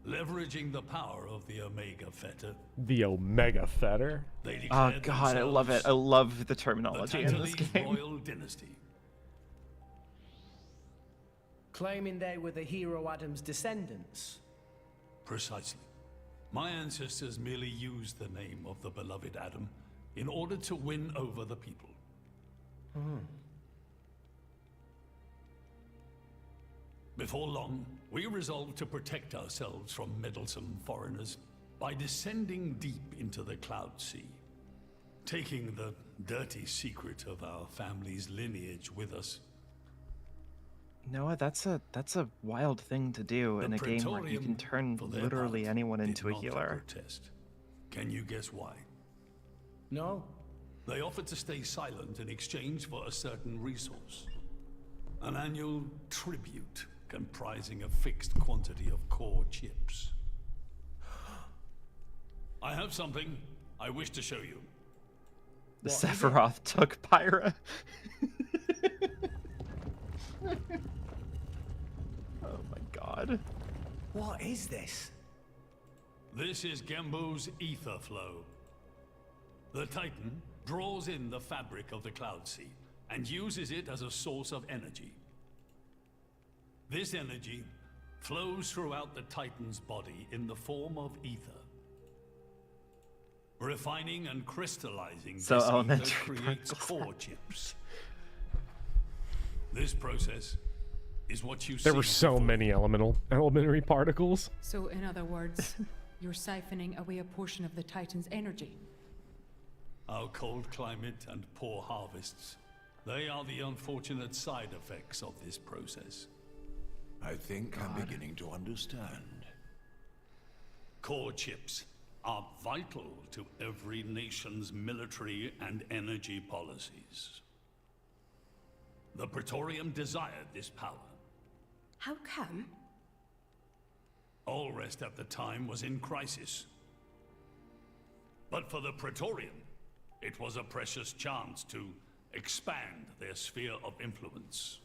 leveraging the power of the Omega Fetter. The Omega Fetter? They Oh declared god, I love it. I love the terminology in this Tantalese game. royal dynasty. claiming they were the hero Adam's descendants. Precisely. My ancestors merely used the name of the beloved Adam in order to win over the people. Before long, we resolved to protect ourselves from meddlesome foreigners by descending deep into the Cloud Sea, taking the dirty secret of our family's lineage with us. Noah, that's a wild thing to do in a game where you can turn literally anyone into a healer. Protest. Can you guess why? No. They offered to stay silent in exchange for a certain resource. An annual tribute comprising a fixed quantity of core chips. I have something I wish to show you. The Sephiroth took Pyra. Oh my god. What is this? This is Gembo's ether flow. The Titan draws in the fabric of the Cloud Sea and uses it as a source of energy. This energy flows throughout the Titan's body in the form of ether. Refining and crystallizing So this ether elementary creates core chips. This process is what you see. There were so many elementary particles. So, in other words, you're siphoning away a portion of the Titan's energy. Our cold climate and poor harvests, they are the unfortunate side effects of this process. I think I'm beginning to understand. Core chips are vital to every nation's military and energy policies. The Praetorium desired this power. How come? Allrest at the time was in crisis. But for the Praetorium, it was a precious chance to expand their sphere of influence.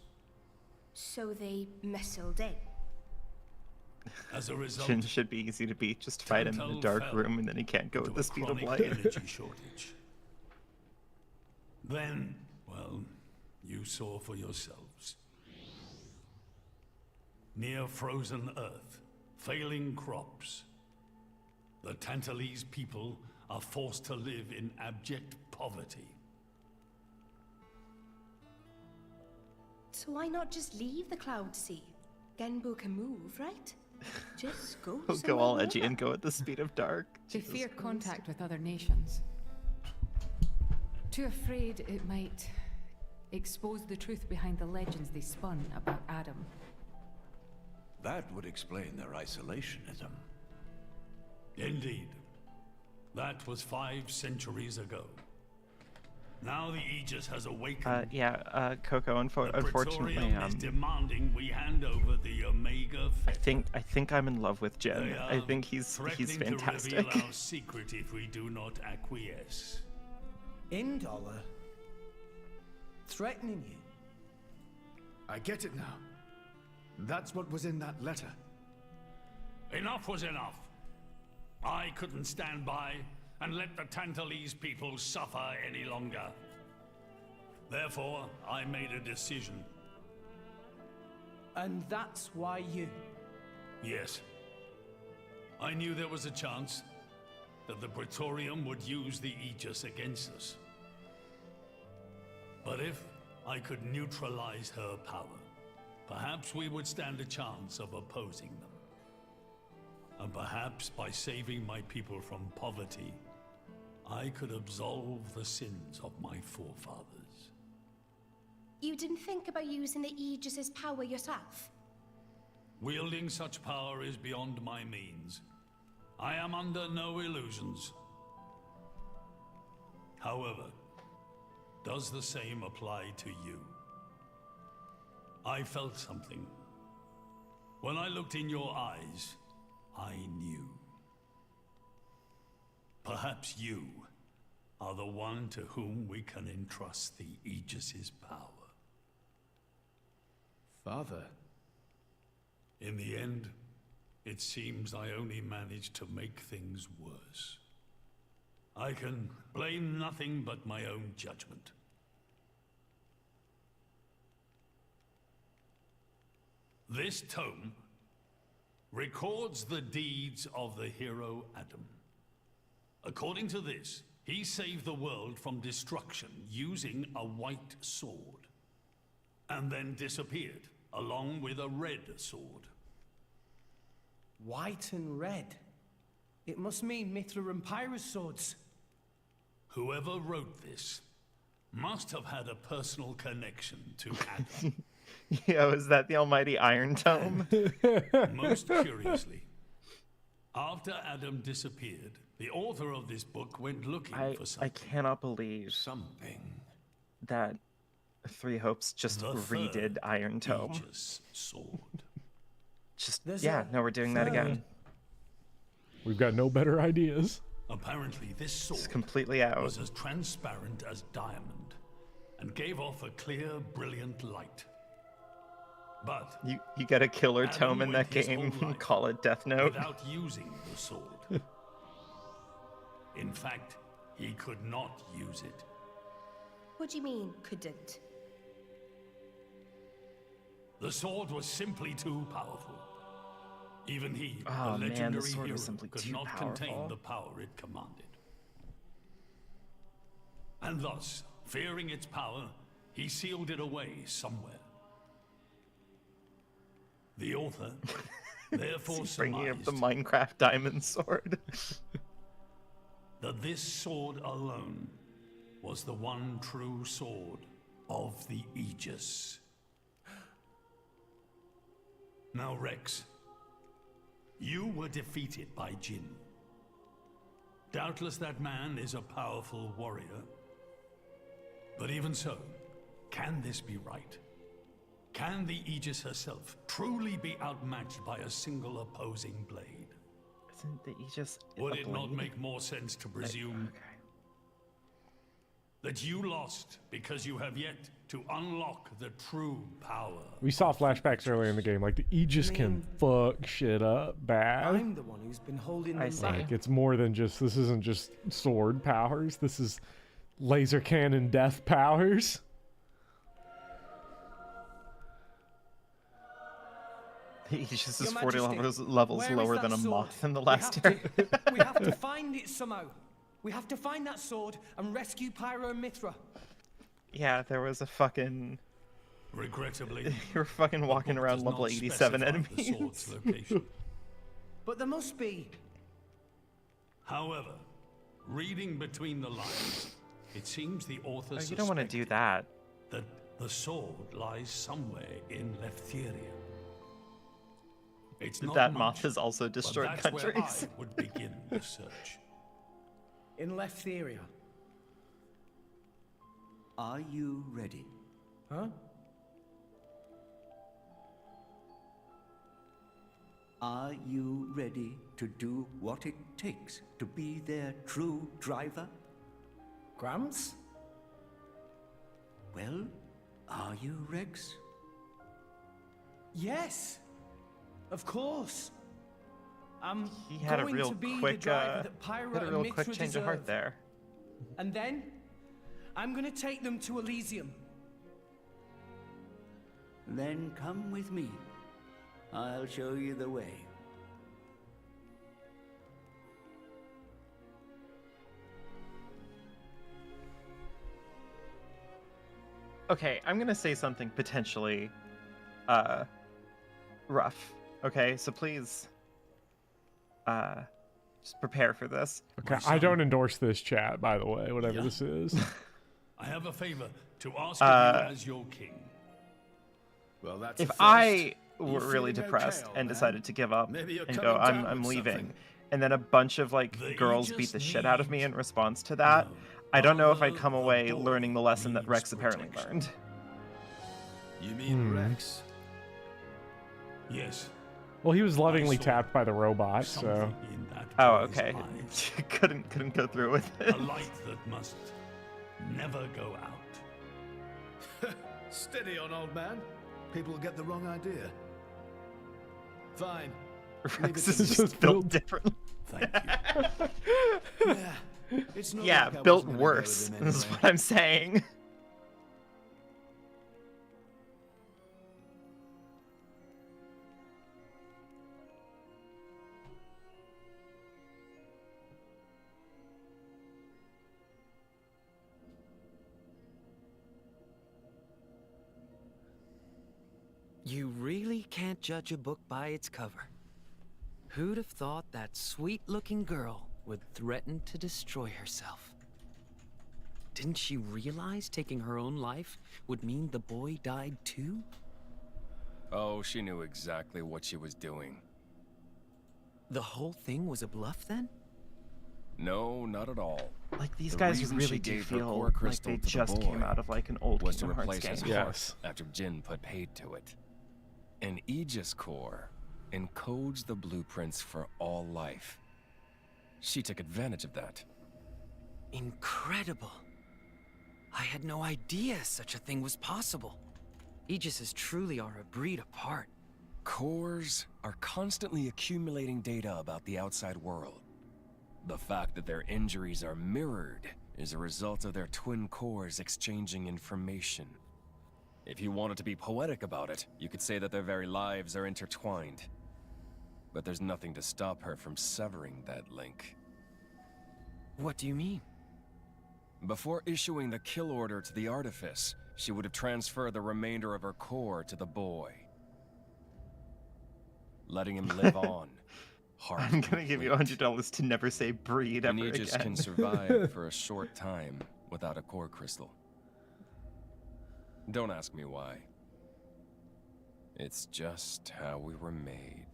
So they missiled in. As a result, Jin should be easy to beat. Just fight him in a dark room and then he can't go with the speed of light. Energy shortage. Then, well, you saw for yourselves. Near frozen earth, failing crops, the Tantalese people are forced to live in abject poverty. So why not just leave the Cloud Sea? Genbu can move, right? Just go He'll go all edgy and go at the speed of dark. They fear contact with other nations. Too afraid it might expose the truth behind the legends they spun about Adam. That would explain their isolationism. Indeed. That was 5 centuries ago. Now the Aegis has awakened. Coco, unfortunately, is demanding we hand over the Omega Fetter. I think I'm in love with Jin. I think he's fantastic. To reveal our secret if we do not acquiesce. Indollar? Threatening you? I get it now. That's what was in that letter. Enough was enough. I couldn't stand by and let the Tantalese people suffer any longer. Therefore, I made a decision. And that's why you... Yes. I knew there was a chance that the Praetorium would use the Aegis against us. But if I could neutralize her power, perhaps we would stand a chance of opposing them. And perhaps by saving my people from poverty, I could absolve the sins of my forefathers. You didn't think about using the Aegis's power yourself? Wielding such power is beyond my means. I am under no illusions. However, does the same apply to you? I felt something. When I looked in your eyes, I knew. Perhaps you are the one to whom we can entrust the Aegis's power. Father. In the end, it seems I only managed to make things worse. I can blame nothing but my own judgment. This tome records the deeds of the hero Adam. According to this, He saved the world from destruction using a white sword, and then disappeared, along with a red sword. White and red. It must mean Mithra and Pyrrha's swords. Whoever wrote this must have had a personal connection to Adam. Yo, is that the almighty Iron Tome? Most curiously, after Adam disappeared, the author of this book went looking for I something. cannot believe that Three Hopes just redid Iron Tome. Aegis sword. Just no, we're doing that again. We've got no better ideas. Apparently, this sword It's completely out. was as transparent as diamond and gave off a clear, brilliant light. But You get a killer Adam tome in that went his game, whole life call it Death Note. without using the sword. In fact, he could not use it. What do you mean, couldn't? The sword was simply too powerful. Even he, Oh, the man, the legendary sword hero, was simply could too not contain powerful. the power it commanded. And thus, fearing its power, he sealed it away somewhere. The author therefore Bringing up surmised the Minecraft diamond sword. that this sword alone was the one true sword of the Aegis. Now, Rex, you were defeated by Jin. Doubtless that man is a powerful warrior. But even so, can this be right? Can the Aegis herself truly be outmatched by a single opposing blade? Isn't the Aegis Would a it not blade? make more sense to presume that you lost because you have yet to unlock the true power? We saw flashbacks earlier in the game. Like, the Aegis can fuck shit up bad. I'm the one who's been holding them back. Like, it's more than just, this isn't just sword powers. This is laser cannon death powers. The Aegis is Your 40 Majesty, levels where is lower that than a sword? moth in the We last have area. we have to find it somehow. We have to find that sword and rescue Pyro and Mithra. Yeah, there was a fucking... Regrettably, you were fucking walking around does level not 87 specify the enemies. sword's location. But there must be. However, reading between the lines, it seems the author Oh, you don't want to do that. that the sword lies somewhere in Leftheria. It's not That much, moth has also but destroyed that's where countries. I would begin the search. In Leftheria. Are you ready? Huh? Are you ready to do what it takes to be their true driver? Gramps? Well, are you, Rex? Yes. Of course. I'm He had a going real to be quick, the driver that Pyro had a and real Mithra quick change of heart deserve. there. And then, I'm gonna take them to Elysium. Then come with me. I'll show you the way. Okay, I'm gonna say something potentially rough. Okay, so please just prepare for this. Okay, I don't endorse this chat, by the way, whatever Yeah. this is. I have a favor to ask of you as your king. Well, that's If a first. I You were really feeling depressed okay, and old man? decided to give up Maybe you're and coming go, down I'm with leaving, something. and then a bunch of like The girls Aegis beat the shit out of me needs in response to that, I don't know if I'd come away learning the lesson that Rex apparently learned. You mean Rex? Yes. Well, he was lovingly saw tapped by the robot, so... something in that Oh, boy's okay. eyes. couldn't go through with it. A light that must never go out. Steady on, old man. People will get the wrong idea. Fine. Rex is just built differently. Thank you. Yeah, it's not Yeah, like I built wasn't gonna go worse, with him is anyway. what I'm saying. really can't judge a book by its cover. Who'd have thought that sweet-looking girl would threaten to destroy herself? Didn't she realize taking her own life would mean the boy died too? Oh, she knew exactly what she was doing. The whole thing was a bluff then? No, not at all. Like, these The guys reason really she do gave her feel core like crystal they to the just boy came out of like an old was to Kingdom Hearts replace his game. heart after Jin put paid to it. An Aegis core encodes the blueprints for all life. She took advantage of that. Incredible. I had no idea such a thing was possible. Aegises truly are a breed apart. Cores are constantly accumulating data about the outside world. The fact that their injuries are mirrored is a result of their twin cores exchanging information. If you wanted to be poetic about it, you could say that their very lives are intertwined. But there's nothing to stop her from severing that link. What do you mean? Before issuing the kill order to the Artifice, she would have transferred the remainder of her core to the boy, letting him live on. I'm gonna give you $100 to never say breed ever An Aegis again. can survive for a short time without a core crystal. Don't ask me why. It's just how we were made.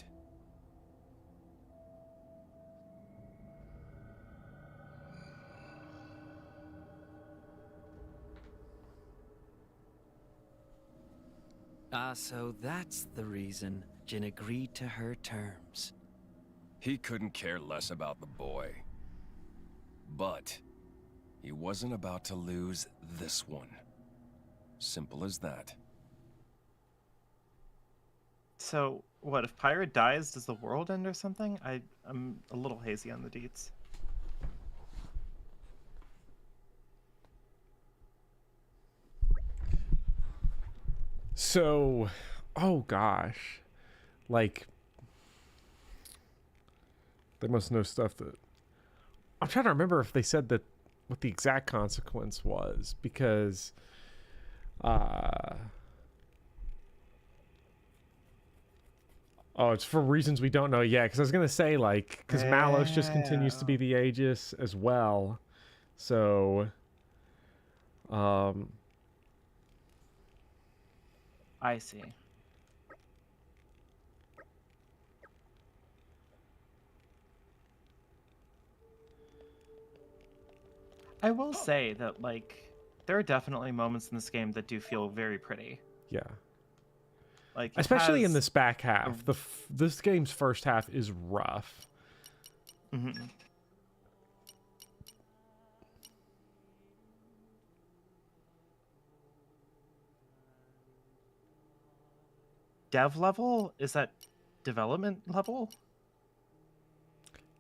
Ah, so that's the reason Jin agreed to her terms. He couldn't care less about the boy. But he wasn't about to lose this one. Simple as that. So, what, if Pirate dies, does the world end or something? I'm a little hazy on the deets. So, oh gosh. Like, they must know stuff that... I'm trying to remember if they said that what the exact consequence was, because... Oh, it's for reasons we don't know yet. Because I was going to say, like, because Malos just continues to be the Aegis as well. So, I see. I will say that, like, there are definitely moments in this game that do feel very pretty. yeah. Like, it Especially in has this back half. This game's first half is rough. Mhm. Dev level? Is that development level?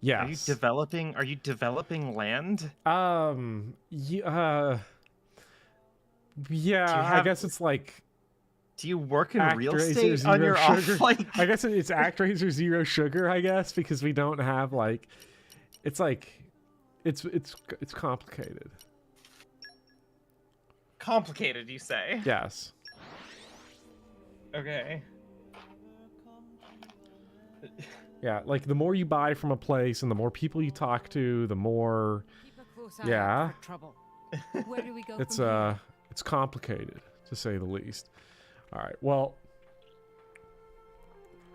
Yes. Are you developing land? Yeah, I guess it's like... Do you work in real ActRaiser estate on Zero your Sugar. off, like... I guess it's ActRaiser Zero Sugar, I guess, because we don't have, like... It's like... It's complicated. Complicated, you say? Yes. Okay. Yeah, like, the more you buy from a place and the more people you talk to, the more... Keep a close eye Yeah. out for trouble. Where do we go It's, from here? it's complicated, to say the least. All right, well...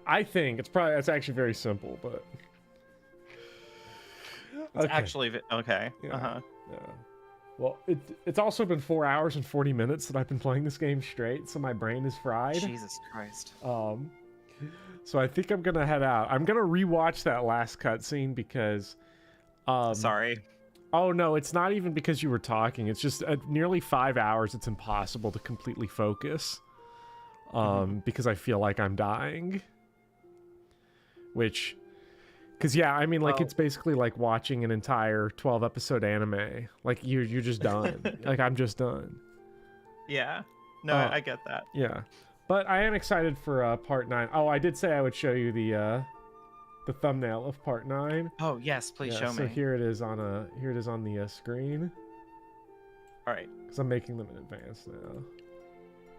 I think it's actually very simple, but... It's actually... Okay. Yeah. Uh-huh. Yeah. Well, it's also been 4 hours and 40 minutes that I've been playing this game straight, so my brain is fried. Jesus Christ. So I think I'm gonna head out. I'm gonna rewatch that last cutscene because... Sorry. Oh, no, it's not even because you were talking. It's just nearly 5 hours. It's impossible to completely focus. Because I feel like I'm dying. Which... Because, yeah, I mean, like, it's basically like watching an entire 12-episode anime. Like, you're just done. Like, I'm just done. Yeah. No, I get that. Yeah. But I am excited for part 9. Oh, I did say I would show you the thumbnail of part 9. Oh, yes, please show so me. here it is on the screen. All right. Because I'm making them in advance now.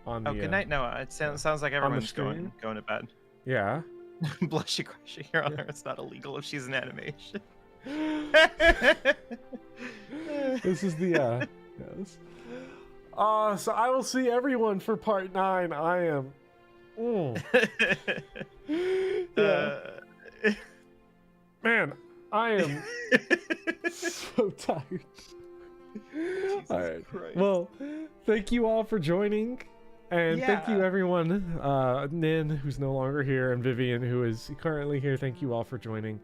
on Oh, the. good night, Noah. It sounds like everyone's going to bed. Yeah. Blushy crushy here on Earth. It's not illegal if she's an animation. This is the yes. So I will see everyone for part 9. I am yeah. Man, I am so tired. All right. Christ. Well, thank you all for joining. And thank you everyone, Nin, who's no longer here, and Vivian, who is currently here. Thank you all for joining.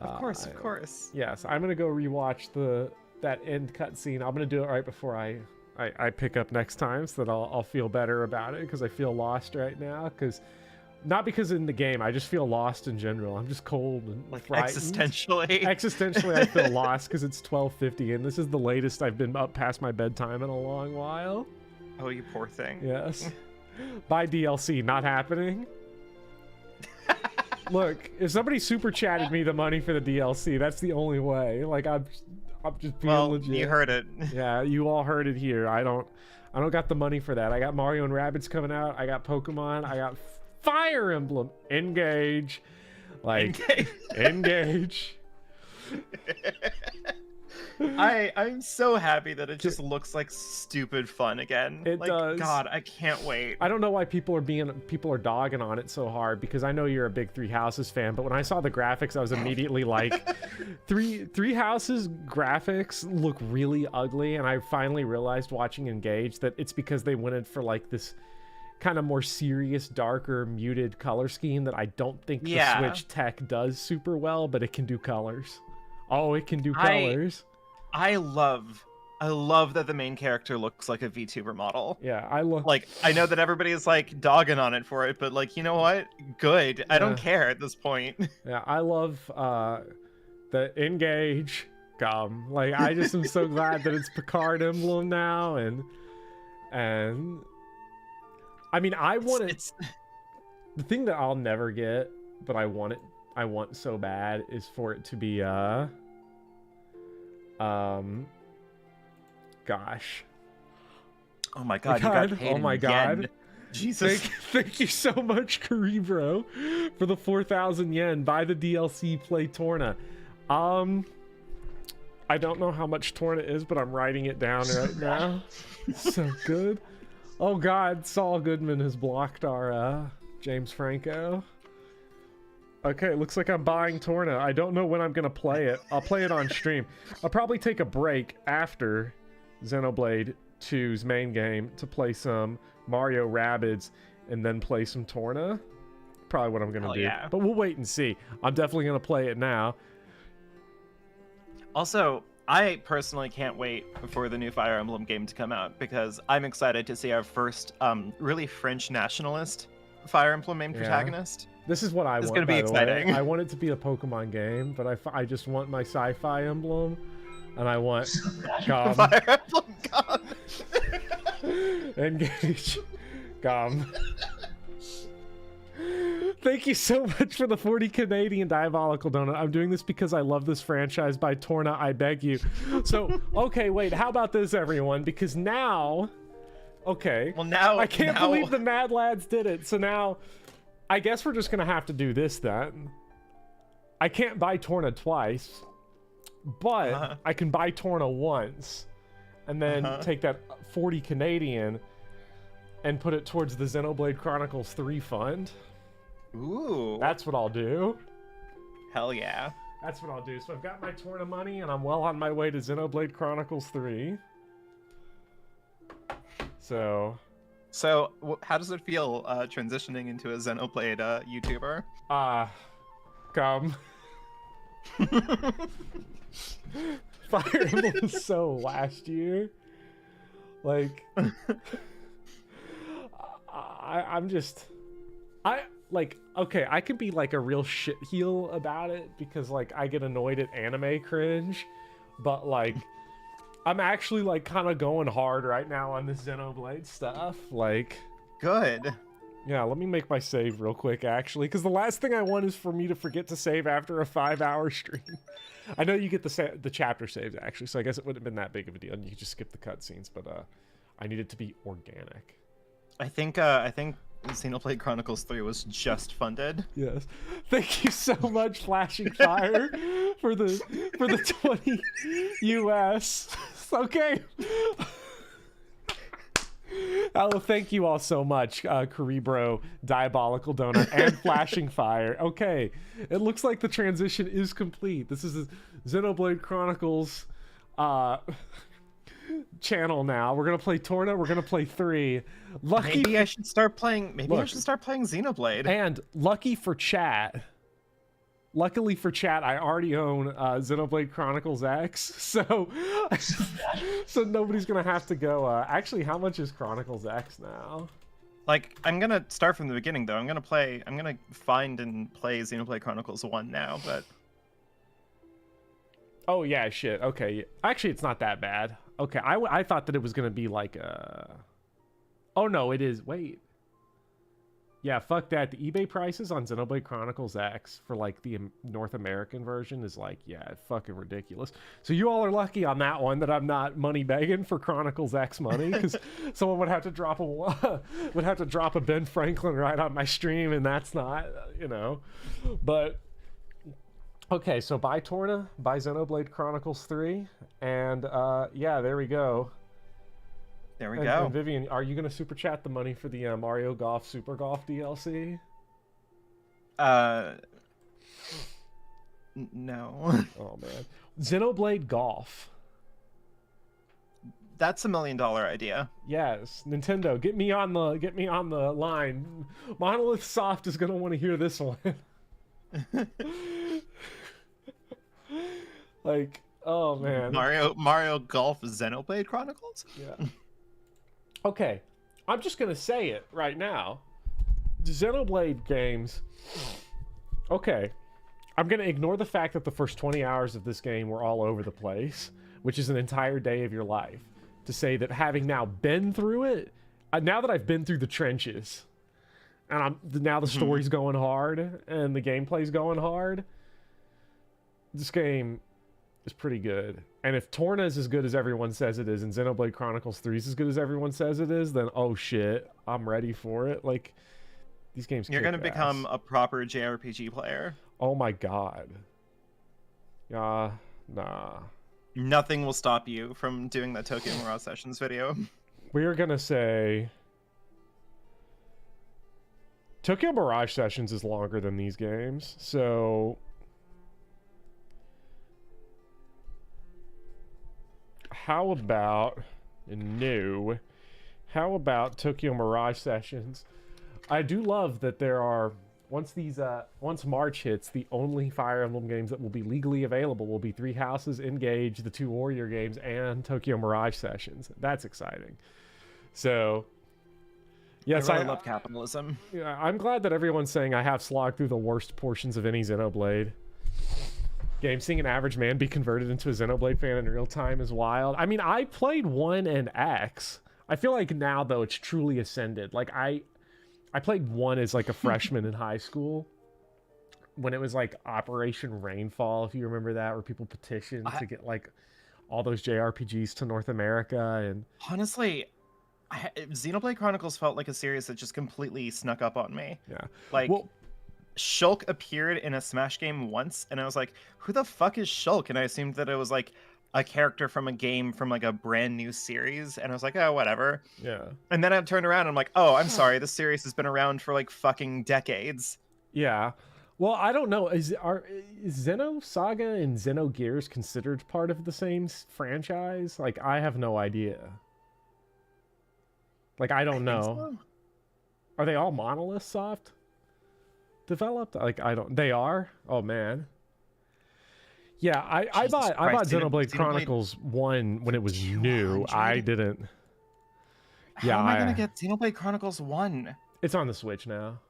Of course. Yes, I'm gonna go rewatch that end cutscene. I'm gonna do it right before I pick up next time, so that I'll feel better about it, because I feel lost right now. Not because in the game, I just feel lost in general. I'm just cold and frightened. Existentially, I feel lost because it's 12:50, and this is the latest I've been up past my bedtime in a long while. Oh, you poor thing. Yes. Buy DLC, not happening. Look, if somebody super chatted me the money for the DLC, that's the only way. Like, I'm just being legit. You heard it. Yeah, you all heard it here. I don't got the money for that. I got Mario and Rabbids coming out. I got Pokemon. I got Fire Emblem. Engage. Like, engage. I'm so happy that it just looks like stupid fun again. It does. God, I can't wait. I don't know why people are dogging on it so hard, because I know you're a big Three Houses fan, but when I saw the graphics, I was immediately like, Three Houses graphics look really ugly, and I finally realized watching Engage that it's because they went in for like this kind of more serious, darker, muted color scheme that I don't think the Switch tech does super well, but it can do colors. Oh, it can do colors. I love that the main character looks like a VTuber model. Yeah, I know that everybody is like dogging on it for it, but like, you know what? Good. I don't care at this point. Yeah, I love the Engage gum. Like, I just am so glad that it's Picard Emblem now, and I mean, I want it. The thing that I'll never get, but I want so bad, is for it to be gosh. Oh my god, you got paid oh my god. yen. Jesus. Thank you so much, Karibro, for the 4,000 yen. Buy the DLC, play Torna. I don't know how much Torna is, but I'm writing it down right now. So good. Oh god, Saul Goodman has blocked our James Franco. Okay, looks like I'm buying Torna. I don't know when I'm gonna play it. I'll play it on stream. I'll probably take a break after Xenoblade 2's main game to play some Mario Rabbids and then play some Torna. Probably what I'm gonna do. Yeah. But we'll wait and see. I'm definitely gonna play it now. Also, I personally can't wait for the new Fire Emblem game to come out, because I'm excited to see our first really French nationalist Fire Emblem main protagonist. This is what I want. It's gonna be by the way. exciting. I want it to be a Pokemon game, but I just want my sci-fi emblem, and I want Gum. Fire Emblem Gum. Engage. Gum. Thank you so much for the 40 Canadian Diabolical Donut. I'm doing this because I love this franchise. By Torna, I beg you. So, okay, wait. How about this, everyone? Because now, okay. Well, now I can't believe the Mad Lads did it. So now, I guess we're just gonna have to do this then. I can't buy Torna twice, but I can buy Torna once, and then take that 40 Canadian and put it towards the Xenoblade Chronicles 3 fund. Ooh. That's what I'll do. Hell yeah. That's what I'll do. So I've got my Torna money, and I'm well on my way to Xenoblade Chronicles 3. So how does it feel transitioning into a Xenoblade YouTuber? Come. Fire Emblem was so last year. Like, okay, I could be like a real shit heel about it, because like I get annoyed at anime cringe, but like I'm actually like kind of going hard right now on this Xenoblade stuff. Like, good. Yeah, let me make my save real quick, actually, because the last thing I want is for me to forget to save after a 5-hour stream. I know you get the chapter saves, actually, so I guess it wouldn't have been that big of a deal, and you could just skip the cutscenes, but I need it to be organic. I think Xenoblade Chronicles 3 was just funded. Yes. Thank you so much, Flashing Fire, for the 20 US. Okay. Oh, thank you all so much, Caribro, Diabolical Donor, and Flashing Fire. Okay, it looks like the transition is complete. This is the Xenoblade Chronicles channel now. We're gonna play Torna. We're gonna play 3. Maybe I should start playing. I should start playing Xenoblade. And lucky for chat. Luckily for chat, I already own Xenoblade Chronicles X, so nobody's gonna have to go. Actually, how much is Chronicles X now? Like, I'm gonna start from the beginning though. I'm gonna find and play Xenoblade Chronicles 1 now, but. Oh yeah, shit. Okay, actually, it's not that bad. Okay, I thought that it was gonna be like Oh no, it is. Wait. Yeah, fuck that. The eBay prices on Xenoblade Chronicles X for like the North American version is like, yeah, fucking ridiculous. So you all are lucky on that one that I'm not money begging for Chronicles X money, because someone would have to drop a Ben Franklin right on my stream, and that's not, you know. But okay, so buy Torna, buy Xenoblade Chronicles 3, and yeah, there we go. There we go. And Vivian, are you going to super chat the money for the Mario Golf Super Golf DLC? No. Oh man, Xenoblade Golf. That's $1 million idea. Yes, Nintendo, get me on the line. Monolith Soft is going to want to hear this one. Like, oh man. Mario Golf Xenoblade Chronicles? Yeah. Okay, I'm just gonna say it right now. Xenoblade games. Okay, I'm gonna ignore the fact that the first 20 hours of this game were all over the place, which is an entire day of your life, to say that having now been through it, now that I've been through the trenches, and now the story's going hard and the gameplay's going hard, this game is pretty good. And if Torna is as good as everyone says it is, and Xenoblade Chronicles 3 is as good as everyone says it is, then oh shit, I'm ready for it. Like, these games You're gonna kick become ass. a proper JRPG player. Oh my god. Nah. Nothing will stop you from doing that Tokyo Mirage Sessions video. We're gonna say Tokyo Mirage Sessions is longer than these games, so how about Tokyo Mirage Sessions? I do love that there are, once March hits, the only Fire Emblem games that will be legally available will be Three Houses, Engage, the 2 Warrior games, and Tokyo Mirage Sessions. That's exciting. So yes, I really love capitalism. Yeah, I'm glad that everyone's saying I have slogged through the worst portions of any Xenoblade game. Seeing an average man be converted into a Xenoblade fan in real time is wild. I mean, I played 1 and X. I feel like now, though, it's truly ascended. Like, I played 1 as, like, a freshman in high school, when it was, like, Operation Rainfall, if you remember that, where people petitioned to get, like, all those JRPGs to North America. And honestly, Xenoblade Chronicles felt like a series that just completely snuck up on me. Yeah. Like, Shulk appeared in a Smash game once, and I was like, who the fuck is Shulk? And I assumed that it was like a character from a game from like a brand new series, and I was like, oh, whatever. Yeah. And then I turned around and I'm like, oh, I'm sorry, this series has been around for like fucking decades. Yeah. Well, I don't know. Is Xeno Saga and Xenogears considered part of the same franchise? Like, I have no idea. Like, I don't know. So. Are they all Monolith Soft developed? Like, I don't. They are? Oh man. Yeah, I bought Xenoblade Chronicles 1 when it was new. I didn't. How am I gonna get Xenoblade Chronicles 1? It's on the Switch now.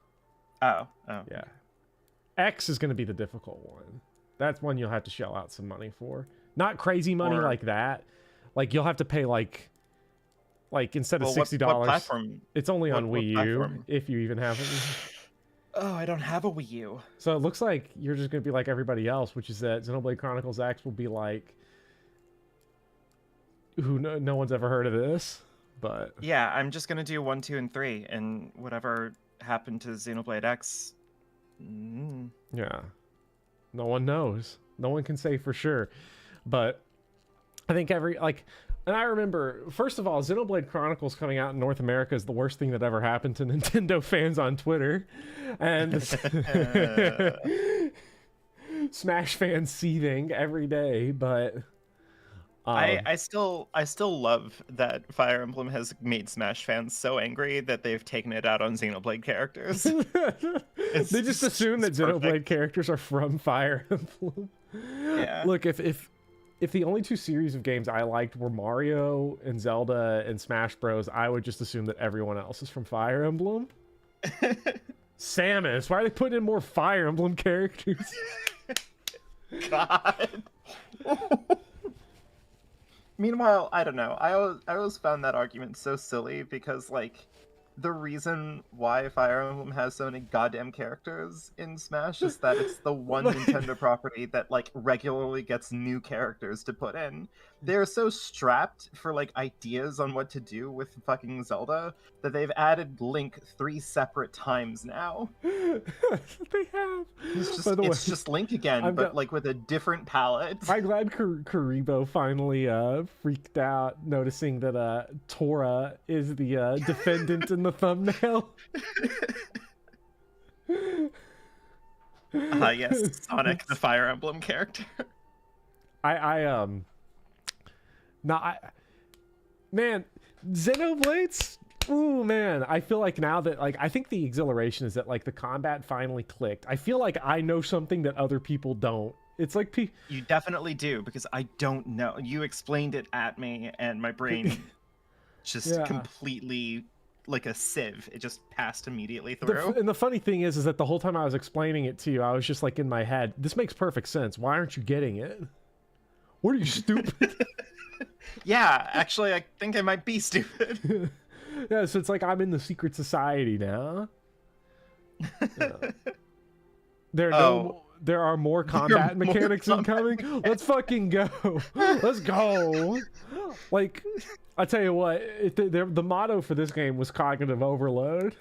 Oh. Yeah. X is gonna be the difficult one. That's one you'll have to shell out some money for. Not crazy money like that. Like, you'll have to pay like instead of $60. What platform? It's only on Wii U, if you even have it. Oh, I don't have a Wii U. So it looks like you're just going to be like everybody else, which is that Xenoblade Chronicles X will be like, no one's ever heard of this. But yeah, I'm just gonna do 1, 2, and 3, and whatever happened to Xenoblade X. Yeah, no one knows. No one can say for sure. But I think and I remember, first of all, Xenoblade Chronicles coming out in North America is the worst thing that ever happened to Nintendo fans on Twitter, and Smash fans seething every day. But I still love that Fire Emblem has made Smash fans so angry that they've taken it out on Xenoblade characters. They just assume that Xenoblade characters are from Fire Emblem. Yeah. Look, if the only two series of games I liked were Mario and Zelda and Smash Bros, I would just assume that everyone else is from Fire Emblem. Samus, why are they putting in more Fire Emblem characters? God. Meanwhile, I don't know. I always found that argument so silly because, like, the reason why Fire Emblem has so many goddamn characters in Smash is that it's the one Nintendo property that, like, regularly gets new characters to put in. They're so strapped for, like, ideas on what to do with fucking Zelda that they've added Link 3 separate times now. They have. It's just Link again, but like with a different palette. I'm glad Karibo finally freaked out, noticing that Tora is the defendant in the thumbnail. Yes, Sonic, the Fire Emblem character. Man, Xenoblades. Ooh, man, I feel like now that, like, I think the exhilaration is that, like, the combat finally clicked. I feel like I know something that other people don't. It's like You definitely do, because I don't know. You explained it at me, and my brain just completely, like a sieve. It just passed immediately through. And the funny thing is that the whole time I was explaining it to you, I was just like in my head, this makes perfect sense. Why aren't you getting it? What are you, stupid? Yeah, actually, I think I might be stupid. Yeah, so it's like I'm in the secret society now. There are more combat mechanics incoming. Let's fucking go. Let's go. Like, I tell you what, the motto for this game was cognitive overload.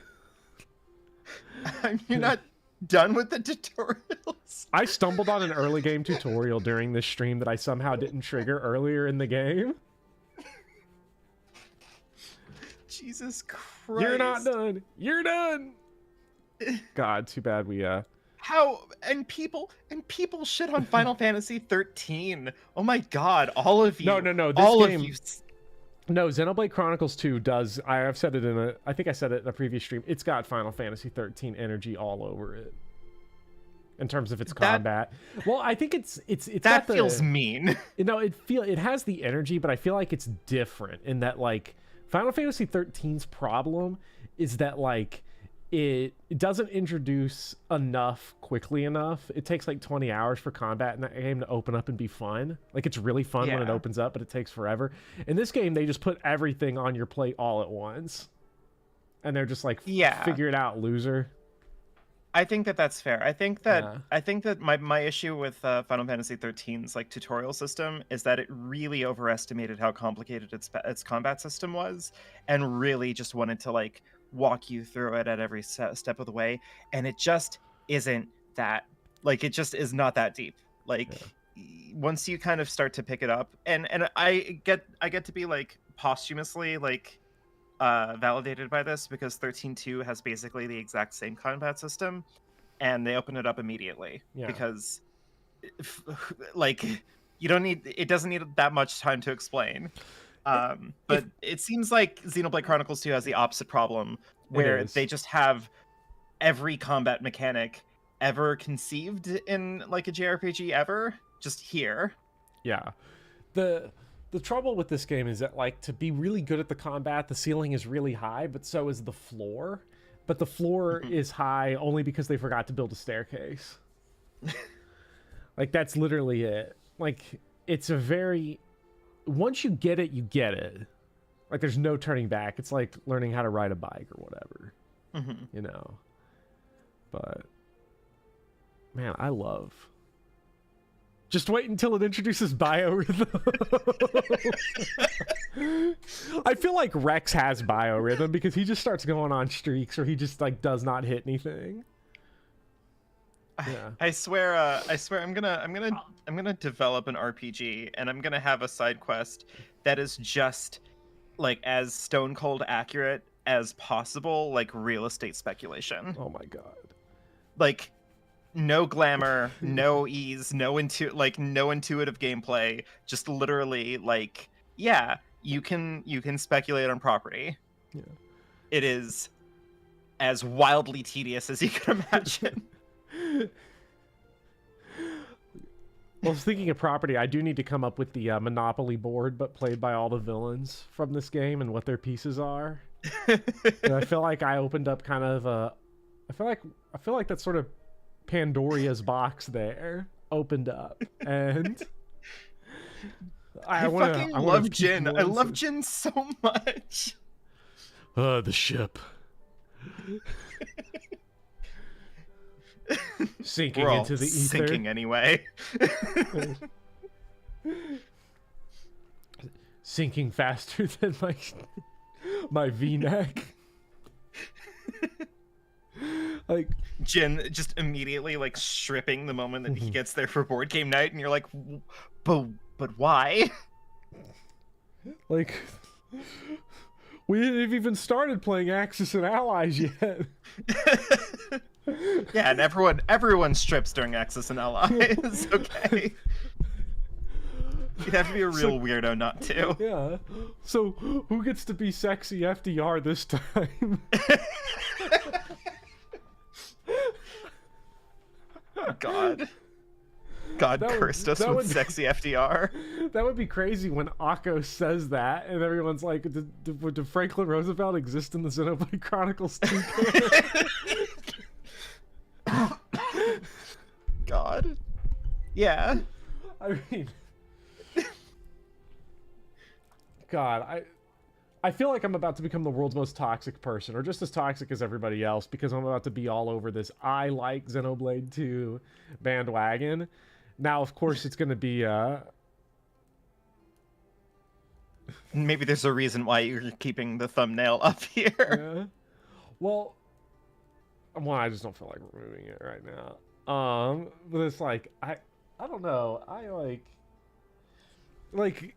You're not done with the tutorials. I stumbled on an early game tutorial during this stream that I somehow didn't trigger earlier in the game. Jesus Christ. You're not done. You're done. God, too bad we How and people shit on Final Fantasy 13. Oh my god, all of you. No. This all game, of you. No, Xenoblade Chronicles 2 does. I think I said it in a previous stream. It's got Final Fantasy 13 energy all over it. In terms of its combat. Well, I think it's that feels mean. It has the energy, but I feel like it's different in that, like, Final Fantasy 13's problem is that, like, it doesn't introduce enough quickly enough. It takes like 20 hours for combat in that game to open up and be fun. Like, it's really fun when it opens up, but it takes forever. In this game, they just put everything on your plate all at once. And they're just like, figure it out, loser. I think that's fair. I think that my issue with Final Fantasy 13's like tutorial system is that it really overestimated how complicated its combat system was, and really just wanted to like walk you through it at every step of the way, and it just isn't that, like, it just is not that deep. Like, once you kind of start to pick it up, and I get to be like posthumously like validated by this, because 13.2 has basically the exact same combat system, and they open it up immediately because like it doesn't need that much time to explain. But it seems like Xenoblade Chronicles 2 has the opposite problem, where they just have every combat mechanic ever conceived in like a JRPG ever just here. Yeah. The trouble with this game is that, like, to be really good at the combat, the ceiling is really high, but so is the floor. But the floor is high only because they forgot to build a staircase. Like, that's literally it. Like, it's a very... Once you get it, you get it. Like, there's no turning back. It's like learning how to ride a bike or whatever. You know? But... Man, I love Just wait until it introduces biorhythm. I feel like Rex has biorhythm because he just starts going on streaks where he just like does not hit anything. Yeah. I swear I'm gonna develop an RPG and I'm gonna have a side quest that is just like as stone cold accurate as possible, like real estate speculation. Oh my god. Like no glamour, no ease, no intuitive gameplay, just literally like, yeah, you can speculate on property. Yeah. It is as wildly tedious as you can imagine. Well, speaking of property, I do need to come up with the Monopoly board, but played by all the villains from this game and what their pieces are. And I feel like I opened up kind of a. I feel like that's sort of Pandora's box there opened up, and I love Jin. I love Jin so much. The ship. Sinking We're all into the ether. Sinking anyway. Sinking faster than my V-neck. Like Jin just immediately like stripping the moment that he gets there for board game night, and you're like, but why? Like, we didn't even started playing Axis and Allies yet. Yeah, and everyone strips during Axis and Allies. Okay. You'd have to be a real weirdo not to. Yeah. So who gets to be sexy FDR this time? God cursed us with sexy FDR. That would be crazy when Akko says that, and everyone's like, did Franklin Roosevelt exist in the Xenoblade Chronicles 2? God. Yeah. I mean, God, I feel like I'm about to become the world's most toxic person, or just as toxic as everybody else, because I'm about to be all over this I like Xenoblade 2 bandwagon. Now, of course, it's going to be... Maybe there's a reason why you're keeping the thumbnail up here. Yeah. Well, I just don't feel like removing it right now. But it's like, I don't know. I like...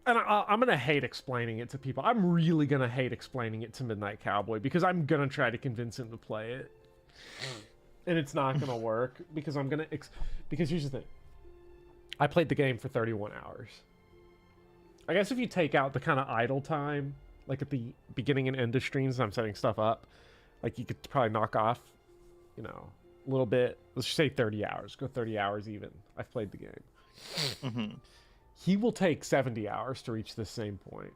And I'm going to hate explaining it to people. I'm really going to hate explaining it to Midnight Cowboy because I'm going to try to convince him to play it. And it's not going to work because I'm going to... Because here's the thing. I played the game for 31 hours. I guess if you take out the kind of idle time, like at the beginning and end of streams, and I'm setting stuff up, like you could probably knock off, you know, a little bit. Let's just say 30 hours. Go 30 hours even. I've played the game. Mm-hmm. He will take 70 hours to reach the same point.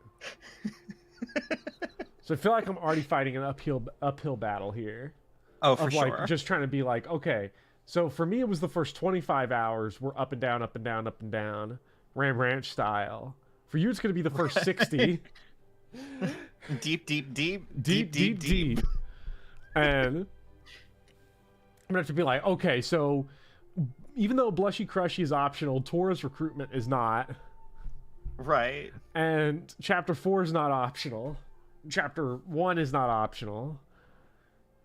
So I feel like I'm already fighting an uphill battle here. Oh, for sure. sure. Just trying to be like, okay, so for me it was the first 25 hours were up and down, up and down, up and down, Ram Ranch style. For you, it's going to be the first 60. Deep. And I'm going to have to be like, okay, so even though Blushy Crushy is optional, Tora's recruitment is not. Right. And Chapter 4 is not optional. Chapter 1 is not optional.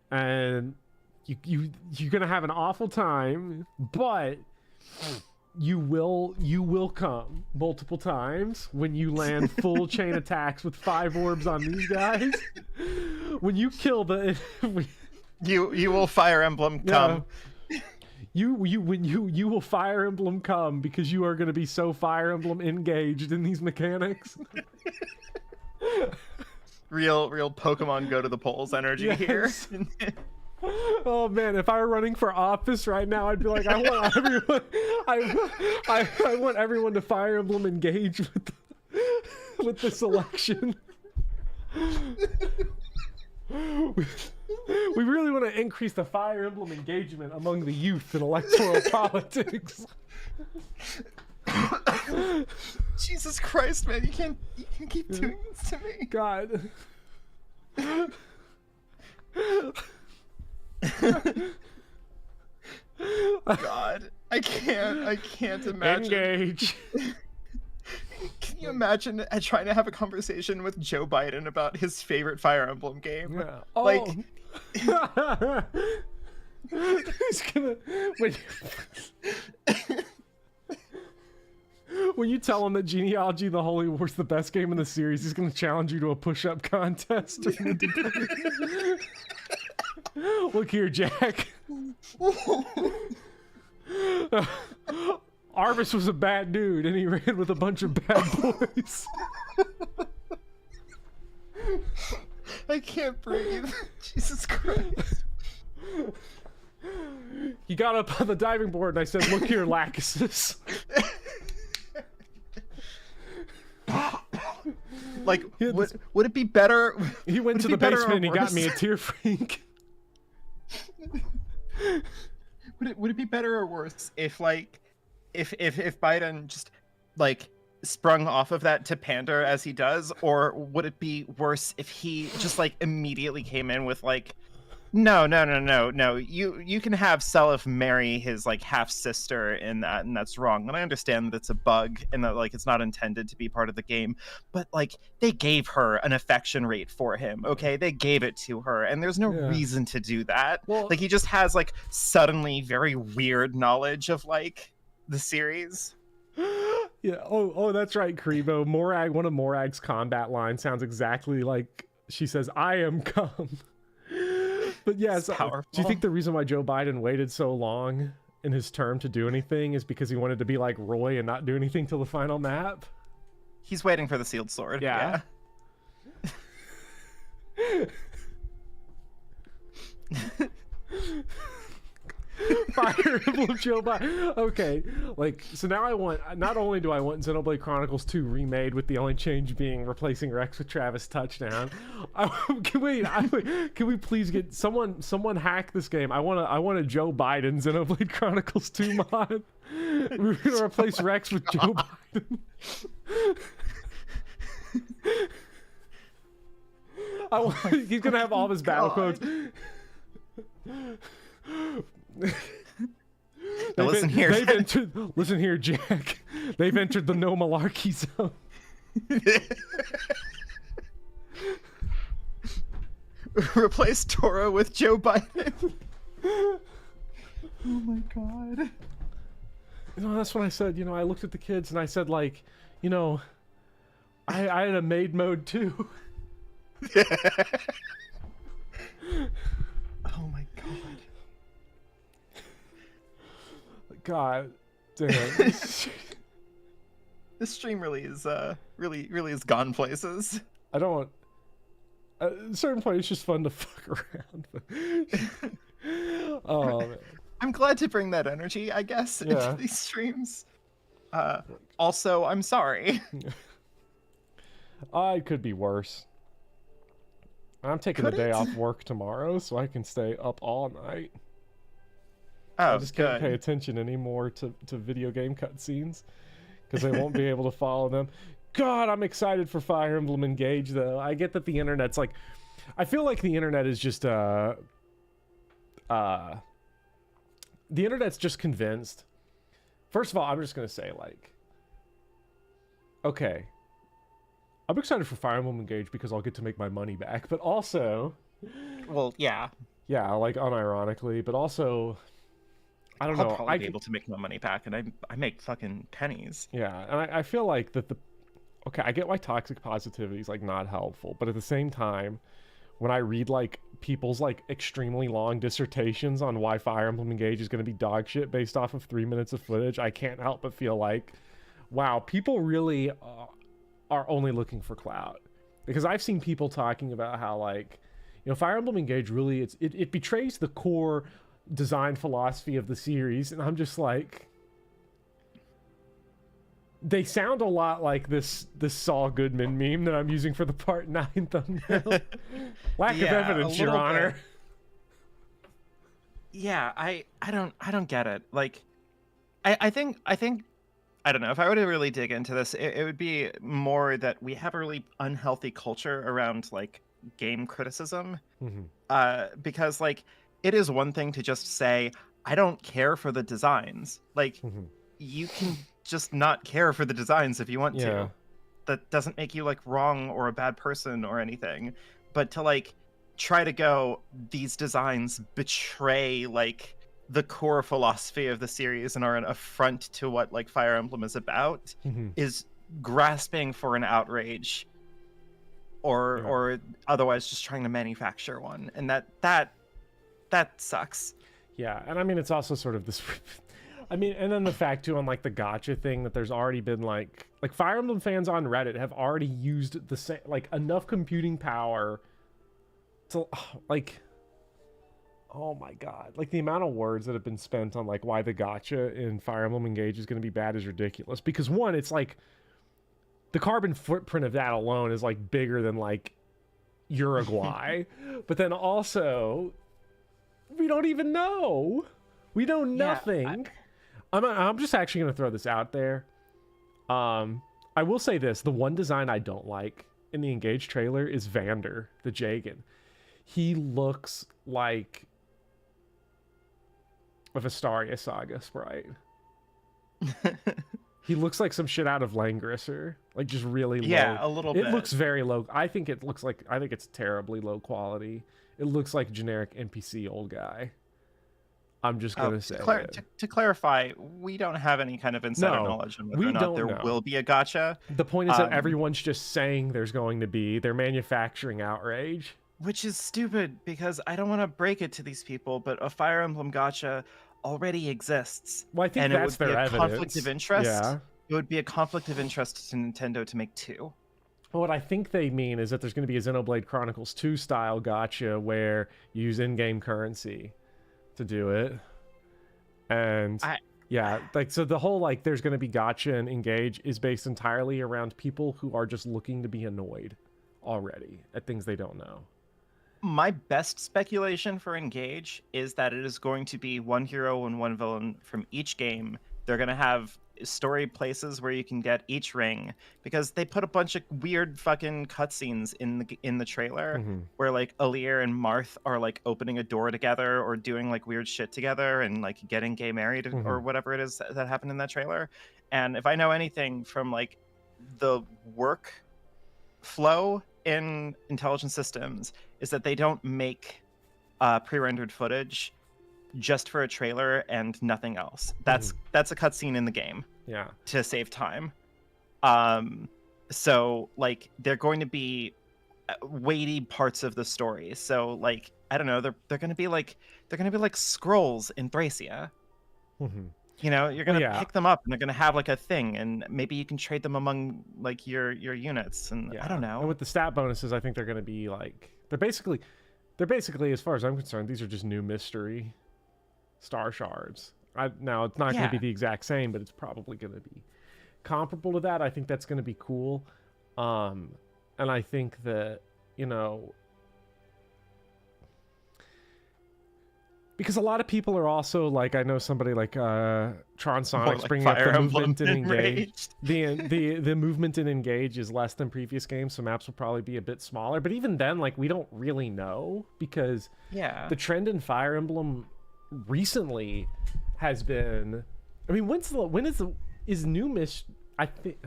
And you're going to have an awful time, but you will come multiple times when you land full chain attacks with 5 orbs on these guys. When you kill the... you will Fire Emblem come. You will Fire Emblem come because you are going to be so Fire Emblem engaged in these mechanics. Real Pokemon go to the polls energy here. Oh man, if I were running for office right now, I'd be like, I want everyone, I want everyone to Fire Emblem engage with this election. We really want to increase the Fire Emblem engagement among the youth in electoral politics. Jesus Christ, man, you can't keep doing this to me. God. God. I can't imagine. Engage. Can you imagine trying to have a conversation with Joe Biden about his favorite Fire Emblem game? Yeah. Like, he's gonna when you tell him that Genealogy of the Holy War's the best game in the series, he's gonna challenge you to a push-up contest. Look here, Jack. Arvis was a bad dude, and he ran with a bunch of bad boys. I can't breathe. Jesus Christ. He got up on the diving board, and I said, "Look here, Lachesis." Like, would it be better? He went to the basement and he got me a tear freak. Would it be better or worse if like if Biden just like sprung off of that to pander as he does, or would it be worse if he just like immediately came in with like, no, you can have Seliph marry his like half sister in that, and that's wrong. And I understand that it's a bug and that like it's not intended to be part of the game, but like they gave her an affection rate for him, okay? They gave it to her, and there's no reason to do that. Well, like he just has like suddenly very weird knowledge of like the series. Yeah. Oh, that's right, Krivo. Morag. One of Morag's combat lines sounds exactly like she says, "I am come." But yes, do you think the reason why Joe Biden waited so long in his term to do anything is because he wanted to be like Roy and not do anything till the final map? He's waiting for the sealed sword. Yeah. Fire Emblem Joe Biden. Okay, like, so now I want, not only do I want Xenoblade Chronicles 2 remade with the only change being replacing Rex with Travis Touchdown. Can we please get someone hack this game? I want a Joe Biden Xenoblade Chronicles 2 mod. We're gonna replace Rex with Joe Biden. He's gonna have all of his battle codes. Now listen here. Listen here, Jack. They've entered the no malarkey zone. Replace Tora with Joe Biden. Oh my god. That's what I said. I looked at the kids and I said, like, I had a maid mode too. Oh my god. God damn. This stream really is really has gone places. I don't. At a certain point, it's just fun to fuck around. Oh man. I'm glad to bring that energy, I guess, into these streams. Also, I'm sorry. It could be worse. I'm taking a day off work tomorrow, so I can stay up all night. Oh, I just can't pay attention anymore to video game cutscenes because I won't be able to follow them. God, I'm excited for Fire Emblem Engage, though. I get that the internet's like... I feel like the internet is just... the internet's just convinced. First of all, I'm just going to say, like... Okay. I'm excited for Fire Emblem Engage because I'll get to make my money back, but also... Well, yeah. Yeah, like, unironically, but also... I don't know. I'll probably be able to make my money back, and I make fucking pennies. Yeah, and I feel like that okay, I get why toxic positivity is like not helpful, but at the same time, when I read like people's like extremely long dissertations on why Fire Emblem Engage is going to be dog shit based off of 3 minutes of footage, I can't help but feel like, wow, people really are only looking for clout. Because I've seen people talking about how like, Fire Emblem Engage really it betrays the core design philosophy of the series, and I'm just like, they sound a lot like this Saul Goodman meme that I'm using for the Part 9 thumbnail. Lack of evidence, Your Honor. Yeah, I don't get it. Like, I think I don't know, if I were to really dig into this, it would be more that we have a really unhealthy culture around like game criticism. Mm-hmm. Because like, it is one thing to just say, I don't care for the designs. Like, you can just not care for the designs if you want Yeah. to. That doesn't make you like wrong or a bad person or anything. But to like try to go, these designs betray like the core philosophy of the series and are an affront to what like Fire Emblem is about, is grasping for an outrage, or otherwise just trying to manufacture one, and that sucks. Yeah, and I mean it's also sort of this. I mean, and then the fact too on like the gotcha thing that there's already been like Fire Emblem fans on Reddit have already used the same like enough computing power to like, oh my god, like the amount of words that have been spent on like why the gotcha in Fire Emblem Engage is going to be bad is ridiculous. Because one, it's like the carbon footprint of that alone is like bigger than like Uruguay, but then also we don't even know. We know nothing. I'm just actually going to throw this out there. I will say this. The one design I don't like in the Engage trailer is Vander, the Jagan. He looks like a Vestaria Saga sprite. He looks like some shit out of Langrisser. Like just really low. Yeah, a little bit. It looks very low. I think it's terribly low quality. It looks like generic NPC old guy. I'm just gonna say to clarify, we don't have any kind of insider knowledge on whether or not there will be a gotcha. The point is that everyone's just saying there's going to be. They're manufacturing outrage, which is stupid because I don't want to break it to these people, but a Fire Emblem gotcha already exists. Well, I think and that's it would be their a evidence. conflict of interest. Yeah. It would be a conflict of interest to Nintendo to make two. Well, what I think they mean is that there's going to be a Xenoblade Chronicles 2 style gotcha where you use in-game currency to do it. And yeah, like so the whole like there's going to be gotcha and Engage is based entirely around people who are just looking to be annoyed already at things they don't know. My best speculation for Engage is that it is going to be one hero and one villain from each game. They're going to have story places where you can get each ring, because they put a bunch of weird fucking cutscenes in the trailer where like Alir and Marth are like opening a door together or doing like weird shit together and like getting gay married or whatever it is that happened in that trailer. And if I know anything from like the work flow in Intelligent Systems, is that they don't make pre-rendered footage just for a trailer and nothing else. That's a cutscene in the game. Yeah. To save time. So like they're going to be weighty parts of the story. So like I don't know, they're going to be like scrolls in Thracia. You know, you're gonna pick them up and they're gonna have like a thing, and maybe you can trade them among like your units. And I don't know. And with the stat bonuses, I think they're gonna be like they're basically, as far as I'm concerned, these are just new mystery star shards. Now it's not gonna be the exact same, but it's probably gonna be comparable to that. I think that's gonna be cool. And I think that, you know, because a lot of people are also like, I know somebody like Tron Sonic's bringing up the movement in Engage. The movement in Engage is less than previous games, so maps will probably be a bit smaller. But even then, like we don't really know, because the trend in Fire Emblem recently has been, I mean, is new mission? I think,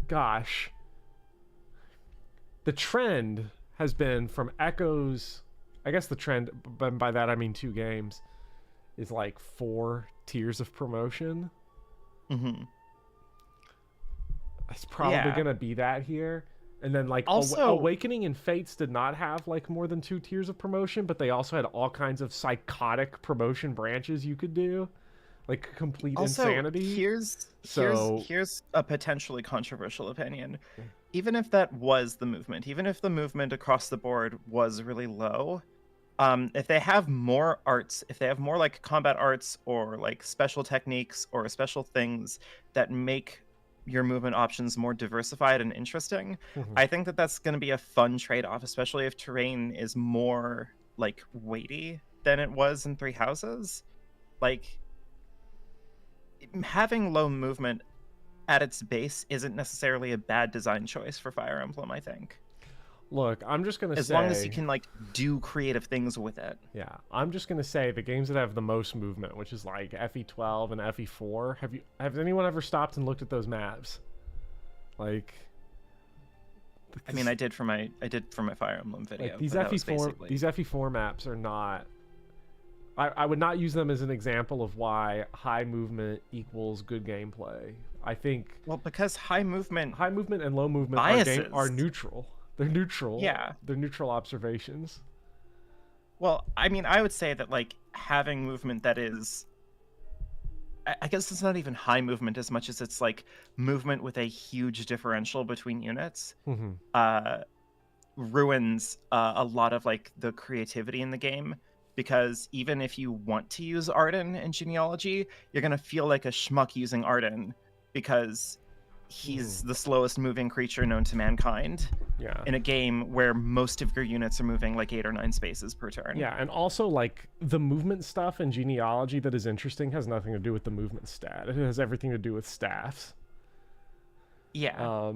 gosh, the trend has been from Echoes. I guess the trend, but by that I mean 2 games, is like 4 tiers of promotion. It's probably gonna be that here. And then like also Awakening and Fates did not have like more than 2 tiers of promotion, but they also had all kinds of psychotic promotion branches you could do, like complete insanity. Here's a potentially controversial opinion. Even if that was the movement, even if the movement across the board was really low, if they have more arts, if they have more like combat arts or like special techniques or special things that make your movement options more diversified and interesting, I think that that's going to be a fun trade-off, especially if terrain is more like weighty than it was in Three Houses. Like having low movement at its base isn't necessarily a bad design choice for Fire Emblem, I think. Look, I'm just gonna as say, long as you can like do creative things with it. Yeah, I'm just gonna say the games that have the most movement, which is like FE12 and FE4. Have anyone ever stopped and looked at those maps? Like, I mean, I did for my Fire Emblem video. like these but that was FE4 basically- these FE4 maps are not. I would not use them as an example of why high movement equals good gameplay. I think because high movement and low movement are neutral. They're neutral. Yeah. They're neutral observations. Well, I mean, I would say that like having movement that is, I guess it's not even high movement as much as it's like movement with a huge differential between units, ruins a lot of like the creativity in the game. Because even if you want to use Arden in Genealogy, you're gonna feel like a schmuck using Arden because he's the slowest moving creature known to mankind. Yeah. In a game where most of your units are moving like 8 or 9 spaces per turn. Yeah, and also like the movement stuff in Genealogy that is interesting has nothing to do with the movement stat. It has everything to do with staffs. Yeah.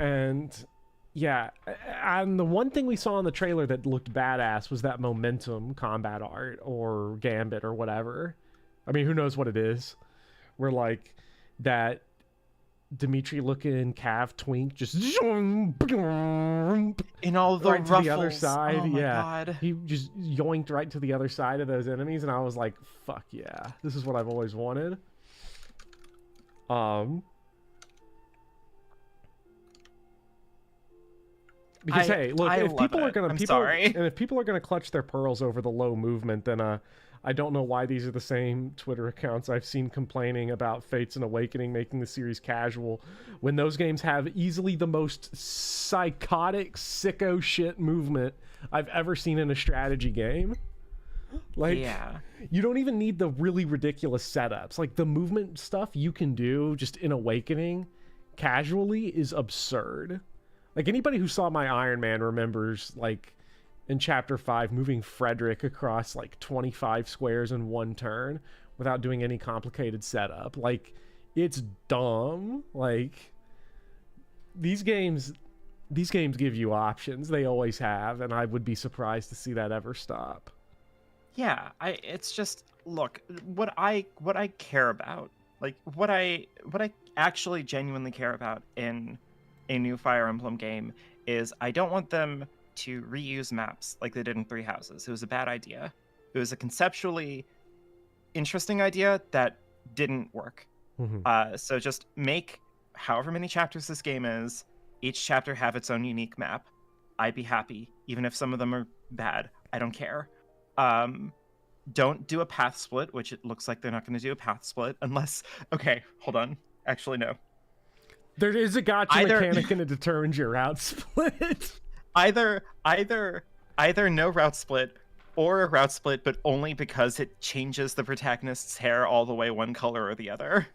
And yeah, and the one thing we saw in the trailer that looked badass was that momentum combat art or gambit or whatever. I mean, who knows what it is? Where like that Dimitri looking Cav twink just in all the right to the other ruffles. side. Oh my yeah, God. he just yoinked right to the other side of those enemies, and I was like, "Fuck yeah, this is what I've always wanted." Because hey, look, if people are gonna if people are gonna clutch their pearls over the low movement, then I don't know why these are the same Twitter accounts I've seen complaining about Fates and Awakening making the series casual, when those games have easily the most psychotic, sicko shit movement I've ever seen in a strategy game. Like, yeah. You don't even need the really ridiculous setups. Like, the movement stuff you can do just in Awakening casually is absurd. Like, anybody who saw my Iron Man remembers, like, in Chapter 5, moving Frederick across, like, 25 squares in one turn without doing any complicated setup. Like, it's dumb. Like, these games give you options. They always have, and I would be surprised to see that ever stop. Yeah, it's just, look, what I care about, like, what I actually genuinely care about in a new Fire Emblem game is I don't want them to reuse maps like they did in Three Houses. It was a bad idea. It was a conceptually interesting idea that didn't work. So just make however many chapters this game is, each chapter have its own unique map. I'd be happy, even if some of them are bad. I don't care. Don't do a path split, which it looks like they're not going to do a path split unless... Okay, hold on. Actually, no. There is a gotcha mechanic and it determines your route split. Either no route split or a route split, but only because it changes the protagonist's hair all the way one color or the other.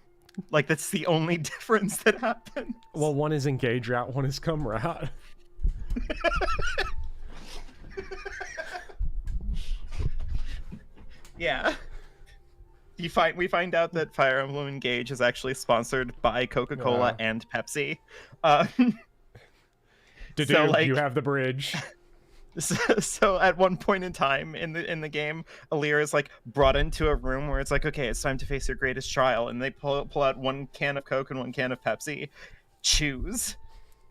Like, that's the only difference that happens. Well, one is engage route, one is come route. Yeah. We find out that Fire Emblem Engage is actually sponsored by Coca-Cola and Pepsi. You have the bridge. So at one point in time in the game, Alira is like brought into a room where it's like, okay, it's time to face your greatest trial, and they pull out one can of Coke and one can of Pepsi. Choose.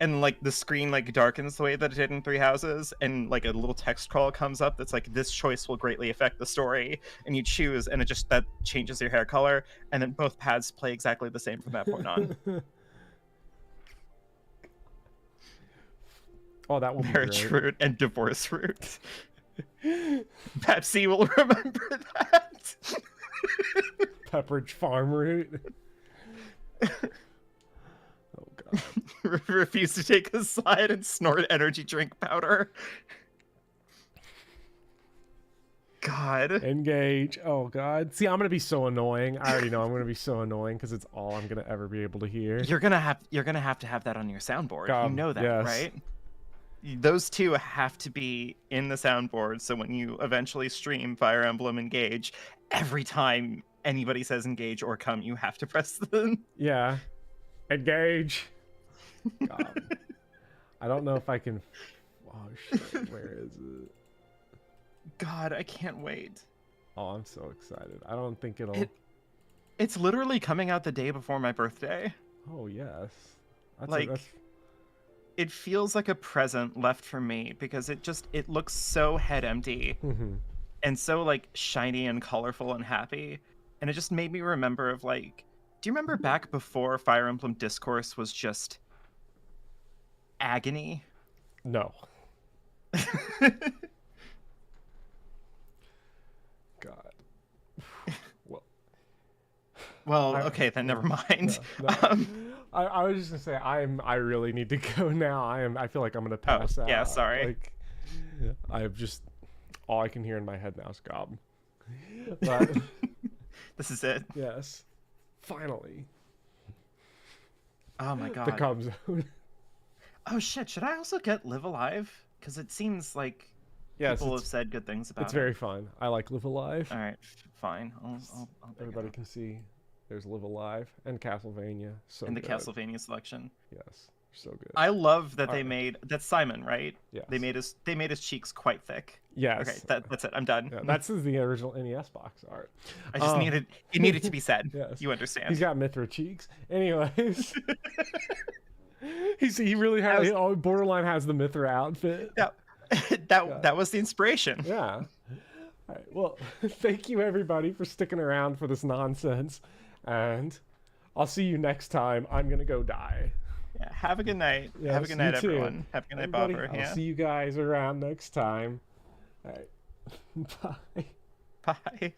And like the screen like darkens the way that it did in Three Houses, and like a little text scroll comes up that's like, this choice will greatly affect the story, and you choose, and that changes your hair color, and then both paths play exactly the same from that point on. Oh, that will be Marriage great. route and divorce route. Pepsi will remember that. Pepperidge Farm route. Refuse to take a side and snort energy drink powder. God. Engage. Oh God. See, I'm gonna be so annoying. I already know I'm gonna be so annoying because it's all I'm gonna ever be able to hear. You're gonna have to have that on your soundboard. You know that, yes. right? Those two have to be in the soundboard, so when you eventually stream Fire Emblem Engage, every time anybody says engage or come, you have to press them. Yeah. Engage. God. I don't know if I can. Oh shit, where is it? God, I can't wait. Oh, I'm so excited. I don't think it'll. It's literally coming out the day before my birthday. Oh yes. Like, it feels like a present left for me because it looks so head empty and so like shiny and colorful and happy, and it just made me remember of like, do you remember back before Fire Emblem Discourse was just agony? No. God. Well, okay, then never mind. No. I was just gonna say I really need to go now. I feel like I'm gonna pass out. Yeah, sorry. Like, I've just all I can hear in my head now is gob. But this is it. Yes. Finally. Oh my god. The Cobb Zone. Oh shit, should I also get Live Alive? Because it seems like people have said good things about it. It's very fun. I like Live Alive. Alright, fine. I'll Everybody can see there's Live Alive and Castlevania. So in the good. Castlevania selection. Yes. So good. I love that they made that's Simon, right? Yes. They made his cheeks quite thick. Yes. Okay, that's it. I'm done. Yeah, that's the original NES box art. I just needed to be said. Yes. You understand. He's got Mithra cheeks. Anyways. He really has Borderline has the Mithra outfit. Yeah. That was the inspiration. Yeah. All right. Well, thank you everybody for sticking around for this nonsense, and I'll see you next time. I'm gonna go die. Yeah. Have a good night. Yes, have a good night, you too. everyone. Have a good night, Everybody, Bobber. I'll Yeah. see you guys around next time. All right. Bye. Bye.